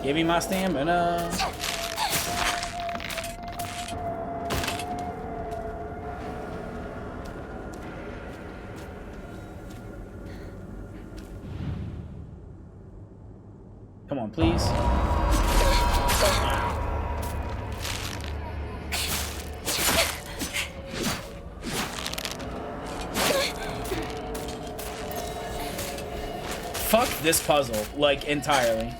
Give me my stamina. Come on, please. fuck this puzzle, like, entirely.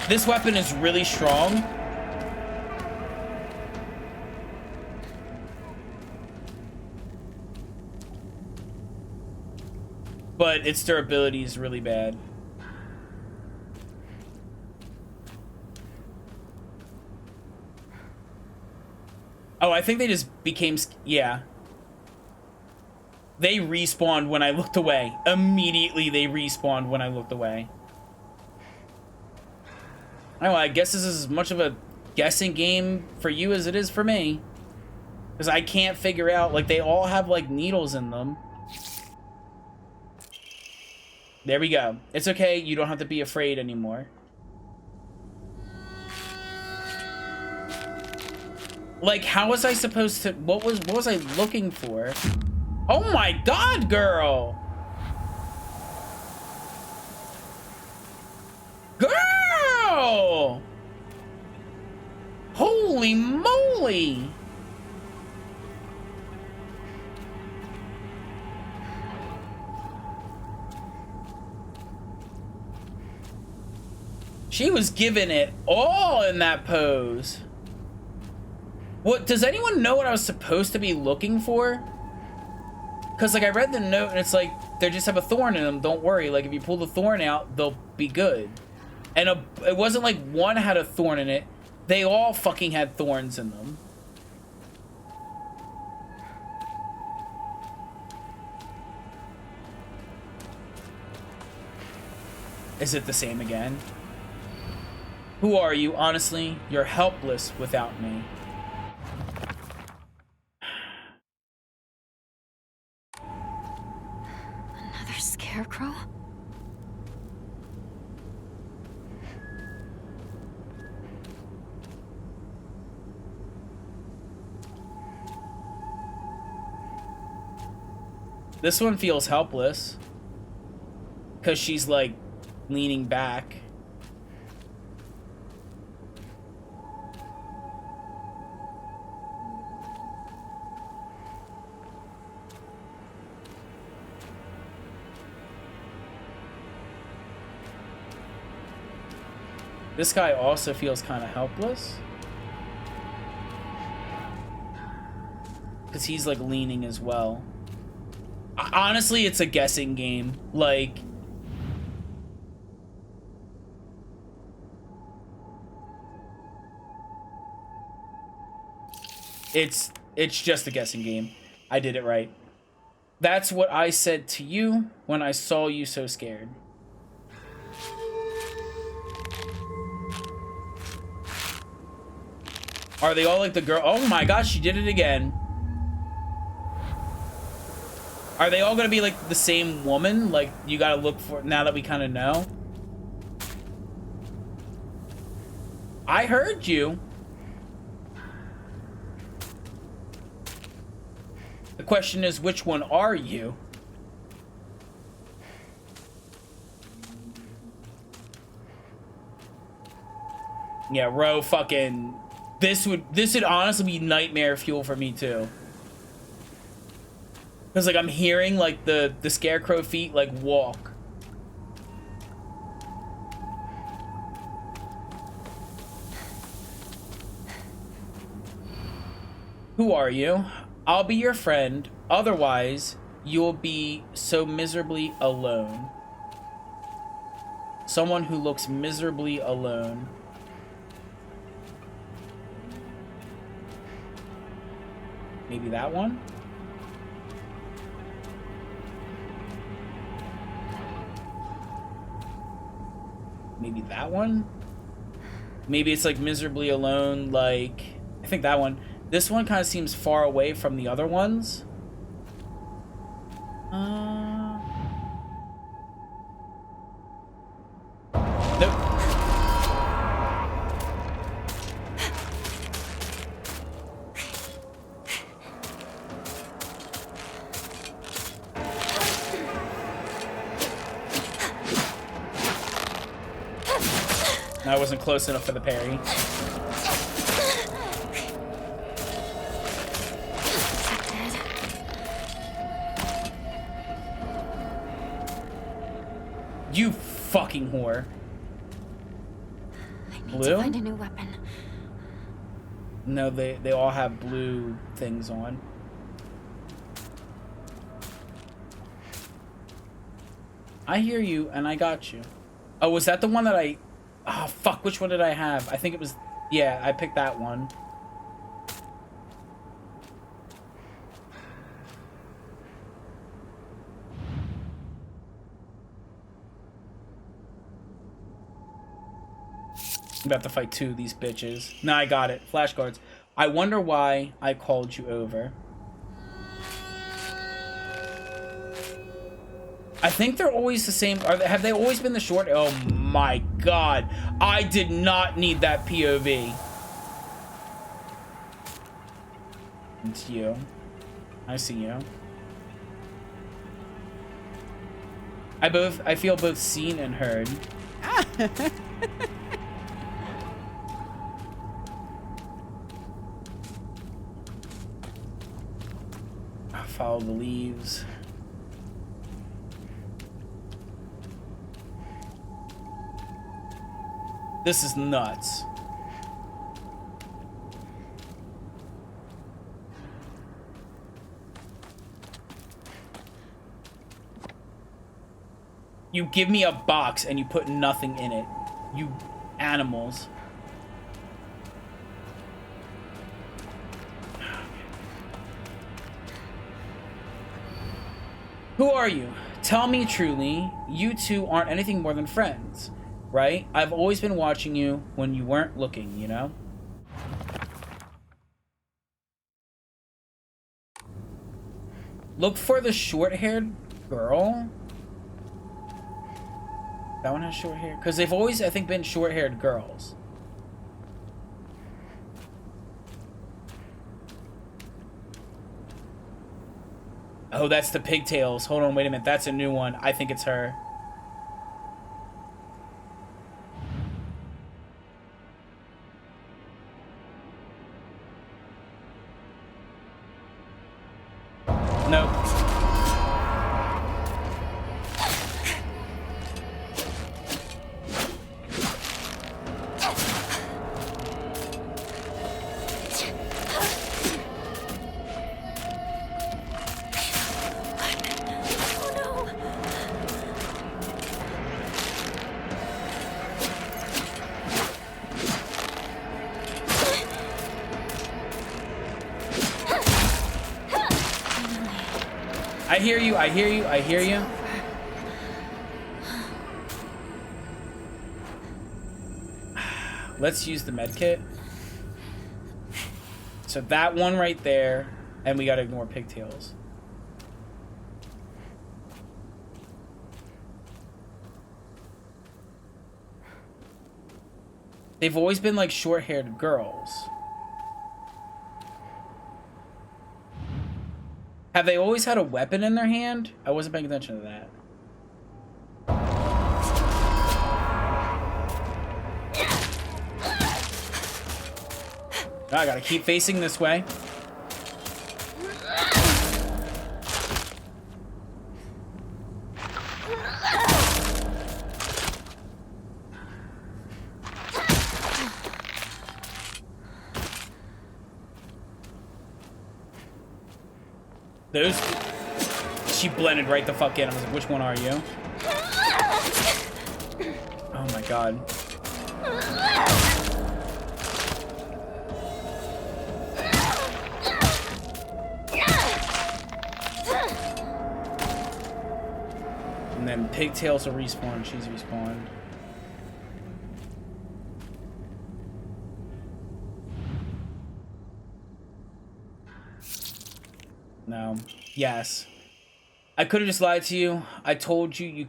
This weapon is really strong. But its durability is really bad. Oh, I think they just became... Yeah. They respawned when I looked away. Immediately they respawned when I looked away. Oh, I guess this is as much of a guessing game for you as it is for me. Because I can't figure out... Like, they all have, like, needles in them. There we go. It's okay. You don't have to be afraid anymore. Like, how was I supposed to... What was I looking for? Oh my god, girl! Girl! Holy moly! She was giving it all in that pose. What, does anyone know what I was supposed to be looking for? Because, like, I read the note and it's like, they just have a thorn in them. Don't worry. Like, if you pull the thorn out, they'll be good. And it wasn't like one had a thorn in it. They all fucking had thorns in them. Is it the same again? Who are you? Honestly, you're helpless without me. Another scarecrow? This one feels helpless. Because she's, like, leaning back. This guy also feels kind of helpless. Because he's, like, leaning as well. Honestly, it's a guessing game. Like... It's just a guessing game. I did it right. That's what I said to you when I saw you so scared. Are they all like the girl? Oh my gosh, she did it again. Are they all gonna be like the same woman? Like, you gotta look for, now that we kind of know? I heard you. The question is, which one are you? Yeah, Ro fucking... This would honestly be nightmare fuel for me too. Because, like, I'm hearing, like, the scarecrow feet, like, walk. Who are you? I'll be your friend. Otherwise, you'll be so miserably alone. Someone who looks miserably alone. Maybe that one? Maybe that one? Maybe it's like miserably alone, like... I think that one. This one kind of seems far away from the other ones. Nope. I wasn't close enough for the parry. You fucking whore. I need Blue? to find a new weapon. No, they all have blue things on. I hear you, and I got you. Oh, was that the one that I... Oh, fuck, which one did I have? I think it was... Yeah, I picked that one. I'm about to fight 2 of these bitches. No, I got it. Flashcards. I wonder why I called you over. I think they're always the same. Have they always been the short? Oh my god. I did not need that POV. It's you. I see you. I feel both seen and heard. Follow the leaves. This is nuts. You give me a box and you put nothing in it. You animals. Who are you? Tell me truly, you two aren't anything more than friends, right? I've always been watching you when you weren't looking, you know? Look for the short-haired girl. That one has short hair? Because they've always, I think, been short-haired girls. Oh, that's the pigtails. Hold on, wait a minute. That's a new one. I think it's her. Nope. I hear you, I hear you, I hear you. Let's use the med kit. So that one right there, and we gotta ignore pigtails. They've always been like short-haired girls. Have they always had a weapon in their hand? I wasn't paying attention to that. I gotta keep facing this way. Those... She blended right the fuck in. I was like, which one are you? Oh my god. And then pigtails will respawn. She's respawned. No. Yes. I could have just lied to you. I told you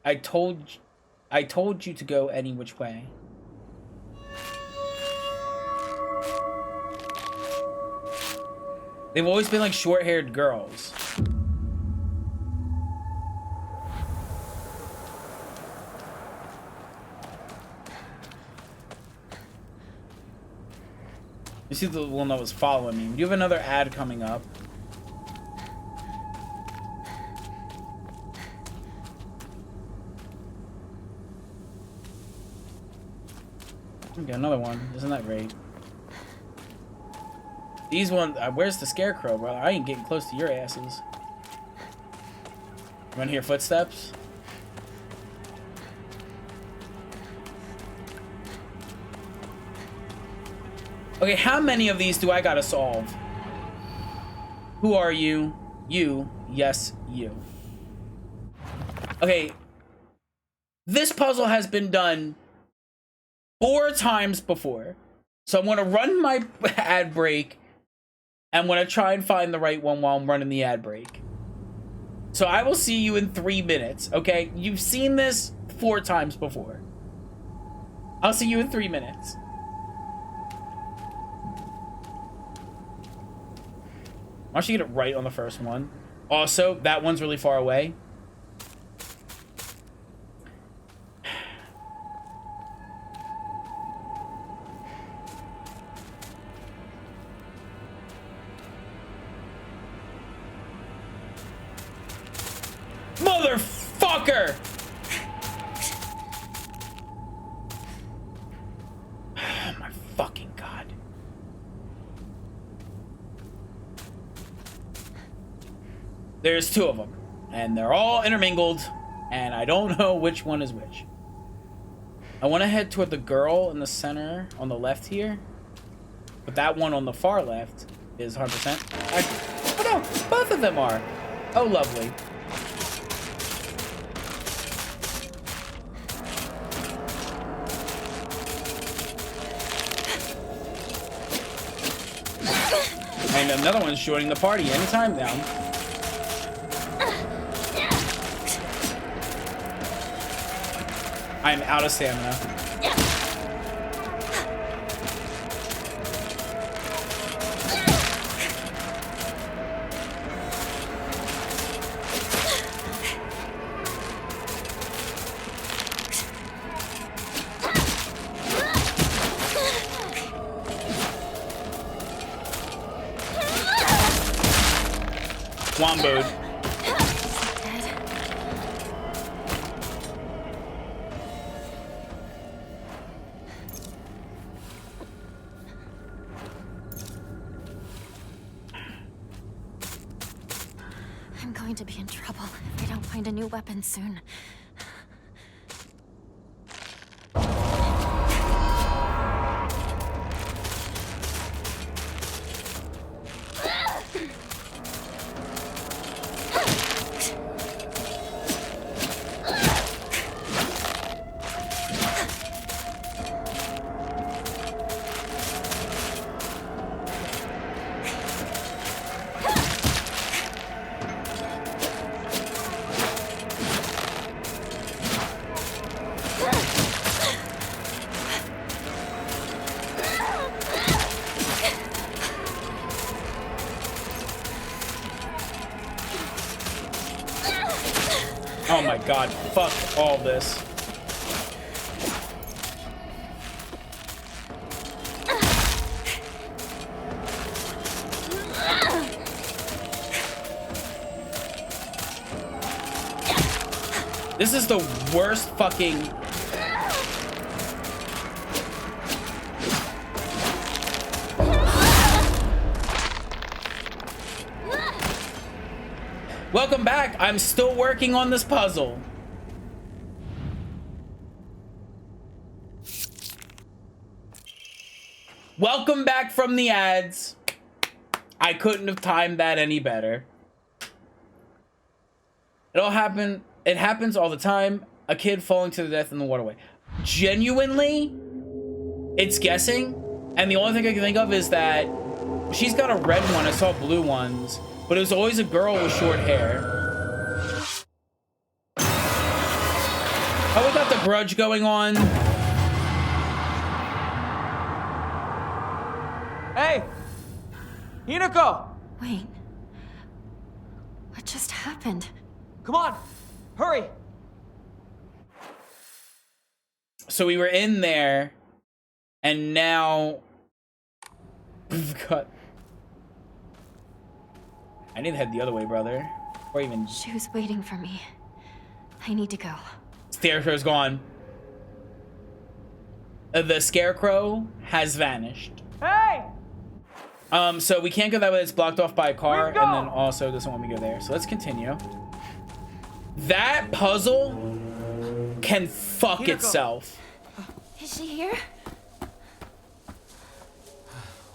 I told you to go any which way. They've always been like short-haired girls. You see the one that was following me. You have another ad coming up. Okay, another one. Isn't that great? These ones. Where's the scarecrow, bro? I ain't getting close to your asses. You wanna hear footsteps? Okay, how many of these do I gotta solve? Who are you? You. Yes, you. Okay. This puzzle has been done 4 times before. So I'm gonna run my ad break. I'm gonna try and find the right one while I'm running the ad break. So I will see you in 3 minutes, okay? You've seen this 4 times before. I'll see you in 3 minutes. Why don't you get it right on the first one? Also, that one's really far away. Motherfucker! Oh my fucking god. There's 2 of them, and they're all intermingled, and I don't know which one is which. I want to head toward the girl in the center on the left here, but that one on the far left is 100%. Oh no, both of them are. Oh, lovely. And another one's joining the party anytime now. I'm out of stamina. Womboed. I'm going to be in trouble if I don't find a new weapon soon. Oh my god, fuck all this. This is the worst fucking... Welcome back. I'm still working on this puzzle. Welcome back from the ads. I couldn't have timed that any better. It happens all the time. A kid falling to their death in the waterway. Genuinely, it's guessing. And the only thing I can think of is that she's got a red one. I saw blue ones. But it was always a girl with short hair. Oh, we got the grudge going on. Hey! Hinako! Wait. What just happened? Come on! Hurry! So we were in there, and now we've got... I need to head the other way, brother. Or even... She was waiting for me. I need to go. Scarecrow's gone. The scarecrow has vanished. Hey! So we can't go that way. It's blocked off by a car, and then also doesn't want me to go there. So let's continue. That puzzle can fuck itself. Is she here?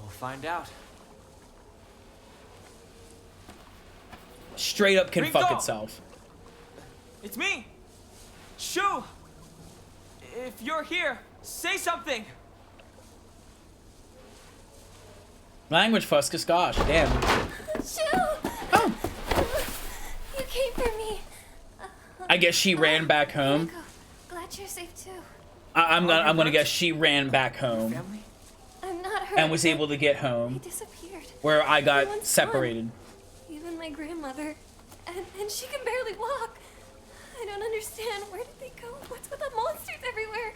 We'll find out. Straight up can fuck Ringo! itself. It's me! Shu! If you're here, say something! Language fuscus, gosh, damn. Shoo! Oh! You came for me. I guess she ran back home. Glad you're safe too. I'm gonna guess she ran back home I'm not hurt. and was able to get home They disappeared. where I got Everyone's separated. gone. Even my grandmother. And she can barely walk. I don't understand. Where did they go? What's with the monsters everywhere?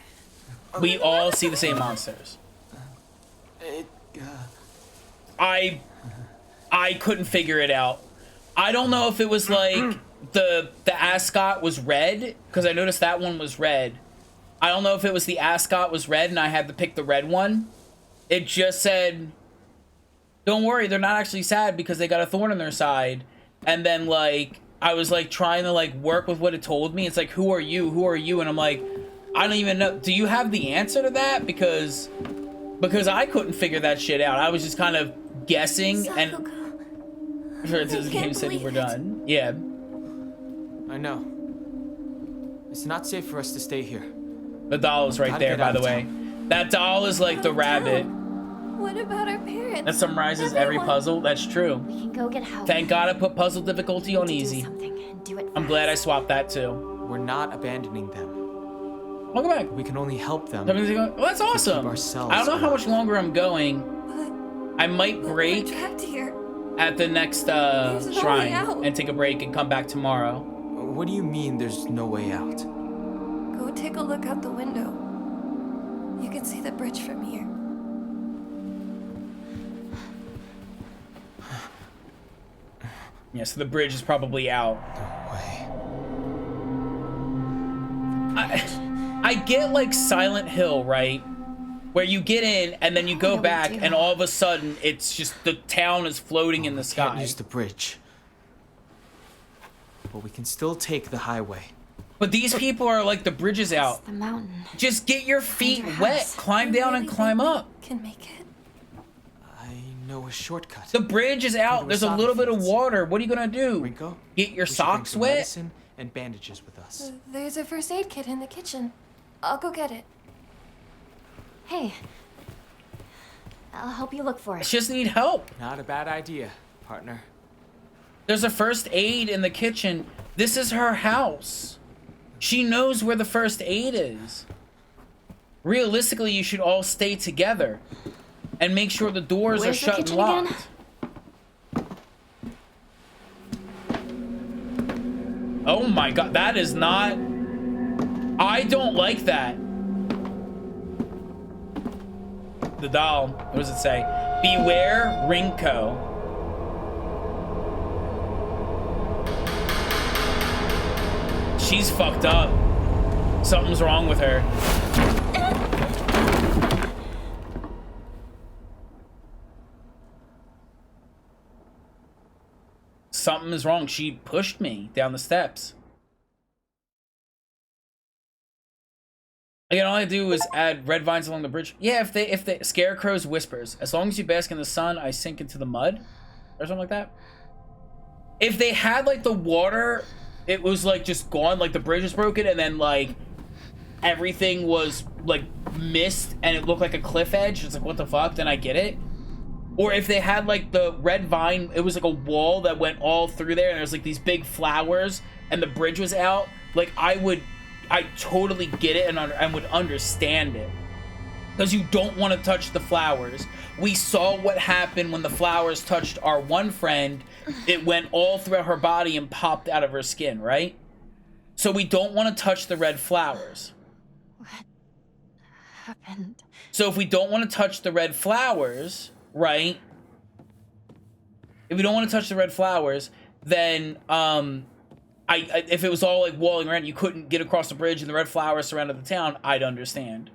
We all see the same monsters. I couldn't figure it out. I don't know if it was like the ascot was red, because I noticed that one was red. I don't know if it was the ascot was red and I had to pick the red one. It just said, don't worry, they're not actually sad because they got a thorn in their side. And then like I was like trying to like work with what it told me. It's like, who are you? Who are you? And I'm like, I don't even know. Do you have the answer to that? Because I couldn't figure that shit out. I was just kind of guessing, and the game said we're done. Yeah. I know. It's not safe for us to stay here. The doll is right Gotta there, get by out the of way. That doll is like the rabbit What about our parents? that summarizes every puzzle. That's true. We can go get help. Thank God I put puzzle difficulty on easy. Do it I'm glad I swapped that too. We're not abandoning them. Welcome back. We can only help them. Well, that's awesome. Ourselves I don't know how much longer I'm going. I might break Trapped here. at the next There's no way shrine out. and take a break and come back tomorrow. What do you mean there's no way out? Go take a look out the window. You can see the bridge from here. Yeah, so the bridge is probably out. I get like Silent Hill, right? Where you get in and then you go back and all of a sudden it's just the town is floating in the sky. Can't use the bridge. But we can still take the highway. But these people are like, the bridge is out. The mountain. Just get your feet wet, climb down and climb up. Can make it. I know a shortcut. The bridge is out. There's a little bit of water. What are you gonna do? Rinko, get your we should socks bring some wet? medicine and bandages with us. There's a first aid kit in the kitchen. I'll go get it. Hey. I'll help you look for it. I just need help. Not a bad idea, partner. There's a first aid in the kitchen. This is her house. She knows where the first aid is. Realistically, you should all stay together and make sure the doors are shut and locked. Oh my god, that is not... I don't like that. The doll, what does it say? Beware Rinko. She's fucked up. Something's wrong with her. Something is wrong. She pushed me down the steps. Again, all I do is add red vines along the bridge. Yeah, if the scarecrow's whispers. As long as you bask in the sun, I sink into the mud. Or something like that. If they had like the water, it was like just gone, like the bridge was broken, and then like everything was like mist and it looked like a cliff edge. It's like, what the fuck? Then I get it. Or if they had like the red vine, it was like a wall that went all through there and there's like these big flowers and the bridge was out. Like I totally get it and would understand it. Because you don't want to touch the flowers. We saw what happened when the flowers touched our one friend. It went all throughout her body and popped out of her skin, right? So we don't want to touch the red flowers. What happened? So if we don't want to touch the red flowers, right? If we don't want to touch the red flowers, then if it was all like walling around, you couldn't get across the bridge and the red flowers surrounded the town, I'd understand.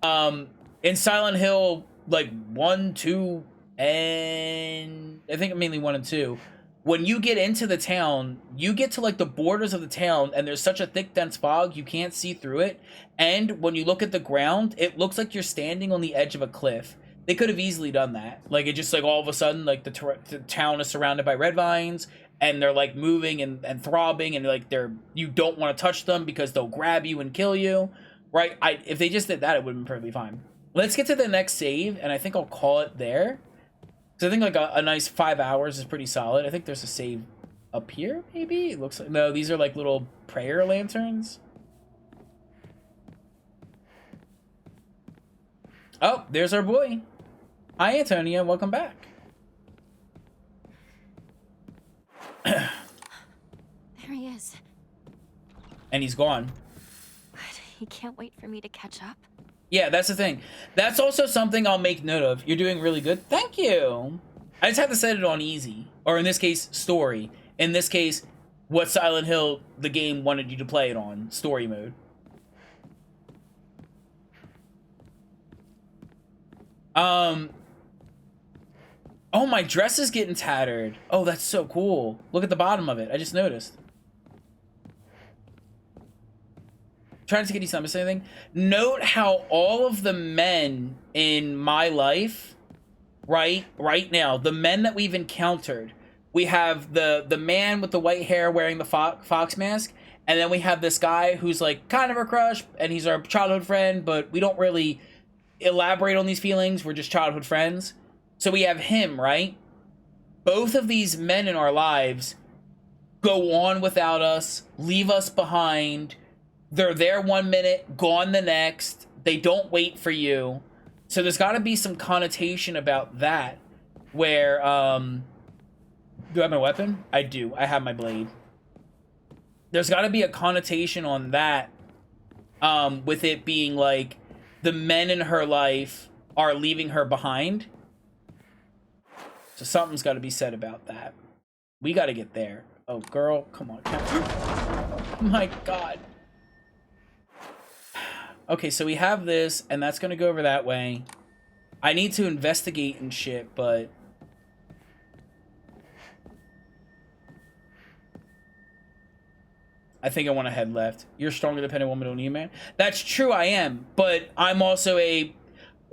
In Silent Hill, like 1, 2, and I think mainly 1 and 2, when you get into the town, you get to like the borders of the town, and there's such a thick, dense fog you can't see through it. And when you look at the ground, it looks like you're standing on the edge of a cliff. They could have easily done that. Like, it just like all of a sudden, like the town is surrounded by red vines, and they're like moving and throbbing, and like you don't want to touch them because they'll grab you and kill you, right? If they just did that, it would have been perfectly fine. Let's get to the next save, and I think I'll call it there. So I think like a nice 5 hours is pretty solid. I think there's a save up here, maybe? It looks like... No, these are like little prayer lanterns. Oh, there's our boy. Hi, Antonia. Welcome back. There he is. And he's gone. But he can't wait for me to catch up. Yeah, that's the thing. That's also something I'll make note of. You're doing really good. Thank you. I just have to set it on easy. Or in this case, story. In this case, what Silent Hill, the game, wanted you to play it on. Story mode. Oh, my dress is getting tattered. Oh, that's so cool. Look at the bottom of it. I just noticed. Trying to get you something, say anything. Note how all of the men in my life, right now, the men that we've encountered, we have the man with the white hair wearing the fox mask, and then we have this guy who's like kind of a crush, and he's our childhood friend, but we don't really elaborate on these feelings. We're just childhood friends. So we have him, right? Both of these men in our lives go on without us, leave us behind. They're there 1 minute, gone the next. They don't wait for you. So there's got to be some connotation about that where, do I have my weapon? I do. I have my blade. There's got to be a connotation on that, with it being like the men in her life are leaving her behind. So something's got to be said about that. We got to get there. Oh, girl, come on. My God. Okay, so we have this, and that's going to go over that way. I need to investigate and shit, but... I think I want to head left. You're a strong, independent woman, don't need a man. That's true, I am, but I'm also a...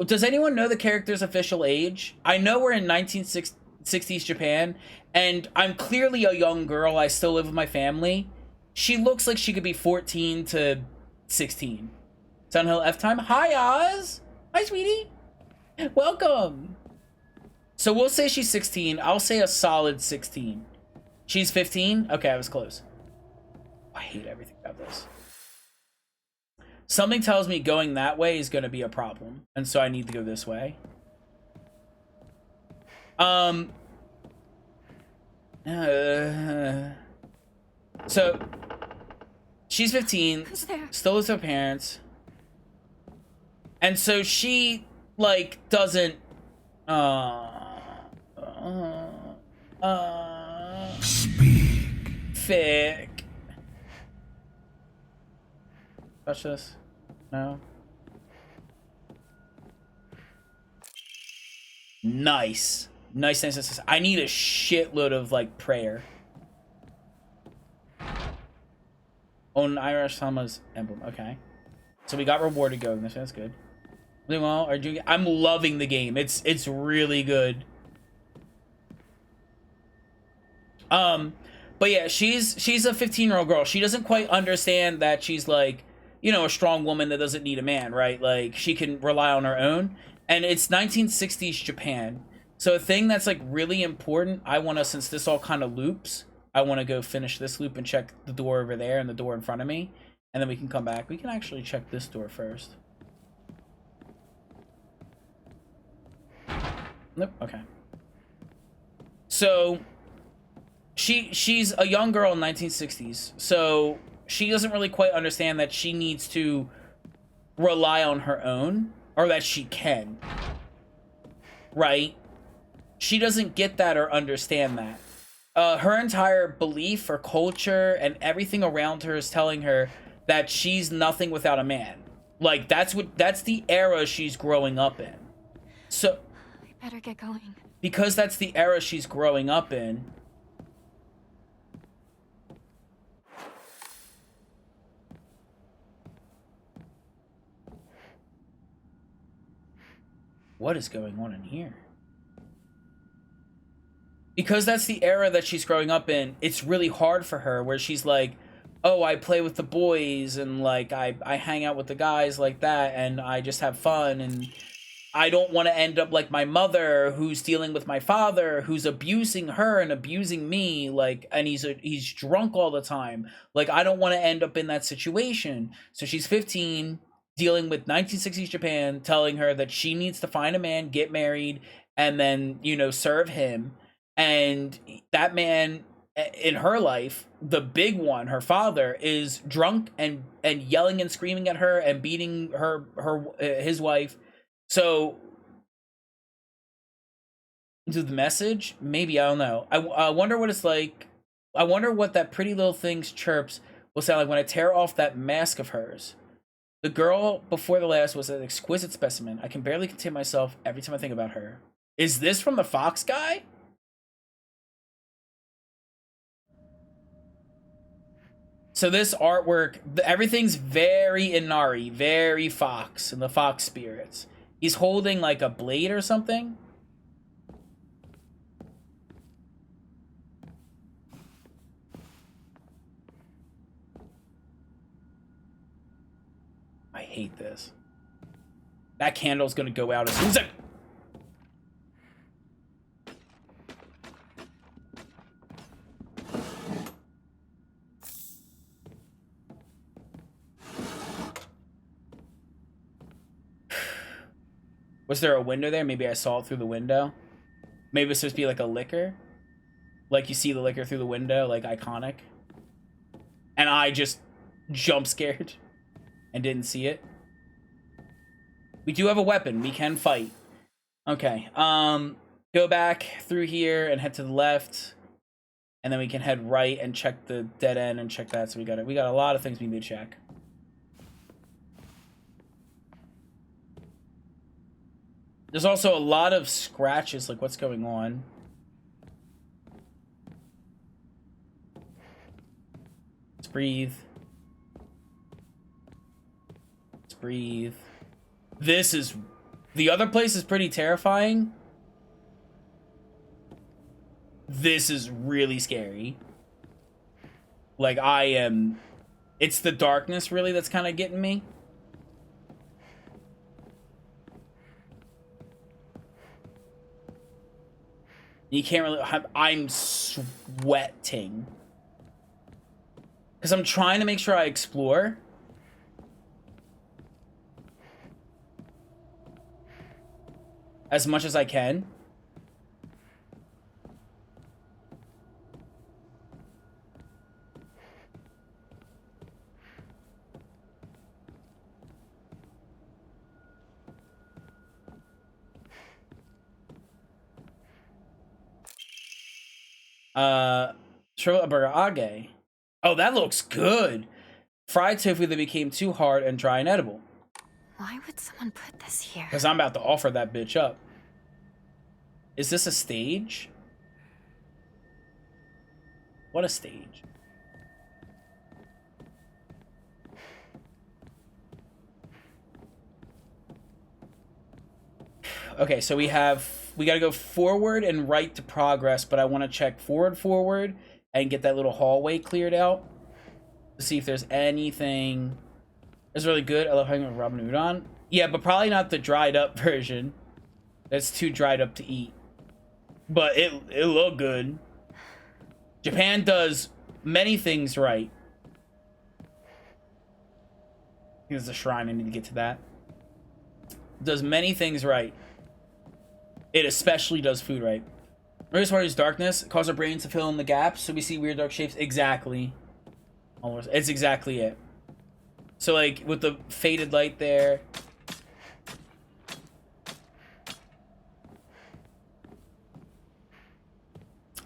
Does anyone know the character's official age? I know we're in 1960s Japan, and I'm clearly a young girl. I still live with my family. She looks like she could be 14 to 16. Sunhill F time. Hi, Oz. Hi, sweetie. Welcome. So we'll say she's 16. I'll say a solid 16. She's 15? Okay, I was close. I hate everything about this. Something tells me going that way is going to be a problem, and so I need to go this way. So she's 15, still with her parents, and so she like doesn't speak. Thick. Touch this. No. Nice. Nice. I need a shitload of like prayer. Own Irish Sama's emblem. Okay. So we got rewarded going. That's good. Doing well. I'm loving the game. It's really good. But yeah, she's a 15-year-old girl. She doesn't quite understand that she's like, you know, a strong woman that doesn't need a man, right? Like, she can rely on her own. And it's 1960s Japan. So a thing that's, like, really important, I want to, since this all kind of loops, I want to go finish this loop and check the door over there and the door in front of me. And then we can come back. We can actually check this door first. Nope, okay. So, she's a young girl in 1960s. So... she doesn't really quite understand that she needs to rely on her own, or that she can, right? She doesn't get that or understand that. Her entire belief or culture and everything around her is telling her that she's nothing without a man. Like, that's the era she's growing up in. So We better get going. because that's the era she's growing up in. What is going on in here? Because that's the era that she's growing up in, it's really hard for her, where she's like, oh, I play with the boys, and like I hang out with the guys like that, and I just have fun, and I don't want to end up like my mother, who's dealing with my father, who's abusing her and abusing me, like, and he's drunk all the time. Like, I don't want to end up in that situation. So she's 15, dealing with 1960s Japan, telling her that she needs to find a man, get married, and then, you know, serve him. And that man in her life, the big one, her father, is drunk and yelling and screaming at her and beating his wife. So, to the message, maybe, I don't know. I wonder what it's like. I wonder what that pretty little thing's chirps will sound like when I tear off that mask of hers. The girl before the last was an exquisite specimen. I can barely contain myself every time I think about her. Is this from the Fox guy? So this artwork, everything's very Inari, very Fox, and the Fox spirits. He's holding like a blade or something. I hate this. That candle's gonna go out as soon as I... Was there a window there? Maybe I saw it through the window. Maybe it's supposed to be like a liquor. Like you see the liquor through the window, like iconic. And I just jump scared and didn't see it. We do have a weapon. We can fight. Okay. Go back through here and head to the left. And then we can head right and check the dead end and check that. So we got a lot of things we need to check. There's also a lot of scratches, like what's going on? Let's breathe. Let's breathe. The other place is pretty terrifying. This is really scary. Like, it's the darkness really that's kind of getting me. You can't really... I'm sweating. Because I'm trying to make sure I explore. As much as I can. Burger. Oh, that looks good. Fried tofu that became too hard and dry and edible. Why would someone put this here? Because I'm about to offer that bitch up. Is this a stage? What a stage. Okay, so we gotta go forward and right to progress, but I want to check forward, and get that little hallway cleared out to see if there's anything. It's really good. I love hanging with ramen udon. Yeah, but probably not the dried up version. That's too dried up to eat. But it looked good. Japan does many things right. I think there's a shrine. I need to get to that. It does many things right. It especially does food right. Greatest part is darkness. It causes our brains to fill in the gaps, so we see weird dark shapes. Exactly. Almost. It's exactly it. So, like, with the faded light there.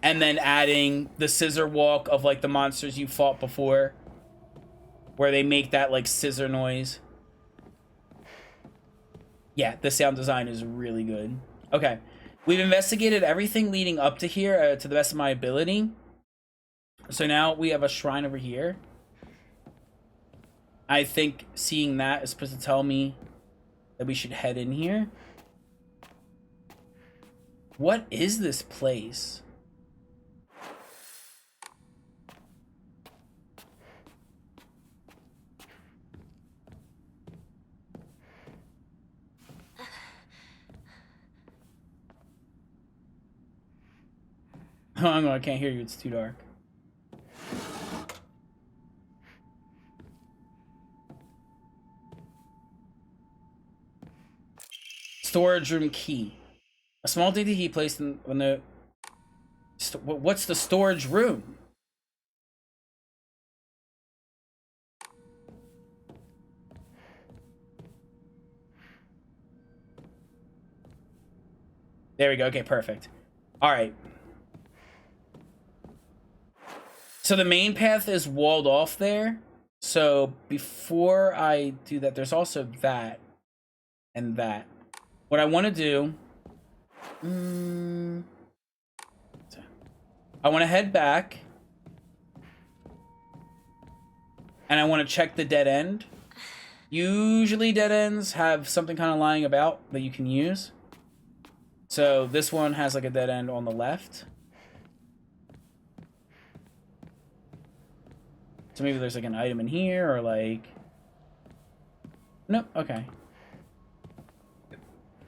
And then adding the scissor walk of, like, the monsters you fought before. Where they make that, like, scissor noise. Yeah, the sound design is really good. Okay. We've investigated everything leading up to here to the best of my ability. So now we have a shrine over here. I think seeing that is supposed to tell me that we should head in here. What is this place? Oh, no, I can't hear you. It's too dark. Storage room key. A small dainty key placed in the... What's the storage room? There we go. Okay, perfect. All right. So the main path is walled off there. So before I do that, there's also that and that. What I want to do... I want to head back. And I want to check the dead end. Usually dead ends have something kind of lying about that you can use. So this one has like a dead end on the left. So maybe there's like an item in here or like... Nope, okay.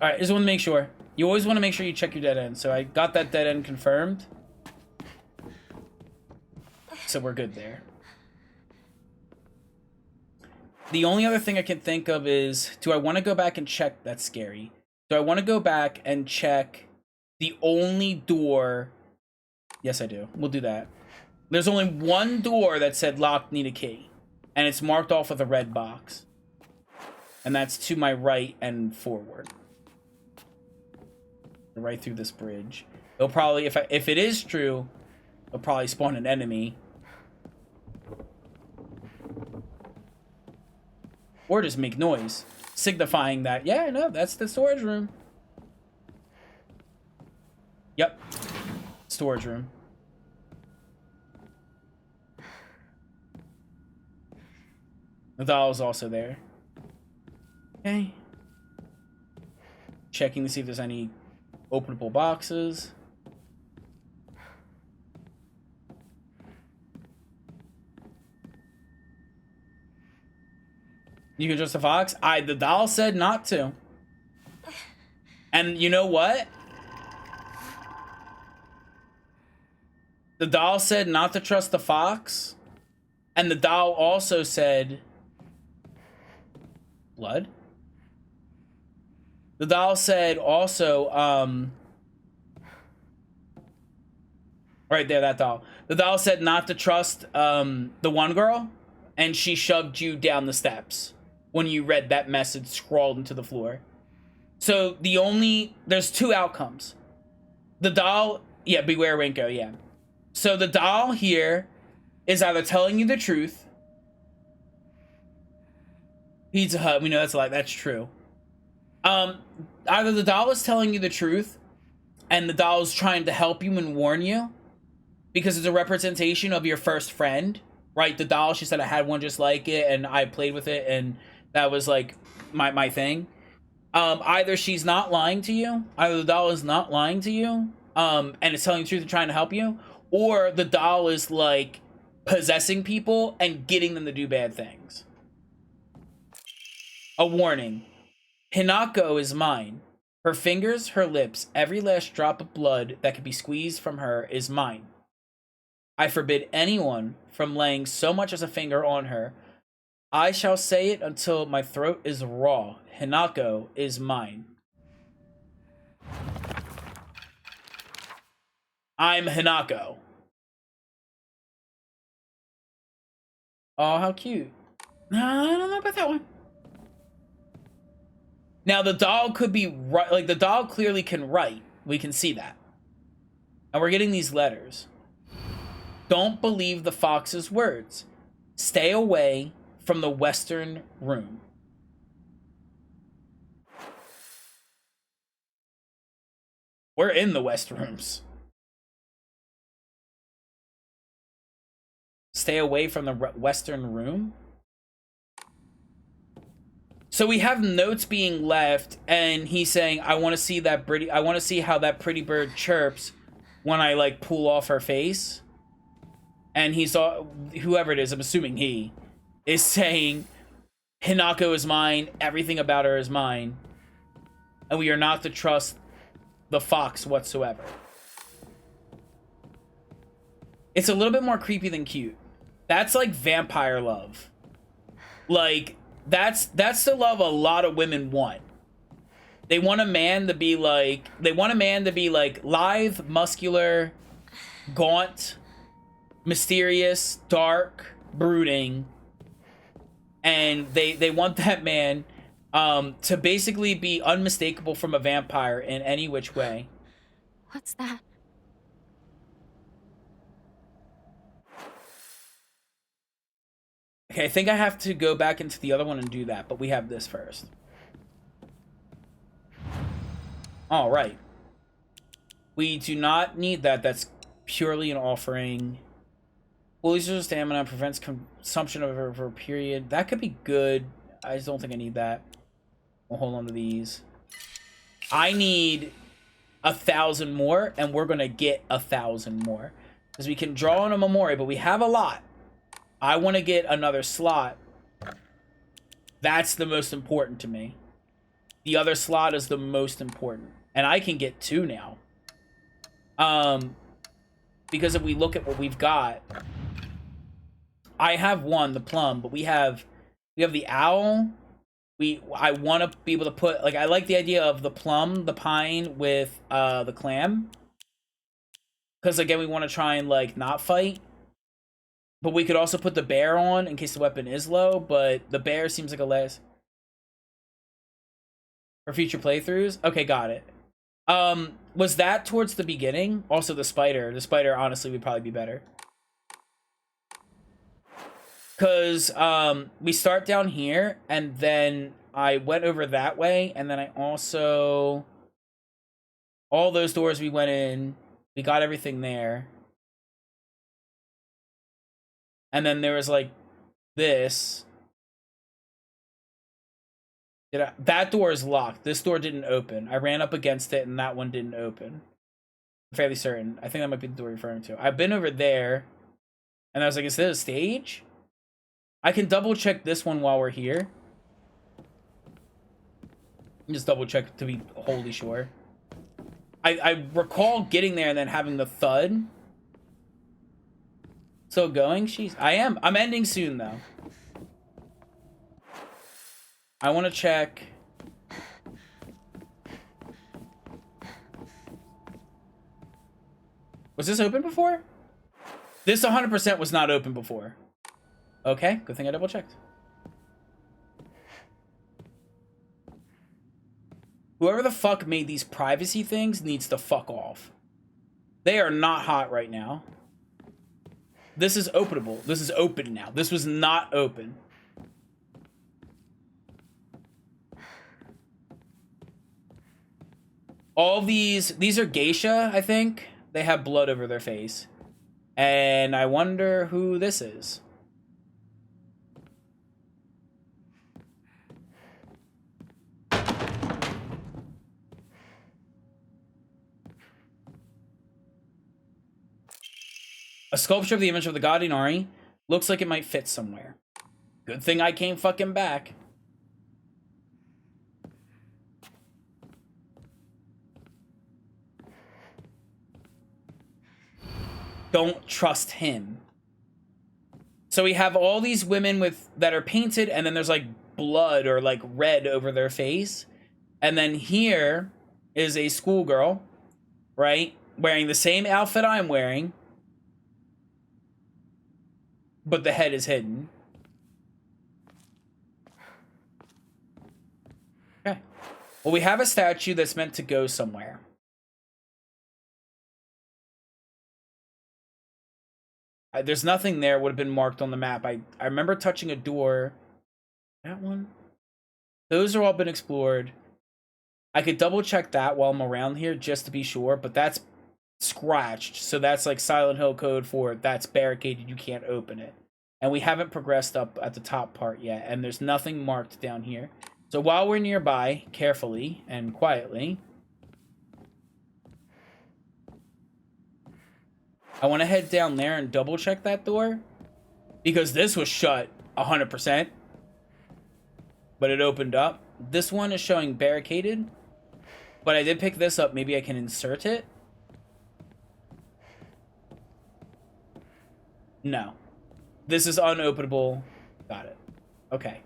Alright, just want to make sure. You always want to make sure you check your dead end. So I got that dead end confirmed. So we're good there. The only other thing I can think of is, do I want to go back and check? That's scary. Do I want to go back and check the only door? Yes, I do. We'll do that. There's only one door that said locked, need a key. And it's marked off with a red box. And that's to my right and forward. Right through this bridge. They'll probably, if it is true, they'll probably spawn an enemy. Or just make noise, signifying that, yeah, no, that's the storage room. Yep. Storage room. The doll is also there. Okay. Checking to see if there's any openable boxes. You can trust the fox? The doll said not to. And you know what? The doll said not to trust the fox. And the doll also said... Blood? The doll said also, right there, that doll. The doll said not to trust, the one girl. And she shoved you down the steps when you read that message scrawled into the floor. So there's two outcomes. The doll, yeah, beware Winko, yeah. So the doll here is either telling you the truth. Pizza Hut, we know that's a lie, that's true. Either the doll is telling you the truth and the doll is trying to help you and warn you because it's a representation of your first friend, right? The doll, she said I had one just like it and I played with it and that was like my thing. Either she's not lying to you, either the doll is not lying to you, and it's telling the truth and trying to help you, or the doll is like possessing people and getting them to do bad things. A warning. Hinako is mine. Her fingers, her lips, every last drop of blood that could be squeezed from her is mine. I forbid anyone from laying so much as a finger on her. I shall say it until my throat is raw. Hinako is mine. I'm Hinako. Oh, how cute. I don't know about that one. Now, the doll could be right. Like, the doll clearly can write. We can see that. And we're getting these letters. Don't believe the fox's words. Stay away from the western room. We're in the West rooms. Stay away from the Western room. So we have notes being left, and he's saying, "I want to see that pretty. I want to see how that pretty bird chirps when I like pull off her face." And he's all, whoever it is, I'm assuming he is saying, "Hinako is mine. Everything about her is mine, and we are not to trust the fox whatsoever." It's a little bit more creepy than cute. That's like vampire love. Like, that's the love a lot of women want. They want a man to be like, lithe, muscular, gaunt, mysterious, dark, brooding. And they want that man to basically be unmistakable from a vampire in any which way. What's that? Okay, I think I have to go back into the other one and do that, but we have this first. All right. We do not need that. That's purely an offering. Fully restores stamina, prevents consumption of her for a period. That could be good. I just don't think I need that. We'll hold on to these. I need 1,000 more, and we're going to get 1,000 more. Because we can draw on a memorial, but we have a lot. I want to get another slot. That's the most important to me. The other slot is the most important. And I can get 2 now. Because if we look at what we've got, I have 1, the plum, but we have the owl. I want to be able to put, like, I like the idea of the plum, the pine with the clam. Because again, we want to try and like not fight. But we could also put the bear on in case the weapon is low, but the bear seems like a less for future playthroughs. Okay, got it. Was that towards the beginning? Also the spider. The spider honestly would probably be better. Cause we start down here and then I went over that way, and then I also all those doors we went in, we got everything there. And then there was like this. That door is locked. This door didn't open. I ran up against it and that one didn't open. I'm fairly certain. I think that might be the door you're referring to. I've been over there and I was like, is this a stage? I can double check this one while we're here. Just double check to be wholly sure. I recall getting there and then having the thud. Still going? I'm ending soon though. I want to check. Was this open before? This 100% was not open before. Okay, good thing I double checked. Whoever the fuck made these privacy things needs to fuck off. They are not hot right now. This is openable. This is open now. This was not open. All these are geisha, I think. They have blood over their face. And I wonder who this is. A sculpture of the image of the god Inari. Looks like it might fit somewhere. Good thing I came fucking back. Don't trust him. So we have all these women that are painted, and then there's like blood or like red over their face. And then here is a schoolgirl, right? Wearing the same outfit I'm wearing. But the head is hidden. Okay. Well, we have a statue that's meant to go somewhere. There's nothing there would have been marked on the map. I remember touching a door. That one? Those are all been explored. I could double check that while I'm around here just to be sure, but that's scratched. So that's like Silent Hill code for that's barricaded, you can't open it. And we haven't progressed up at the top part yet, and there's nothing marked down here. So while we're nearby, carefully and quietly, I want to head down there and double check that door, because this was shut 100%, but it opened up. This one is showing barricaded, but I did pick this up. Maybe I can insert it. No. This is unopenable. Got it. Okay.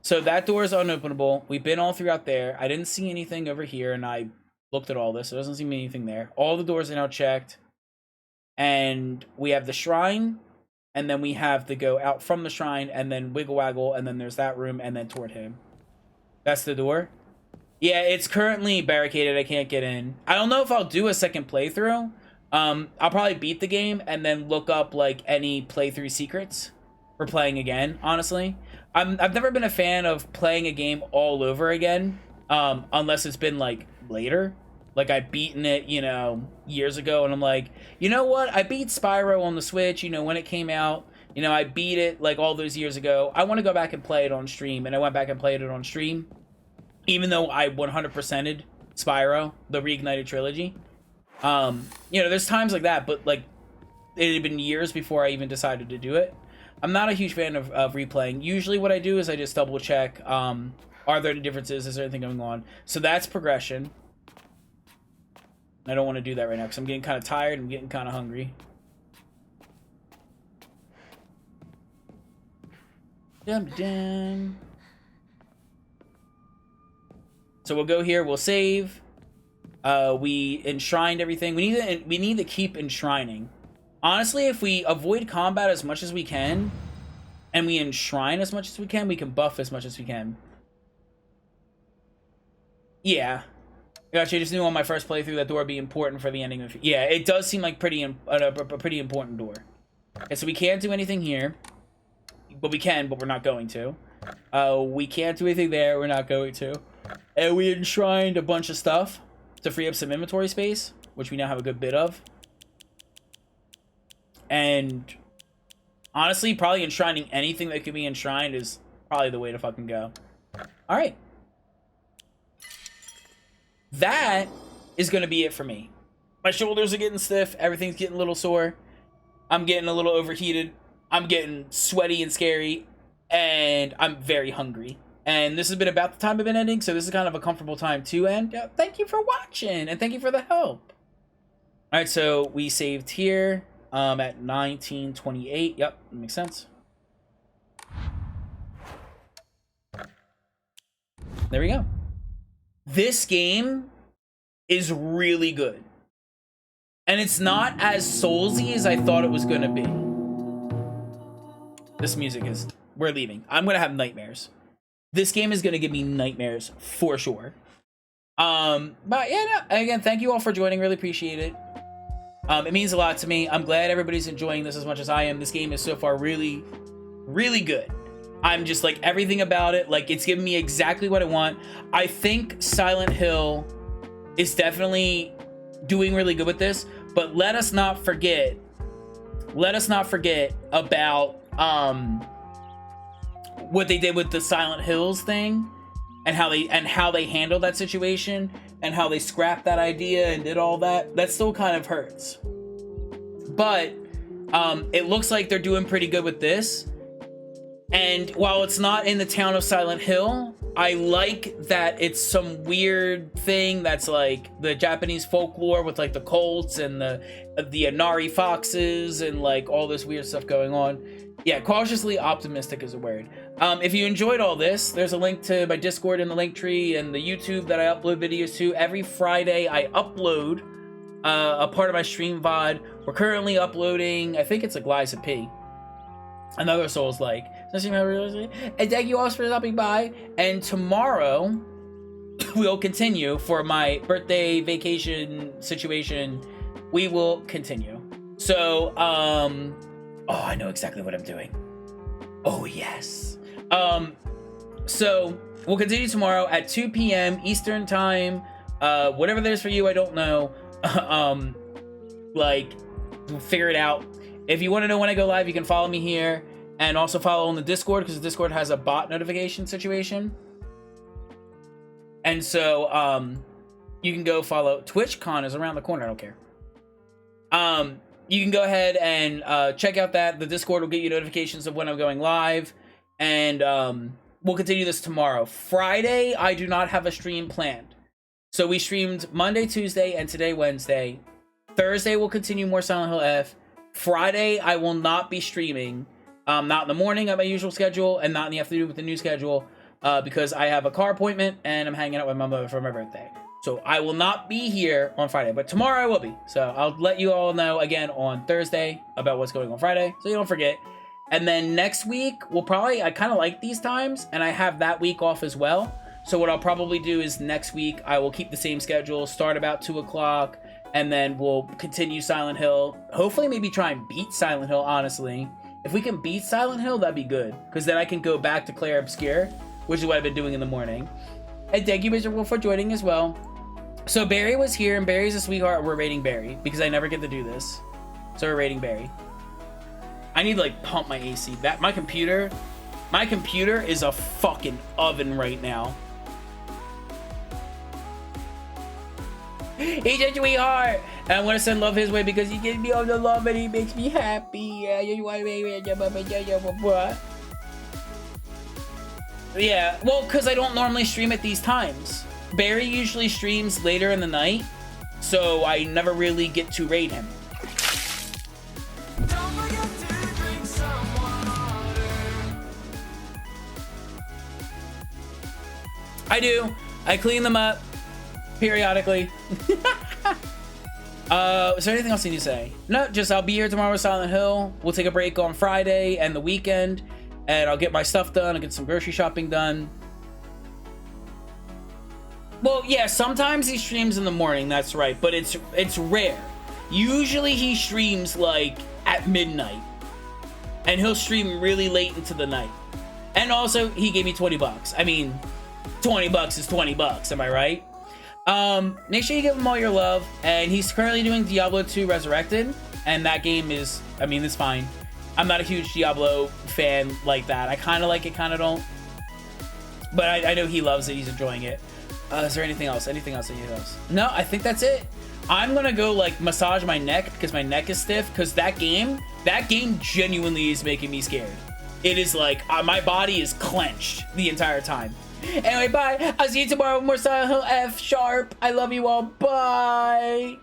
So that door is unopenable. We've been all throughout there. I didn't see anything over here, and I looked at all this. There doesn't seem anything there. All the doors are now checked. And we have the shrine, and then we have to go out from the shrine, and then wiggle waggle, and then there's that room, and then toward him. That's the door. Yeah, it's currently barricaded. I can't get in. I don't know if I'll do a second playthrough. I'll probably beat the game and then look up like any playthrough secrets for playing again, honestly. I've never been a fan of playing a game all over again, unless it's been like later. Like I've beaten it, you know, years ago, and I'm like, you know what? I beat Spyro on the Switch, you know, when it came out. You know, I beat it like all those years ago. I want to go back and play it on stream, and I went back and played it on stream, even though I 100%ed Spyro, the Reignited trilogy. You know, there's times like that, but like it had been years before I even decided to do it. I'm not a huge fan of replaying. Usually what I do is I just double check, are there any differences? Is there anything going on? So that's progression. I don't want to do that right now because I'm getting kind of tired. I'm getting kind of hungry. Dum-dum. So we'll go here. We'll save. We enshrined everything. We need to keep enshrining. Honestly, if we avoid combat as much as we can, and we enshrine as much as we can buff as much as we can. Yeah. Gotcha, I just knew on my first playthrough that door would be important for the ending of... Yeah, it does seem like a pretty important door. Okay, so we can't do anything here. But we can, but we're not going to. We can't do anything there, we're not going to. And we enshrined a bunch of stuff to free up some inventory space, which we now have a good bit of. And honestly, probably enshrining anything that could be enshrined is probably the way to fucking go. Alright. That is going to be it for me. My shoulders are getting stiff. Everything's getting a little sore. I'm getting a little overheated. I'm getting sweaty and scary. And I'm very hungry. And this has been about the time I've been ending, so this is kind of a comfortable time to end. Thank you for watching, and thank you for the help. Alright, so we saved here at 1928. Yep, that makes sense. There we go. This game is really good. And it's not as soulsy as I thought it was going to be. This music is... We're leaving. I'm going to have nightmares. This game is going to give me nightmares for sure. But yeah, no, again, thank you all for joining. Really appreciate it. It means a lot to me. I'm glad everybody's enjoying this as much as I am. This game is so far really, really good. I'm just like everything about it. Like it's giving me exactly what I want. I think Silent Hill is definitely doing really good with this, but let us not forget about what they did with the Silent Hills thing and how they handled that situation and how they scrapped that idea and did all that. That still kind of hurts. But it looks like they're doing pretty good with this. And while it's not in the town of Silent Hill, I like that it's some weird thing that's like the Japanese folklore with like the Colts and the Inari foxes and like all this weird stuff going on. Yeah, cautiously optimistic is a word. If you enjoyed all this, there's a link to my Discord in the link tree and the YouTube that I upload videos to. Every Friday I upload a part of my stream VOD. We're currently uploading, I think it's like Lies of P. Another Souls-like. And thank you all for stopping by. And tomorrow, we'll continue for my birthday vacation situation. We will continue. So, oh, I know exactly what I'm doing. Oh, yes. So we'll continue tomorrow at 2 p.m. Eastern time. Whatever there's for you, I don't know. Like, we'll figure it out. If you want to know when I go live, you can follow me here and also follow on the Discord, because the Discord has a bot notification situation. And so you can go follow. TwitchCon is around the corner. I don't care. You can go ahead and check out that. The Discord will get you notifications of when I'm going live. And we'll continue this tomorrow. Friday, I do not have a stream planned. So we streamed Monday, Tuesday, and today, Wednesday. Thursday, we'll continue more Silent Hill F. Friday, I will not be streaming. Not in the morning at my usual schedule, and not in the afternoon with the new schedule, because I have a car appointment, and I'm hanging out with my mother for my birthday. So I will not be here on Friday, but tomorrow I will be. So I'll let you all know again on Thursday about what's going on Friday, so you don't forget. And then next week, we'll probably, I kind of like these times, and I have that week off as well. So what I'll probably do is next week, I will keep the same schedule, start about 2 o'clock, and then we'll continue Silent Hill. Hopefully maybe try and beat Silent Hill, honestly. If we can beat Silent Hill, that'd be good, because then I can go back to Claire Obscure, which is what I've been doing in the morning. And thank you, Mr. Wolf, for joining as well. So Barry was here, and Barry's a sweetheart. We're rating Barry, because I never get to do this. So we're rating Barry. I need to, like, pump my AC. My computer is a fucking oven right now. He's a sweetheart. And I want to send love his way because he gives me all the love and he makes me happy. Yeah, well, because I don't normally stream at these times. Barry usually streams later in the night, so I never really get to raid him. I do. I clean them up periodically. Is there anything else you need to say? No, just I'll be here tomorrow with Silent Hill. We'll take a break on Friday and the weekend, and I'll get my stuff done. I'll get some grocery shopping done. Well, yeah, sometimes he streams in the morning, that's right, but it's rare. Usually he streams like at midnight, and he'll stream really late into the night. And also, he gave me 20 bucks. I mean, 20 bucks is 20 bucks, am I right? Make sure you give him all your love, and he's currently doing Diablo 2 Resurrected, and that game is, I mean, it's fine. I'm not a huge Diablo fan like that. I kind of like it, kind of don't. But I know he loves it, he's enjoying it. Is there anything else? Anything else? No, I think that's it. I'm gonna go, like, massage my neck, because my neck is stiff, because that game genuinely is making me scared. It is like, my body is clenched the entire time. Anyway, bye. I'll see you tomorrow with more Silent Hill F sharp. I love you all. Bye.